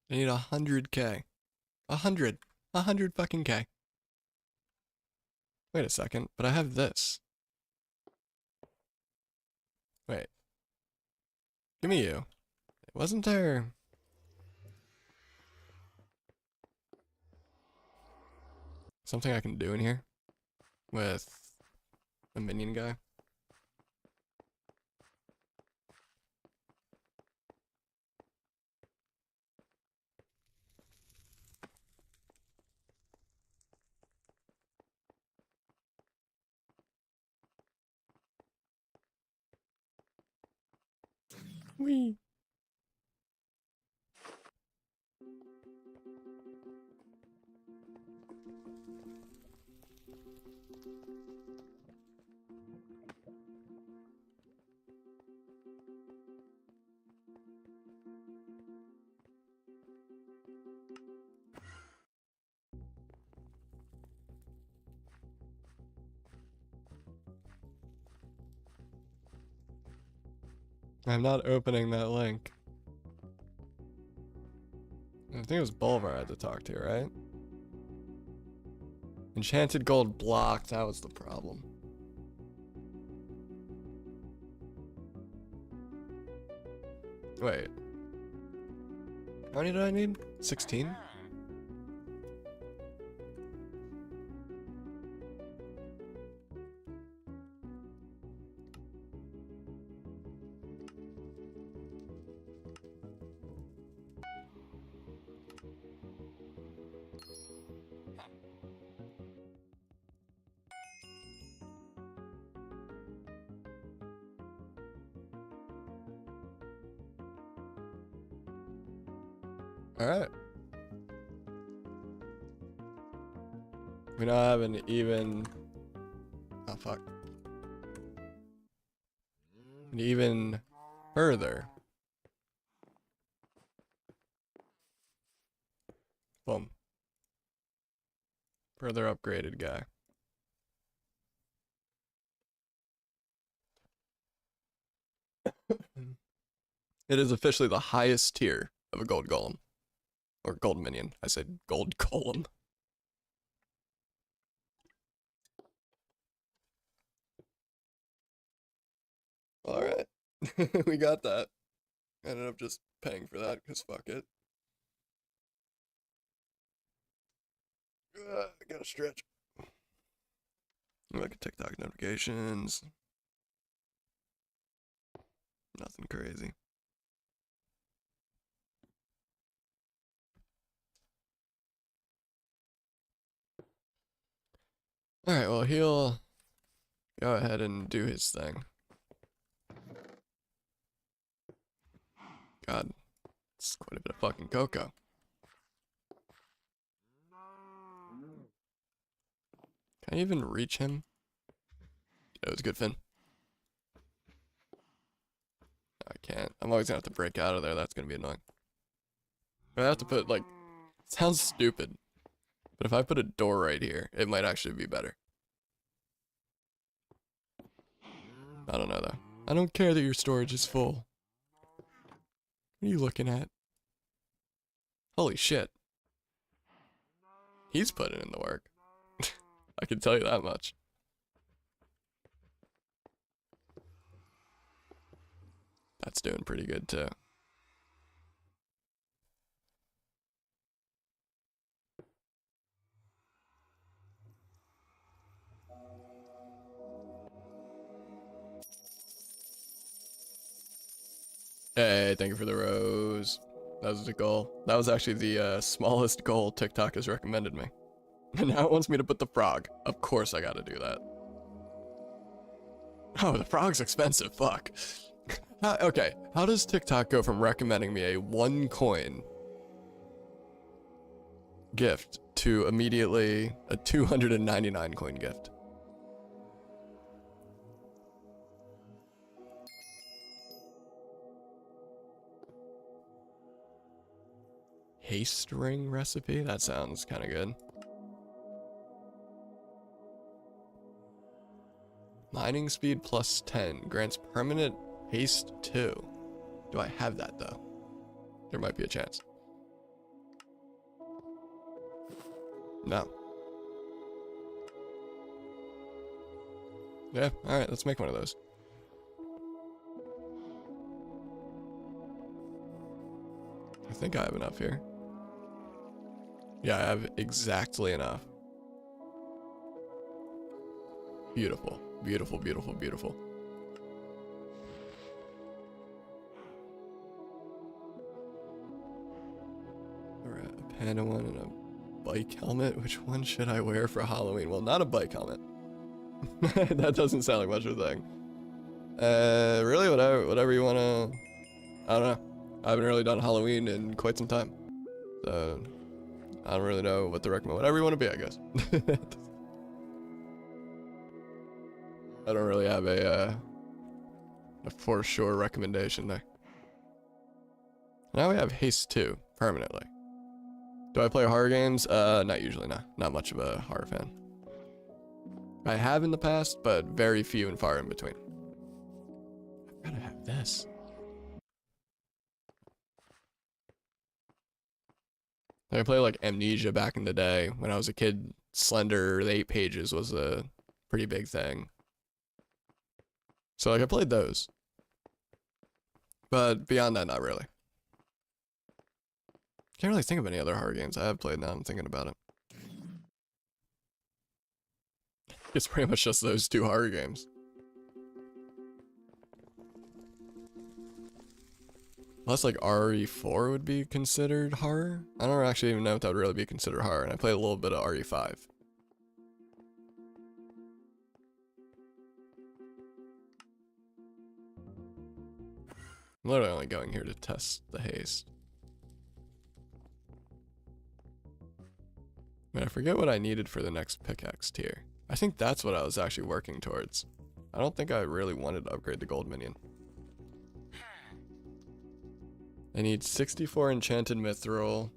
I need 100k. 100. 100 fucking k. Wait a second, but I have this. Wait. Give me you. Wasn't there... something I can do in here? With... a minion guy? Wee. I'm not opening that link. I think it was Bulvar I had to talk to, right? Enchanted gold blocked, that was the problem. Wait. How many did I need? 16? Alright. We now have an even... oh fuck. An even further. Boom. Further upgraded guy. It is officially the highest tier of a gold golem. Or gold minion. I said gold golem. Alright. We got that. I ended up just paying for that, because fuck it. I gotta stretch. Look at TikTok notifications. Nothing crazy. Alright, well, he'll go ahead and do his thing. God, it's quite a bit of fucking cocoa. Can I even reach him? It was good, Finn. I can't. I'm always gonna have to break out of there. That's gonna be annoying. I have to put, like, sounds stupid, but if I put a door right here, it might actually be better. I don't know, though. I don't care that your storage is full. What are you looking at? Holy shit. He's putting in the work. I can tell you that much. That's doing pretty good, too. Hey, thank you for the rose. That was the goal. That was actually the smallest goal TikTok has recommended me. And now it wants me to put the frog. Of course I gotta do that. Oh, the frog's expensive, fuck. Okay, how does TikTok go from recommending me a 1 coin gift to immediately a 299 coin gift? Haste ring recipe? That sounds kind of good. Mining speed plus 10 grants permanent haste 2. Do I have that though? There might be a chance. No. Yeah, alright, let's make one of those. I think I have enough here. Yeah, I have exactly enough. Beautiful, beautiful, beautiful, beautiful. Alright, a panda one and a bike helmet. Which one should I wear for Halloween? Well, not a bike helmet. That doesn't sound like much of a thing. Really, whatever you wanna. I don't know. I haven't really done Halloween in quite some time, so I don't really know what to recommend. Whatever you want to be, I guess. I don't really have a for sure recommendation there. Now we have Haste 2 permanently. Do I play horror games? Not usually, no. Not much of a horror fan. I have in the past, but very few and far in between. I've gotta have this. I played like Amnesia back in the day. When I was a kid, Slender, the 8 pages was a pretty big thing. So like I played those. But beyond that, not really. Can't really think of any other horror games I have played now I'm thinking about it. It's pretty much just those 2 horror games. Unless like RE4 would be considered horror? I don't actually even know if that would really be considered horror, and I played a little bit of RE5. I'm literally only going here to test the haste. I mean, I forget what I needed for the next pickaxe tier. I think that's what I was actually working towards. I don't think I really wanted to upgrade the gold minion. I need 64 enchanted mithril,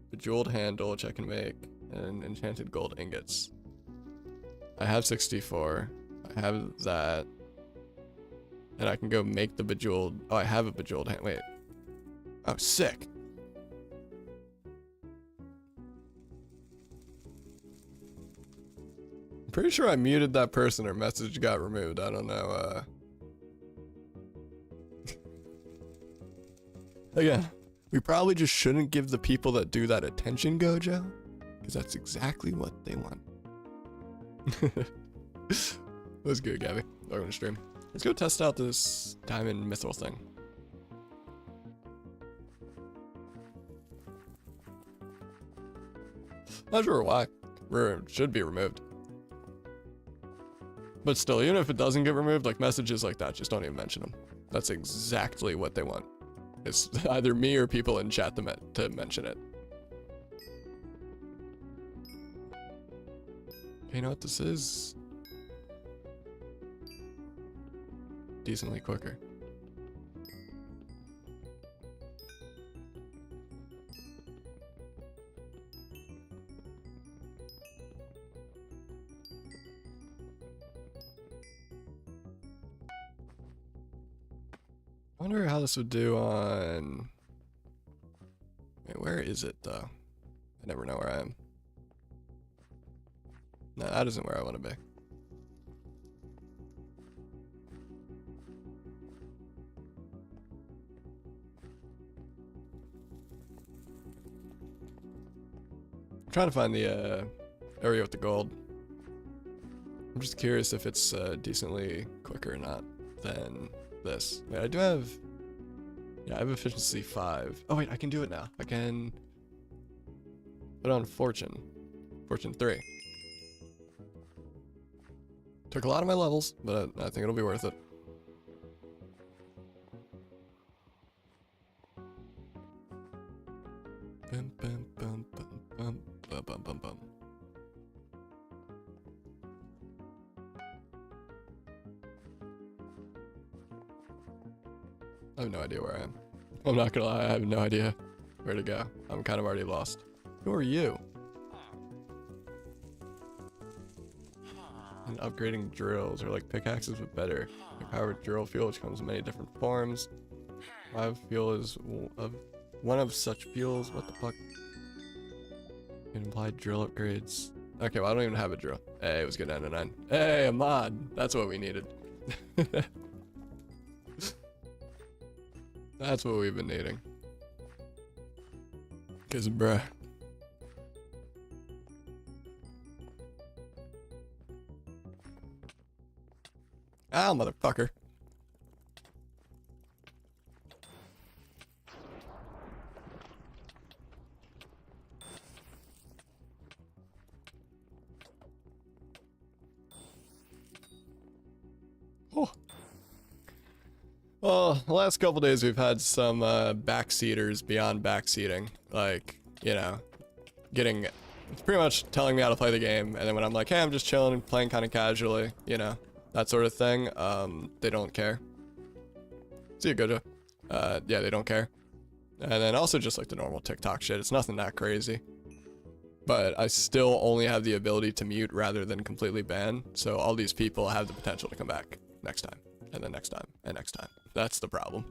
bejeweled handle, which I can make, and enchanted gold ingots. I have 64. I have that. and I can go make the Bejeweled. Oh, I have a Bejeweled hand. Wait. Oh, sick. I'm pretty sure I muted that person or message got removed. I don't know. Again, we probably just shouldn't give the people that do that attention, Gojo, because that's exactly what they want. What's good, Gabby? Welcome to stream. Let's go test out this diamond mithril thing. Not sure why. It should be removed. But still, even if it doesn't get removed, like messages like that, just don't even mention them. That's exactly what they want. It's either me or people in chat to mention it. Okay, you know what this is? Decently quicker. I wonder how this would do on... Wait, where is it though? I never know where I am. No, that isn't where I want to be. I'm trying to find the area with the gold. I'm just curious if it's decently quicker or not than this. Wait, I do have... Yeah, I have efficiency 5. Oh wait, I can do it now. I can put on fortune. Fortune 3. Took a lot of my levels, but I think it'll be worth it. Bum, bum, bum, bum, bum, bum, bum, bum, bum. I have no idea where I am. I'm not gonna lie, I have no idea where to go. I'm kind of already lost. Who are you? And upgrading drills, or like pickaxes with better powered drill fuel, which comes in many different forms. Live fuel is one of such fuels. What the fuck? Implied drill upgrades. Okay, well I don't even have a drill. Hey, it was good 9 to 9. Hey, a mod. That's what we needed. That's what we've been needing. Cause bruh. Ah, motherfucker. Oh. Well, the last couple days we've had some backseaters beyond backseating. Like, you know, getting, pretty much telling me how to play the game, and then when I'm like, hey, I'm just chilling and playing kind of casually, you know, that sort of thing, they don't care. See you, Gojo. Yeah, they don't care. And then also just like the normal TikTok shit. It's nothing that crazy. But I still only have the ability to mute rather than completely ban. So all these people have the potential to come back next time, and then next time, and next time. That's the problem.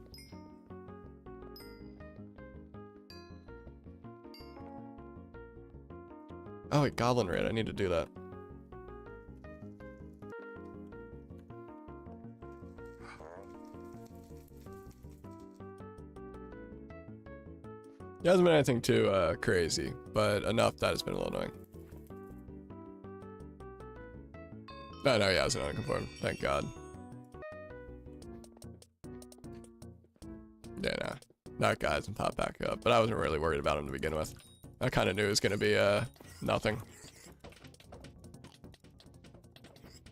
Oh wait, Goblin Raid, I need to do that. It hasn't been anything too crazy, but enough that it's been a little annoying. No, yeah, it hasn't unconfirmed. Thank God. Yeah, nah. That guy hasn't popped back up, but I wasn't really worried about him to begin with. I kind of knew it was going to be nothing.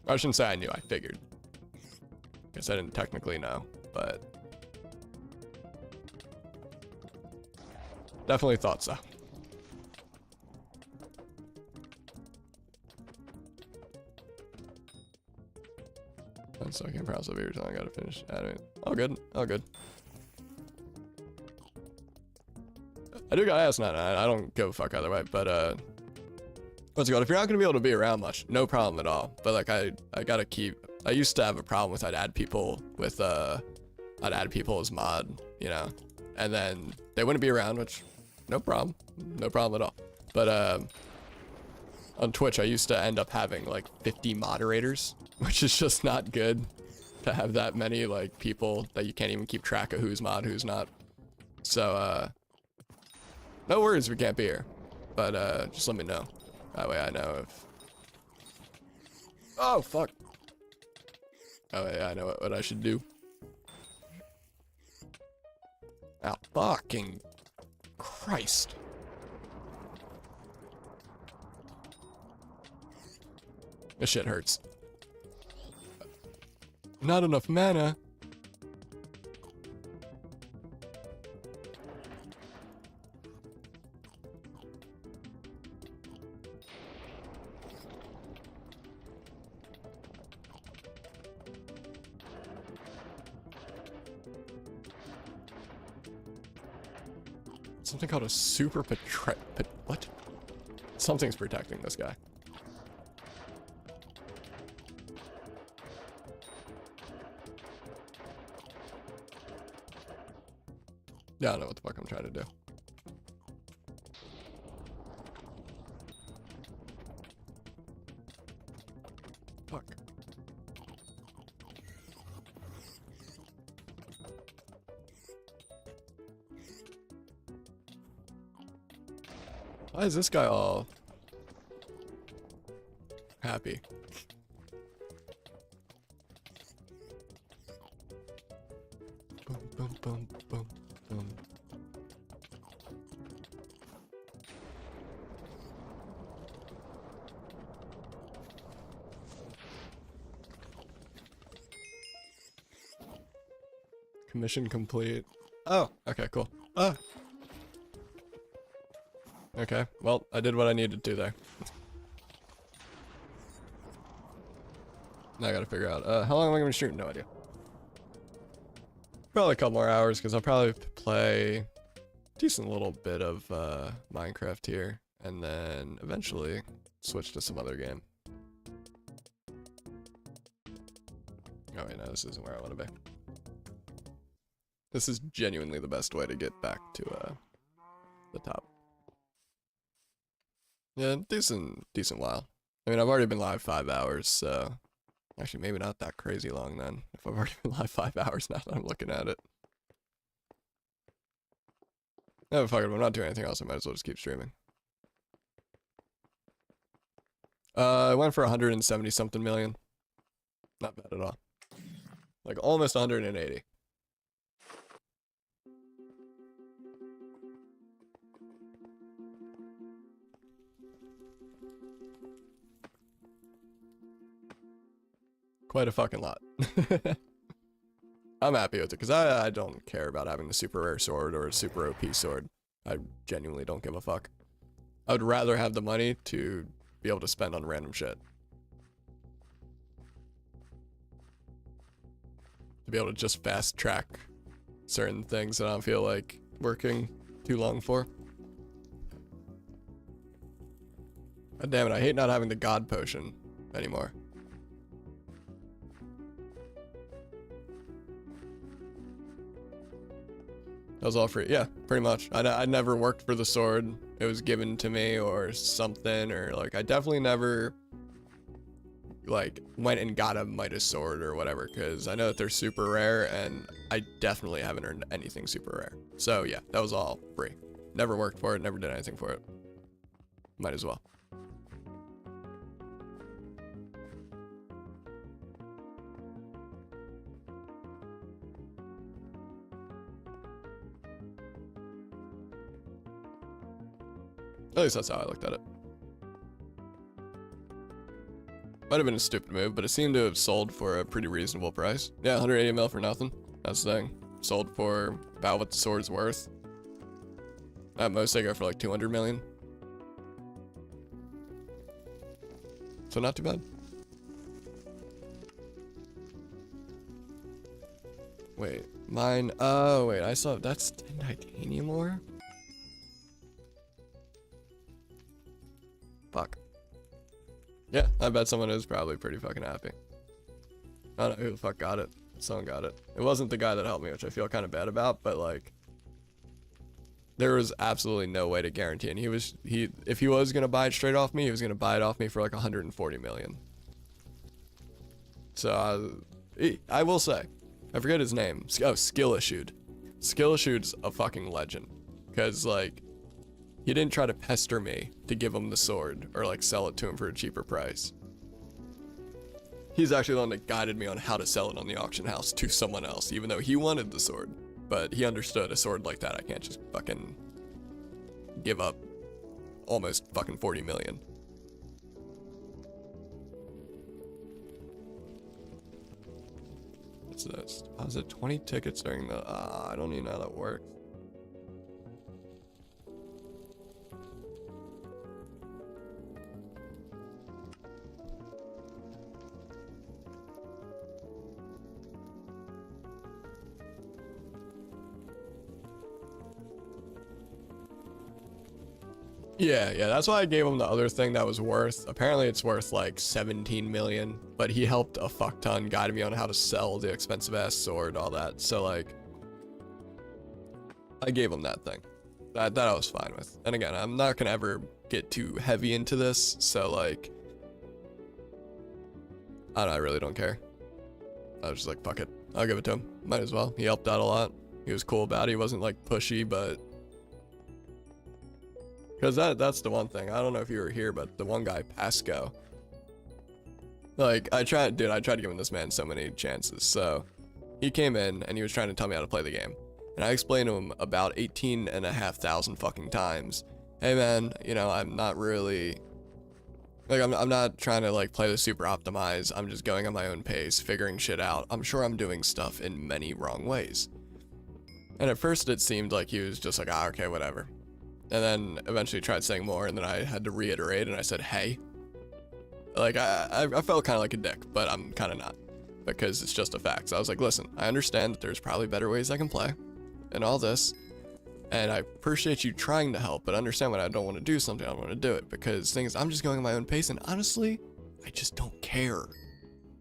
I shouldn't say I knew, I figured. Guess I didn't technically know, but... Definitely thought so. So I can't pronounce it every time I gotta finish. All good, all good. I do got ass 9. I don't give a fuck either way, but what's it called? If you're not gonna be able to be around much, no problem at all. But like I gotta keep I used to have a problem with I'd add people as mod, you know, and then they wouldn't be around, which no problem at all. But on Twitch, I used to end up having like 50 moderators, which is just not good to have that many like people that you can't even keep track of who's mod, who's not. So no worries if we can't be here, but just let me know. That way I know if. Oh fuck. Oh yeah, I know what I should do. Oh fucking Christ. This shit hurts. Not enough mana. Something called a super what? Something's protecting this guy. Yeah, I don't know what the fuck I'm trying to do. Fuck. Why is this guy all happy? Boom, boom, boom, boom, boom. Commission complete. Oh, okay, cool. Okay, well, I did what I needed to there. Now I gotta figure out, how long am I gonna shoot? No idea. Probably a couple more hours, because I'll probably play a decent little bit of, Minecraft here, and then eventually switch to some other game. Oh wait, no, this isn't where I want to be. This is genuinely the best way to get back to, the top. Yeah, decent while. I mean, I've already been live 5 hours, so actually maybe not that crazy long then. If I've already been live 5 hours now that I'm looking at it. No, fuck it, if I'm not doing anything else, I might as well just keep streaming. I went for 170 something million. Not bad at all. Like almost 180. Quite a fucking lot. I'm happy with it, because I don't care about having the super rare sword or a super OP sword. I genuinely don't give a fuck. I would rather have the money to be able to spend on random shit. To be able to just fast track certain things that I don't feel like working too long for. God damn it, I hate not having the God Potion anymore. That was all free. Yeah, pretty much. I never worked for the sword. It was given to me or something, or like I definitely never like went and got a Midas sword or whatever, because I know that they're super rare and I definitely haven't earned anything super rare. So yeah, that was all free. Never worked for it, never did anything for it. Might as well. At least that's how I looked at it. Might have been a stupid move, but it seemed to have sold for a pretty reasonable price. Yeah, 180 mil for nothing. That's the thing. Sold for about what the sword's worth. At most, they go for like 200 million. So not too bad. Wait, mine. Oh, wait, I saw that's 10 titanium ore? Fuck. Yeah, I bet someone is probably pretty fucking happy. I don't know who the fuck got it. Someone got it. It wasn't the guy that helped me, which I feel kind of bad about, but like, there was absolutely no way to guarantee. And if he was gonna buy it straight off me, he was gonna buy it off me for like 140 million. So I will say, I forget his name. Oh, Skill Issued. Skill Issued's a fucking legend, because like, he didn't try to pester me to give him the sword or like sell it to him for a cheaper price. He's actually the one that guided me on how to sell it on the auction house to someone else, even though he wanted the sword. But he understood a sword like that, I can't just fucking give up almost fucking 40 million. What's this? Was it 20 tickets during the, I don't even know how that works. Yeah, that's why I gave him the other thing that was worth. Apparently it's worth like 17 million, but he helped a fuck ton, guided me on how to sell the expensive ass sword, all that. So like, I gave him that thing. That I was fine with. And again, I'm not gonna ever get too heavy into this, so like, I really don't care. I was just like, fuck it, I'll give it to him. Might as well. He helped out a lot. He was cool about it. He wasn't like pushy, but because that's the one thing. I don't know if you were here, but the one guy, Pasco, like, I tried giving this man so many chances. So he came in and he was trying to tell me how to play the game. And I explained to him about 18,500 fucking times. Hey man, you know, I'm not really, like, I'm not trying to like play the super optimized. I'm just going on my own pace, figuring shit out. I'm sure I'm doing stuff in many wrong ways. And at first it seemed like he was just like, okay, whatever. And then eventually tried saying more, and then I had to reiterate, and I said, hey. Like, I felt kind of like a dick, but I'm kind of not, because it's just a fact. So I was like, listen, I understand that there's probably better ways I can play, and all this, and I appreciate you trying to help, but understand when I don't want to do something, I don't want to do it, because things, I'm just going at my own pace, and honestly, I just don't care.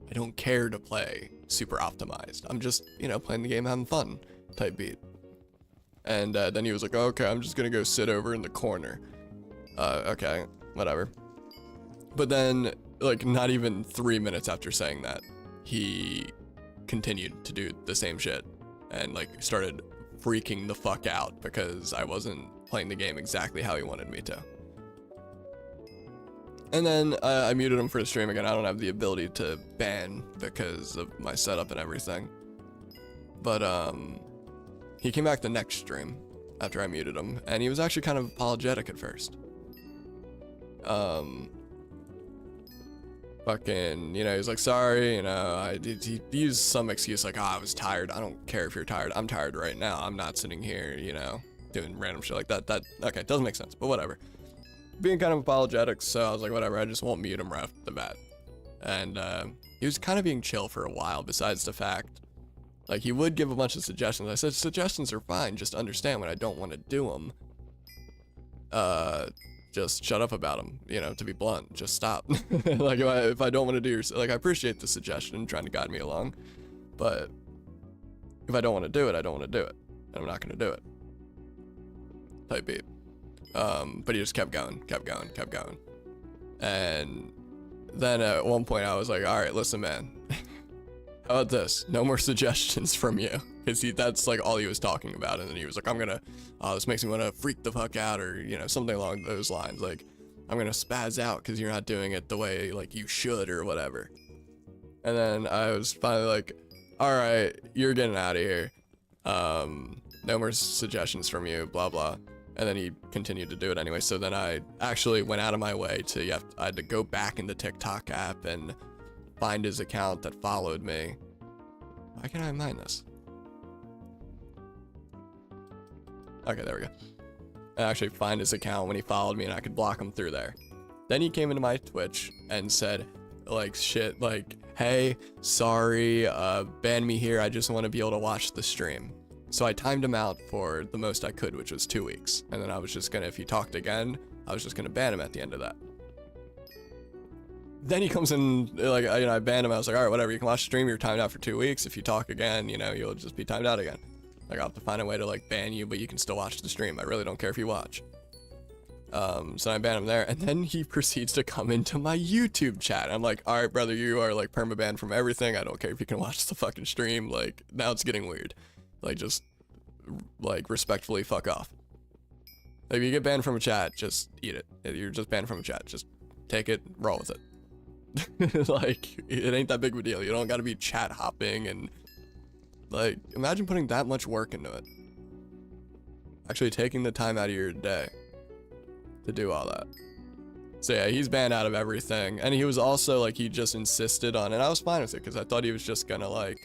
I don't care to play super optimized. I'm just, you know, playing the game, having fun, type beat. And then he was like, oh, okay, I'm just gonna go sit over in the corner. Okay, whatever. But then, like, not even 3 minutes after saying that, he continued to do the same shit. And, like, started freaking the fuck out because I wasn't playing the game exactly how he wanted me to. And then I muted him for the stream again. I don't have the ability to ban because of my setup and everything. But, he came back the next stream after I muted him, and he was actually kind of apologetic at first. Fucking, you know, he's like, sorry, you know, he used some excuse like, I was tired. I don't care if you're tired. I'm tired right now. I'm not sitting here, you know, doing random shit like that. Okay, doesn't make sense, but whatever. Being kind of apologetic, so I was like, whatever, I just won't mute him right off the bat. And, he was kind of being chill for a while, besides the fact, like, he would give a bunch of suggestions. I said, suggestions are fine, just understand when I don't want to do them. Just shut up about them, you know, to be blunt, just stop. Like, if I don't want to do your, like, I appreciate the suggestion, trying to guide me along, but if I don't want to do it, I don't want to do it, and I'm not going to do it. Type beat. But he just kept going. And then at one point I was like, all right, listen, man, how about this? No more suggestions from you. Because that's like all he was talking about. And then he was like, this makes me want to freak the fuck out, or, you know, something along those lines. Like, I'm going to spaz out because you're not doing it the way, like, you should or whatever. And then I was finally like, all right, you're getting out of here. No more suggestions from you, blah, blah. And then he continued to do it anyway. So then I actually went out of my way to, I had to go back in the TikTok app and find his account that followed me. Why can't I mind this? Okay, there we go. I actually find his account when he followed me, and I could block him through there. Then he came into my Twitch and said, like, shit, like, hey, sorry, ban me here, I just want to be able to watch the stream. So I timed him out for the most I could, which was 2 weeks. And then I was just gonna, if he talked again, I was just gonna ban him at the end of that. Then he comes in, like, I banned him. I was like, all right, whatever, you can watch the stream, you're timed out for 2 weeks. If you talk again, you'll just be timed out again. Like, I'll have to find a way to, like, ban you, but you can still watch the stream. I really don't care if you watch. So I banned him there, and then he proceeds to come into my YouTube chat. I'm like, all right, brother, you are, like, permabanned from everything. I don't care if you can watch the fucking stream. Like, now it's getting weird. Like, just, like, respectfully fuck off. Like, if you get banned from a chat, just eat it. You're just banned from a chat. Just take it, roll with it. Like, it ain't that big of a deal. You don't gotta be chat hopping and, like, imagine putting that much work into it. Actually taking the time out of your day to do all that. So yeah, he's banned out of everything. And he was also, like, he just insisted on, and I was fine with it, because I thought he was just gonna, like,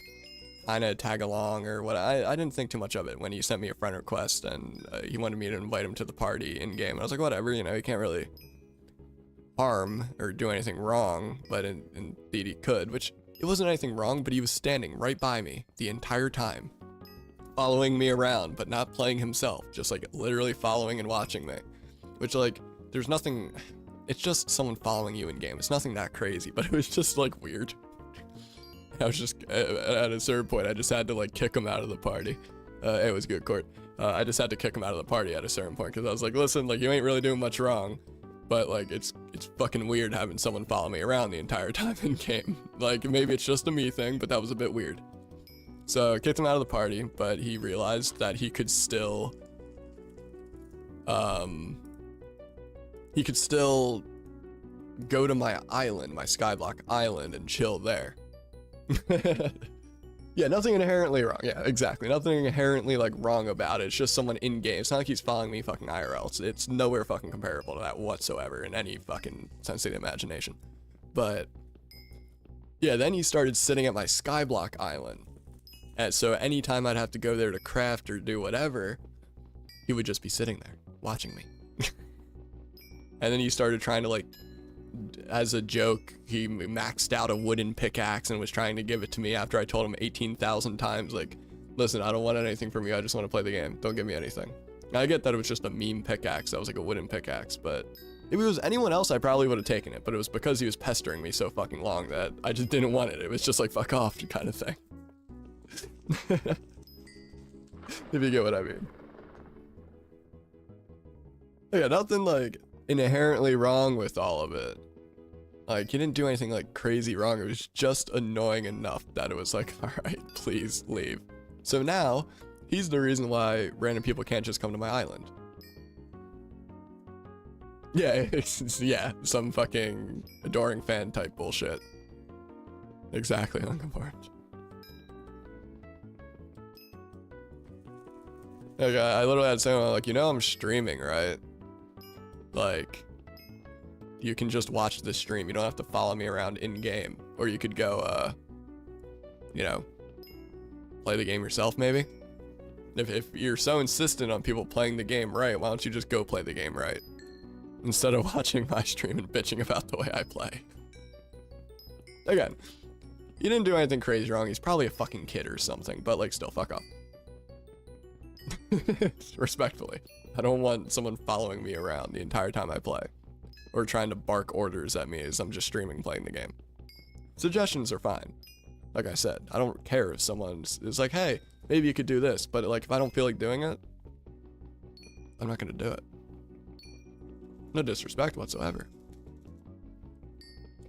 kind of tag along or what. I didn't think too much of it when he sent me a friend request, and he wanted me to invite him to the party in game. And I was like, whatever, you can't really harm or do anything wrong, but indeed he could, which it wasn't anything wrong, but he was standing right by me the entire time, following me around, but not playing himself, just like literally following and watching me, which, like, there's nothing, it's just someone following you in game. It's nothing that crazy, but it was just, like, weird. I was just, at a certain point, I just had to, like, kick him out of the party. It was good, Court. I just had to kick him out of the party at a certain point, because I was like, listen, like, you ain't really doing much wrong, but, like, it's fucking weird having someone follow me around the entire time in game. Like, maybe it's just a me thing, but that was a bit weird. So I kicked him out of the party, but he realized that he could still, go to my island, my Skyblock island, and chill there. Yeah, nothing inherently wrong. Yeah, exactly. Nothing inherently, like, wrong about it. It's just someone in game. It's not like he's following me fucking IRL. It's nowhere fucking comparable to that whatsoever in any fucking sense of the imagination. But yeah, then he started sitting at my Skyblock island. And so anytime I'd have to go there to craft or do whatever, he would just be sitting there watching me. And then he started trying to, like, as a joke, he maxed out a wooden pickaxe and was trying to give it to me after I told him 18,000 times, like, listen, I don't want anything from you, I just want to play the game, don't give me anything. I get that it was just a meme pickaxe, that was like a wooden pickaxe, but if it was anyone else, I probably would have taken it, but it was because he was pestering me so fucking long that I just didn't want it. It was just like, fuck off kind of thing. If you get what I mean. Yeah, nothing, like, inherently wrong with all of it. Like, he didn't do anything, like, crazy wrong. It was just annoying enough that it was like, alright, please leave. So now, he's the reason why random people can't just come to my island. Yeah, yeah, some fucking adoring fan type bullshit. Exactly, unconfirmed. Like, I literally had someone like, I'm streaming, right? Like, you can just watch the stream. You don't have to follow me around in game. Or you could go, play the game yourself, maybe? If you're so insistent on people playing the game right, why don't you just go play the game right? Instead of watching my stream and bitching about the way I play. Again, he didn't do anything crazy wrong. He's probably a fucking kid or something, but, like, still, fuck off. Respectfully. I don't want someone following me around the entire time I play. Or trying to bark orders at me as I'm just streaming playing the game. Suggestions are fine. Like I said, I don't care if someone is like, hey, maybe you could do this, but, like, if I don't feel like doing it, I'm not gonna do it. No disrespect whatsoever.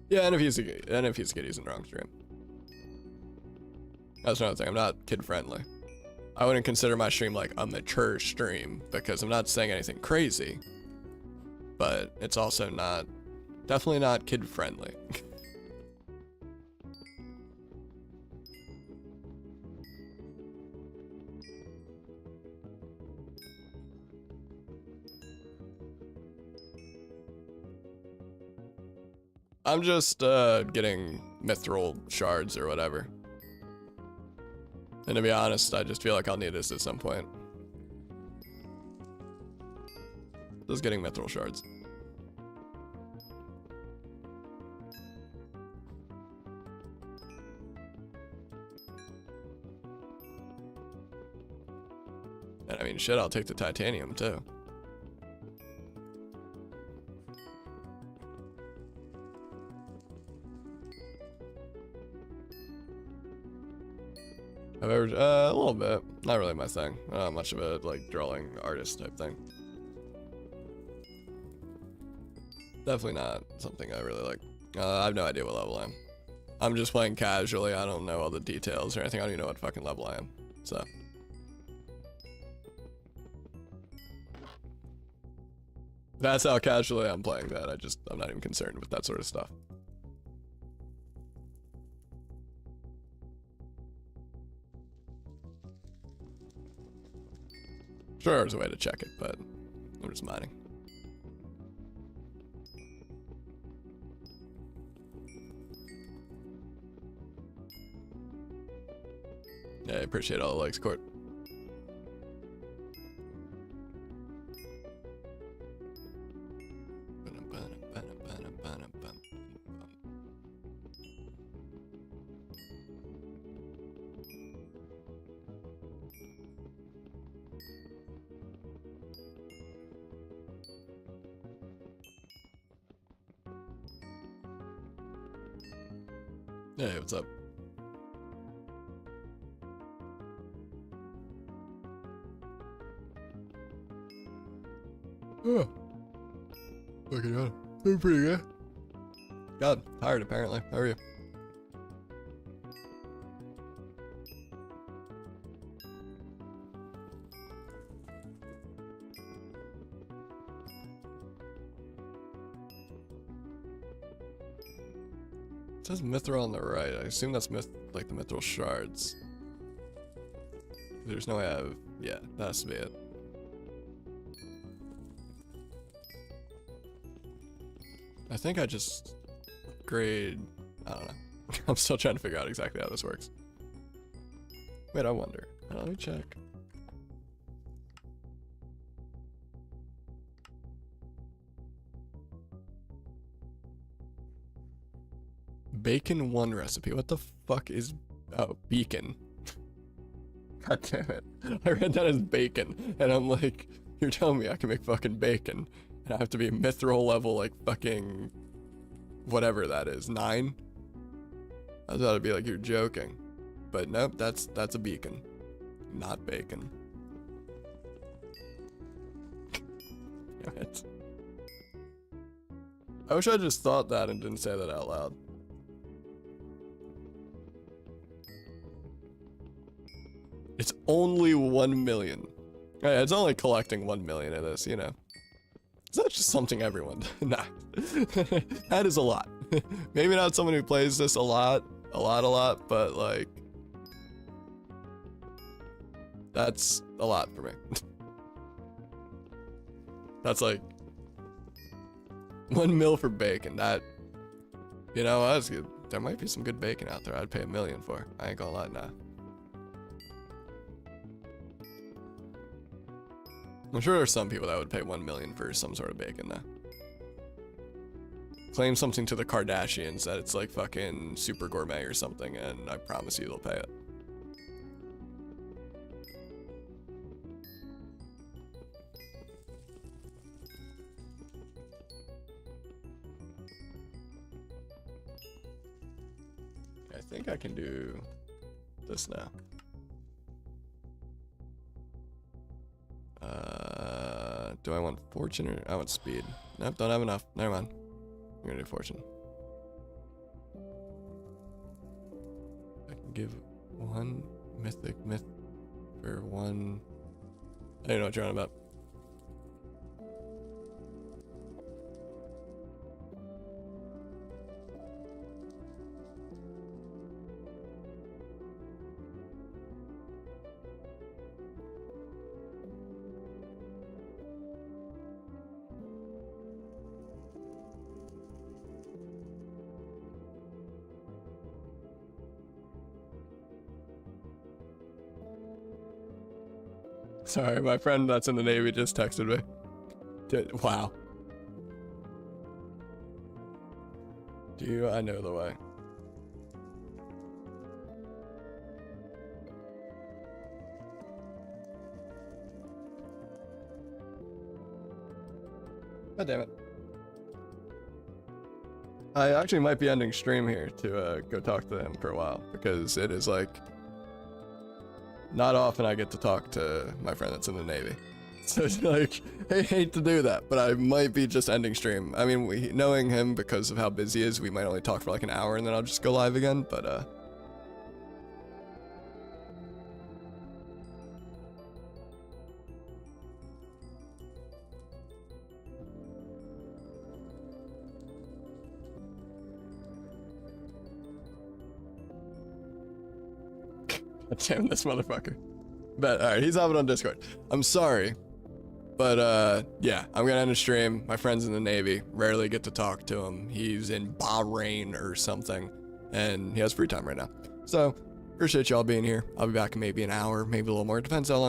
Yeah, and if he's a kid, he's in the wrong stream. That's another thing, I'm not kid friendly. I wouldn't consider my stream like a mature stream because I'm not saying anything crazy, but it's also definitely not kid friendly. I'm just getting mithril shards or whatever. And to be honest, I just feel like I'll need this at some point. Just getting mithril shards. And I mean, shit, I'll take the titanium too. I've ever, a little bit. Not really my thing. Not much of a, like, drawing artist type thing. Definitely not something I really like. I have no idea what level I am. I'm just playing casually. I don't know all the details or anything. I don't even know what fucking level I am. So. That's how casually I'm playing that. I'm not even concerned with that sort of stuff. Sure, there's a way to check it, but I'm just mining. Yeah, I appreciate all the likes, Court. Hey, what's up? Oh. Fucking hell. Doing pretty good. God, tired apparently. How are you? It says Mithril on the right. I assume that's like the Mithril shards. There's no way I have... Yeah, that has to be it. I think I just upgrade... I don't know. I'm still trying to figure out exactly how this works. Wait, I wonder. Let me check. Bacon 1 recipe. What the fuck is... Oh, beacon. God damn it. I read that as bacon, and I'm like, you're telling me I can make fucking bacon, and I have to be mithril level, like, fucking... whatever that is, 9? I thought it'd be like you're joking. But nope, that's a beacon. Not bacon. Damn it. I wish I just thought that and didn't say that out loud. It's only 1 million. Yeah, it's only collecting 1 million of this, you know. Is that just something everyone does? Nah. That is a lot. Maybe not someone who plays this a lot, but like... That's a lot for me. That's like... 1 mil for bacon, that... You know, that's good. There might be some good bacon out there I'd pay $1 million for. I ain't gonna lie, nah. I'm sure there's some people that would pay 1 million for some sort of bacon, though. Claim something to the Kardashians that it's like fucking super gourmet or something, and I promise you they'll pay it. I think I can do this now. Do I want fortune or I want speed? Nope, don't have enough. Never mind. I'm gonna do fortune. I can give 1 mythic myth for 1. I don't know what you're on about. Sorry, my friend that's in the Navy just texted me. Wow. I know the way. God damn it. I actually might be ending stream here to go talk to him for a while, because it is like not often I get to talk to my friend that's in the Navy. So it's like, I hate to do that, but I might be just ending stream. I mean, knowing him because of how busy he is, we might only talk for like an hour and then I'll just go live again, but damn this motherfucker. But alright, he's hopping on Discord. I'm sorry. But yeah, I'm gonna end the stream. My friend's in the Navy. Rarely get to talk to him. He's in Bahrain or something. And he has free time right now. So, appreciate y'all being here. I'll be back in maybe an hour, maybe a little more. Depends how long